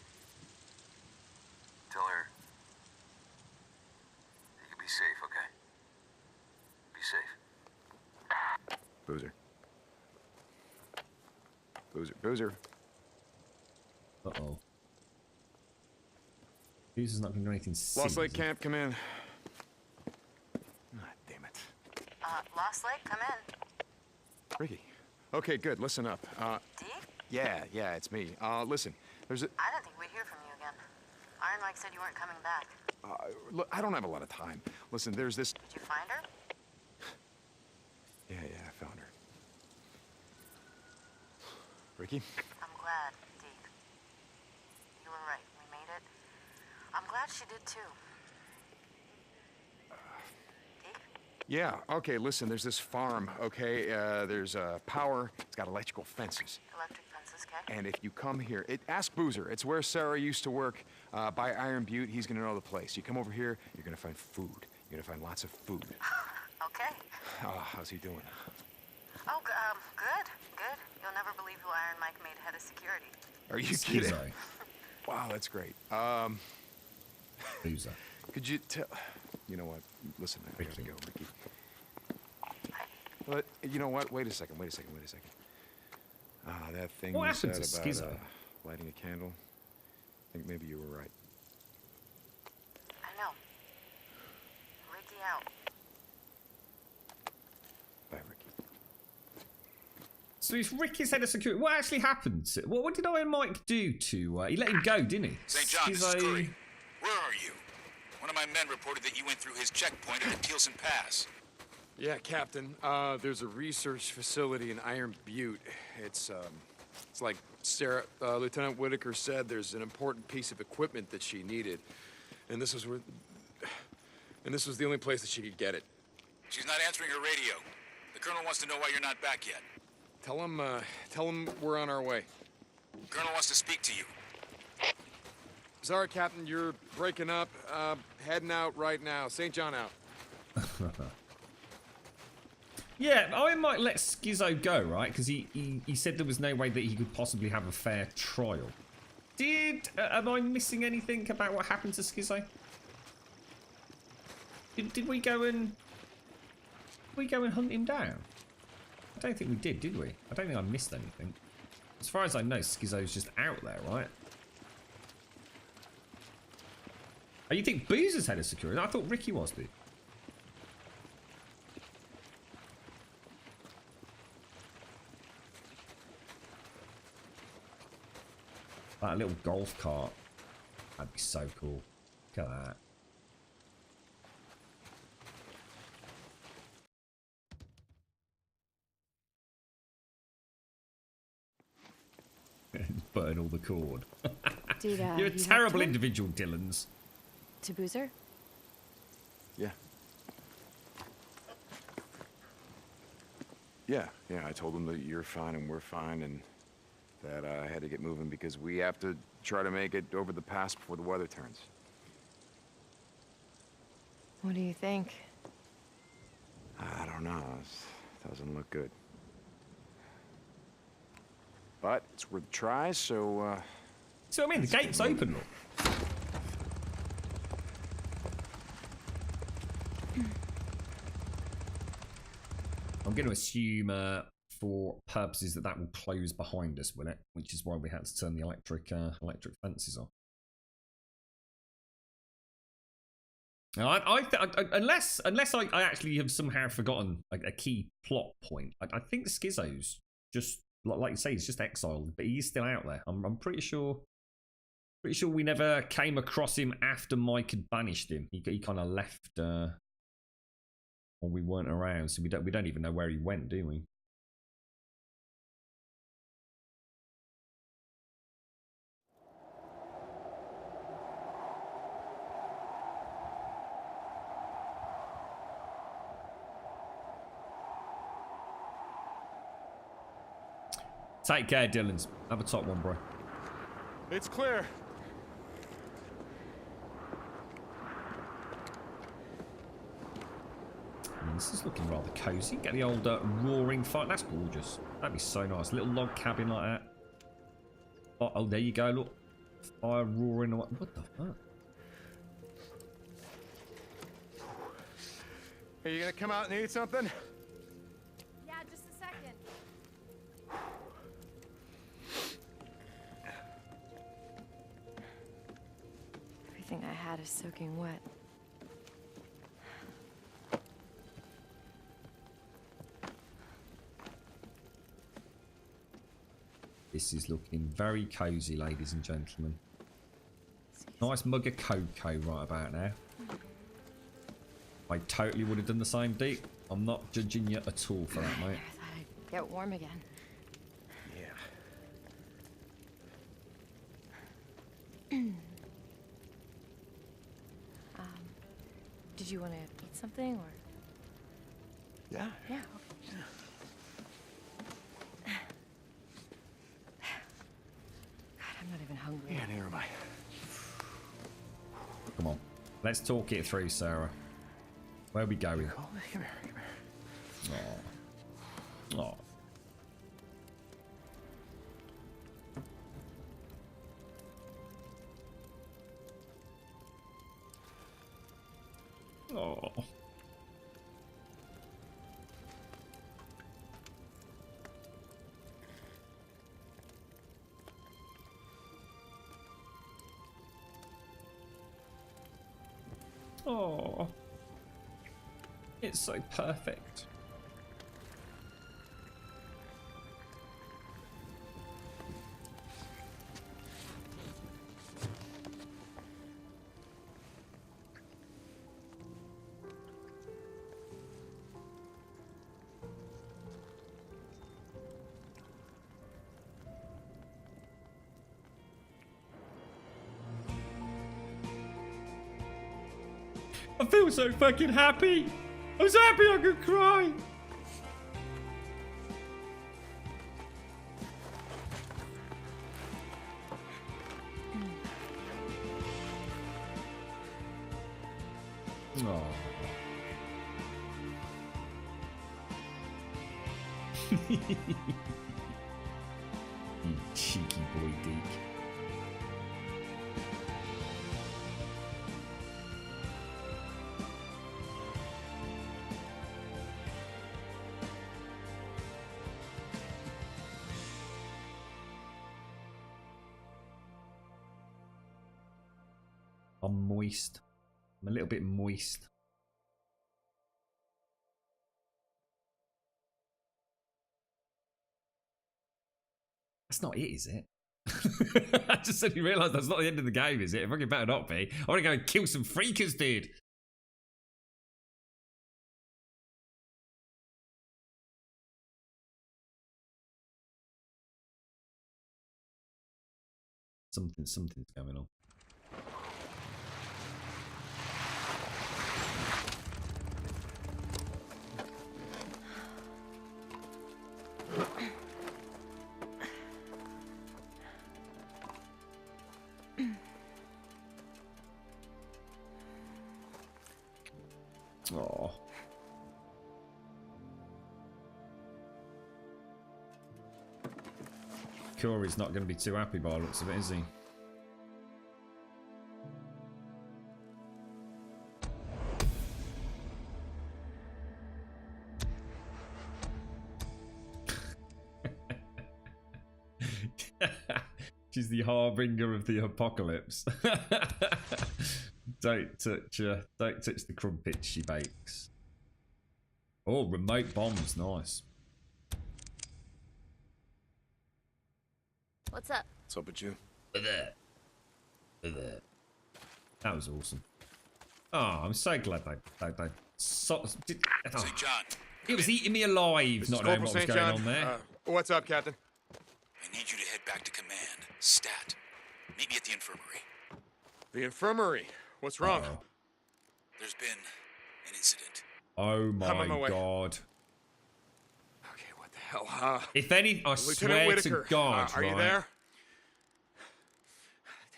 you can be safe, okay? Be safe. Boozer. Boozer. Uh-oh. Boozer's not going to do anything silly. Lost Lake Camp, come in. Damn it. Lost Lake, come in. Ricky. Okay, good. Listen up. Deke? Yeah, it's me. Listen, there's a... I didn't think we'd hear from you again. Iron Mike said you weren't coming back. Look, I don't have a lot of time. Listen, there's this... Did you find her? Yeah, I found her. Ricky? I'm glad, Deke. You were right. We made it. I'm glad she did too. Deke? Yeah, okay, listen, there's this farm, okay? There's power. It's got electrical fences. Electric fences, okay? And if you come here, ask Boozer. It's where Sarah used to work by Iron Butte. He's gonna know the place. You come over here, you're gonna find food. You're gonna find lots of food. Okay. How's he doing? Oh, good. You'll never believe who Iron Mike made head of security. Are you kidding? Wow, that's great. Boozer. Could you tell... You know what? Listen, I gotta go, Ricky. But, you know what? Wait a second. That thing What you said happened to about Schizo? lighting a candle, I think maybe you were right. I know. Ricky out. Bye, Ricky. So if Ricky's head of security, what actually happened? What did Iron Mike do to... he let him go, didn't he? St. John, this is Curry. Where are you? One of my men reported that you went through his checkpoint at the Kielson Pass. Yeah, Captain. There's a research facility in Iron Butte. It's like Sarah, Lieutenant Whitaker said, there's an important piece of equipment that she needed. And this was the only place that she could get it. She's not answering her radio. The Colonel wants to know why you're not back yet. Tell him we're on our way. Colonel wants to speak to you. Sorry, Captain, you're breaking up. Heading out right now. St. John out. Yeah, Iron Mike let Schizo go, right? Because he said there was no way that he could possibly have a fair trial. Am I missing anything about what happened to Schizo? Did we go and hunt him down? I don't think we did we? I don't think I missed anything. As far as I know, Schizo's just out there, right? Oh, you think Boozer's head of security? I thought Ricky was, dude. That little golf cart. That'd be so cool. Look at that. Burn all the cord. Did, You're a you talk to terrible him? individual, Dylans. To Boozer? Yeah. Yeah, I told him that you're fine and we're fine and that I had to get moving because we have to try to make it over the pass before the weather turns. What do you think? I don't know. It doesn't look good. But it's worth a try, so, See what I mean? The gate's open, look. I'm going to assume, for purposes, that will close behind us, will it? Which is why we had to turn the electric fences off. Now, unless I actually have somehow forgotten a key plot point, I think Schizo's just like you say, he's just exiled, but he's still out there. I'm pretty sure. Pretty sure we never came across him after Mike had banished him. He kind of left when we weren't around, so we don't even know where he went, do we? Take care, Dylan's. Have a top one, bro. It's clear. This is looking rather cozy. Get the old roaring fire. That's gorgeous. That'd be so nice. Little log cabin like that. Oh, there you go. Look, fire roaring. What the fuck? Are you gonna come out and eat something? Yeah, just a second. Everything I had is soaking wet. This is looking very cozy, ladies and gentlemen. Nice mug of cocoa right about now. I totally would have done the same, Deke. I'm not judging you at all for that, mate. I thought I'd get warm again. Yeah. Did you want to eat something or? Yeah. Yeah. Okay. God, I'm not even hungry. Yeah, neither am I. Come on. Let's talk it through, Sarah. Where are we going? Come here, come here. Oh. Oh. Oh. Oh. It's so perfect. I feel so fucking happy. I'm so happy I could cry. Oh. You cheeky boy, Deke. I'm moist. I'm a little bit moist. That's not it, is it? I just suddenly realised that's not the end of the game, is it? It fucking better not be. I want to go and kill some freakers, dude. Something's going on. Oh. Curry's not going to be too happy by the looks of it, is he? She's the harbinger of the apocalypse. Don't touch the crumpets she bakes. Oh, remote bombs, nice. What's up? What's up with you? That was awesome. Oh, I'm so glad they St. John. It was eating me alive, not knowing what was going on there. What's up, Captain? I need you to head back to command. Stat. Meet me at the infirmary. The infirmary? What's wrong? Uh-oh. There's been an incident. Oh I'm on my my way. God. Okay, what the hell? If any, I Lieutenant swear Whitaker, to God, are you right? there?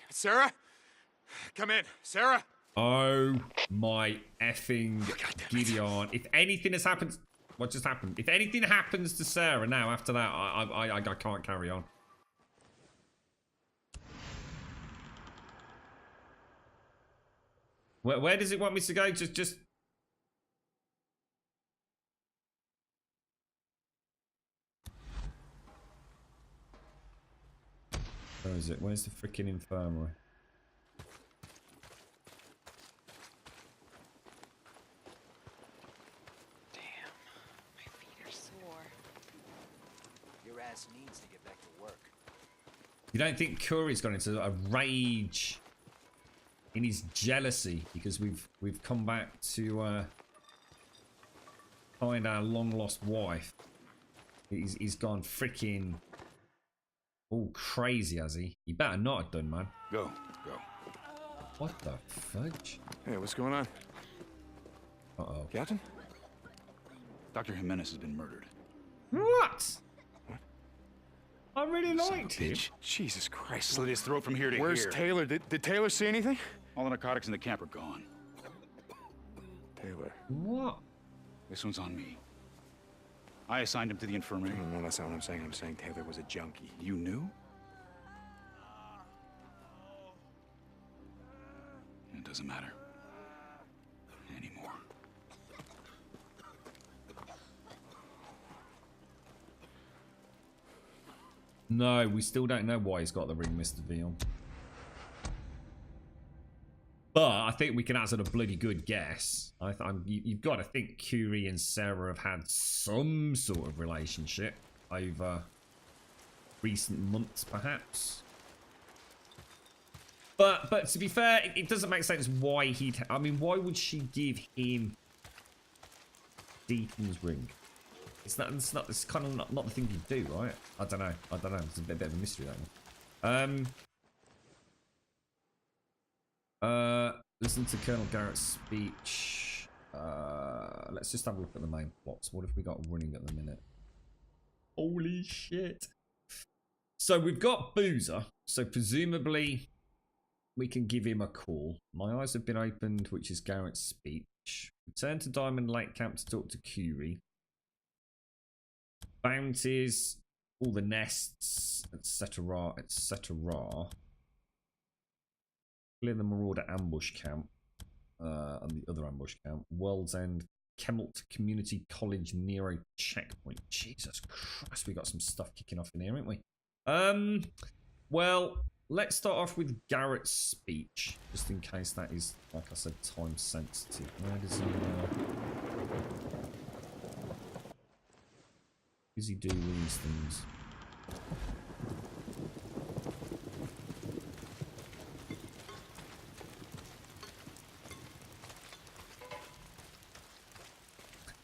Sarah? Come in. Sarah? Oh my effing Gideon. If anything has happened... What just happened? If anything happens to Sarah now after that, I can't carry on. Where does it want me to go? Just... Where is it? Where's the freaking infirmary? Your ass needs to get back to work. You don't think Curry's gone into a rage in his jealousy because we've come back to find our long lost wife? He's gone freaking all crazy, has he? You better not have done, man. Go. What the fudge? Hey, what's going on? Uh-oh. Captain? Dr. Jimenez has been murdered. What? I really liked him. Jesus Christ. Slit his throat from here to Where's here. Taylor? Did Taylor see anything? All the narcotics in the camp are gone. Taylor. What? This one's on me. I assigned him to the infirmary. No, that's not what I'm saying. I'm saying Taylor was a junkie. You knew? It doesn't matter. Anymore. No, we still don't know why he's got the ring, Mr. Veal. But I think we can hazard a bloody good guess. You've got to think Curie and Sarah have had some sort of relationship over recent months, perhaps. But to be fair, it doesn't make sense why he'd... I mean, why would she give him Deacon's ring? It's kind of not the thing you do, right? I don't know. It's a bit of a mystery, that one. Listen to Colonel Garrett's speech. Let's just have a look at the main plots. What have we got running at the minute? Holy shit. So we've got Boozer. So presumably we can give him a call. My eyes have been opened, which is Garrett's speech. Return to Diamond Lake Camp to talk to Curie. Bounties, all the nests, etc., etc. Clear the Marauder ambush camp, and the other ambush camp. World's End, Kemmelt Community College Nero checkpoint. Jesus Christ, we got some stuff kicking off in here, haven't we? Well, let's start off with Garrett's speech, just in case that is, like I said, time sensitive. Where does he? Does he do these things?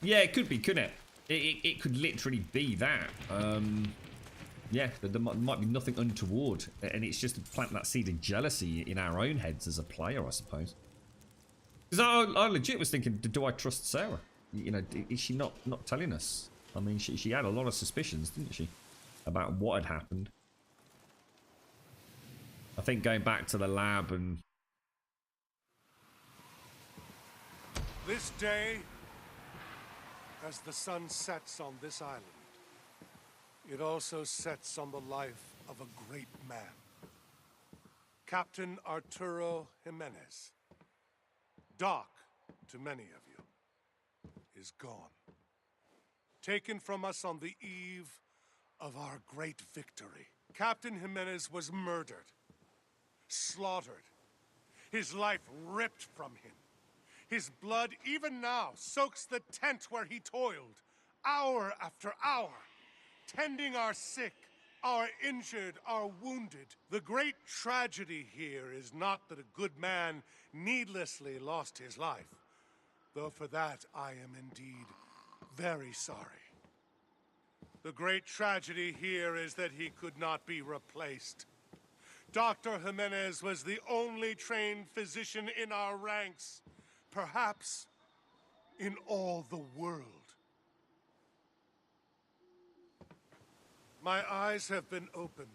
Yeah, it could be, couldn't it? It could literally be that. Yeah, there might be nothing untoward, and it's just to plant that seed of jealousy in our own heads as a player, I suppose. Because I legit was thinking, do I trust Sarah? You know, is she not telling us? I mean, she had a lot of suspicions, didn't she, about what had happened. I think going back to the lab and... This day, as the sun sets on this island, it also sets on the life of a great man. Captain Arturo Jimenez, Doc to many of you, is gone. Taken from us on the eve of our great victory. Captain Jimenez was murdered, slaughtered, his life ripped from him. His blood, even now, soaks the tent where he toiled, hour after hour, tending our sick, our injured, our wounded. The great tragedy here is not that a good man needlessly lost his life, though for that I am indeed very sorry. The great tragedy here is that he could not be replaced. Dr. Jimenez was the only trained physician in our ranks, perhaps in all the world. My eyes have been opened.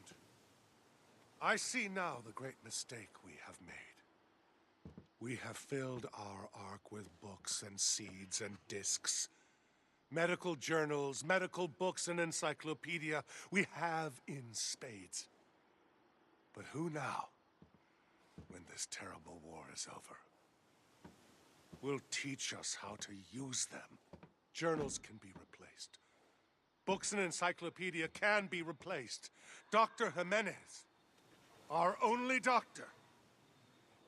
I see now the great mistake we have made. We have filled our ark with books and seeds and discs. Medical journals, medical books, and encyclopedia we have in spades. But who now, when this terrible war is over, will teach us how to use them? Journals can be replaced. Books and encyclopedia can be replaced. Dr. Jimenez, our only doctor,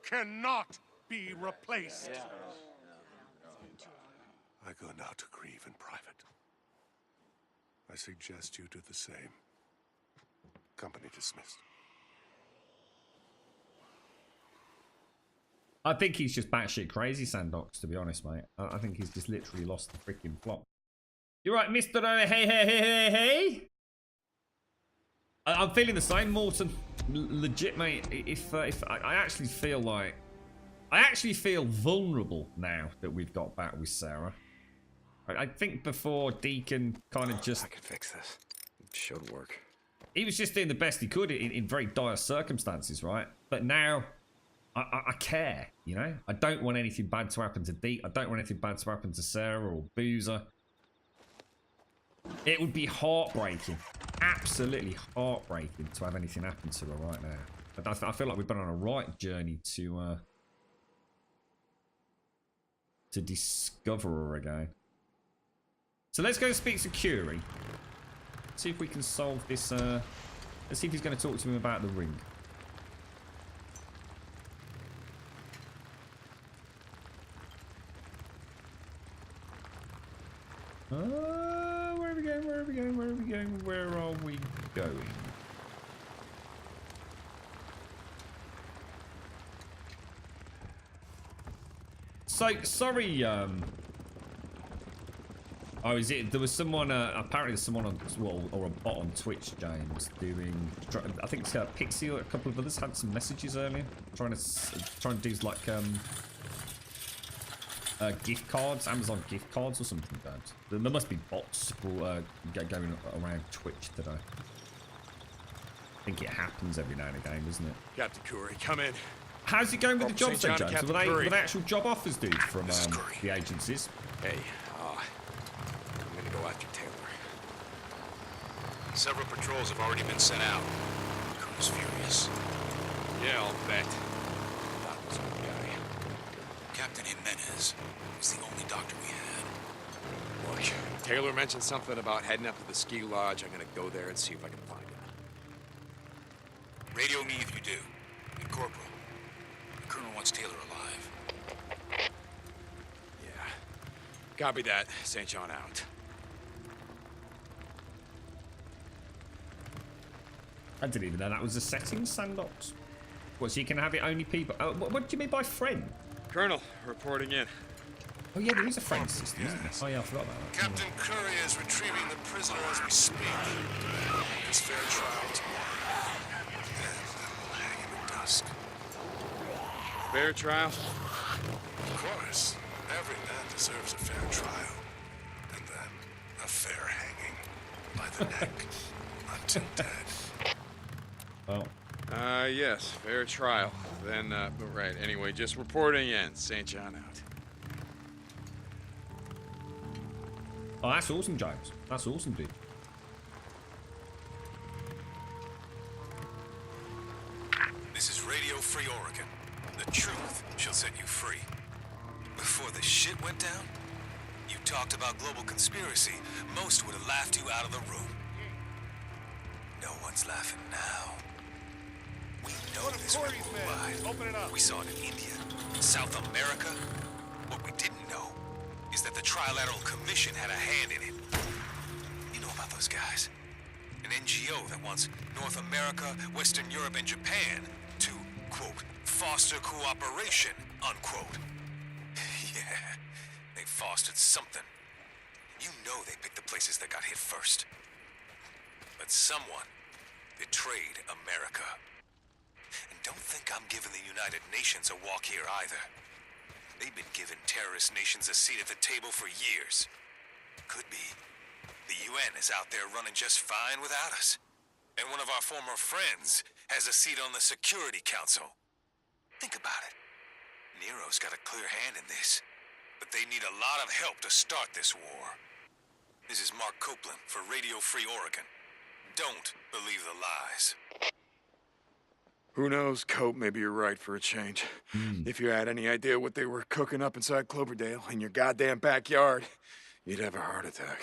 cannot be replaced. I go now to grieve in private. I suggest you do the same. Company dismissed. I think he's just batshit crazy, Sandox, to be honest, mate. I think he's just literally lost the freaking plot. You're right, Mr. Hey. I'm feeling the same, Morton. Legit, mate. If I actually feel like... I actually feel vulnerable now that we've got back with Sarah. I think before Deacon kind of just... I can fix this. It should work. He was just doing the best he could in very dire circumstances, right? But now... I care, you know? I don't want anything bad to happen to Deke. I don't want anything bad to happen to Sarah or Boozer. It would be heartbreaking. Absolutely heartbreaking to have anything happen to her right now. But I feel like we've been on a right journey to discover her again. So let's go speak to Curie. See if we can solve this. Let's see if he's going to talk to him about the ring. Where are we going? Where are we going? Where are we going? Where are we going? So, sorry, oh, is it? There was someone, apparently there's someone on, well, or a bot on Twitch, James, doing, I think Pixie or a couple of others had some messages earlier, trying to do, like, gift cards, Amazon gift cards or something, Dad. There must be bots going around Twitch today. I think it happens every now and again, doesn't it? Captain Curry, come in. How's it going with the jobs then, James? Were they actual job offers, dude, from the agencies? Hey, I'm gonna go after Taylor. Several patrols have already been sent out. Crew's furious. Yeah, I'll bet. That was our guy. Captain Jimenez was the only doctor we had. Look, Taylor mentioned something about heading up to the ski lodge. I'm gonna go there and see if I can find him. Radio me if you do. And Corporal, the Colonel wants Taylor alive. Yeah. Copy that. St. John out. I didn't even know that was a settings, Sandox. What, so you can have it only people... what do you mean by friend? Colonel, reporting in. Oh yeah, there is a friend system, isn't there? Oh yeah, I forgot about that. Captain Curry is retrieving the prisoner as we speak. His fair trial tomorrow. Then we'll hang him at dusk. Fair trial? Of course. Every man deserves a fair trial. And then a fair hanging by the neck until dead. Well. Yes, fair trial. Then, right, anyway, just reporting in. St. John out. Oh, that's awesome, James. That's awesome, dude. Free Oregon. The truth shall set you free. Before the shit went down, you talked about global conspiracy, most would have laughed you out of the room. No one's laughing now. We know this went worldwide. Open it up. We saw it in India, South America. What we didn't know is that the Trilateral Commission had a hand in it. You know about those guys? An NGO that wants North America, Western Europe, and Japan to, quote, foster cooperation, unquote. Yeah, they fostered something. You know they picked the places that got hit first. But someone betrayed America. And don't think I'm giving the United Nations a walk here either. They've been giving terrorist nations a seat at the table for years. Could be. The UN is out there running just fine without us. And one of our former friends has a seat on the Security Council. Think about it. Nero's got a clear hand in this. But they need a lot of help to start this war. This is Mark Copeland for Radio Free Oregon. Don't believe the lies. Who knows, Cope, maybe you're right for a change. If you had any idea what they were cooking up inside Cloverdale in your goddamn backyard, you'd have a heart attack.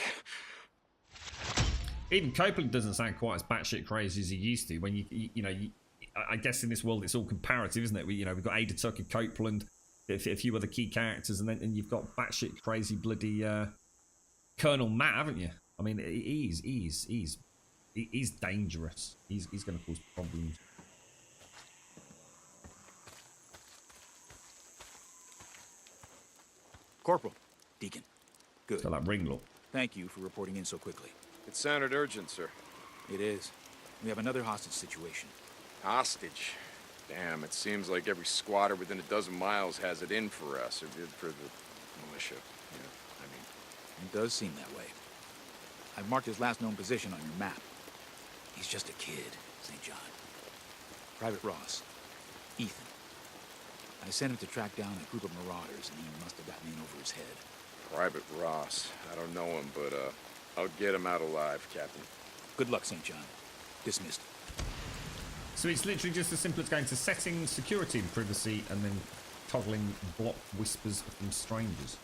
Even Copeland doesn't sound quite as batshit crazy as he used to. When I guess in this world it's all comparative, isn't it? We've got Ada Tucker, Copeland, a few other key characters, and you've got batshit crazy bloody Colonel Matt, haven't you? I mean, he's dangerous. He's going to cause problems. Corporal. Deacon. Good. So that ring look. Thank you for reporting in so quickly. It sounded urgent, sir. It is. We have another hostage situation. Hostage? Damn, it seems like every squatter within a dozen miles has it in for us, or did for the militia. It does seem that way. I've marked his last known position on your map. He's just a kid, St. John. Private Ross. Ethan. I sent him to track down a group of marauders, and he must have gotten in over his head. Private Ross. I don't know him, but I'll get him out alive, Captain. Good luck, St. John. Dismissed. So it's literally just as simple as going to settings, security and privacy, and then toggling block whispers from strangers.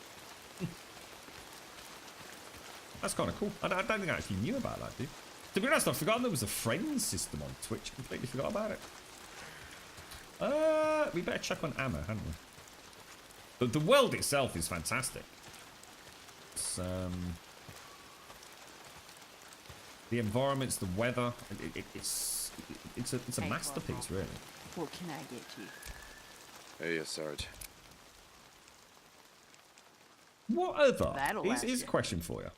That's kind of cool. I don't think I actually knew about that, dude. To be honest, I've forgotten there was a friends system on Twitch. Completely forgot about it. We better check on ammo, hadn't we? But the world itself is fantastic. It's, the environments, the weather, it's a masterpiece, really. What can I get you? Hey, Sarge. What other? That'll Here's a question for you.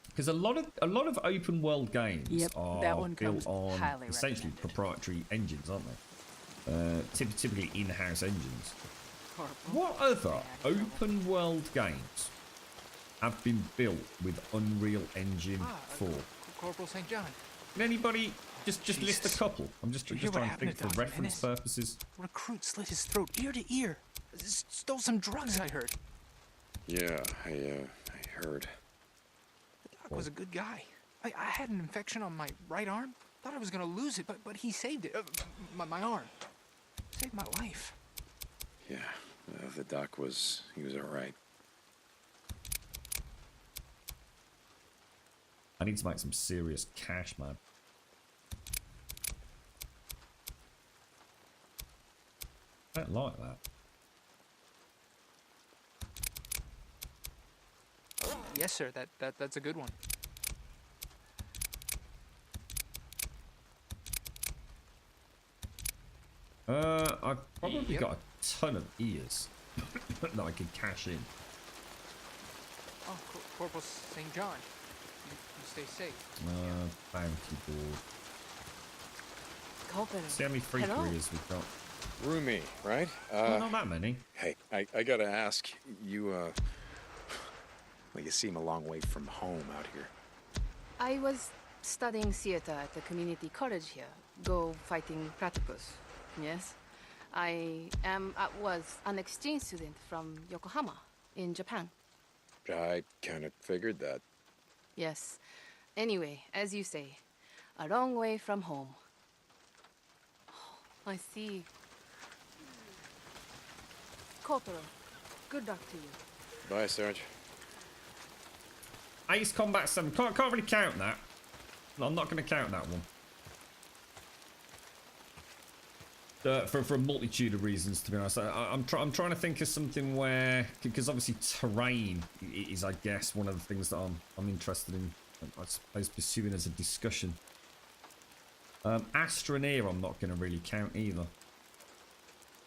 Because a lot of open world games are built on essentially proprietary engines, aren't they? Typically in-house engines. What other open world games have been built with Unreal Engine 4? Corporal St. John. Can anybody just list a couple? I'm just trying to think for reference purposes. Recruit slit his throat ear to ear. Stole some drugs, I heard. Yeah, I heard. The doc was a good guy. I had an infection on my right arm. Thought I was gonna lose it, but he saved it. My arm. Saved my life. Yeah, the doc he was all right. I need to make some serious cash, man. I don't like that. Yes, sir. That's a good one. I've probably got a ton of ears that I could cash in. Oh, Corporal St. John. You stay safe. Bounty board. Copeland. See how many free ears we've got. Roomy, right? Not that many. Hey, I gotta ask, you, well, you seem a long way from home out here. I was studying theater at the community college here. Go fighting platypus. Yes. I was an exchange student from Yokohama in Japan. I kind of figured that. Yes. Anyway, as you say, a long way from home. Oh, I see. Corporal. Good luck to you. Bye, Sarge. Ace Combat 7. Can't really count that. No, I'm not going to count that one. For a multitude of reasons, to be honest. I'm trying to think of something where, because obviously terrain is, I guess, one of the things that I'm interested in, I suppose, pursuing as a discussion. Astroneer I'm not going to really count either,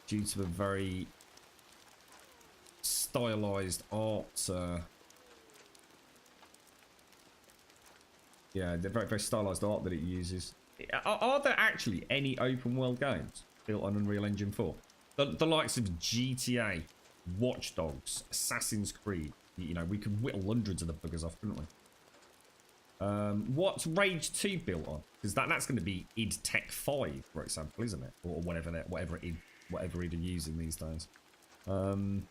due to a very stylized art. Yeah, the very stylized art that it uses. Are there actually any open world games built on Unreal Engine 4? The likes of GTA, Watch Dogs, Assassin's Creed. You know, we could whittle hundreds of the buggers off, couldn't we? What's Rage 2 built on? Because that's going to be id Tech 5, for example, isn't it? Or whatever id are using these days. I mean,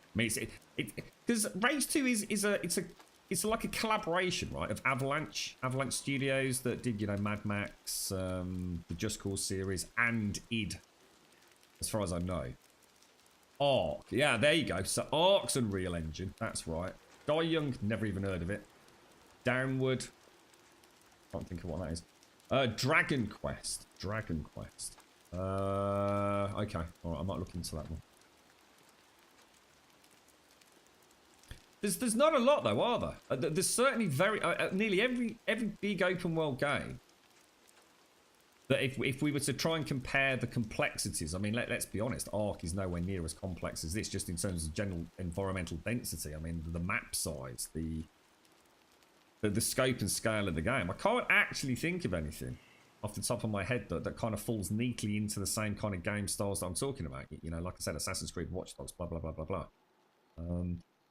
because Rage 2 it's like a collaboration, right, of Avalanche Studios that did, you know, Mad Max, the Just Cause series, and id, as far as I know. Ark, yeah, there you go. So Ark's Unreal Engine, that's right. Die Young, never even heard of it. Downward, can't think of what that is. Dragon Quest. Okay, all right, I might look into that one. There's not a lot though, are there? There's certainly nearly every big open world game that if we were to try and compare the complexities, I mean, let's be honest, Ark is nowhere near as complex as this, just in terms of general environmental density. I mean, the map size, the scope and scale of the game. I can't actually think of anything off the top of my head that kind of falls neatly into the same kind of game styles that I'm talking about. You know, like I said, Assassin's Creed, Watch Dogs, blah blah blah blah blah.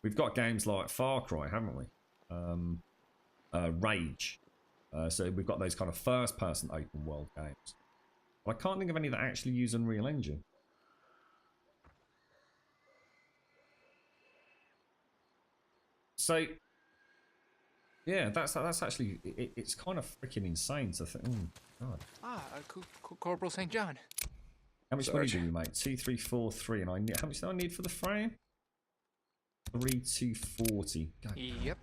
We've got games like Far Cry, haven't we? Rage. So we've got those kind of first-person open world games. But I can't think of any that actually use Unreal Engine. So, yeah, that's actually it's kind of freaking insane to think. God. Corporal St. John. How much money do you make? 2, 3, 4, 3, and I need. How much do I need for the frame? 3,240. Yep.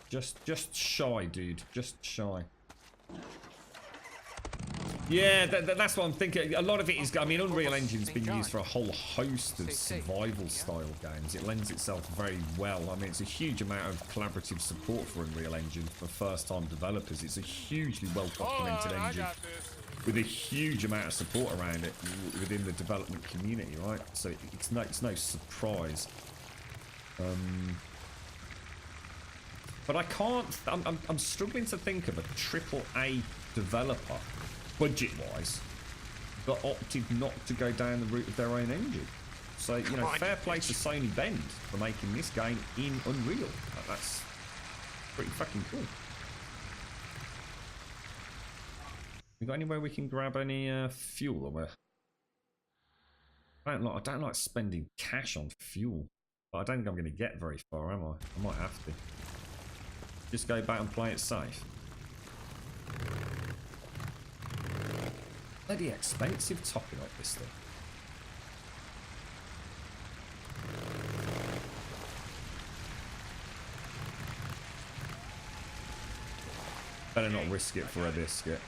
Just shy, dude. Just shy. Yeah, that's what I'm thinking. A lot of it is. I mean, Unreal Engine's been used for a whole host of survival-style games. It lends itself very well. I mean, it's a huge amount of collaborative support for Unreal Engine for first-time developers. It's a hugely well-documented engine with a huge amount of support around it within the development community, right? So it's no surprise. But I can't. I'm struggling to think of a AAA developer, budget-wise, that opted not to go down the route of their own engine. So you know, fair play to Sony Bend for making this game in Unreal. That's pretty fucking cool. We got anywhere we can grab any fuel? Or I don't like spending cash on fuel. But I don't think I'm going to get very far, am I? I might have to. Just go back and play it safe. Bloody expensive topping up this thing. Better not risk it for a biscuit.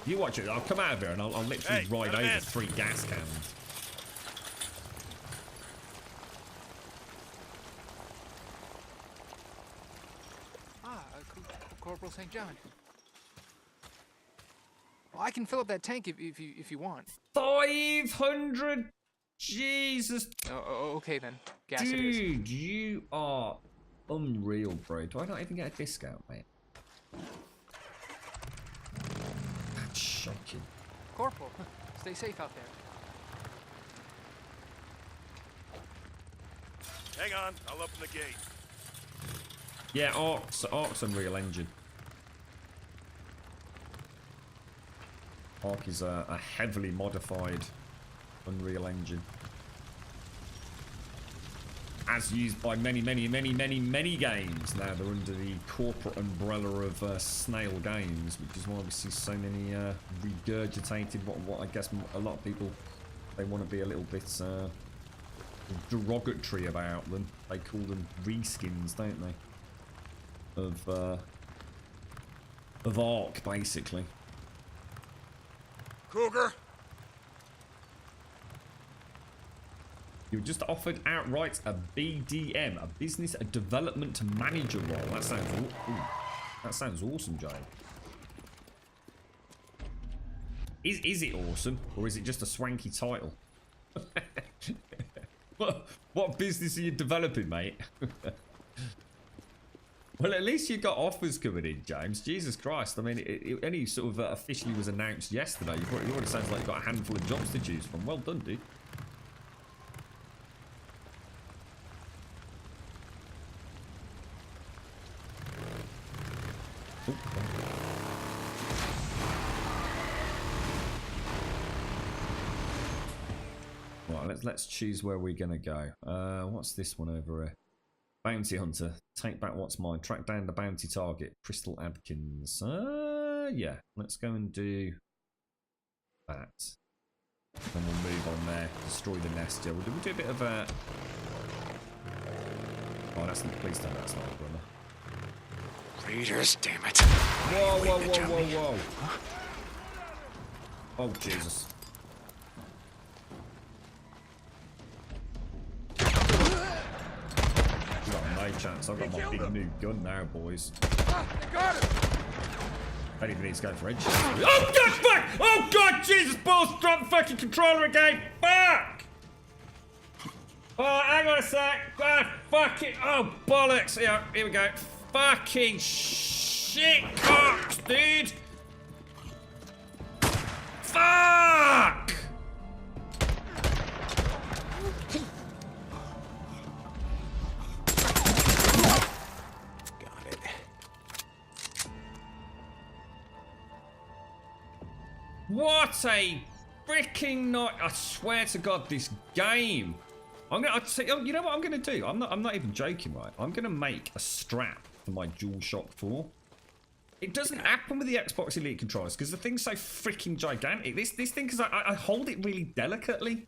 You watch it. I'll come out of here and I'll literally ride over 3 gas cans. Corporal St. John. Well, I can fill up that tank if you want. 500. Jesus. Okay then. Gas Dude, it is. you are unreal, bro. Do I not even get a discount, mate? That's shocking. Corporal, stay safe out there. Hang on, I'll open the gate. Yeah, Ark's Unreal Engine. Ark is a heavily modified Unreal Engine. As used by many games. Now they're under the corporate umbrella of Snail Games, which is why we see so many regurgitated, what I guess a lot of people, they want to be a little bit derogatory about them. They call them reskins, don't they? Of Ark, basically. Cougar. You were just offered outright a BDM, a business development manager role. That sounds awesome, Joe. Is it awesome, or is it just a swanky title? What business are you developing, mate? Well, at least you got offers coming in, James. Jesus Christ. I mean, it only sort of officially was announced yesterday. It already sounds like you've got a handful of jobs to choose from. Well done, dude. Right, let's choose where we're gonna go. What's this one over here? Bounty Hunter. Take back what's mine. Track down the bounty target. Crystal Adkins. Yeah. Let's go and do that. Then we'll move on there. Destroy the nest. Yeah, we'll do a bit of a. Oh, that's not. Please don't. That's not a brother. Raiders, damn it. Whoa, whoa, whoa, whoa, whoa. Oh, Jesus. No chance. I've got my big new gun now, boys. Got him. I don't even need to go for edge. Oh, God, fuck! Oh, God, Jesus, balls, drop the fucking controller again. Fuck! Oh, hang on a sec. Ah, fuck it. Oh, bollocks. Yeah, here we go. Fucking shit cocks, dude. Fuck! What a freaking night! I swear to God, this game. You know what I'm gonna do? I'm not even joking, right? I'm gonna make a strap for my DualShock 4. It doesn't happen with the Xbox Elite controllers because the thing's so freaking gigantic. This thing, because I hold it really delicately.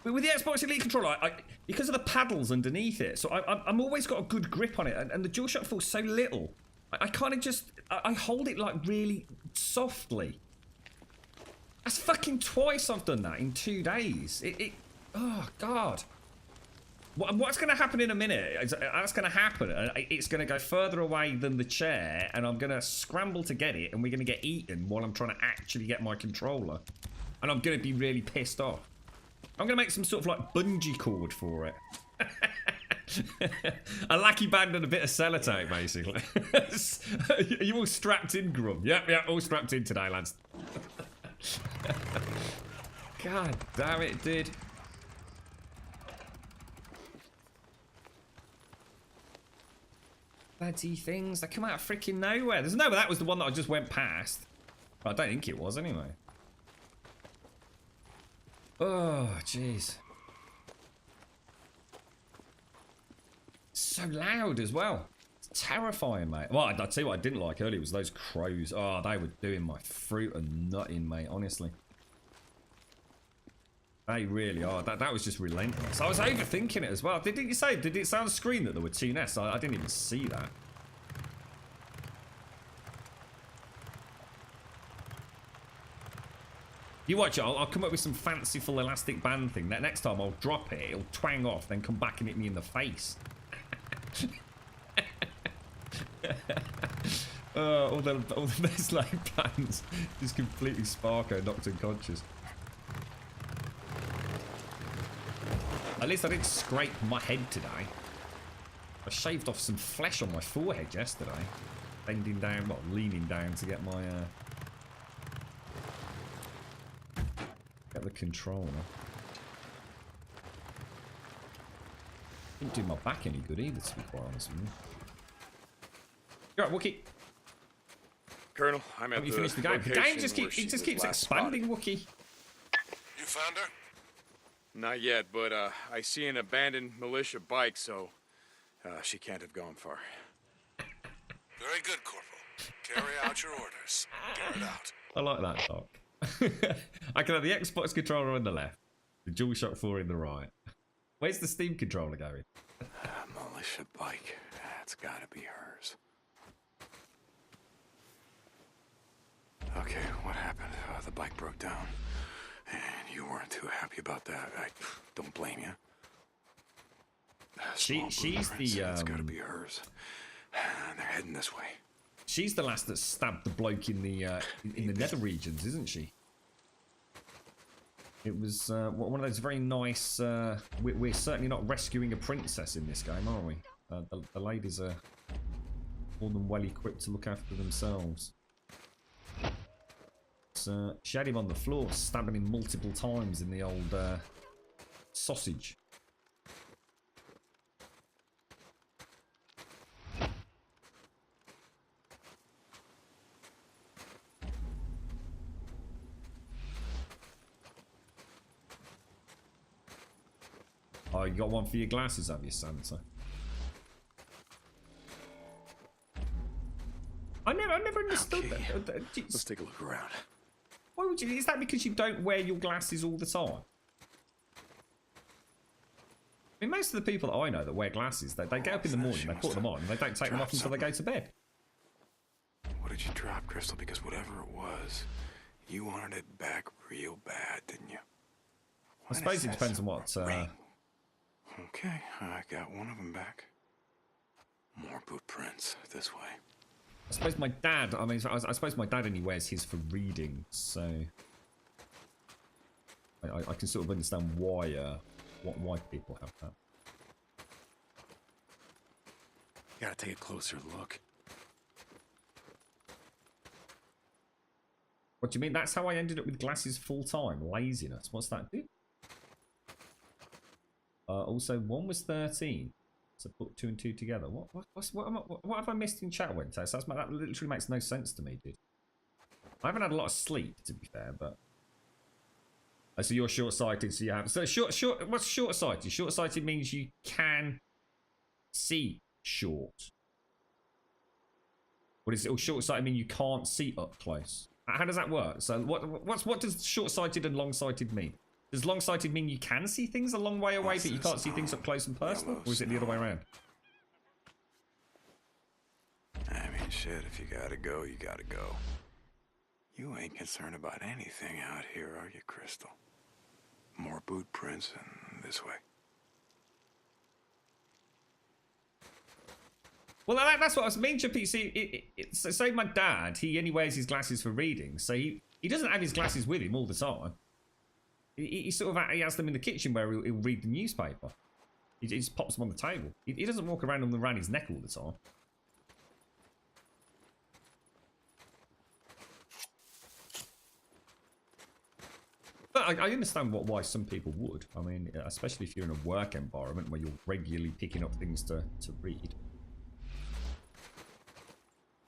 But with the Xbox Elite controller, because of the paddles underneath it, so I'm always got a good grip on it, and the DualShock 4's so little. I kind of just I hold it like really softly. That's fucking twice I've done that in 2 days. Oh, God. What's going to happen in a minute? That's going to happen. It's going to go further away than the chair, and I'm going to scramble to get it, and we're going to get eaten while I'm trying to actually get my controller. And I'm going to be really pissed off. I'm going to make some sort of like bungee cord for it. A lackey band and a bit of sellotape, basically. Are you all strapped in, Grum? Yep, all strapped in today, lads. God damn it, dude. Bloody things, they come out of freaking nowhere. There's no way that was the one that I just went past. I don't think it was anyway. Oh, jeez. So loud as well. It's terrifying, mate. Well, I'll tell you what I didn't like earlier was those crows. Oh, they were doing my fruit and nutting, mate, honestly. They really are. That was just relentless. I was overthinking it as well. Didn't you say? Did it sound on screen that there were 2 nests? I didn't even see that. You watch it. I'll come up with some fanciful elastic band thing. That next time I'll drop it. It'll twang off, then come back and hit me in the face. All the best laid plans just completely Sparko knocked unconscious. At least I didn't scrape my head today. I shaved off some flesh on my forehead yesterday. Bending down, well, leaning down to get my get the controller. Didn't do my back any good either, to be quite honest with you. You're right, Wookie. Colonel, I'm at you finished the game. The game just keeps expanding, Wookie. You found her? Not yet, but I see an abandoned militia bike, so she can't have gone far. Very good, Corporal. Carry out your orders. Get it out. I like that, Doc. I can have the Xbox controller on the left, the DualShock 4 in the right. Where's the Steam controller going? Militia bike. That's gotta be hers. Okay, what happened? The bike broke down. And you weren't too happy about that. I don't blame you. She's the It's gotta be hers. And they're heading this way. She's the last that stabbed the bloke in the nether regions, isn't she? It was one of those very nice. We're certainly not rescuing a princess in this game, are we? The ladies are more than well equipped to look after themselves. So she had him on the floor, stabbing him multiple times in the old sausage. Oh, you got one for your glasses, have you, Santa? I never understood that. Let's take a look around. Why would you? Is that because you don't wear your glasses all the time? I mean, most of the people that I know that wear glasses, they get up in the morning, they put them on, and they don't take them off until they go to bed. What did you drop, Crystal? Because whatever it was, you wanted it back real bad, didn't you? I suppose it depends on what. Okay, I got one of them back. More boot prints this way. I suppose my dad. I mean, I suppose my dad only wears his for reading, so I can sort of understand why why people have that. You gotta take a closer look. What do you mean? That's how I ended up with glasses full time. Laziness. What's that do? Also, 1 was 13. So put 2 and 2 together. What have I missed in chat window? That literally makes no sense to me, dude. I haven't had a lot of sleep, to be fair, but. So you're short-sighted, so you have. So what's short-sighted? Short-sighted means you can see short. What is it? Or short-sighted mean you can't see up close. How does that work? So what does short-sighted and long-sighted mean? Does long-sighted mean you can see things a long way away, but you can't see things up close and personal? Or is it the other way around? I mean, shit, if you gotta go, you gotta go. You ain't concerned about anything out here, are you, Crystal? More boot prints and this way. Well, that's what I was meaning, Chippy. See, say my dad, he only wears his glasses for reading, so he doesn't have his glasses with him all the time. He sort of he has them in the kitchen where he'll read the newspaper. He just pops them on the table. He doesn't walk around them around his neck all the time. But I understand why some people would. I mean, especially if you're in a work environment where you're regularly picking up things to read.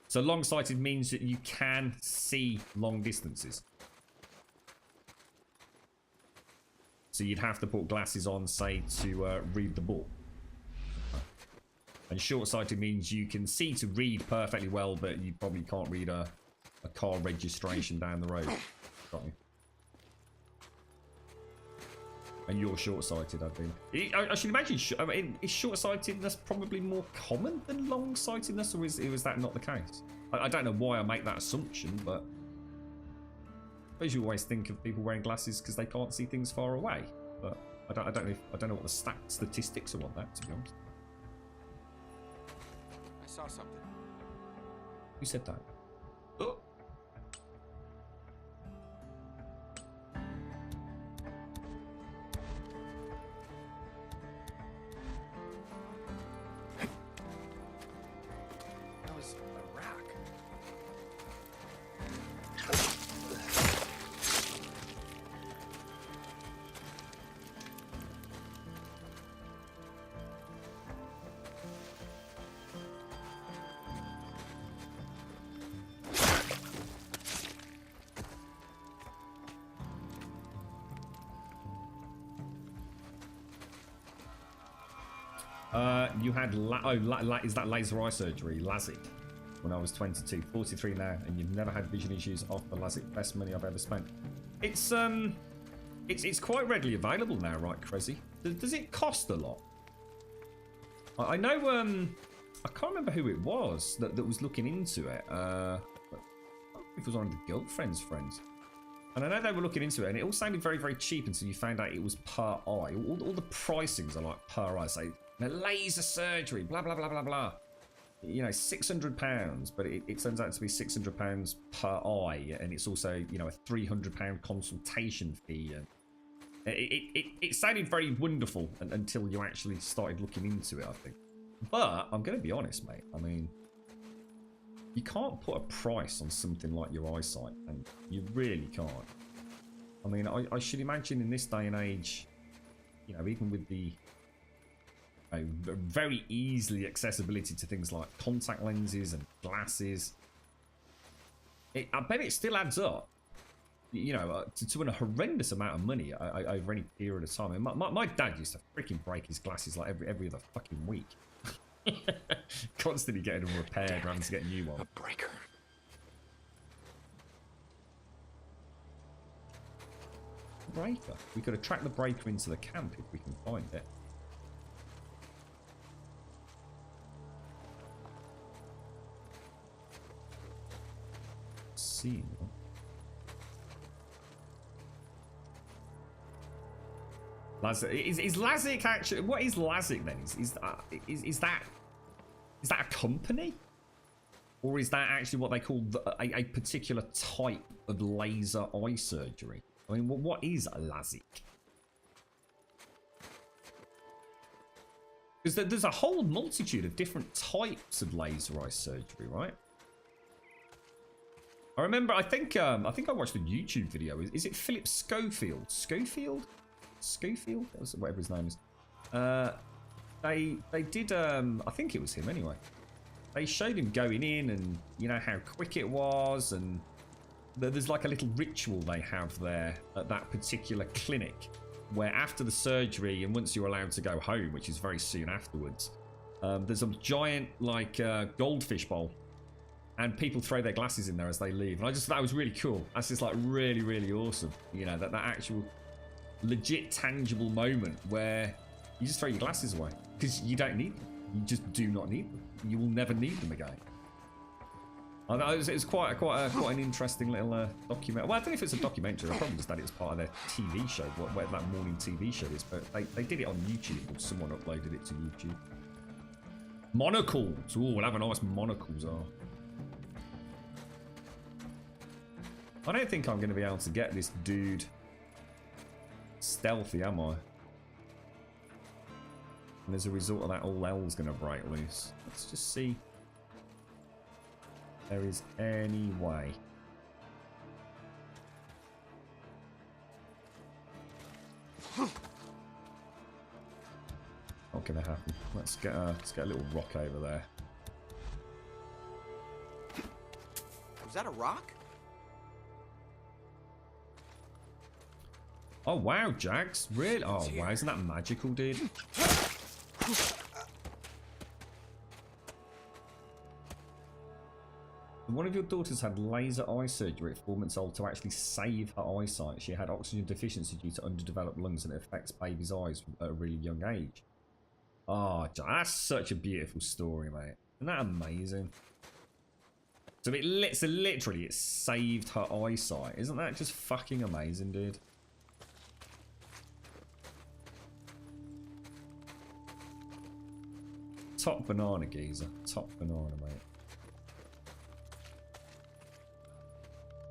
So long-sighted means that you can see long distances. So you'd have to put glasses on, say, to read the book. And short-sighted means you can see to read perfectly well, but you probably can't read a car registration down the road. Got me. And you're short-sighted, I think. I should imagine. I mean, is short-sightedness probably more common than long-sightedness, or is that not the case? I don't know why I make that assumption, but I suppose you always think of people wearing glasses because they can't see things far away. But I don't know what the statistics are on that, to be honest. I saw something. Who said that? Oh. That was a rock. You had is that laser eye surgery, LASIK, when I was 22, 43 now, and you've never had vision issues off the LASIK. Best money I've ever spent. It's quite readily available now, right, Crezzy? Does it cost a lot? I know, I can't remember who it was that was looking into it. It was one of the girlfriend's friends. And I know they were looking into it, and it all sounded very, very cheap until you found out it was per eye. All the pricings are like per eye. Say, laser surgery, blah, blah, blah, blah, blah. You know, £600, but it turns out to be £600 per eye, and it's also, you know, a £300 consultation fee. And it sounded very wonderful until you actually started looking into it, I think. But I'm going to be honest, mate. I mean, you can't put a price on something like your eyesight, and you really can't. I mean, I should imagine in this day and age, you know, even with the very easily accessibility to things like contact lenses and glasses, I bet it still adds up, you know, to a horrendous amount of money over any period of time. And my dad used to freaking break his glasses like every other fucking week. Constantly getting them repaired, having to get a new one. A breaker. Breaker. We could attract the breaker into the camp if we can find it. See. Is LASIK actually? What is LASIK then? Is that a company, or is that actually what they call a particular type of laser eye surgery? I mean, what is a LASIK? Because there's a whole multitude of different types of laser eye surgery, right? I remember, I think I watched a YouTube video. Is it Philip Schofield? Schofield? That was whatever his name is. They did, I think it was him anyway. They showed him going in, and you know how quick it was, and there's like a little ritual they have there at that particular clinic, where after the surgery and once you're allowed to go home, which is very soon afterwards, there's a giant like goldfish bowl, and people throw their glasses in there as they leave. And I just thought that was really cool. That's just like really, really awesome. You know, that actual legit tangible moment where you just throw your glasses away because you don't need them. You just do not need them. You will never need them again. I know it was quite an interesting little document. Well, I don't know if it's a documentary. I probably just had it as part of their TV show, whatever that morning TV show is. But they did it on YouTube, or someone uploaded it to YouTube. Monocles. Ooh, we'll have a nice monocles are. I don't think I'm going to be able to get this dude stealthy, am I? And as a result of that, all hell's going to break loose. Let's just see if there is any way. Not going to happen. Let's get a little rock over there. Was that a rock? Oh wow, Jax, really? Oh wow, isn't that magical, dude? One of your daughters had laser eye surgery at 4 months old to actually save her eyesight. She had oxygen deficiency due to underdeveloped lungs, and it affects babies' eyes at a really young age. Oh, that's such a beautiful story, mate. Isn't that amazing? So literally it saved her eyesight. Isn't that just fucking amazing, dude? Top banana, geezer. Top banana, mate.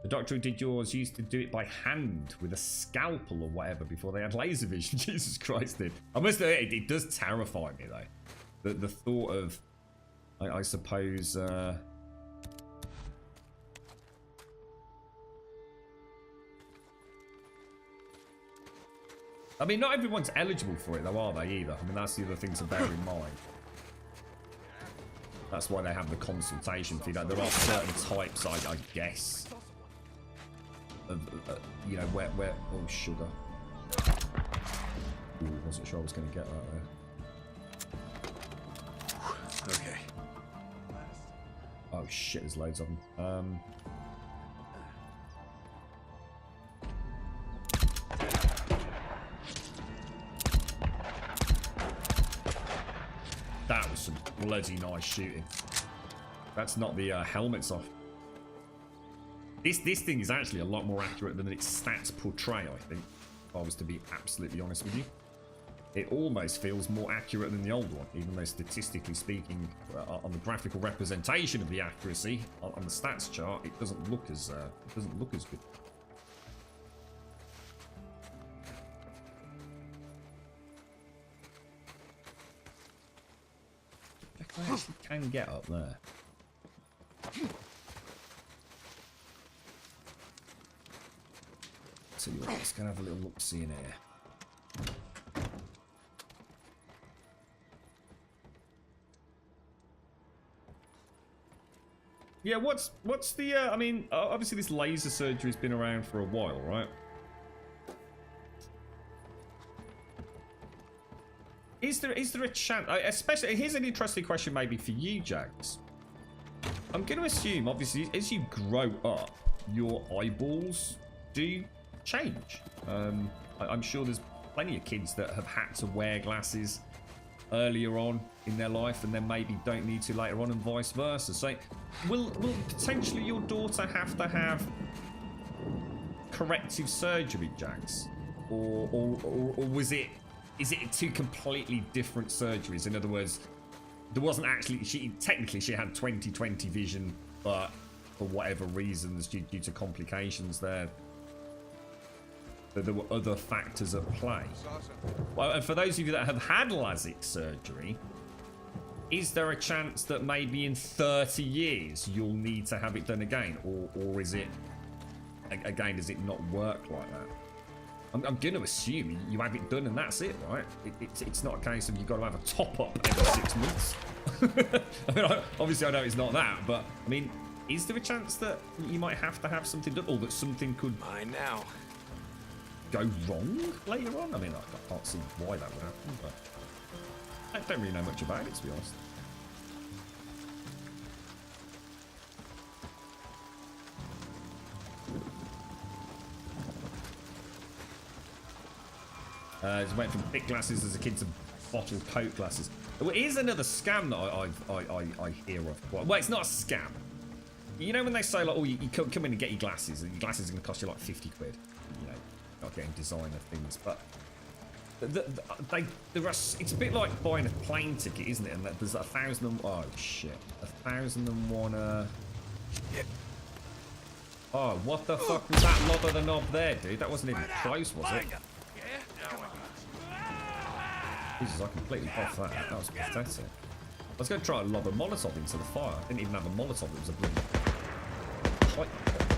The doctor who did yours used to do it by hand with a scalpel or whatever before they had laser vision. Jesus Christ, dude. I must admit, it does terrify me, though. The thought of, I suppose, I mean, not everyone's eligible for it, though, are they, either? I mean, that's the other thing to bear in mind. That's why they have the consultation fee. Like, there are certain types, I guess, of, you know, where, oh, sugar. Ooh, wasn't sure I was going to get that there. Okay. Oh, shit, there's loads of them. That was some bloody nice shooting. That's not the helmets off. This thing is actually a lot more accurate than its stats portray, I think, if I was to be absolutely honest with you. It almost feels more accurate than the old one, even though statistically speaking, on the graphical representation of the accuracy on the stats chart, it doesn't look as good. I actually can get up there. Tell you what, let's go have a little look see in here. Yeah, what's the I mean, obviously this laser surgery's been around for a while, right? Is there a chance, especially, here's an interesting question maybe for you, Jags. I'm going to assume, obviously, as you grow up, your eyeballs do change. I'm sure there's plenty of kids that have had to wear glasses earlier on in their life and then maybe don't need to later on, and vice versa. So will potentially your daughter have to have corrective surgery, Jags? Or is it two completely different surgeries? In other words, there wasn't actually, technically she had 20/20 vision, but for whatever reasons, due to complications there were other factors at play. Well, and for those of you that have had LASIK surgery, is there a chance that maybe in 30 years you'll need to have it done again? Or is it, again, does it not work like that? I'm going to assume you have it done and that's it, right? It's not a case of you've got to have a top-up every 6 months. I mean, obviously I know it's not that, but, I mean, is there a chance that you might have to have something done, or that something could go wrong later on? I mean, I can't see why that would happen, but I don't really know much about it, to be honest. Just went from thick glasses as a kid to bottle coat glasses. Well, here's another scam that I hear of. Well, it's not a scam. You know when they say, like, oh, you come in and get your glasses, and your glasses are going to cost you like 50 quid. You know, not getting designer things, but it's a bit like buying a plane ticket, isn't it? And there's 1,000 oh shit, 1,001. Oh, what the fuck was that lob of the knob there, dude? That wasn't even close, was it? Jesus, I completely buffed that. That was pathetic. I was going to try and lob a Molotov into the fire. I didn't even have a Molotov. It was a bloody pipe bomb.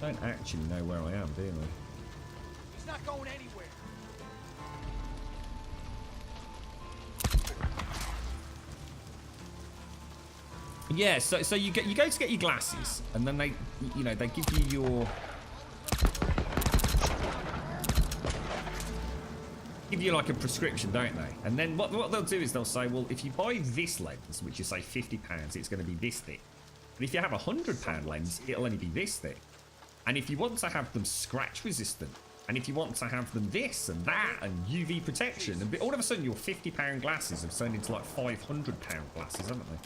Don't actually know where I am, do they? He's not going anywhere. Yeah, so you go to get your glasses, and then they give you your like a prescription, don't they? And then what they'll do is they'll say, well, if you buy this lens, which is say £50, it's going to be this thick. But if you have a £100 lens, it'll only be this thick. And if you want to have them scratch resistant, and if you want to have them this and that and UV protection, and all of a sudden your £50 glasses have turned into like £500 glasses, haven't they?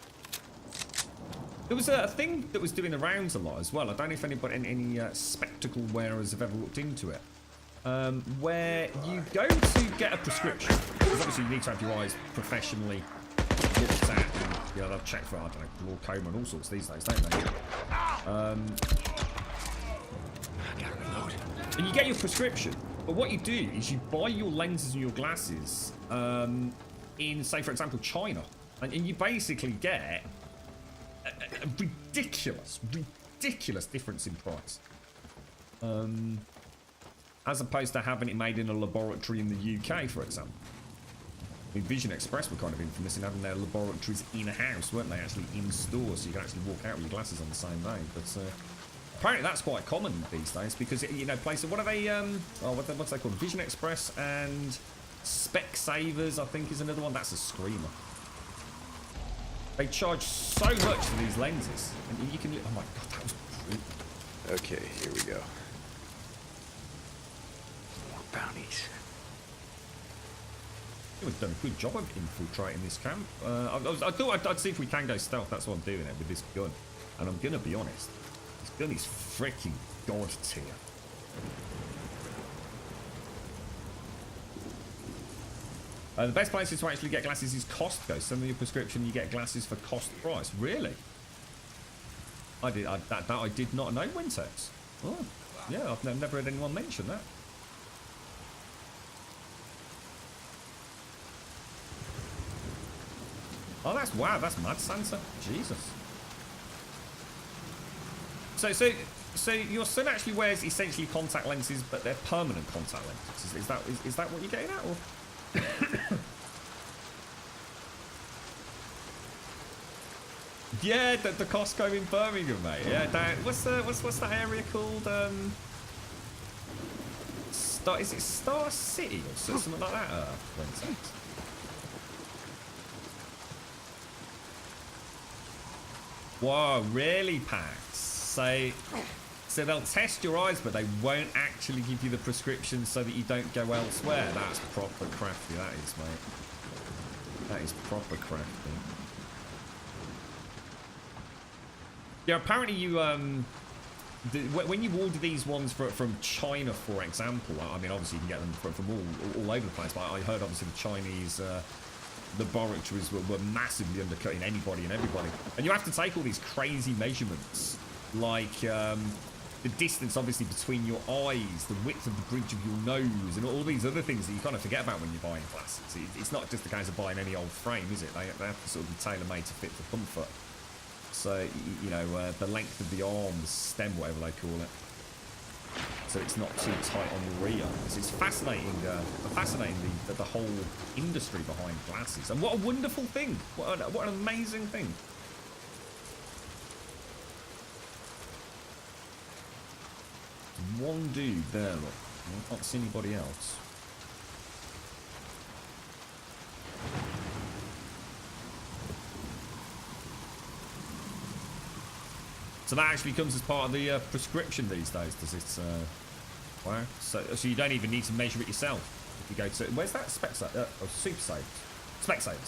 There was a thing that was doing the rounds a lot as well. I don't know if any spectacle wearers have ever looked into it. Where you go to get a prescription, because obviously you need to have your eyes professionally looked at, and they'll check for, I don't know, glaucoma and all sorts these days, don't they? And you get your prescription, but what you do is you buy your lenses and your glasses in, say, for example, China, and you basically get a ridiculous difference in price. As opposed to having it made in a laboratory in the UK, for example. I mean, Vision Express were kind of infamous in having their laboratories in-house, weren't they? Actually in stores, so you can actually walk out with your glasses on the same day. But apparently that's quite common these days, because, places, what are they, what's they called? Vision Express and Specsavers, I think, is another one. That's a screamer. They charge so much for these lenses, and you can, oh my god, that was brutal. Okay, here we go. Bounties. We've done a good job of infiltrating this camp. I thought I'd see if we can go stealth. That's why I'm doing it with this gun. And I'm gonna be honest, this gun is freaking god tier. The best places to actually get glasses is Costco. Send me your prescription, you get glasses for cost price. Really? I did not know, Wintex. Oh, yeah, I've never heard anyone mention that. Oh, wow, that's mad, Santa. Jesus. So your son actually wears essentially contact lenses, but they're permanent contact lenses. Is that what you're getting at, or? Yeah, the Costco in Birmingham, mate. Yeah, what's that area called? Is it Star City or something like that? Whoa, really, Pax? So they'll test your eyes, but they won't actually give you the prescription so that you don't go elsewhere. That's proper crafty, that is, mate. That is proper crafty. Yeah, apparently you when you order these ones from China, for example, I mean, obviously you can get them from all over the place, but I heard obviously the Chinese laboratories were massively undercutting anybody and everybody, and you have to take all these crazy measurements, like the distance obviously between your eyes, the width of the bridge of your nose, and all these other things that you kind of forget about when you're buying glasses. It's not just a case of buying any old frame, is it? They have to sort of be tailor-made to fit for comfort. So, you know, the length of the arm, the stem, whatever they call it. So it's not too tight on the rear. It's fascinating, the whole industry behind glasses. And what a wonderful thing. What an amazing thing. One dude there, look. I can't see anybody else. So that actually comes as part of the prescription these days, does it? Wow. So you don't even need to measure it yourself. If you go to, where's that Specsave? Oh, Super Save. Specsave.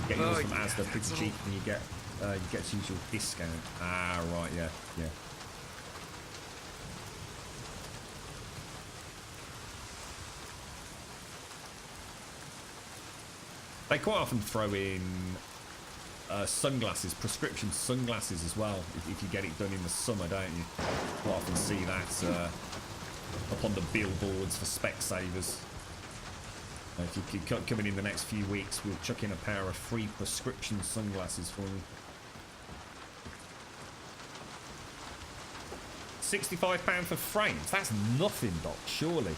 Get yours from Asda, pretty cheap, and you get to use your discount. Ah, right, yeah. They quite often throw in sunglasses, prescription sunglasses as well, if you get it done in the summer, don't you? Quite often see that up on the billboards for Specsavers. If you keep coming in the next few weeks, we'll chuck in a pair of free prescription sunglasses for you. £65 for frames? That's nothing, Doc, surely.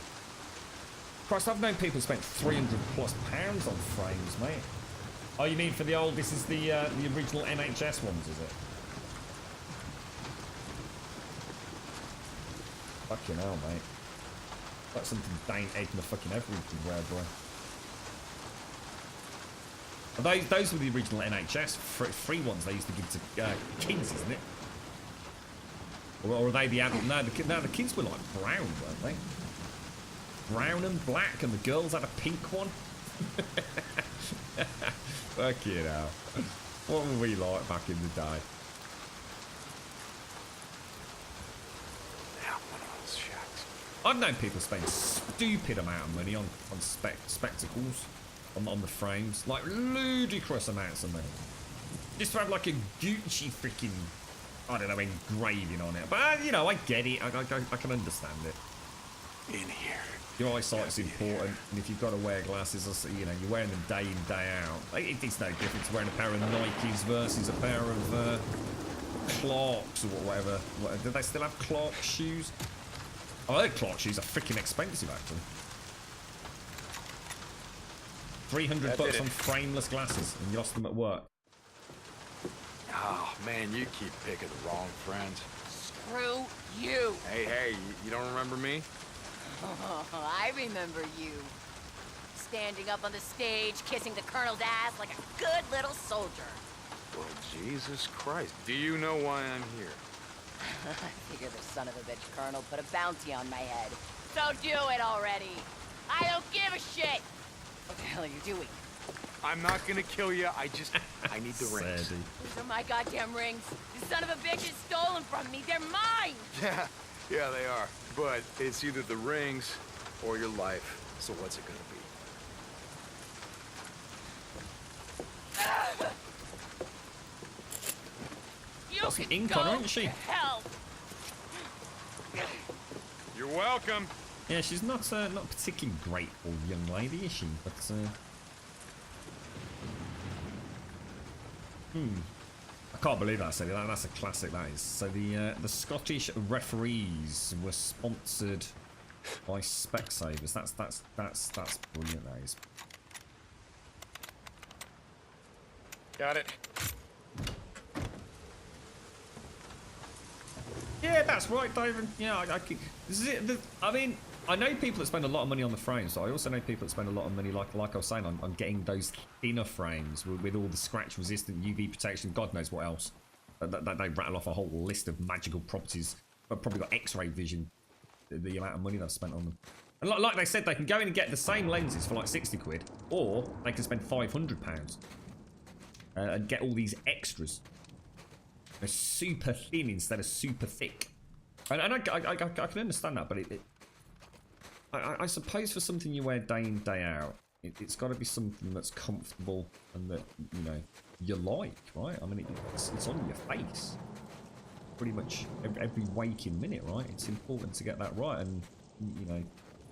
Christ, I've known people spent £300+ on frames, mate. Oh, you mean for the old, this is the original NHS ones, is it? Fucking hell, mate. That's something Dane Edna fucking everyone could wear, boy. Those were the original NHS free ones they used to give to kids, isn't it? Or are they the adult? No, the kids were like brown, weren't they? Brown and black, and the girls had a pink one. Fucking hell. What were we like back in the day? I've known people spend stupid amount of money on spectacles, on the frames, like ludicrous amounts of money, just to have like a Gucci freaking, I don't know, engraving on it. But you know, I get it. I can understand it. In here. Your eyesight's important, and if you've got to wear glasses, you know, you're wearing them day in, day out. It's no different to wearing a pair of Nikes versus a pair of Clarks or whatever. Do they still have Clark shoes? I heard Clark shoes are freaking expensive, actually. $300 on frameless glasses, and you lost them at work. Oh, man, you keep picking the wrong friends. Screw you. Hey, you don't remember me? Oh, I remember you. Standing up on the stage, kissing the Colonel's ass like a good little soldier. Well, Jesus Christ. Do you know why I'm here? I figure the son of a bitch colonel put a bounty on my head. So do it already. I don't give a shit. What the hell are you doing? I'm not gonna kill you. I need the rings. These are my goddamn rings. The son of a bitch has stolen from me. They're mine. Yeah, they are. But it's either the rings or your life. So what's it gonna be? You some can ink go on her, isn't she? to hell. You're welcome. Yeah, she's not particularly grateful young lady, is she? But I can't believe I said it. That's a classic. That is. So the Scottish referees were sponsored by Specsavers. That's brilliant. That is. Got it. Yeah, that's right, David. Yeah, I this is it. I mean, I know people that spend a lot of money on the frames, so I also know people that spend a lot of money, like I was saying, on getting those thinner frames with all the scratch-resistant UV protection, God knows what else. They rattle off a whole list of magical properties. But probably got X-ray vision, the amount of money they've spent on them. And like they said, they can go in and get the same lenses for like 60 quid, or they can spend £500 and get all these extras. They're super thin instead of super thick. And I can understand that, but I suppose for something you wear day in, day out, it's got to be something that's comfortable and that, you know, you like, right? I mean, it's on your face pretty much every waking minute, right? It's important to get that right, and, you know,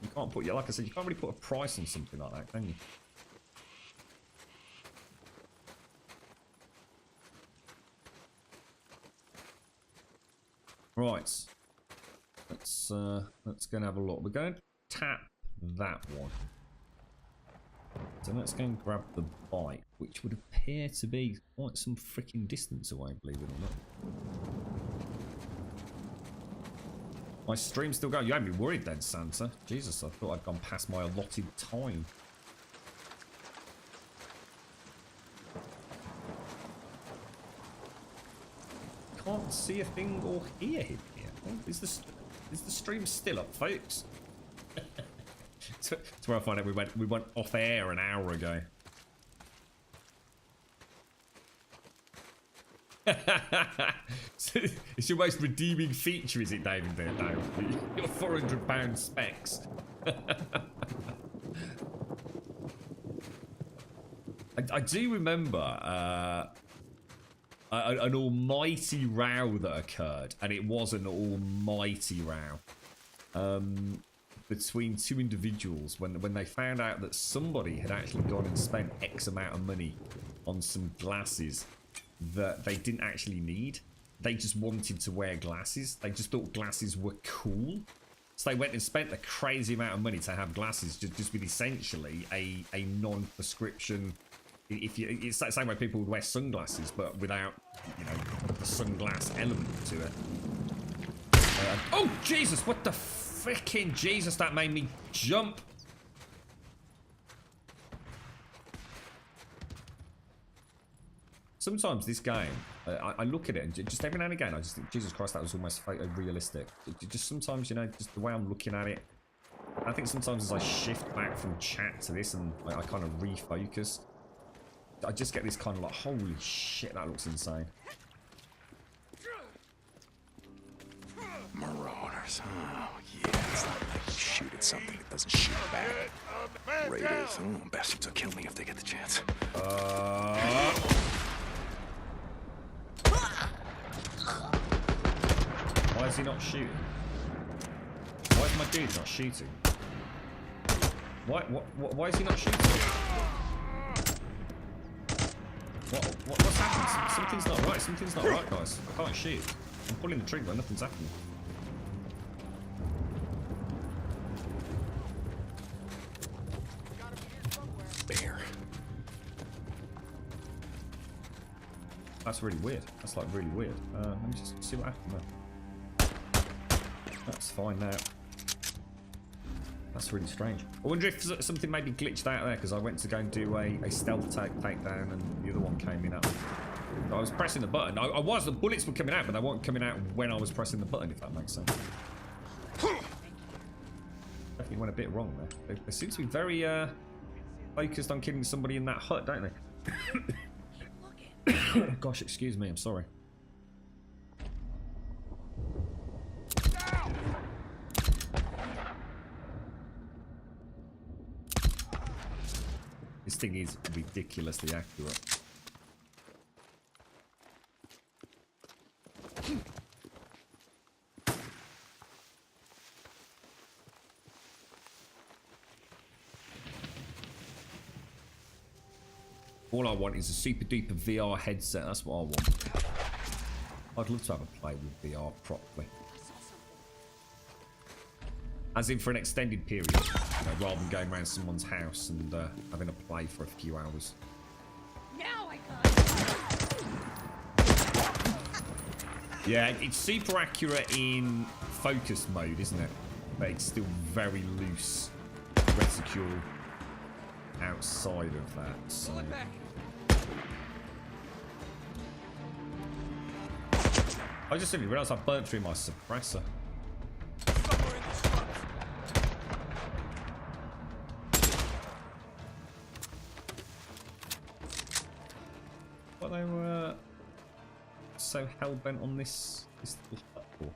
you can't put, like I said, you can't really put a price on something like that, can you? Right, let's go and have a look. We're going to tap that one. So let's go and grab the bike, which would appear to be quite some freaking distance away, believe it or not. My stream's still going. You had me worried then, Santa. Jesus, I thought I'd gone past my allotted time. Can't see a thing or hear him here. Oh, is the stream still up, folks? That's where I find out we went off air an hour ago. So it's your most redeeming feature, is it, David? There now, your £400 specs. I do remember an almighty row that occurred, and it was an almighty row between two individuals when they found out that somebody had actually gone and spent X amount of money on some glasses that they didn't actually need. They just wanted to wear glasses. They just thought glasses were cool. So they went and spent a crazy amount of money to have glasses just with essentially a non-prescription. It's that same way people would wear sunglasses, but without, you know, the sunglass element to it. Oh, Jesus, what the freaking Jesus, that made me jump. Sometimes this game, I look at it and just every now and again, I just think, Jesus Christ, that was almost realistic. Just sometimes, you know, just the way I'm looking at it. I think sometimes as I shift back from chat to this and I kind of refocus, I just get this kind of like, holy shit, that looks insane. Marauders, oh yeah, it's not like you shoot at something that doesn't shoot back. Raiders, oh, bastards will kill me if they get the chance. Why is he not shooting? Why is my dude not shooting? Why is he not shooting? What's happened? Something's not right. Something's not right, guys. I can't shoot. I'm pulling the trigger, nothing's happening. Bear. That's really weird. That's like really weird. Let me just see what happened there. That's fine now. That's really strange. I wonder if something maybe glitched out there because I went to go and do a stealth takedown and the other one came in up. I was pressing the button. I was, the bullets were coming out, but they weren't coming out when I was pressing the button, if that makes sense. Definitely went a bit wrong there. They seem to be very focused on killing somebody in that hut, don't they? Gosh, excuse me, I'm sorry. This thing is ridiculously accurate. All I want is a super duper VR headset. That's what I want. I'd love to have a play with VR properly. As in for an extended period, you know, rather than going around someone's house and having a play for a few hours. Now I got it. Yeah, it's super accurate in focus mode, isn't it? But it's still very loose reticule outside of that. So. I just didn't realize I burnt through my suppressor. What they were so hell bent on this little hut for?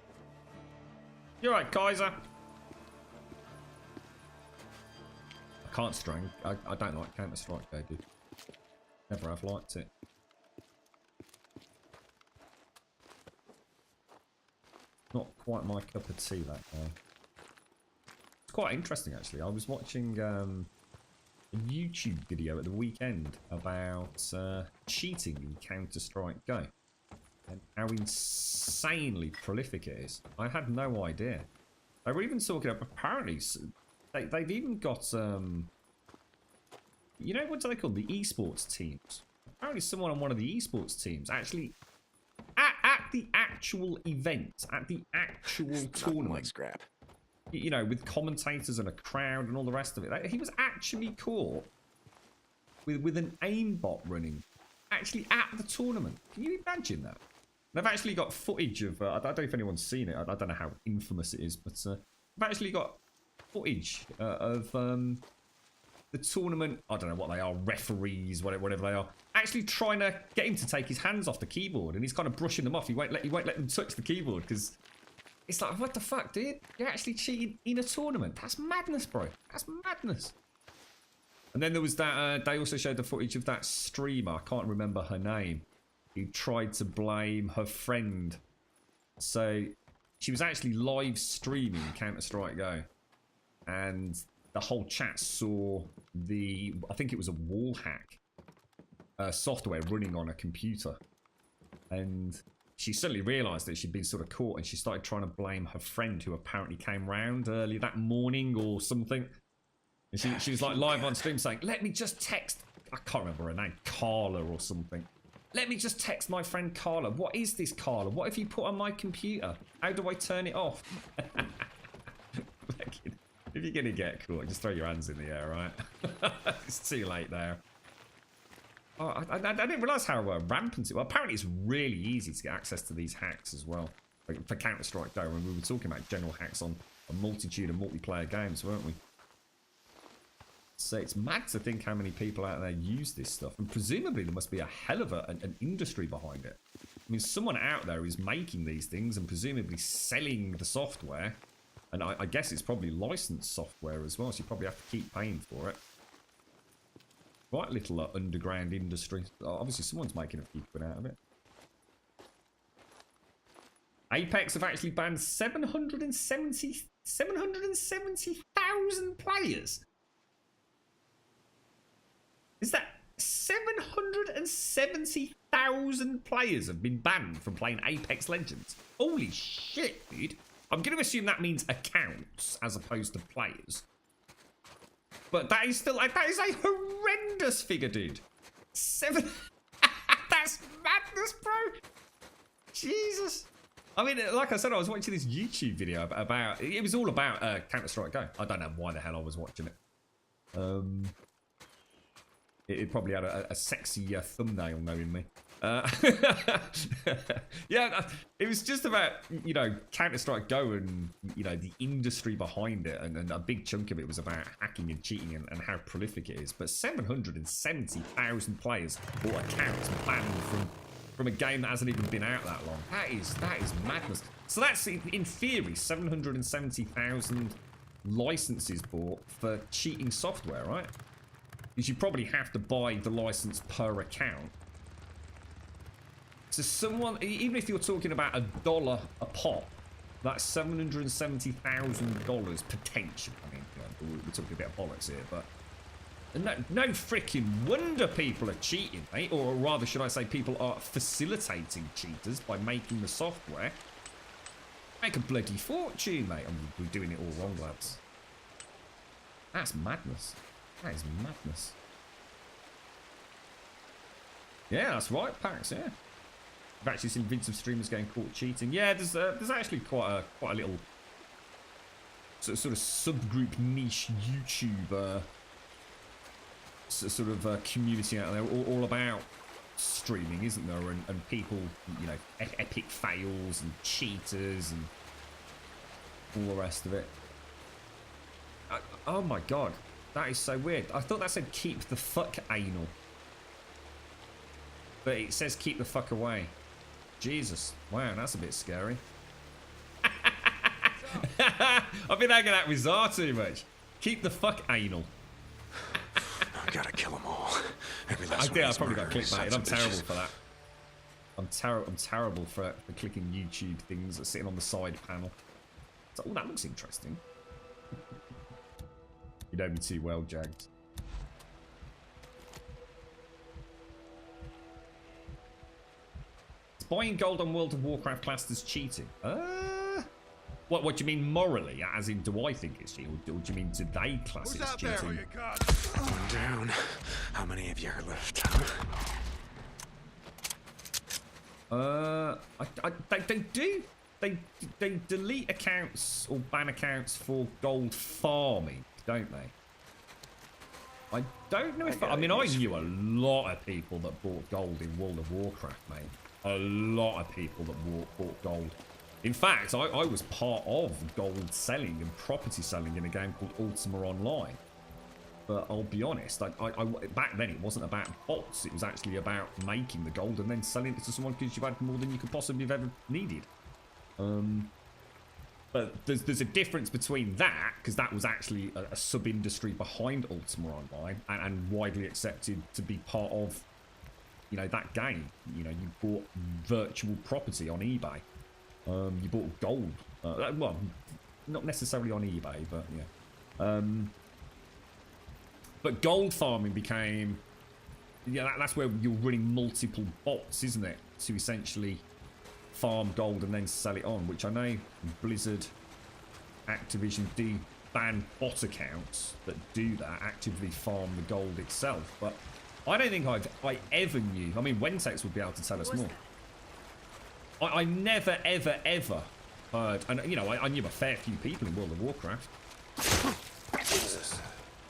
You're right, Kaiser. I can't string. I don't like Counter-Strike, though, dude. Never have liked it. Not quite my cup of tea, that guy. It's quite interesting, actually. I was watching a YouTube video at the weekend about cheating in Counter-Strike Go. And how insanely prolific it is. I had no idea. They were even talking about, apparently, they've even got, you know, what do they call the esports teams? Apparently someone on one of the esports teams actually, at the actual event, at the actual tournament, scrap. You know, with commentators and a crowd and all the rest of it, he was actually caught with an aimbot running, actually at the tournament. Can you imagine that? They've actually got footage of, I don't know if anyone's seen it, I don't know how infamous it is, but they've actually got footage of the tournament, I don't know what they are, referees, whatever they are, actually trying to get him to take his hands off the keyboard, and he's kind of brushing them off. He won't let them touch the keyboard, because it's like, what the fuck, dude? You're actually cheating in a tournament. That's madness, bro. That's madness. And then there was that, they also showed the footage of that streamer, I can't remember her name, who tried to blame her friend. So she was actually live streaming Counter-Strike Go, and the whole chat saw the, I think it was a wall hack software running on a computer, and she suddenly realised that she'd been sort of caught, and she started trying to blame her friend who apparently came round early that morning or something. And she was like live on stream saying, let me just text, I can't remember her name, Carla or something. Let me just text my friend Carla. What is this, Carla? What have you put on my computer? How do I turn it off? If you're going to get caught, just throw your hands in the air, right? It's too late there. Oh, I didn't realise how rampant it was. Apparently it's really easy to get access to these hacks as well. Like for Counter-Strike Go, when we were talking about general hacks on a multitude of multiplayer games, weren't we? So it's mad to think how many people out there use this stuff. And presumably there must be a hell of an industry behind it. I mean, someone out there is making these things and presumably selling the software. And I guess it's probably licensed software as well, so you probably have to keep paying for it. Quite a little underground industry. Obviously, someone's making a few quid out of it. Apex have actually banned 770,000 players. Is that 770,000 players have been banned from playing Apex Legends? Holy shit, dude. I'm going to assume that means accounts as opposed to players. But that is still, that is a horrendous figure, dude. That's madness, bro. Jesus. I mean, like I said, I was watching this YouTube video about, it was all about Counter-Strike Go. I don't know why the hell I was watching it. It probably had a sexy thumbnail, knowing me. Yeah, it was just about, you know, Counter-Strike Go and, you know, the industry behind it. And a big chunk of it was about hacking and cheating and how prolific it is. But 770,000 players bought accounts banned from a game that hasn't even been out that long. That is madness. So that's, in theory, 770,000 licenses bought for cheating software, right? Because you probably have to buy the license per account. So someone, even if you're talking about $1 a pop, that's $770,000 potential. I mean, we're talking a bit of bollocks here, but no freaking wonder people are cheating, mate. Or rather, should I say, people are facilitating cheaters by making the software. Make a bloody fortune, mate. I mean, we're doing it all wrong, lads. That's madness. That is madness. Yeah, that's right, Pax, yeah. I've actually seen videos of streamers getting caught cheating. Yeah, there's actually quite a little sort of subgroup niche YouTube sort of community out there all about streaming, isn't there? And people, you know, epic fails and cheaters and all the rest of it. Oh my god, that is so weird. I thought that said keep the fuck anal, but it says keep the fuck away. Jesus, wow, that's a bit scary. I've been hanging out with Zar too much. Keep the fuck anal. I gotta kill them all. Every last I think I probably got murderers, clickbaited. sons I'm of terrible bitches. for that. I'm terrible for clicking YouTube things that are sitting on the side panel. So, oh, that looks interesting. You know me too well, Jagged. Is buying gold on World of Warcraft classed as cheating? What do you mean morally? As in, do I think it's cheating? Or do you mean do they class it as cheating? One down. How many of you are left? They do. They delete accounts or ban accounts for gold farming, don't they? I don't know if... I mean, I knew a lot of people that bought gold in World of Warcraft, mate. A lot of people that bought gold. In fact, I was part of gold selling and property selling in a game called Ultima Online. But I'll be honest, back then it wasn't about bots. It was actually about making the gold and then selling it to someone because you had more than you could possibly have ever needed. But there's a difference between that, because that was actually a sub-industry behind Ultima Online and widely accepted to be part of, you know, that game. You know, you bought virtual property on eBay. You bought gold. Well, not necessarily on eBay, but yeah. But gold farming became... Yeah, that's where you're running multiple bots, isn't it? To essentially farm gold and then sell it on, which I know Blizzard, Activision do ban bot accounts that do that, actively farm the gold itself. But I don't think I ever knew... I mean, Wentex would be able to tell us more. I never, ever, ever heard... And, you know, I knew a fair few people in World of Warcraft.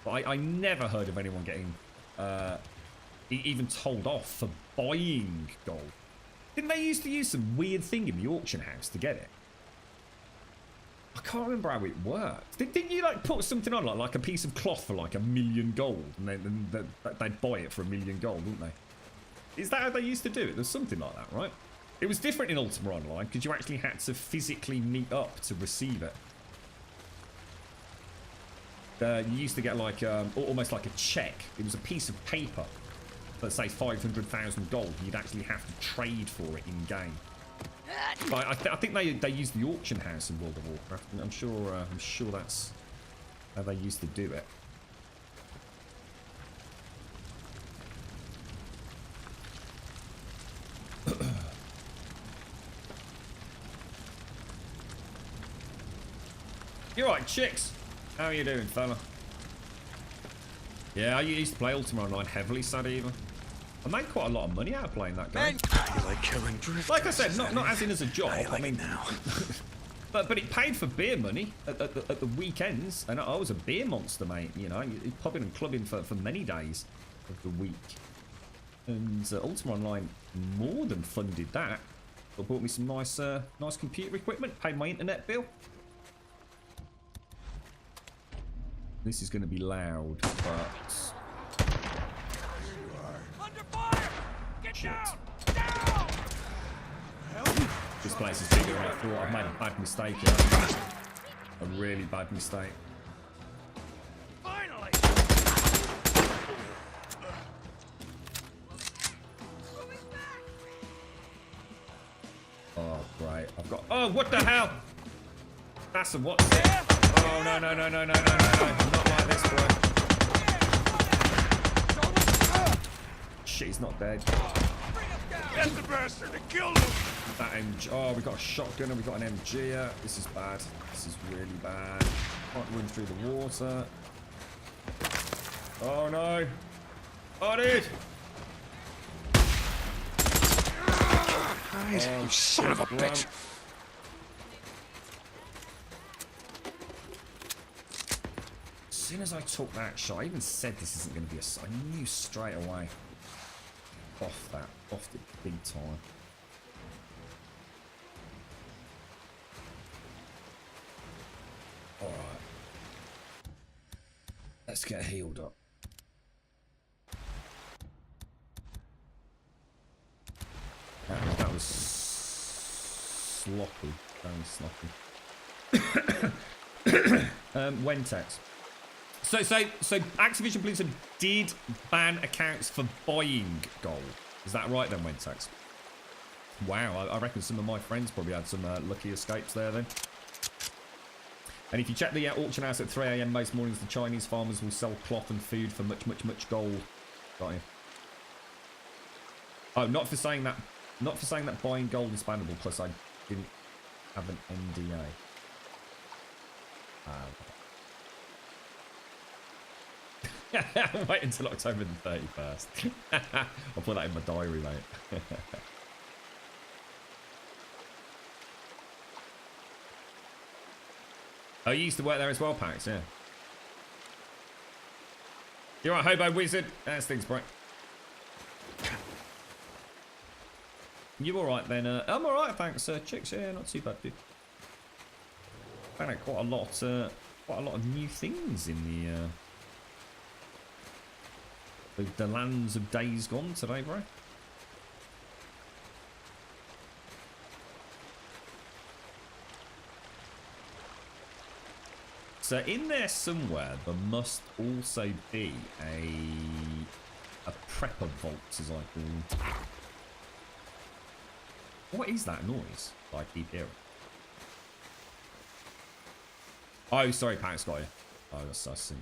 But I never heard of anyone getting even told off for buying gold. Didn't they used to use some weird thing in the auction house to get it? I can't remember how it worked. Didn't you like put something on like a piece of cloth for like 1 million gold, and then they'd buy it for 1 million gold, wouldn't they? Is that how they used to do it? There's something like that, right? It was different in Ultima Online because you actually had to physically meet up to receive it. You used to get like almost like a check. It was a piece of paper. Let's say 500,000 gold. You'd actually have to trade for it in game. But I think they used the auction house in World of Warcraft. I'm sure that's how they used to do it. You're right, chicks. How are you doing, fella? Yeah, I used to play Ultima Online heavily, sad either. I made quite a lot of money out of playing that game. You like killing drifters? Like I said, not as in as a job. I mean now. but it paid for beer money at the weekends, and I was a beer monster, mate. You know, pubbing and clubbing for many days of the week. And Ultima Online more than funded that. But bought me some nice nice computer equipment, paid my internet bill. This is going to be loud, but... Under fire! Get Shit. down! This place is bigger than I thought. I've made a bad mistake here. A really bad mistake. Finally! Oh, great. I've got... Oh, what the hell? That's a what? Oh, no, no, no, no, no, no, no, no. Not like this, bro. Shit, he's not dead. Get the bastard and kill him! That MG... Oh, we got a shotgun and we got an MG here. This is bad. This is really bad. Can't run through the water. Oh, no. Oh, dude. You son of a bitch. As soon as I took that shot, I even said this isn't going to be a... I knew straight away. Off it big time. Alright. Let's get healed up. That was sloppy. Very sloppy. Wentex. So Activision Blizzard did ban accounts for buying gold. Is that right then, Wentex? Wow, I reckon some of my friends probably had some lucky escapes there then. And if you check the auction house at 3 AM most mornings, the Chinese farmers will sell cloth and food for much, much, much gold. Got you. Oh, not for saying that buying gold is bannable, plus I didn't have an NDA. Wait until October the 31st. I'll put that in my diary, mate. Oh, you used to work there as well, Pax, yeah. You're right, Hobo Wizard. That's things, bro. You alright then? I'm alright, thanks, Chicks. Yeah, not too bad, dude. Found out quite a lot of new things in the lands of days gone today, bro. So in there somewhere, there must also be a prepper vault, as I call them. What is that noise that I keep hearing? Oh, sorry, Pax got you. Oh, that's us.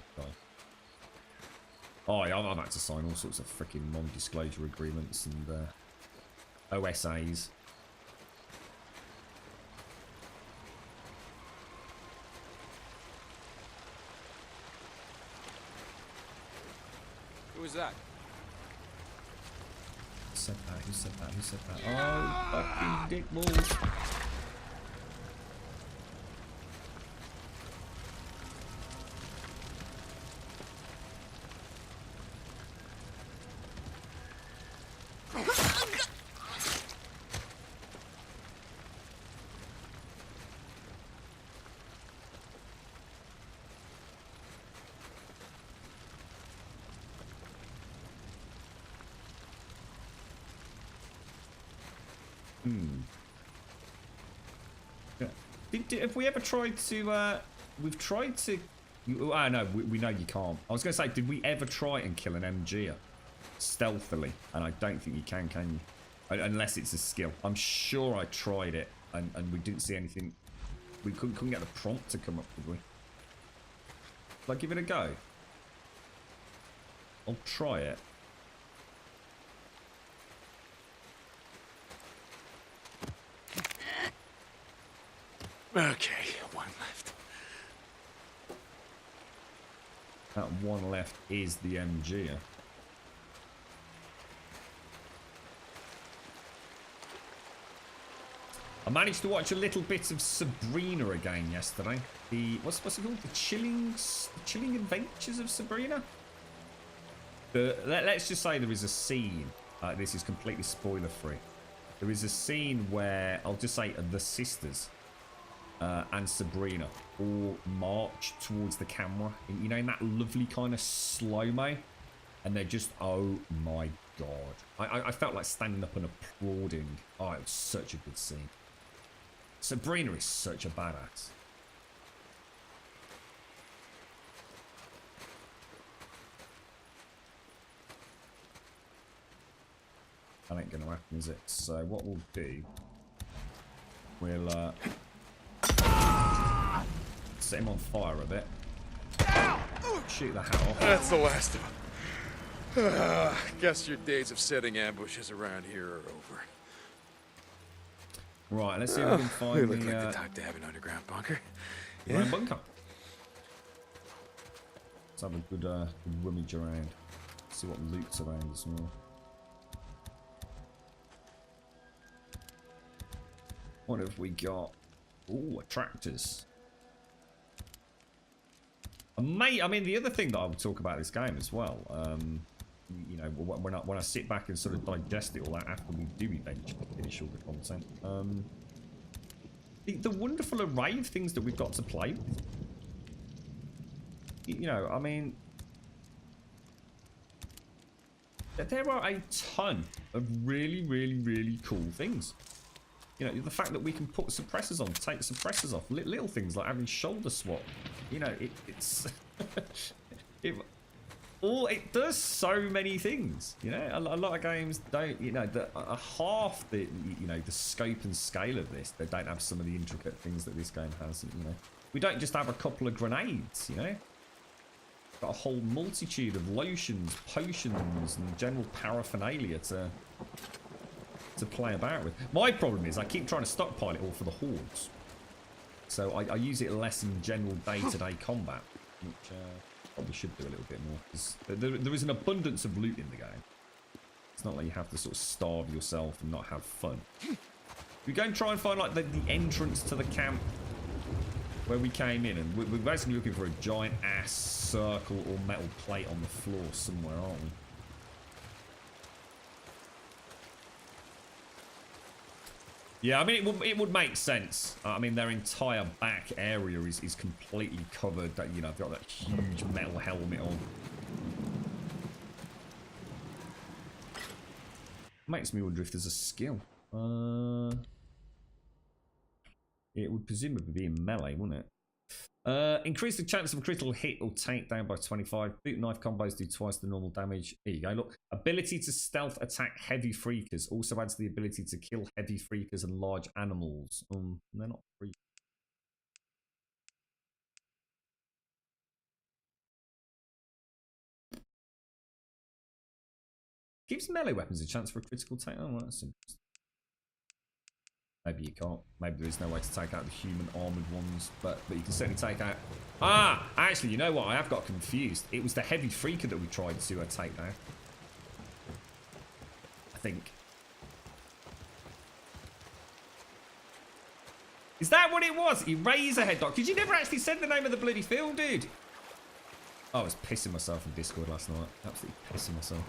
Oh, yeah, I've had to sign all sorts of freaking non-disclosure agreements and OSAs. Who was that? Who said that? Who said that? Who said that? Oh, fucking dick balls. Have we ever tried to, we've tried to, no, we know you can't. I was going to say, did we ever try and kill an MG stealthily? And I don't think you can you? Unless it's a skill. I'm sure I tried it and we didn't see anything. We couldn't get the prompt to come up, did we? Shall I give it a go? I'll try it. Okay, one left. That one left is the MG. I managed to watch a little bit of Sabrina again yesterday. The what's it called? The chilling adventures of Sabrina. Let's just say there is a scene This is completely spoiler free. There is a scene where, I'll just say, the sisters and Sabrina all march towards the camera. You know, in that lovely kind of slow-mo. And they're just, oh my god. I felt like standing up and applauding. Oh, it was such a good scene. Sabrina is such a badass. That ain't gonna happen, is it? So what we'll do, we'll set him on fire a bit. Shoot the hat off. That's the last of them. Guess your days of setting ambushes around here are over. Right, let's see if we can find we look like the type to have an underground bunker. Yeah. Bunker. Let's have a good rummage around. See what loot's around as well. What have we got? Ooh, attractors. Mate, I mean, the other thing that I would talk about this game as well, you know, when I sit back and sort of digest it all that after we do eventually finish all the content, the wonderful array of things that we've got to play with. You know, I mean, there are a ton of really, really, really cool things. You know, the fact that we can put suppressors on, take suppressors off, little things like having shoulder swap. You know, it's it does so many things. You know, a lot of games don't. You know, half the the scope and scale of this. They don't have some of the intricate things that this game has. You know, we don't just have a couple of grenades. You know, got a whole multitude of lotions, potions, and general paraphernalia to play about with. My problem is I keep trying to stockpile it all for the hordes, so I use it less in general day-to-day combat, which probably should do a little bit more, because there is an abundance of loot in the game. It's not like you have to sort of starve yourself and not have fun. We go and try and find like the entrance to the camp where we came in, and we're basically looking for a giant ass circle or metal plate on the floor somewhere, aren't we? Yeah, I mean, it would make sense. I mean, their entire back area is completely covered. That, you know, they've got that huge metal helmet on. Makes me wonder if there's a skill. It would presumably be in melee, wouldn't it? Increase the chance of a critical hit or takedown by 25. Boot knife combos do twice the normal damage. Here you go, look. Ability to stealth attack heavy freakers. Also adds the ability to kill heavy freakers and large animals. They're not free. Gives melee weapons a chance for a critical takedown. Oh, that's interesting. Maybe you can't. Maybe there is no way to take out the human armoured ones, but you can certainly take out... Ah! Actually, you know what? I have got confused. It was the heavy freaker that we tried to take down. I think. Is that what it was? Eraserhead, Doc. Because you never actually said the name of the bloody film, dude. I was pissing myself in Discord last night. Absolutely pissing myself.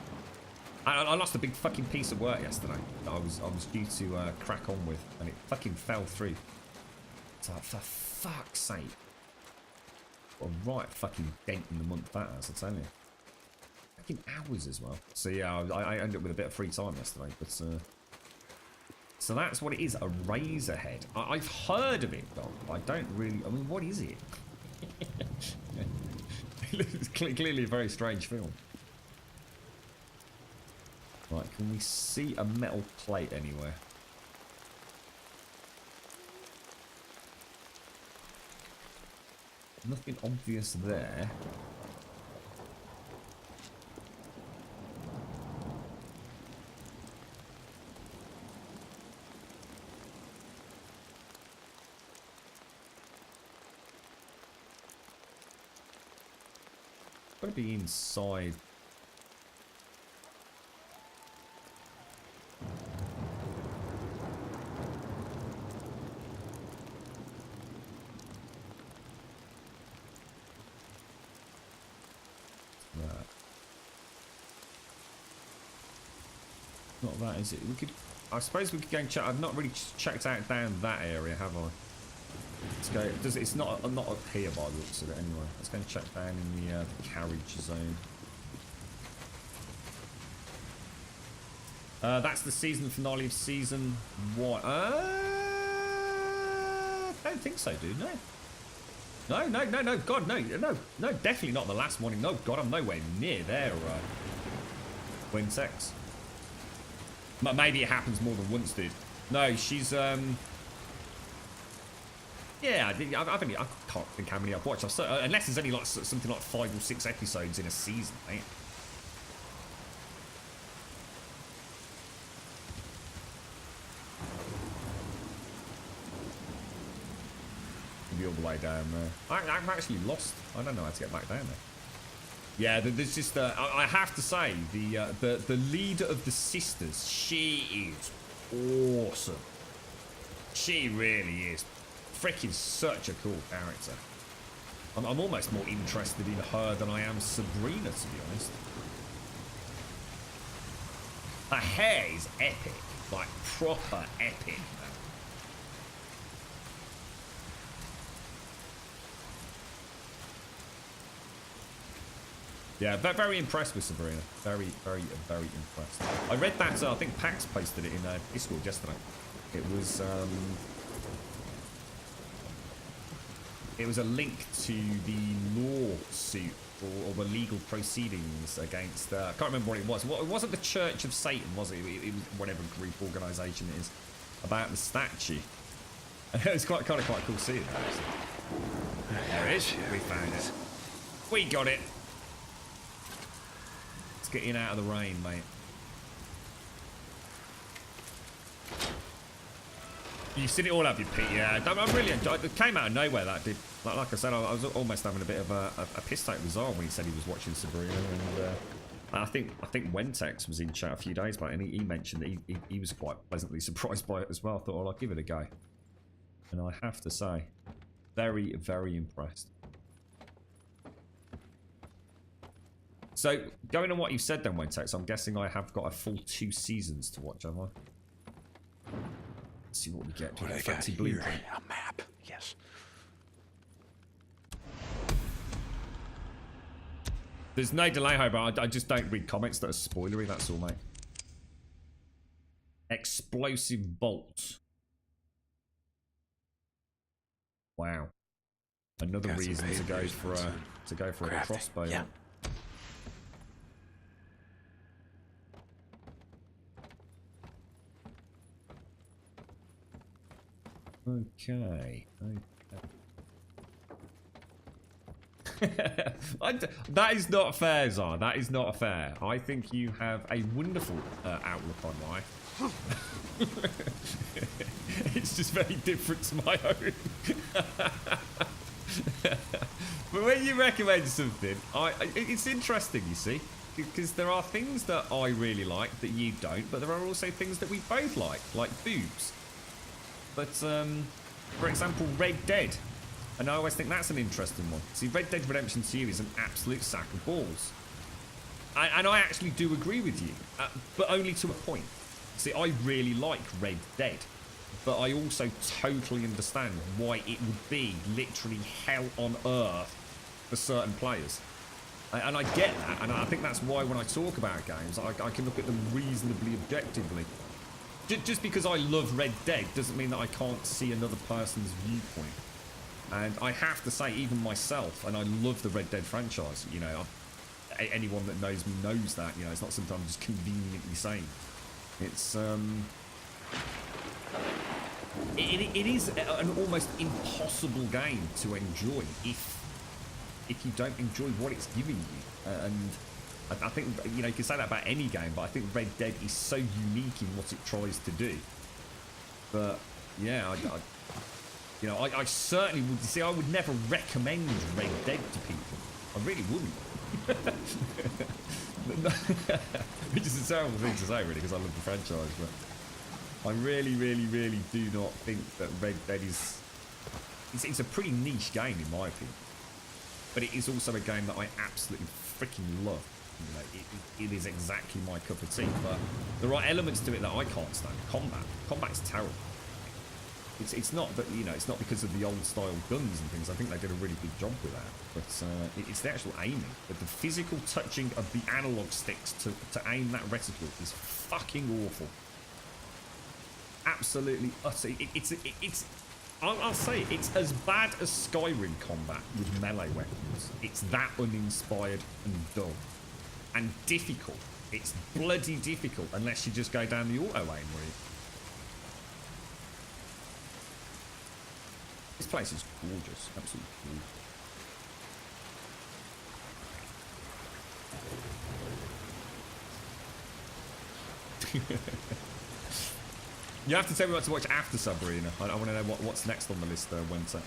I lost a big fucking piece of work yesterday that I was due to crack on with, and it fucking fell through. So for fuck's sake, what a right fucking dent in the month that has, I tell you. Fucking hours as well. So yeah, I ended up with a bit of free time yesterday, but so that's what it is, a Razorhead. I've heard of it, though. I don't really. I mean, what is it? It's clearly a very strange film. Right, can we see a metal plate anywhere? Nothing obvious there. Gotta be inside. Not that, is it? We could. I suppose we could go and check. I've not really checked out down that area, have I? Let's go. It's not up here by the looks of it anyway. Let's go and check down in the carriage zone. That's the season finale of season 1. I don't think so, dude. No. No. God, no. Definitely not the last one. No, God, I'm nowhere near there. Wintex. Maybe it happens more than once, dude. No, she's yeah, I can't think how many I've watched. Unless there's only like something like 5 or 6 episodes in a season, mate. Be all the way down there. I'm actually lost. I don't know how to get back down there. Yeah, there's just I have to say the leader of the sisters, she is awesome. She really is. Freaking such a cool character. I'm almost more interested in her than I am Sabrina, to be honest. Her hair is epic, like proper epic. Yeah, very impressed with Sabrina. Very impressed. I read that, I think Pax posted it in Discord yesterday. It was a link to the lawsuit or the legal proceedings against, I can't remember what it was. It wasn't the Church of Satan, was it? It was whatever group organisation it is, about the statue. It was quite cool seeing that, actually. There it is. We found it. We got it. Get in out of the rain, mate. You've seen it all, have you, Pete? Yeah, I really enjoyed it. It came out of nowhere, that did. Like I said, I was almost having a bit of a piss take resolve when he said he was watching Sabrina, and I think Wentex was in chat a few days back, and he mentioned that he was quite pleasantly surprised by it as well. I thought, well, I'll give it a go, and I have to say, very impressed. So, going on what you've said then, Wentex, I'm guessing I have got a full 2 seasons to watch, have I? Let's see what we get. What I got here, a map, yes. There's no delay, but I just don't read comments that are spoilery, that's all, mate. Explosive bolt. Wow. Another reason to go for a crossbow. Yeah. Okay. That is not fair, Zara. That is not fair. I think you have a wonderful outlook on life. It's just very different to my own. But when you recommend something, it's interesting, you see, because there are things that I really like that you don't, but there are also things that we both like boobs. But, for example, Red Dead. And I always think that's an interesting one. See, Red Dead Redemption 2 is an absolute sack of balls. And I actually do agree with you, but only to a point. See, I really like Red Dead, but I also totally understand why it would be literally hell on earth for certain players. And I get that, and I think that's why when I talk about games, I can look at them reasonably objectively. Just because I love Red Dead doesn't mean that I can't see another person's viewpoint. And I have to say, even myself, and I love the Red Dead franchise, you know, anyone that knows me knows that, you know, it's not something I'm just conveniently saying. It's, it is an almost impossible game to enjoy if you don't enjoy what it's giving you. And I think, you know, you can say that about any game, but I think Red Dead is so unique in what it tries to do. But, yeah, you know, I certainly would, see, I would never recommend Red Dead to people. I really wouldn't. Which is a terrible thing to say, really, because I love the franchise, but I really do not think that Red Dead is... It's a pretty niche game, in my opinion. But it is also a game that I absolutely freaking love. You know, it is exactly my cup of tea, but there are elements to it that I can't stand. Combat's terrible. It's not that, you know, it's not because of the old style guns and things. I think they did a really good job with that, but it's the actual aiming. But the physical touching of the analog sticks to aim that reticle is fucking awful. Absolutely utter. I'll say it's as bad as Skyrim combat with melee weapons. It's that uninspired and dull and difficult. It's bloody difficult unless you just go down the auto aim route. This place is gorgeous, absolutely gorgeous. You have to tell me what to watch after Sabrina. I want to know what's next on the list there, Wentex.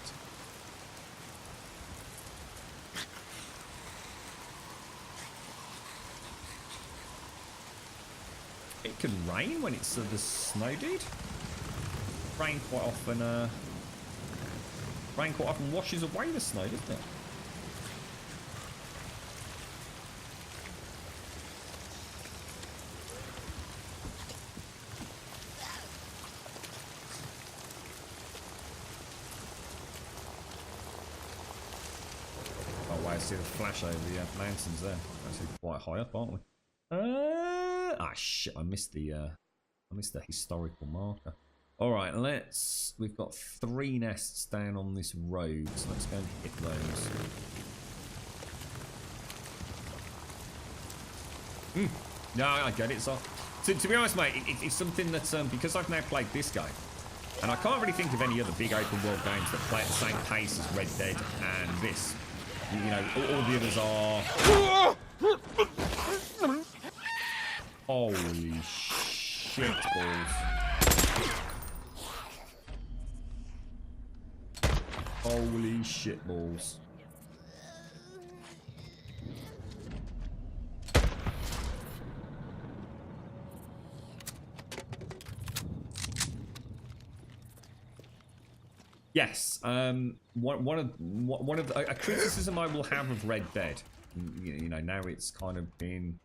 It can rain when it's the snow, dude. Rain quite often washes away the snow, doesn't it? Oh wow, I see the flash over the mountains there. Actually quite high up, aren't we? Shit, I missed the historical marker. Alright, we've got 3 nests down on this road, so let's go and hit those. No, I get it, so to be honest, mate, it's something that, because I've now played this game, and I can't really think of any other big open world games that play at the same pace as Red Dead and this. You know, all the others are... Holy shit balls. Holy shit balls. Yes, one of a criticism I will have of Red Dead, you know, now it's kind of been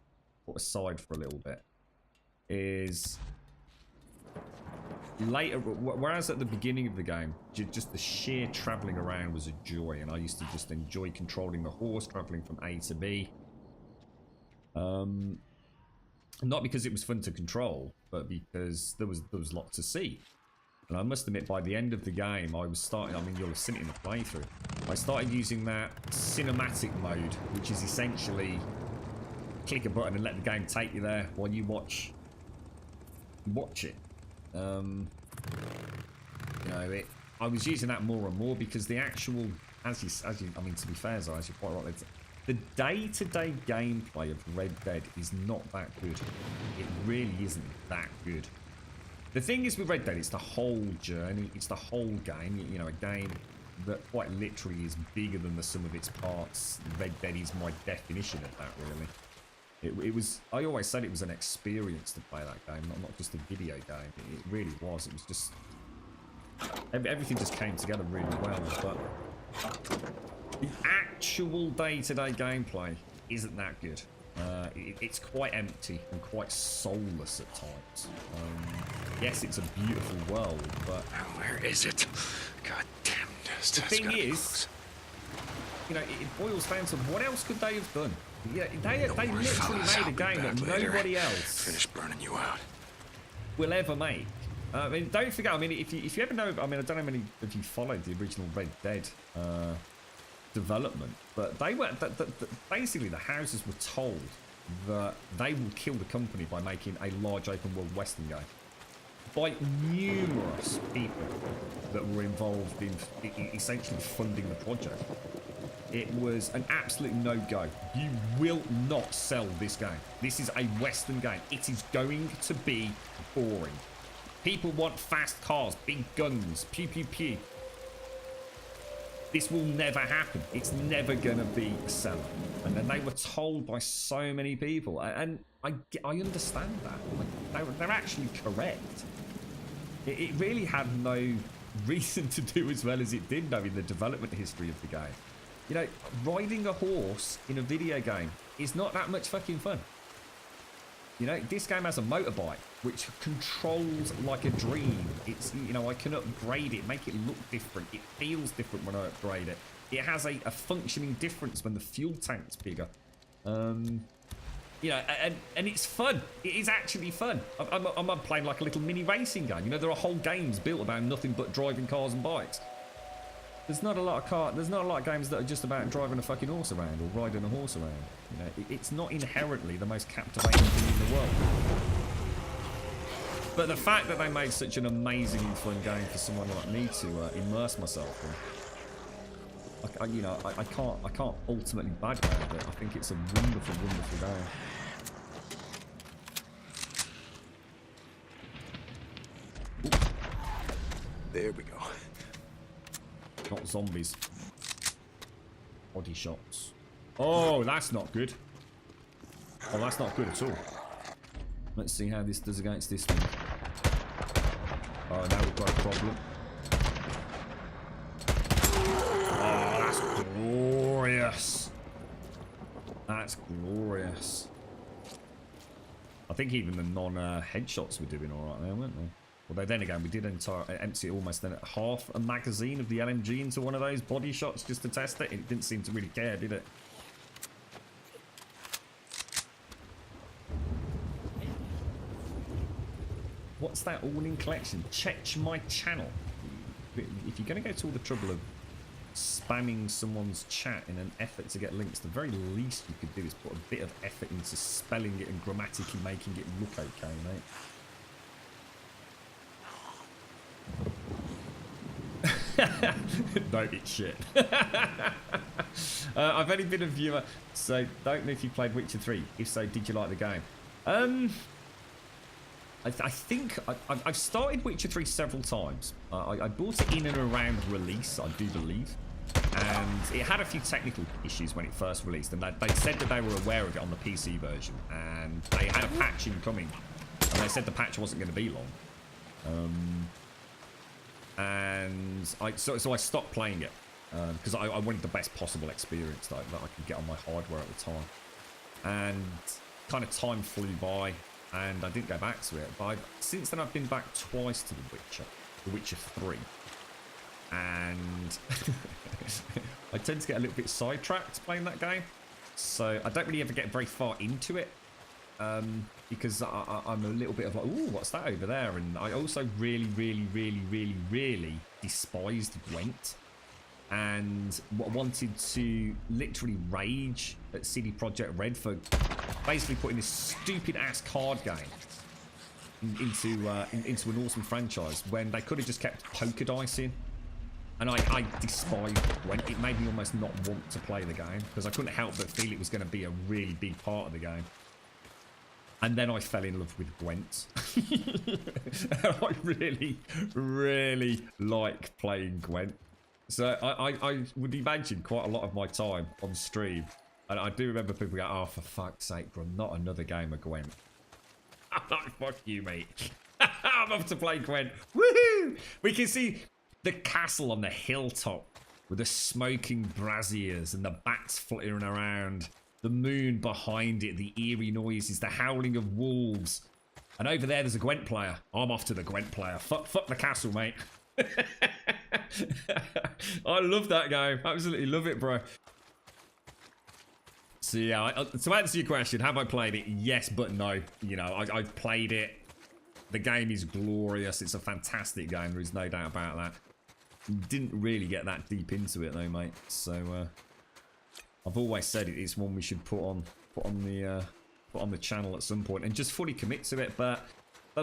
put aside for a little bit, is later, whereas at the beginning of the game, just the sheer traveling around was a joy, and I used to just enjoy controlling the horse, traveling from A to B. Not because it was fun to control, but because there was lots to see. And I must admit, by the end of the game, I was starting, I mean, you'll have seen it in the playthrough, I started using that cinematic mode, which is essentially click a button and let the game take you there while you watch it. You know, I was using that more and more because the actual, as you, I mean, to be fair, Zai, as you're quite right, the day-to-day gameplay of Red Dead is not that good. It really isn't that good. The thing is with Red Dead, it's the whole journey, it's the whole game. You know, a game that quite literally is bigger than the sum of its parts. Red Dead is my definition of that, really. It was, I always said it was an experience to play that game, not just a video game. It really was. It was just, everything just came together really well, but the actual day-to-day gameplay isn't that good. It's quite empty and quite soulless at times. Yes, it's a beautiful world, but where is it? God damn this. The thing is, you know, it boils down to what else could they have done? Yeah, they literally made a game that nobody else finish burning you out will ever make. I mean, don't forget. I mean, if you ever know, I mean, I don't know how many of you followed the original Red Dead development, but they were basically the houses were told that they will kill the company by making a large open world western game by numerous people that were involved in essentially funding the project. It was an absolute no-go. You will not sell this game. This is a western game. It is going to be boring. People want fast cars, big guns, pew pew pew. This will never happen. It's never gonna be a seller. And then they were told by so many people, and I understand that. Like, they're actually correct. It really had no reason to do as well as it did, though, in the development history of the game. You know, riding a horse in a video game is not that much fucking fun. You know, this game has a motorbike which controls like a dream. It's, you know, I can upgrade it, make it look different. It feels different when I upgrade it. It has a functioning difference when the fuel tank's bigger. You know, and it's fun. It is actually fun. I'm playing like a little mini racing game. You know, there are whole games built about nothing but driving cars and bikes. There's not a lot of games that are just about driving a fucking horse around or riding a horse around. You know, it's not inherently the most captivating thing in the world. But the fact that they made such an amazing and fun game for someone like me to immerse myself in, you know, I can't ultimately background it. I think it's a wonderful, wonderful game. There we go. Not zombies. Body shots. Oh, that's not good. Oh, that's not good at all. Let's see how this does against this thing. Oh, now we've got a problem. Oh, that's glorious. That's glorious. I think even the non-headshots were doing alright there, weren't they? Although then again, we did empty almost then half a magazine of the LMG into one of those body shots just to test it. It didn't seem to really care, did it? What's that all-in collection? Check my channel. If you're going to go to all the trouble of spamming someone's chat in an effort to get links, the very least you could do is put a bit of effort into spelling it and grammatically making it look okay, mate. No, it's shit. I've only been a viewer, so don't know if you played Witcher 3. If so, did you like the game? I think I've started Witcher 3 several times. I bought it in and around release, I do believe. And it had a few technical issues when it first released. And they said that they were aware of it on the PC version. And they had a patch incoming. And they said the patch wasn't going to be long. So I stopped playing it because I wanted the best possible experience that I could get on my hardware at the time. And kind of time flew by, and I didn't go back to it. But since then, I've been back twice to The Witcher 3, and I tend to get a little bit sidetracked playing that game. So I don't really ever get very far into it. Because I'm a little bit of like, ooh, what's that over there? And I also really despised Gwent and wanted to literally rage at CD Projekt Red for basically putting this stupid ass card game into an awesome franchise when they could have just kept poker dice in. And I despised Gwent. It made me almost not want to play the game because I couldn't help but feel it was going to be a really big part of the game. And then I fell in love with Gwent. I really like playing Gwent. So I would imagine quite a lot of my time on stream. And I do remember people go, oh, for fuck's sake, Grum, not another game of Gwent. I'm like, fuck you, mate. I'm off to play Gwent. Woohoo! We can see the castle on the hilltop with the smoking braziers and the bats fluttering around. The moon behind it, the eerie noises, the howling of wolves. And over there's a Gwent player. I'm off to the Gwent player. Fuck the castle, mate. I love that game. Absolutely love it, bro. So yeah, to answer your question, have I played it? Yes, but no. You know, I've played it. The game is glorious. It's a fantastic game. There is no doubt about that. Didn't really get that deep into it though, mate. So I've always said it's one we should put on the channel at some point and just fully commit to it. But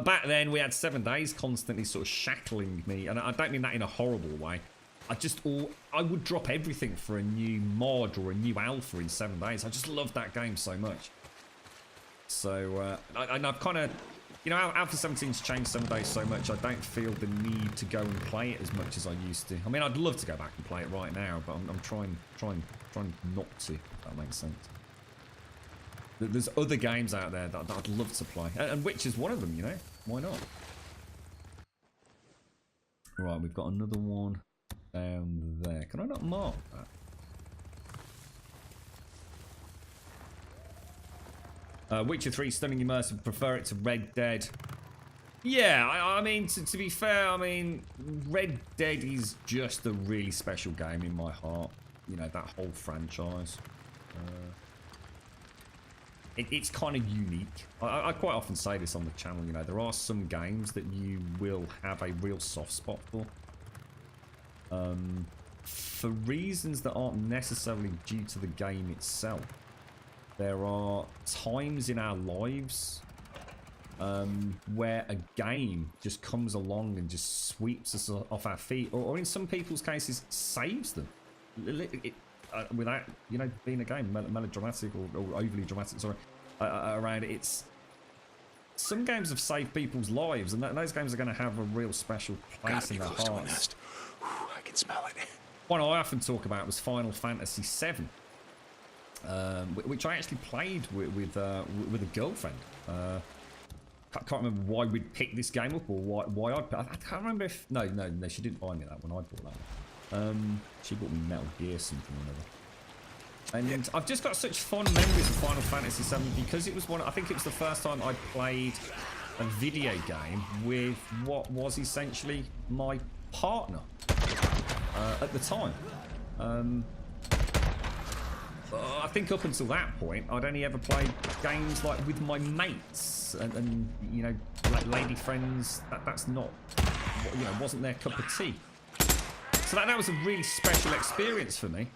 back then we had 7 days constantly sort of shackling me, and I don't mean that in a horrible way. I would drop everything for a new mod or a new alpha in 7 days. I just loved that game so much. So I've kind of, you know, Alpha 17's changed 7 days so much. I don't feel the need to go and play it as much as I used to. I mean, I'd love to go back and play it right now, but I'm trying not to, if that makes sense. There's other games out there that I'd love to play, and which is one of them, you know? Why not? Right, we've got another one down there. Can I not mark that? Witcher 3, stunning immersive. Prefer it to Red Dead. Yeah, I mean, to be fair, I mean, Red Dead is just a really special game in my heart. You know, that whole franchise. It's kind of unique. I quite often say this on the channel, you know, there are some games that you will have a real soft spot for reasons that aren't necessarily due to the game itself. There are times in our lives where a game just comes along and just sweeps us off our feet, or in some people's cases saves them without, you know, being a game melodramatic or overly dramatic. Sorry, around it. It's some games have saved people's lives, and those games are going to have a real special place in their hearts. I can smell it. One I often talk about was Final Fantasy VII, which I actually played with a girlfriend. Can't remember why we'd picked this game up or why I can't remember if no, she didn't buy me that one. I bought that one. She bought me Metal Gear something or another. And I've just got such fond memories of Final Fantasy VII because it was I think it was the first time I played a video game with what was essentially my partner at the time. I think up until that point, I'd only ever played games like with my mates and you know, like lady friends. That's not, you know, wasn't their cup of tea. So that was a really special experience for me.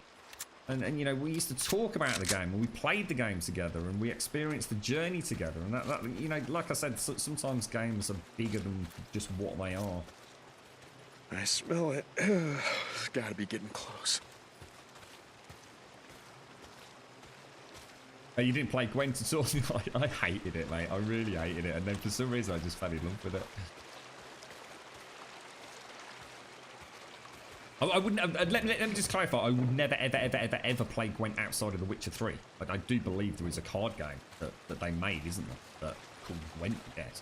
And you know, we used to talk about the game and we played the game together and we experienced the journey together. And that you know, like I said, sometimes games are bigger than just what they are. I smell it. It's gotta be getting close. You didn't play Gwent at all? I hated it, mate. I really hated it. And then for some reason, I just fell in love with it. I wouldn't. Let me just clarify. I would never, ever play Gwent outside of The Witcher 3. Like, I do believe there is a card game that they made, isn't there? That called Gwent, I guess.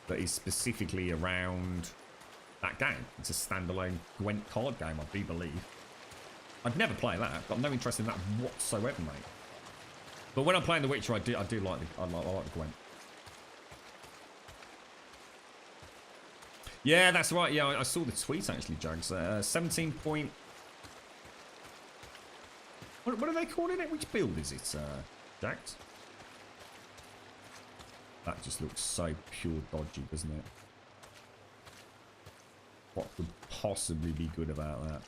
That is specifically around that game. It's a standalone Gwent card game, I do believe. I'd never play that. I've got no interest in that whatsoever, mate. But when I'm playing The Witcher, I do like the Gwent. Yeah, that's right. Yeah, I saw the tweet actually, Jags. 17 point. What are they calling it? Which build is it, Jags? That just looks so pure dodgy, doesn't it? What could possibly be good about that?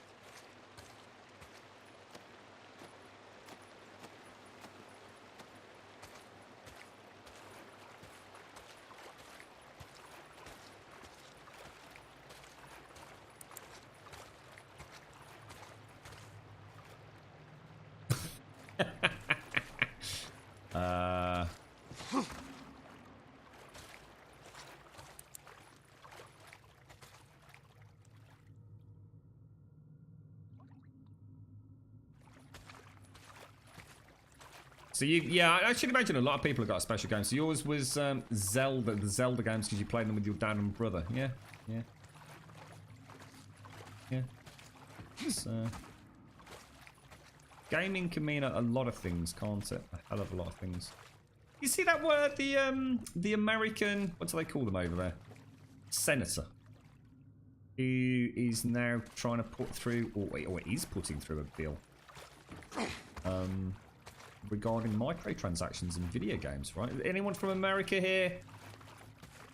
So yeah, I should imagine a lot of people have got a special game. So yours was Zelda, the Zelda games, because you played them with your dad and brother. Yeah. It's, gaming can mean a lot of things, can't it? A hell of a lot of things. You see that word, the American, what do they call them over there? Senator, who is now trying to put through, or is putting through a bill. Regarding microtransactions in video games, right? Anyone from America here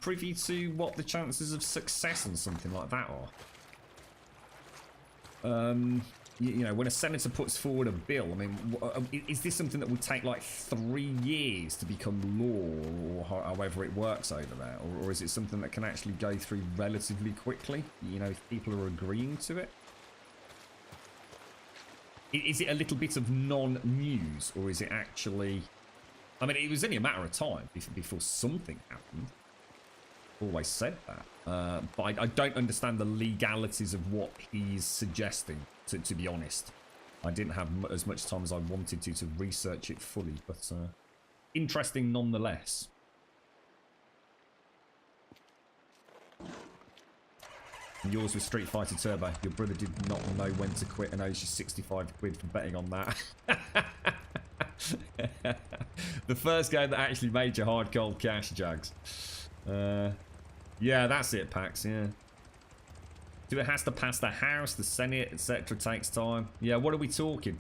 privy to what the chances of success on something like that are? You know, when a senator puts forward a bill, I mean, is this something that would take like 3 years to become law, or however it works over there? Or is it something that can actually go through relatively quickly, you know, if people are agreeing to it? Is it a little bit of non-news, or is it actually... I mean, it was only a matter of time before something happened. Always said that. But I don't understand the legalities of what he's suggesting, to be honest. I didn't have as much time as I wanted to research it fully, but interesting nonetheless. And yours was Street Fighter Turbo. Your brother did not know when to quit and owes you 65 quid for betting on that. The first game that actually made you hard cold cash, Jags. Yeah, that's it, Pax, yeah. Do it has to pass the House, the Senate, etc. Takes time. Yeah, what are we talking?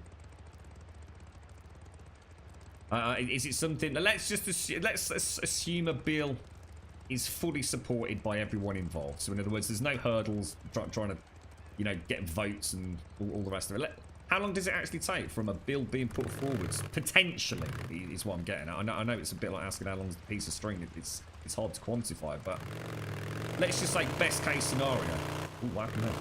Is it something... Let's assume a bill is fully supported by everyone involved. So in other words, there's no hurdles trying to, you know, get votes and all the rest of it. How long does it actually take from a bill being put forward? Potentially, is what I'm getting at. I know it's a bit like asking how long is a piece of string. It's hard to quantify, but let's just say best case scenario. Ooh, what happened there?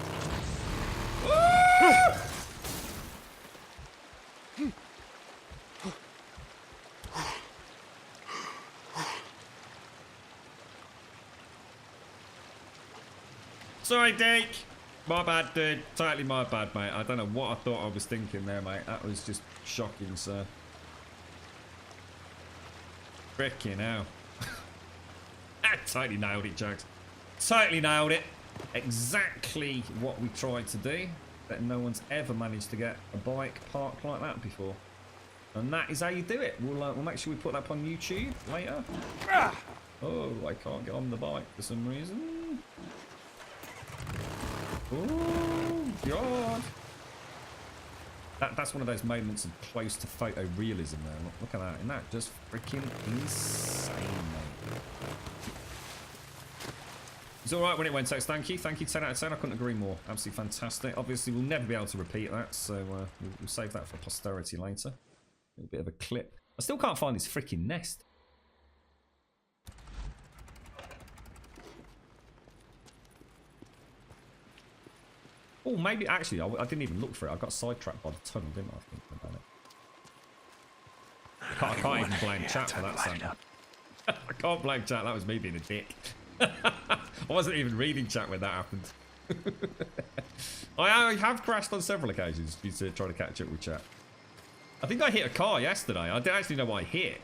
Sorry, Deke. My bad, dude. Totally my bad, mate. I don't know what I thought I was thinking there, mate. That was just shocking, sir. Frickin' hell. I totally nailed it, Jags. Totally nailed it. Exactly what we tried to do. But no one's ever managed to get a bike parked like that before. And that is how you do it. We'll make sure we put that up on YouTube later. Oh, I can't get on the bike for some reason. Oh, God. That's one of those moments of close to photorealism there. Look at that. Isn't that just freaking insane, mate? It's alright when it went text. Thank you. Thank you. 10 out of 10. I couldn't agree more. Absolutely fantastic. Obviously, we'll never be able to repeat that, so we'll save that for posterity later. A little bit of a clip. I still can't find this freaking nest. Oh, maybe actually, I didn't even look for it. I got sidetracked by the tunnel, didn't I? Think about it. I can't even blame chat for that, Sam. I can't blame chat. That was me being a dick. I wasn't even reading chat when that happened. I have crashed on several occasions due to trying to catch up with chat. I think I hit a car yesterday. I didn't actually know what I hit.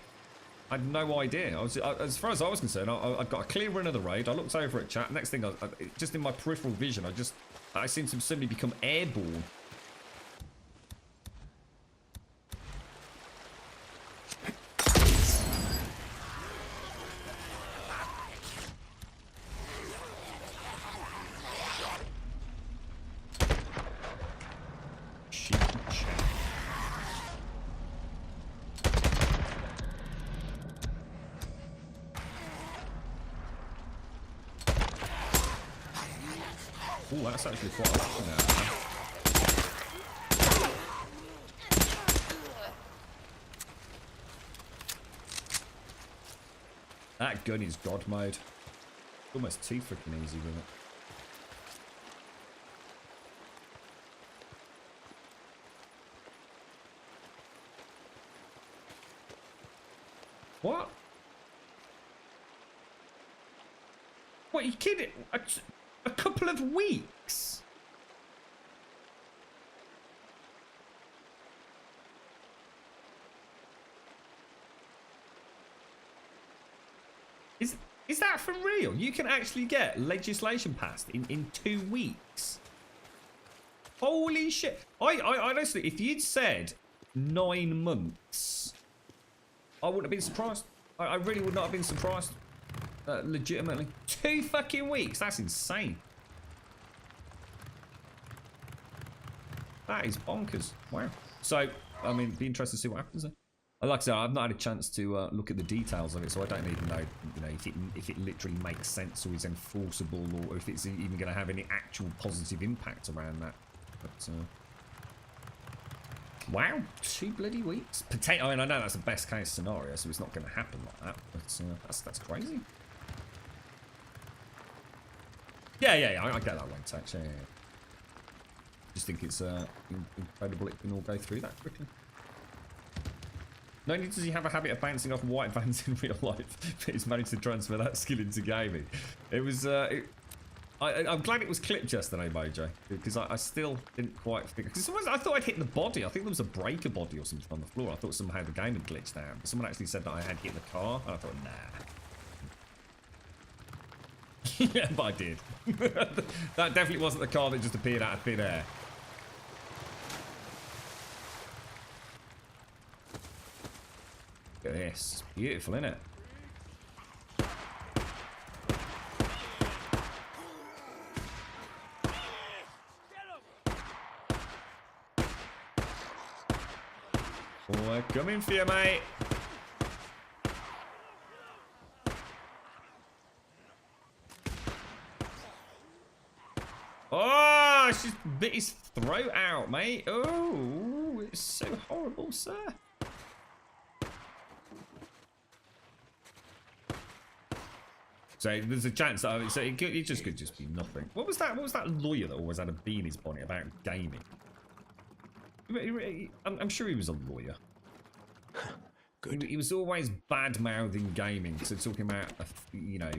I had no idea. As far as I was concerned, I got a clear run of the road. I looked over at chat. Next thing, just in my peripheral vision, I seemed to suddenly become airborne. Oh, that's actually quite a lot now. That gun is God mode. Almost too freaking easy with it. What? What, are you kidding? A couple of weeks? Is that for real? You can actually get legislation passed in 2 weeks? Holy shit. I honestly, if you'd said 9 months, I wouldn't have been surprised. I really would not have been surprised. Legitimately. 2 fucking weeks. That's insane. That is bonkers. Wow. So, I mean, be interested to see what happens there. Like I said, I've not had a chance to look at the details of it, so I don't even know, you know, if it literally makes sense or is enforceable, or if it's even going to have any actual positive impact around that. But wow, 2 bloody weeks. I mean, I know that's the best case scenario, so it's not going to happen like that. But that's crazy. Yeah, I get that one, Tax. Yeah. Just think it's incredible it can all go through that quickly. Not only does he have a habit of bouncing off white vans in real life, but he's managed to transfer that skill into gaming. It was, I'm glad it was clipped yesterday, Mojo, because I still didn't quite think, because I thought I'd hit the body. I think there was a breaker body or something on the floor. I thought somehow the game had glitched out. But someone actually said that I had hit the car, and I thought, nah. Yeah, but I did. That definitely wasn't the car that just appeared out of thin air. Look at this. It's beautiful, isn't it? We're coming for you, mate. Oh, she's bit his throat out, mate. Oh, it's so horrible, sir. So there's a chance that so it just could just be nothing. What was that? What was that lawyer that always had a bee in his bonnet about gaming? I'm sure he was a lawyer. Good. He was always bad-mouthing gaming, so talking about you know,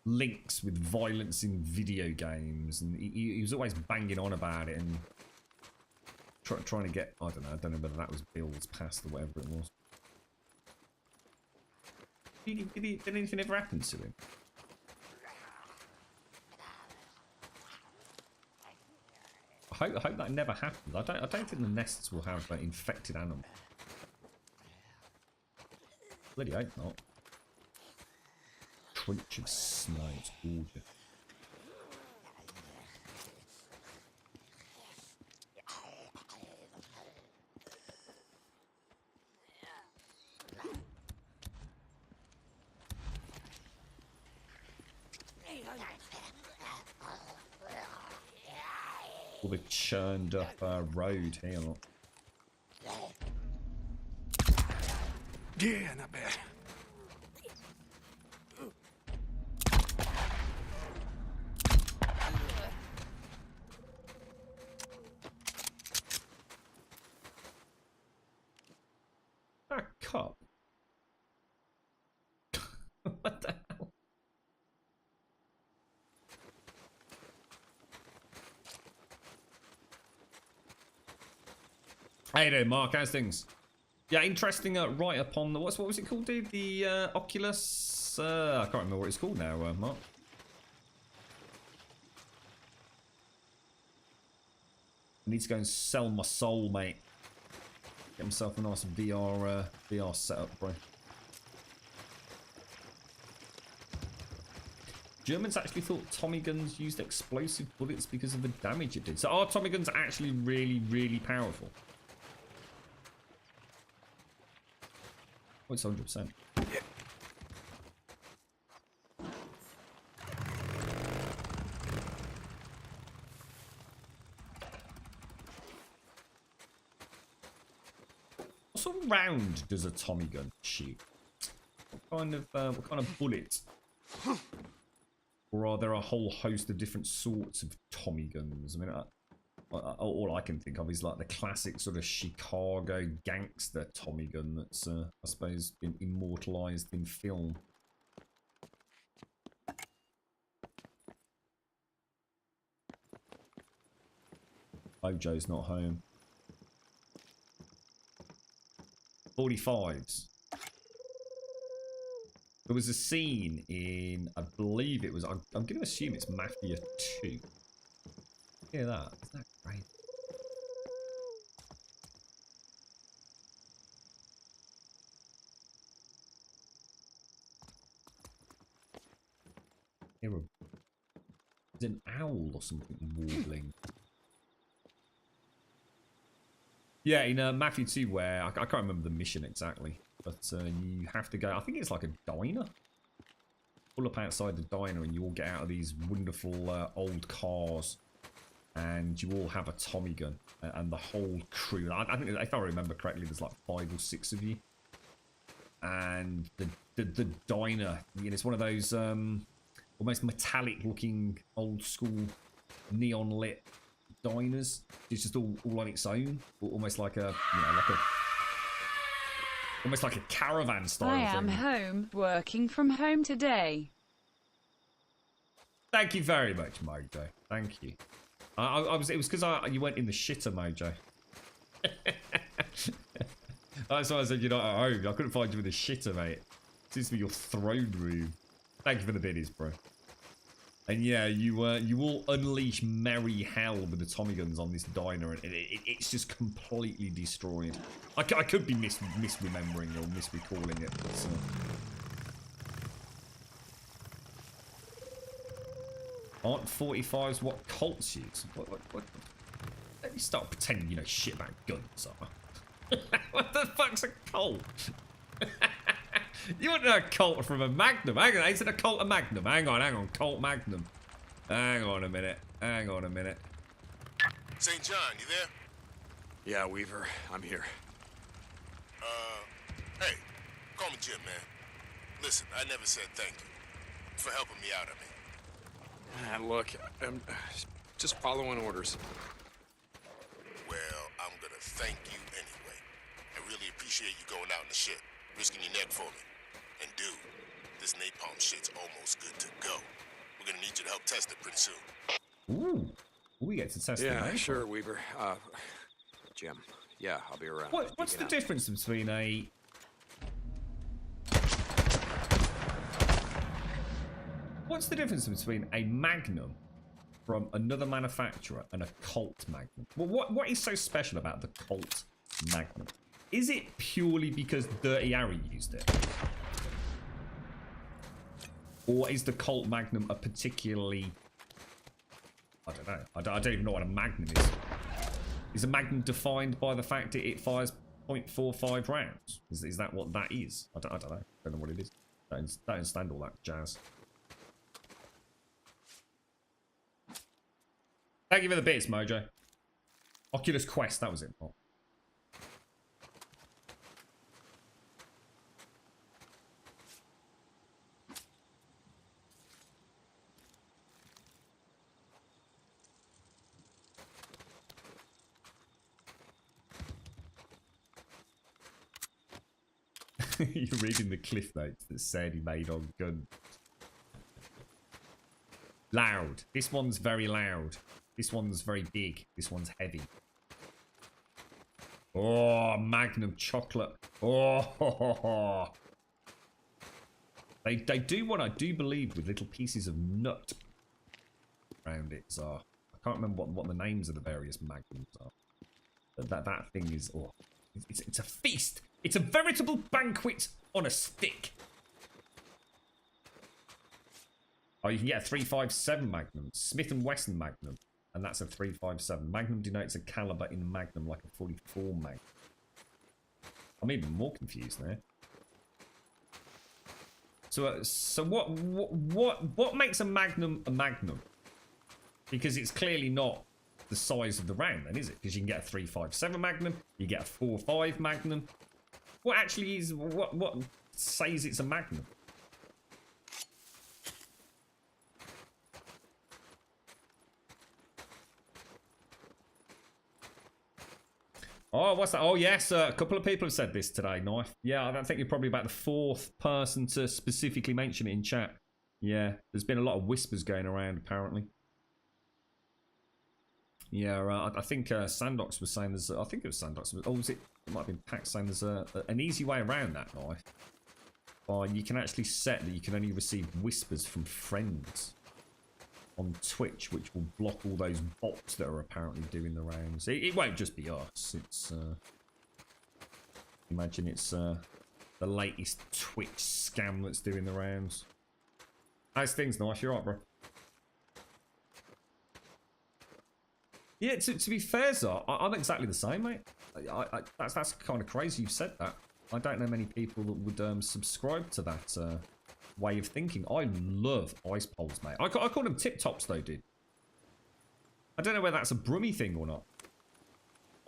links with violence in video games, and he was always banging on about it and trying to get, I don't know whether that was bills passed or whatever it was. Did anything ever happen to him? I hope that never happens. I don't think the nests will have infected animals. Bloody hope not. Crunch of snow, it's gorgeous. All the churned up road here, look. Yeah, not bad. That cup. What the hell? Hey there, Mark. How's things? Yeah, interesting. Right upon the what was it called, dude? The Oculus. I can't remember what it's called now, Mark. I need to go and sell my soul, mate. Get myself a nice VR setup, bro. Germans actually thought Tommy guns used explosive bullets because of the damage it did. So are Tommy guns actually really, really powerful? Oh, it's 100%. Yeah. What sort of round does a Tommy gun shoot? What kind of bullet? Or are there a whole host of different sorts of Tommy guns? I mean, all I can think of is like the classic sort of Chicago gangster Tommy gun that's, I suppose, been immortalized in film. Mojo's not home. 45s. There was a scene in, I believe it was, I'm going to assume it's Mafia 2. Hear that? Isn't that great? Hear there's an owl or something warbling. Yeah, in Mafia 2 where, I can't remember the mission exactly, but you have to go, I think it's like a diner. Pull up outside the diner and you all get out of these wonderful old cars. And you all have a Tommy gun, and the whole crew. I think, if I remember correctly, there's like 5 or 6 of you. And the diner, you know, it's one of those almost metallic-looking, old-school, neon-lit diners. It's just all on its own, almost like a, you know, almost like a caravan style I am thing. home, working from home today. Thank you very much, Mojo. Thank you. It was because you went in the shitter, Mojo. That's why I said you're not at home. I couldn't find you in the shitter, mate. Seems to be your throne room. Thank you for the biddies, bro. And yeah, you all unleash merry hell with the Tommy guns on this diner, and it's just completely destroyed. I could be misremembering or misrecalling it. So. Aren't 45s what Colts use? What? Let me start pretending you know shit about guns, are. What the fuck's a Colt? You wouldn't know a Colt from a Magnum. Hang on, isn't a Colt a Magnum? Hang on, Colt Magnum. Hang on a minute. St. John, you there? Yeah, Weaver, I'm here. Hey, call me Jim, man. Listen, I never said thank you for helping me out, Look, I'm just following orders. Well, I'm gonna thank you anyway. I really appreciate you going out in the shit, risking your neck for me. And dude, this napalm shit's almost good to go. We're gonna need you to help test it pretty soon. Ooh, we get to test it. Yeah, sure, Weaver. Jim. Yeah, I'll be around. What's the difference between a... What's the difference between a Magnum from another manufacturer and a Colt Magnum? Well, what is so special about the Colt Magnum? Is it purely because Dirty Harry used it? Or is the Colt Magnum a particularly... I don't know. I don't even know what a Magnum is. Is a Magnum defined by the fact that it fires .45 rounds? Is that what that is? I don't know. I don't know what it is. Don't understand all that jazz. Thank you for the bits, Mojo. Oculus Quest, that was it. Oh. You're reading the cliff notes that Sandy made on gun. Loud. This one's very loud. This one's very big. This one's heavy. Oh, Magnum chocolate. Oh, they do what I do believe with little pieces of nut around it. So I can't remember what the names of the various Magnums are. But that thing is it's a feast. It's a veritable banquet on a stick. Oh, you can get a 357 Magnum, Smith & Wesson Magnum, and that's a 357. Magnum denotes a caliber in Magnum like a 44 Magnum. I'm even more confused there. So what makes a Magnum a Magnum? Because it's clearly not the size of the round, then, is it? Because you can get a 357 Magnum, you get a 45 Magnum. What actually is what says it's a Magnum? Oh, what's that? Oh, yes, a couple of people have said this today, Knife. Yeah, I think you're probably about the fourth person to specifically mention it in chat. Yeah, there's been a lot of whispers going around, apparently. Yeah, I think Sandox was saying there's... I think it was Sandox. Oh, was it? It might have been Pax saying there's an easy way around that, Knife. You can actually set that you can only receive whispers from friends on Twitch, which will block all those bots that are apparently doing the rounds. It won't just be us. It's imagine it's the latest Twitch scam that's doing the rounds. How's things, Knife? You alright, bro? Yeah, to be fair, Zar, I'm exactly the same, mate. That's kind of crazy you've said that. I don't know many people that would subscribe to that way of thinking. I love ice poles, mate. I call them tip tops, though, dude. I don't know whether that's a Brummy thing or not.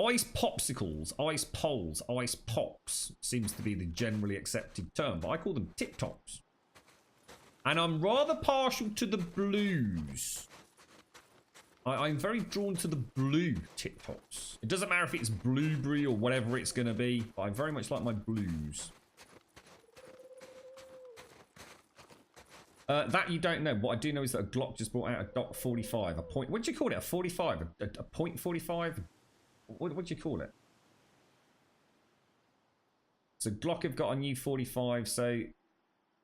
Ice popsicles, ice poles, ice pops seems to be the generally accepted term, but I call them tip tops. And I'm rather partial to the blues. I'm very drawn to the blue tip tops. It doesn't matter if it's blueberry or whatever it's going to be, but I very much like my blues. That you don't know. What I do know is that a Glock just brought out a Dot 45. A point... What do you call it? A 45? A point 45? What do you call it? So Glock have got a new 45, so...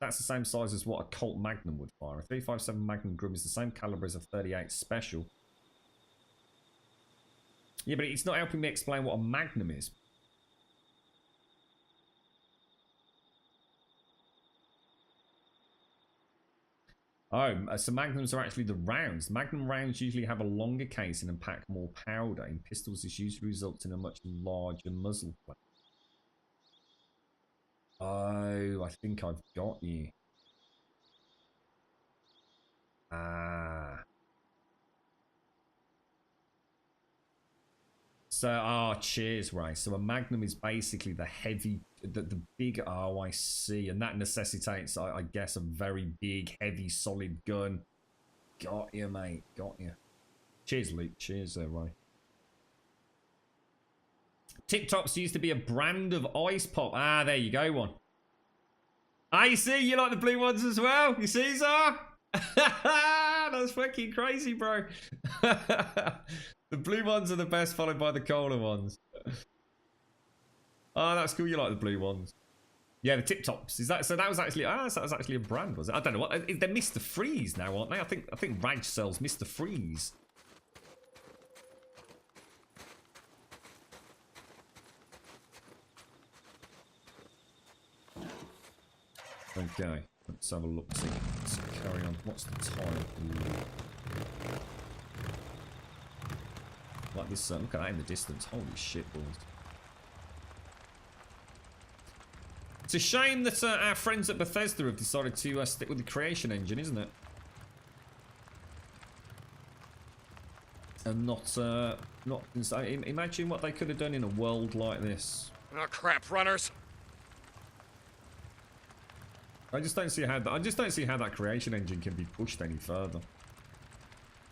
That's the same size as what a Colt Magnum would fire. A 357 Magnum Grum is the same caliber as a 38 Special. Yeah, but it's not helping me explain what a Magnum is. Oh, so Magnums are actually the rounds. Magnum rounds usually have a longer casing and pack more powder. In pistols, this usually results in a much larger muzzle plate. Oh, I think I've got you. Ah. So, cheers, Ray. So a Magnum is basically the heavy, the big, oh, I see. And that necessitates, I guess, a very big, heavy, solid gun. Got you, mate. Got you. Cheers, Luke. Cheers, Ray. Tip Tops used to be a brand of ice pop. Ah, there you go, one. Ah, you see? You like the blue ones as well? You see, Zar? That's fucking crazy, bro. The blue ones are the best, followed by the cola ones. Oh, that's cool. You like the blue ones. Yeah, the Tip Tops. Is that so? That was actually so that was actually a brand, was it? I don't know what. They're Mr. Freeze now, aren't they? I think Raj sells Mr. Freeze. Okay, let's have a look. Let's carry on. What's the time? Ooh. Like this, look at that in the distance. Holy shit balls. It's a shame that our friends at Bethesda have decided to stick with the creation engine, isn't it? And not imagine what they could have done in a world like this. Oh crap, runners! I just don't see how that creation engine can be pushed any further.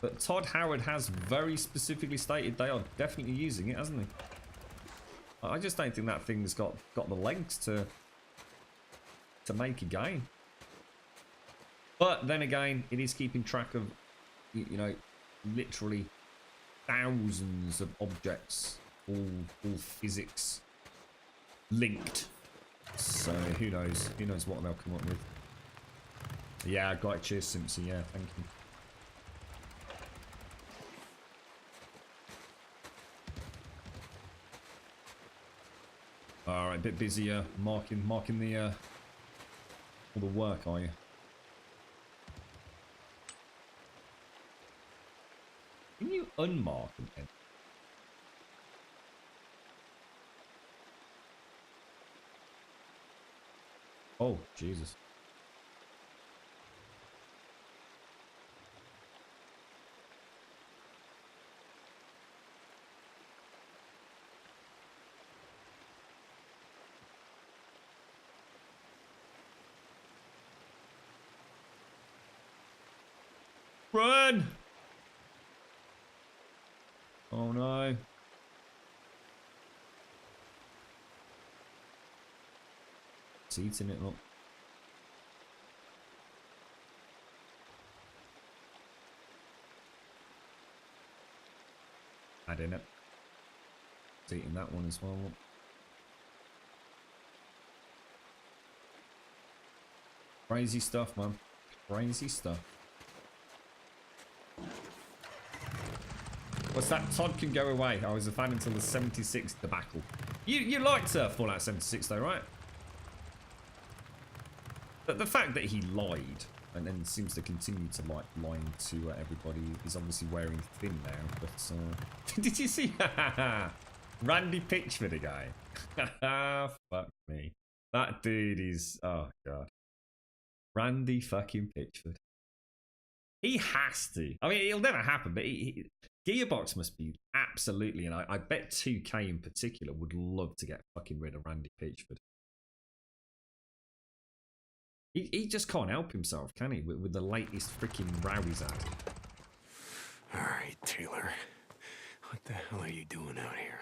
But Todd Howard has very specifically stated they are definitely using it, hasn't he? I just don't think that thing's got the legs to make a game. But then again, it is keeping track of, you know, literally thousands of objects, all physics linked. So who knows? Who knows what they'll come up with? Yeah, I got it. Cheers, Simpson. Yeah, thank you. All right, a bit busy marking the all the work, are you? Can you unmark again? Oh, Jesus. Run! Oh no. It's eating it, look. Add in it. It's eating that one as well. Look. Crazy stuff, man. Crazy stuff. What's that? Todd can go away. I was a fan until the 76 debacle. You liked Fallout 76 though, right? But the fact that he lied and then seems to continue to like lying to everybody is obviously wearing thin now. But did you see Randy Pitchford guy? Fuck me. That dude is, oh god. Randy fucking Pitchford. He has to. I mean, it'll never happen, but Gearbox must be absolutely, and I bet 2K in particular would love to get fucking rid of Randy Pitchford. He just can't help himself, can he? With the latest freaking row he's had. All right, Taylor. What the hell are you doing out here?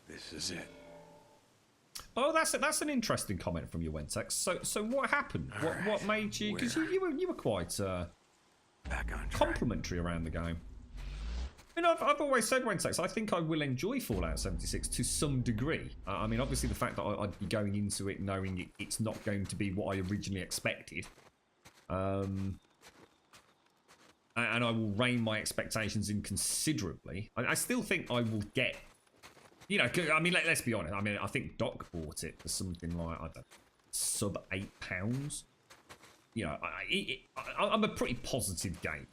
This is it. Oh, that's an interesting comment from you, Wentex. So what happened? What made you? Because you were quite complimentary around the game. I mean, I've always said, Wentex, I think I will enjoy Fallout 76 to some degree. I mean, obviously the fact that I'd be going into it knowing it's not going to be what I originally expected. And I will rein my expectations in considerably. I still think I will get, you know, I mean, let's be honest. I mean, I think Doc bought it for something like, I don't know, sub £8. You know, I'm a pretty positive game.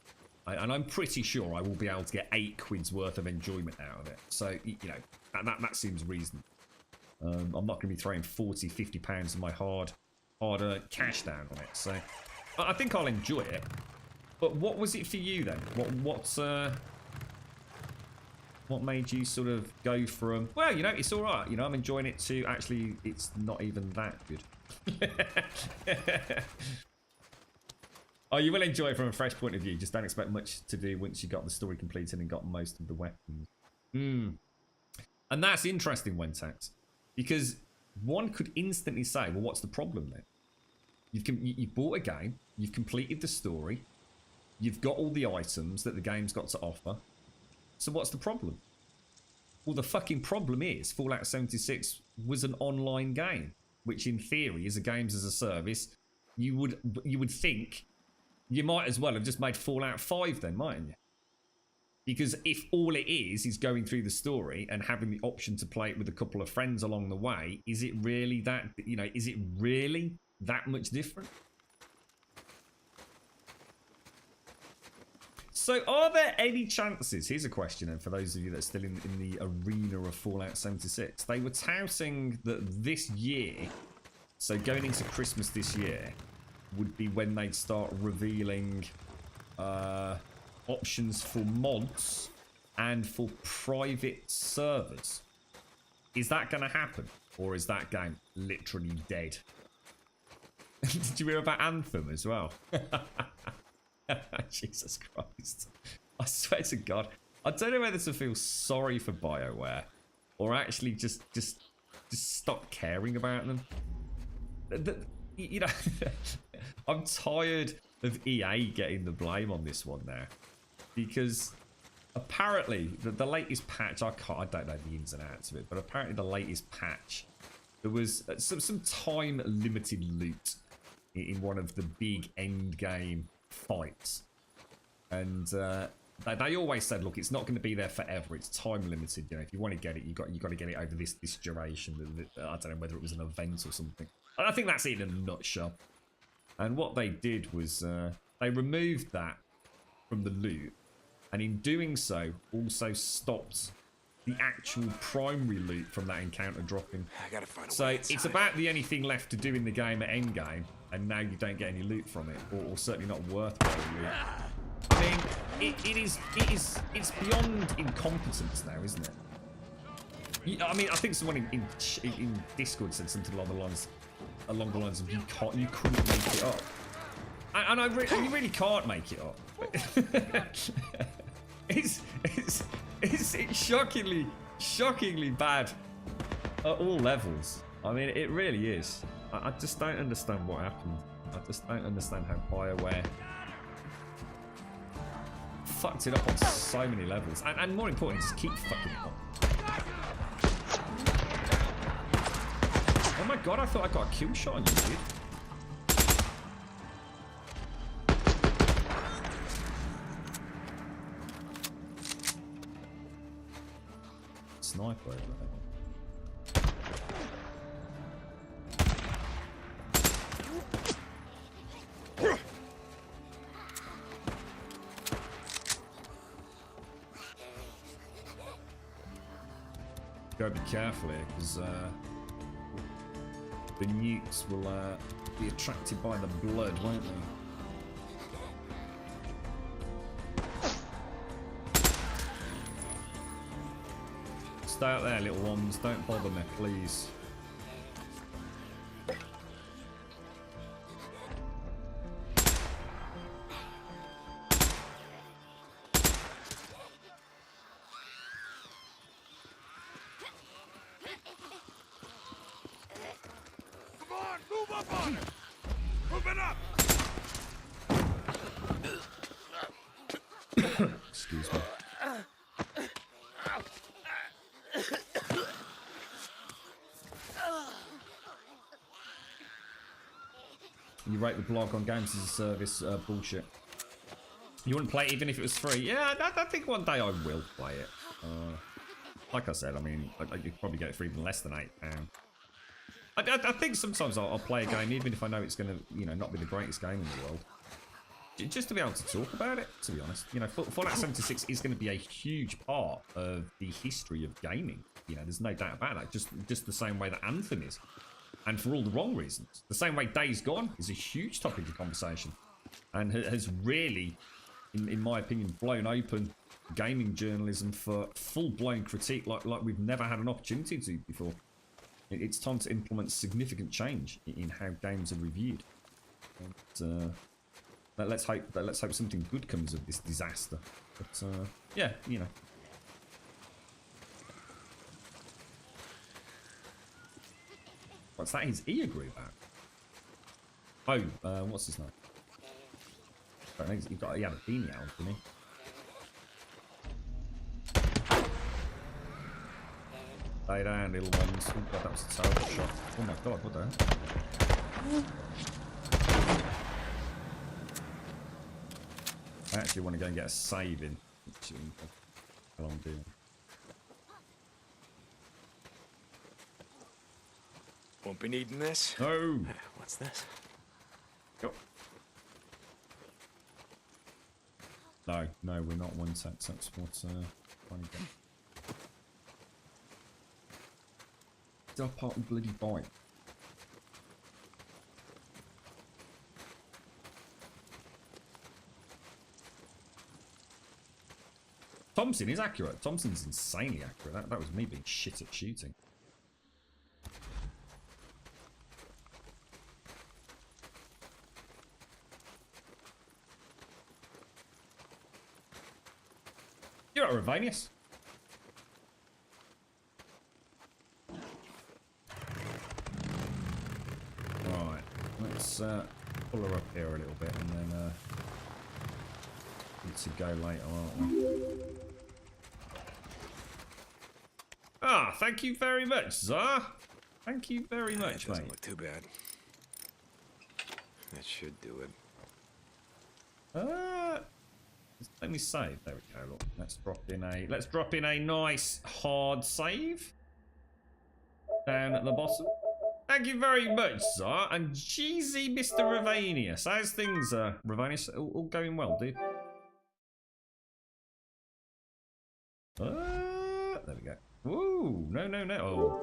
And I'm pretty sure I will be able to get £8 worth of enjoyment out of it. So, you know, that seems reasonable. I'm not going to be throwing 40, 50 pounds of my hard-earned cash down on it. So, I think I'll enjoy it. But what was it for you then? What made you sort of go from, well, you know, it's all right. You know, I'm enjoying it to actually, it's not even that good. Oh, you will enjoy it from a fresh point of view. Just don't expect much to do once you got the story completed and got most of the weapons. And that's interesting, Wentax, because one could instantly say, well, what's the problem then? You've bought a game, you've completed the story, you've got all the items that the game's got to offer. So what's the problem? Well, the fucking problem is Fallout 76 was an online game, which in theory is a games as a service. You would think you might as well have just made Fallout 5 then, mightn't you? Because if all it is going through the story and having the option to play it with a couple of friends along the way, is it really that, you know, is it really that much different? So are there any chances, here's a question then for those of you that are still in the arena of Fallout 76. They were touting that this year, so going into Christmas this year, would be when they'd start revealing options for mods and for private servers. Is that going to happen? Or is that game literally dead? Did you hear about Anthem as well? Jesus Christ. I swear to God. I don't know whether to feel sorry for BioWare or actually just stop caring about them. You know, I'm tired of EA getting the blame on this one now, because apparently the latest patch, I don't know the ins and outs of it, but apparently the latest patch, there was some time limited loot in one of the big end game fights, and they always said, look, it's not going to be there forever, it's time limited. You know, if you want to get it, you got to get it over this duration. I don't know whether it was an event or something. I think that's it in a nutshell. And what they did was they removed that from the loot, and in doing so also stopped the actual primary loot from that encounter dropping. I gotta find a so way it's inside. about the only thing left to do in the game at endgame, and now you don't get any loot from it, or certainly not worthwhile loot. I mean, it's beyond incompetence now, isn't it? I mean, I think someone in Discord said something along the lines of you couldn't make it up, and you really can't make it up. It's shockingly bad at all levels. I mean, it really is. I just don't understand what happened. I just don't understand how BioWare fucked it up on so many levels, and more importantly, just keep fucking it up. Oh my God, I thought I got a kill shot on you, dude. Sniper over there. Gotta be careful here, because the nukes will be attracted by the blood, won't they? Stay out there, little ones. Don't bother me, please. Excuse me. You rate the blog on games as a service, bullshit. You wouldn't play it even if it was free? Yeah, I think one day I will play it. Like I said, I mean, you'd probably get it for even less than £8. I think sometimes I'll play a game even if I know it's going to, you know, not be the greatest game in the world. Just to be able to talk about it, to be honest. You know, Fallout 76 is going to be a huge part of the history of gaming. You know, there's no doubt about that. Just the same way that Anthem is. And for all the wrong reasons. The same way Days Gone is a huge topic of conversation. And has really, in my opinion, blown open gaming journalism for full-blown critique like we've never had an opportunity to before. It's time to implement significant change in how games are reviewed. And, let's hope something good comes of this disaster. But yeah, you know. What's that? His ear grew back. Oh, what's his name? I think he had a beanie out, didn't he? Lay down, little ones. Oh god, that was a terrible shot. Oh my god, what the hell? I actually want to go and get a save in. How long do? Won't be needing this. No. What's this? Go. No, we're not one sex. That's what trying to get. Stop part and bloody bite. Thompson is accurate. Thompson's insanely accurate. That was me being shit at shooting. You're at Ravanius. Right, let's pull her up here a little bit and then need to go later, aren't we? Ah, thank you very much, Zar. Thank you very much, doesn't mate. look too bad. That should do it. Let me save. There we go. Look, let's drop in a nice hard save down at the bottom. Thank you very much, Zar. And Jeezy, Mr. Ravanius. How's things, Ravanius? All going well, dude? There we go. Woo! No. Oh,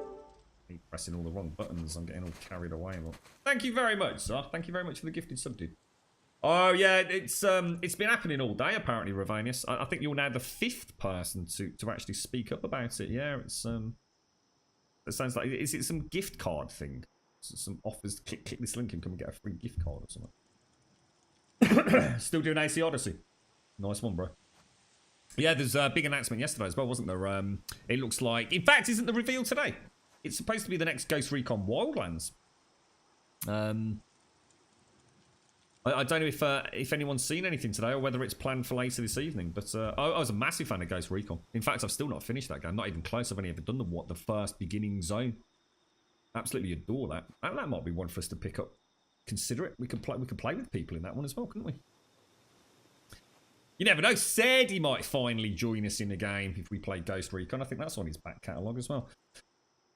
I'm pressing all the wrong buttons. I'm getting all carried away. Look. Thank you very much, Zar. Thank you very much for the gifted sub, dude. Oh yeah, it's been happening all day apparently, Ravanius. I think you're now the 5th person to actually speak up about it. Yeah, it's it sounds like, is it some gift card thing? Some offers. Click this link and come and get a free gift card or something. Still doing AC Odyssey. Nice one, bro. Yeah, there's a big announcement yesterday as well, wasn't there? It looks like, in fact, isn't the reveal today? It's supposed to be the next Ghost Recon Wildlands. I don't know if anyone's seen anything today or whether it's planned for later this evening, but I was a massive fan of Ghost Recon. In fact, I've still not finished that game. Not even close. I've only ever done the first beginning zone. Absolutely adore that. That might be one for us to pick up. Consider it. We could play with people in that one as well, couldn't we? You never know. Said he might finally join us in the game if we play Ghost Recon. I think that's on his back catalogue as well.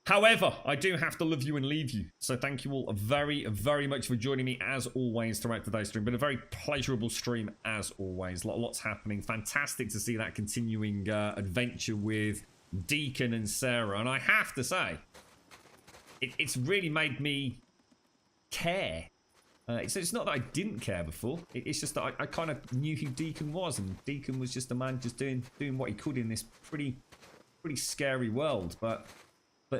However, I do have to love you and leave you. So thank you all very, very much for joining me as always throughout today's stream. Been a very pleasurable stream as always. Lots happening. Fantastic to see that continuing adventure with Deacon and Sarah. And I have to say, it's really made me care. It's not that I didn't care before. It's just that I kind of knew who Deacon was. And Deacon was just a man just doing what he could in this pretty scary world. But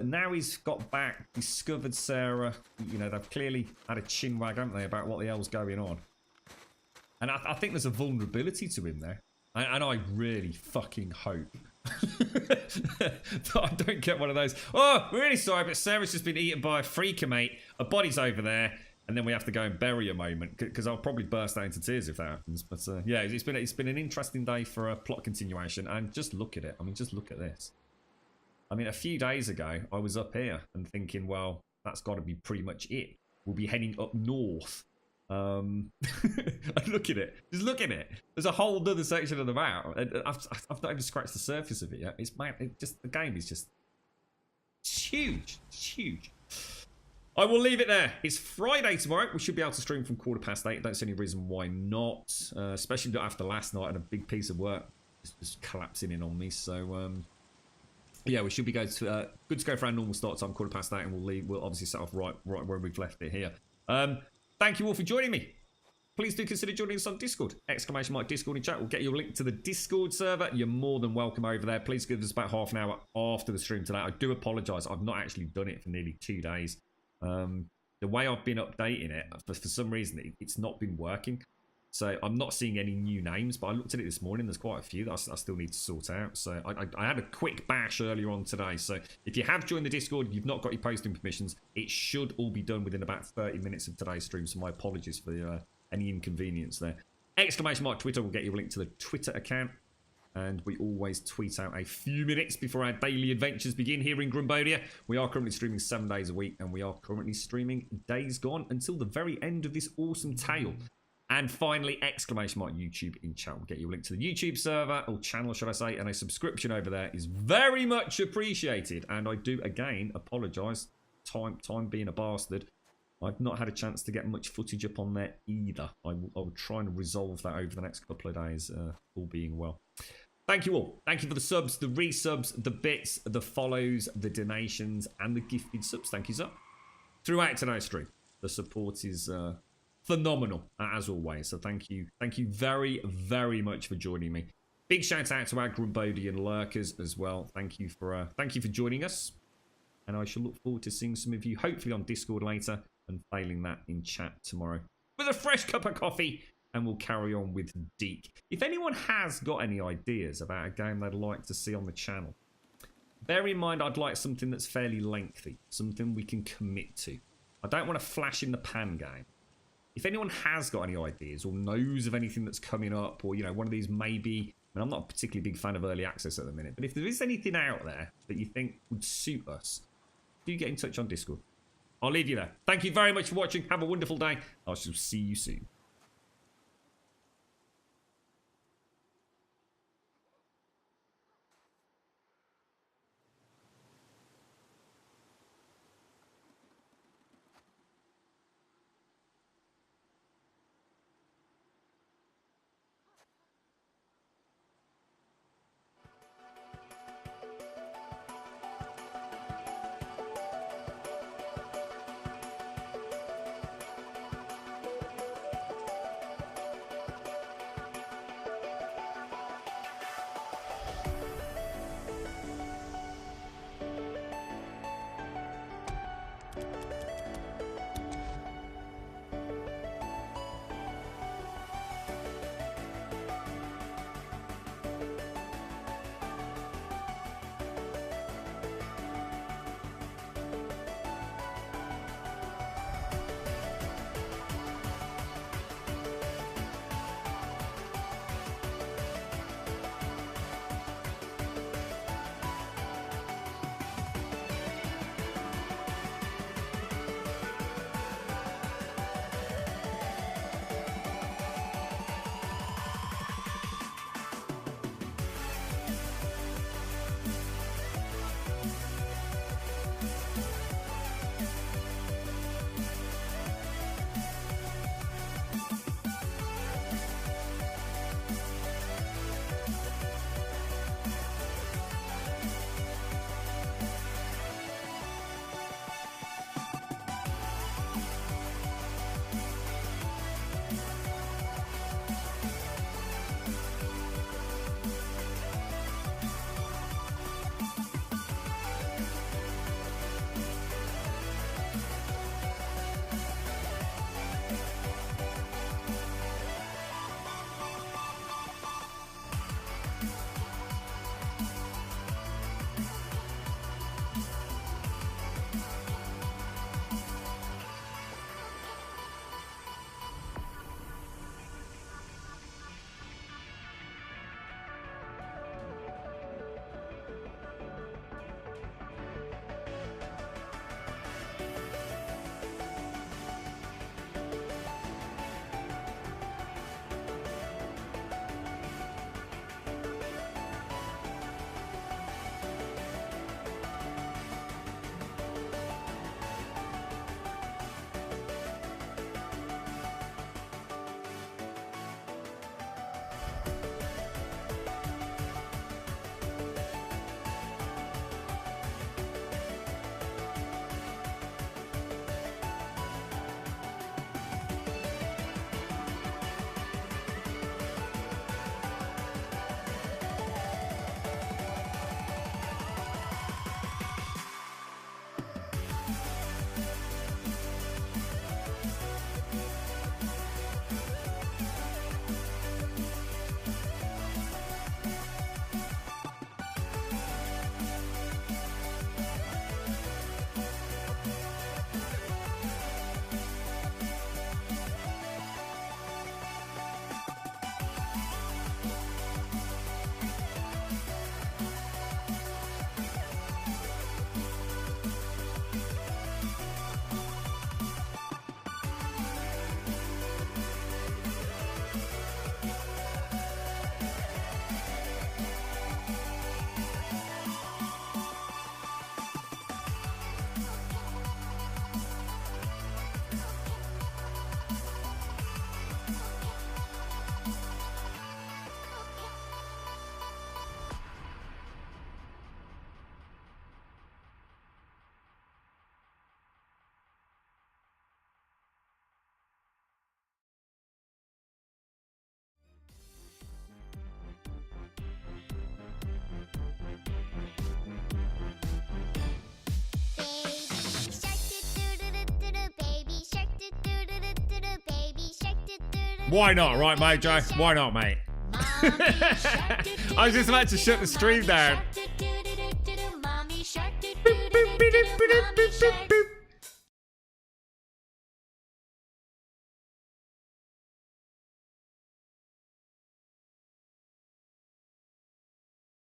now he's got back, discovered Sarah. You know, they've clearly had a chin wag, haven't they, about what the hell's going on. And I think there's a vulnerability to him there. And I really fucking hope that I don't get one of those, oh, really sorry, but Sarah's just been eaten by a freaker, mate. Her body's over there. And then we have to go and bury a moment, because I'll probably burst out into tears if that happens. But yeah, it's been an interesting day for a plot continuation. And just look at it. I mean, just look at this. I mean, a few days ago, I was up here and thinking, well, that's got to be pretty much it. We'll be heading up north Look at it. Just look at it. There's a whole other section of the map. I've not even scratched the surface of it yet. It's man. The game is just huge. It's huge. I will leave it there. It's Friday tomorrow. We should be able to stream from 8:15. Don't see any reason why not. Especially not after last night and a big piece of work just collapsing in on me. So yeah, we should be good to go for our normal start time, 8:15, and we'll leave. We'll obviously set off right where we've left it here. Thank you all for joining me. Please do consider joining us on Discord. ! Discord in chat. We'll get you a link to the Discord server. You're more than welcome over there. Please give us about half an hour after the stream today. I do apologise. I've not actually done it for nearly 2 days. The way I've been updating it, for some reason, it's not been working. So I'm not seeing any new names, but I looked at it this morning. There's quite a few that I still need to sort out. So I had a quick bash earlier on today. So if you have joined the Discord, you've not got your posting permissions, it should all be done within about 30 minutes of today's stream. So my apologies for any inconvenience there. ! Twitter will get you a link to the Twitter account. And we always tweet out a few minutes before our daily adventures begin here in Grumbodia. We are currently streaming 7 days a week, and we are currently streaming Days Gone until the very end of this awesome tale. And finally, ! YouTube in chat will get you a link to the YouTube server, or channel, should I say, and a subscription over there is very much appreciated. And I do, again, apologise, time being a bastard. I've not had a chance to get much footage up on there either. I will try and resolve that over the next couple of days, all being well. Thank you all. Thank you for the subs, the resubs, the bits, the follows, the donations, and the gifted subs. Thank you, sir. Throughout tonight's stream, the support is phenomenal, as always. So thank you very, very much for joining me. Big shout out to our Grumbodian lurkers as well. Thank you for joining us, and I shall look forward to seeing some of you hopefully on Discord later, and failing that in chat tomorrow with a fresh cup of coffee. And we'll carry on with Deke. If anyone has got any ideas about a game they'd like to see on the channel, bear in mind I'd like something that's fairly lengthy, something we can commit to. I don't want a flash in the pan game. If anyone has got any ideas or knows of anything that's coming up, or one of these maybe, I'm not a particularly big fan of early access at the minute, but if there is anything out there that you think would suit us, do get in touch on Discord. I'll leave you there. Thank you very much for watching. Have a wonderful day. I shall see you soon. Why not, right, Mojo? Why not, mate? I was just about to shut the stream down.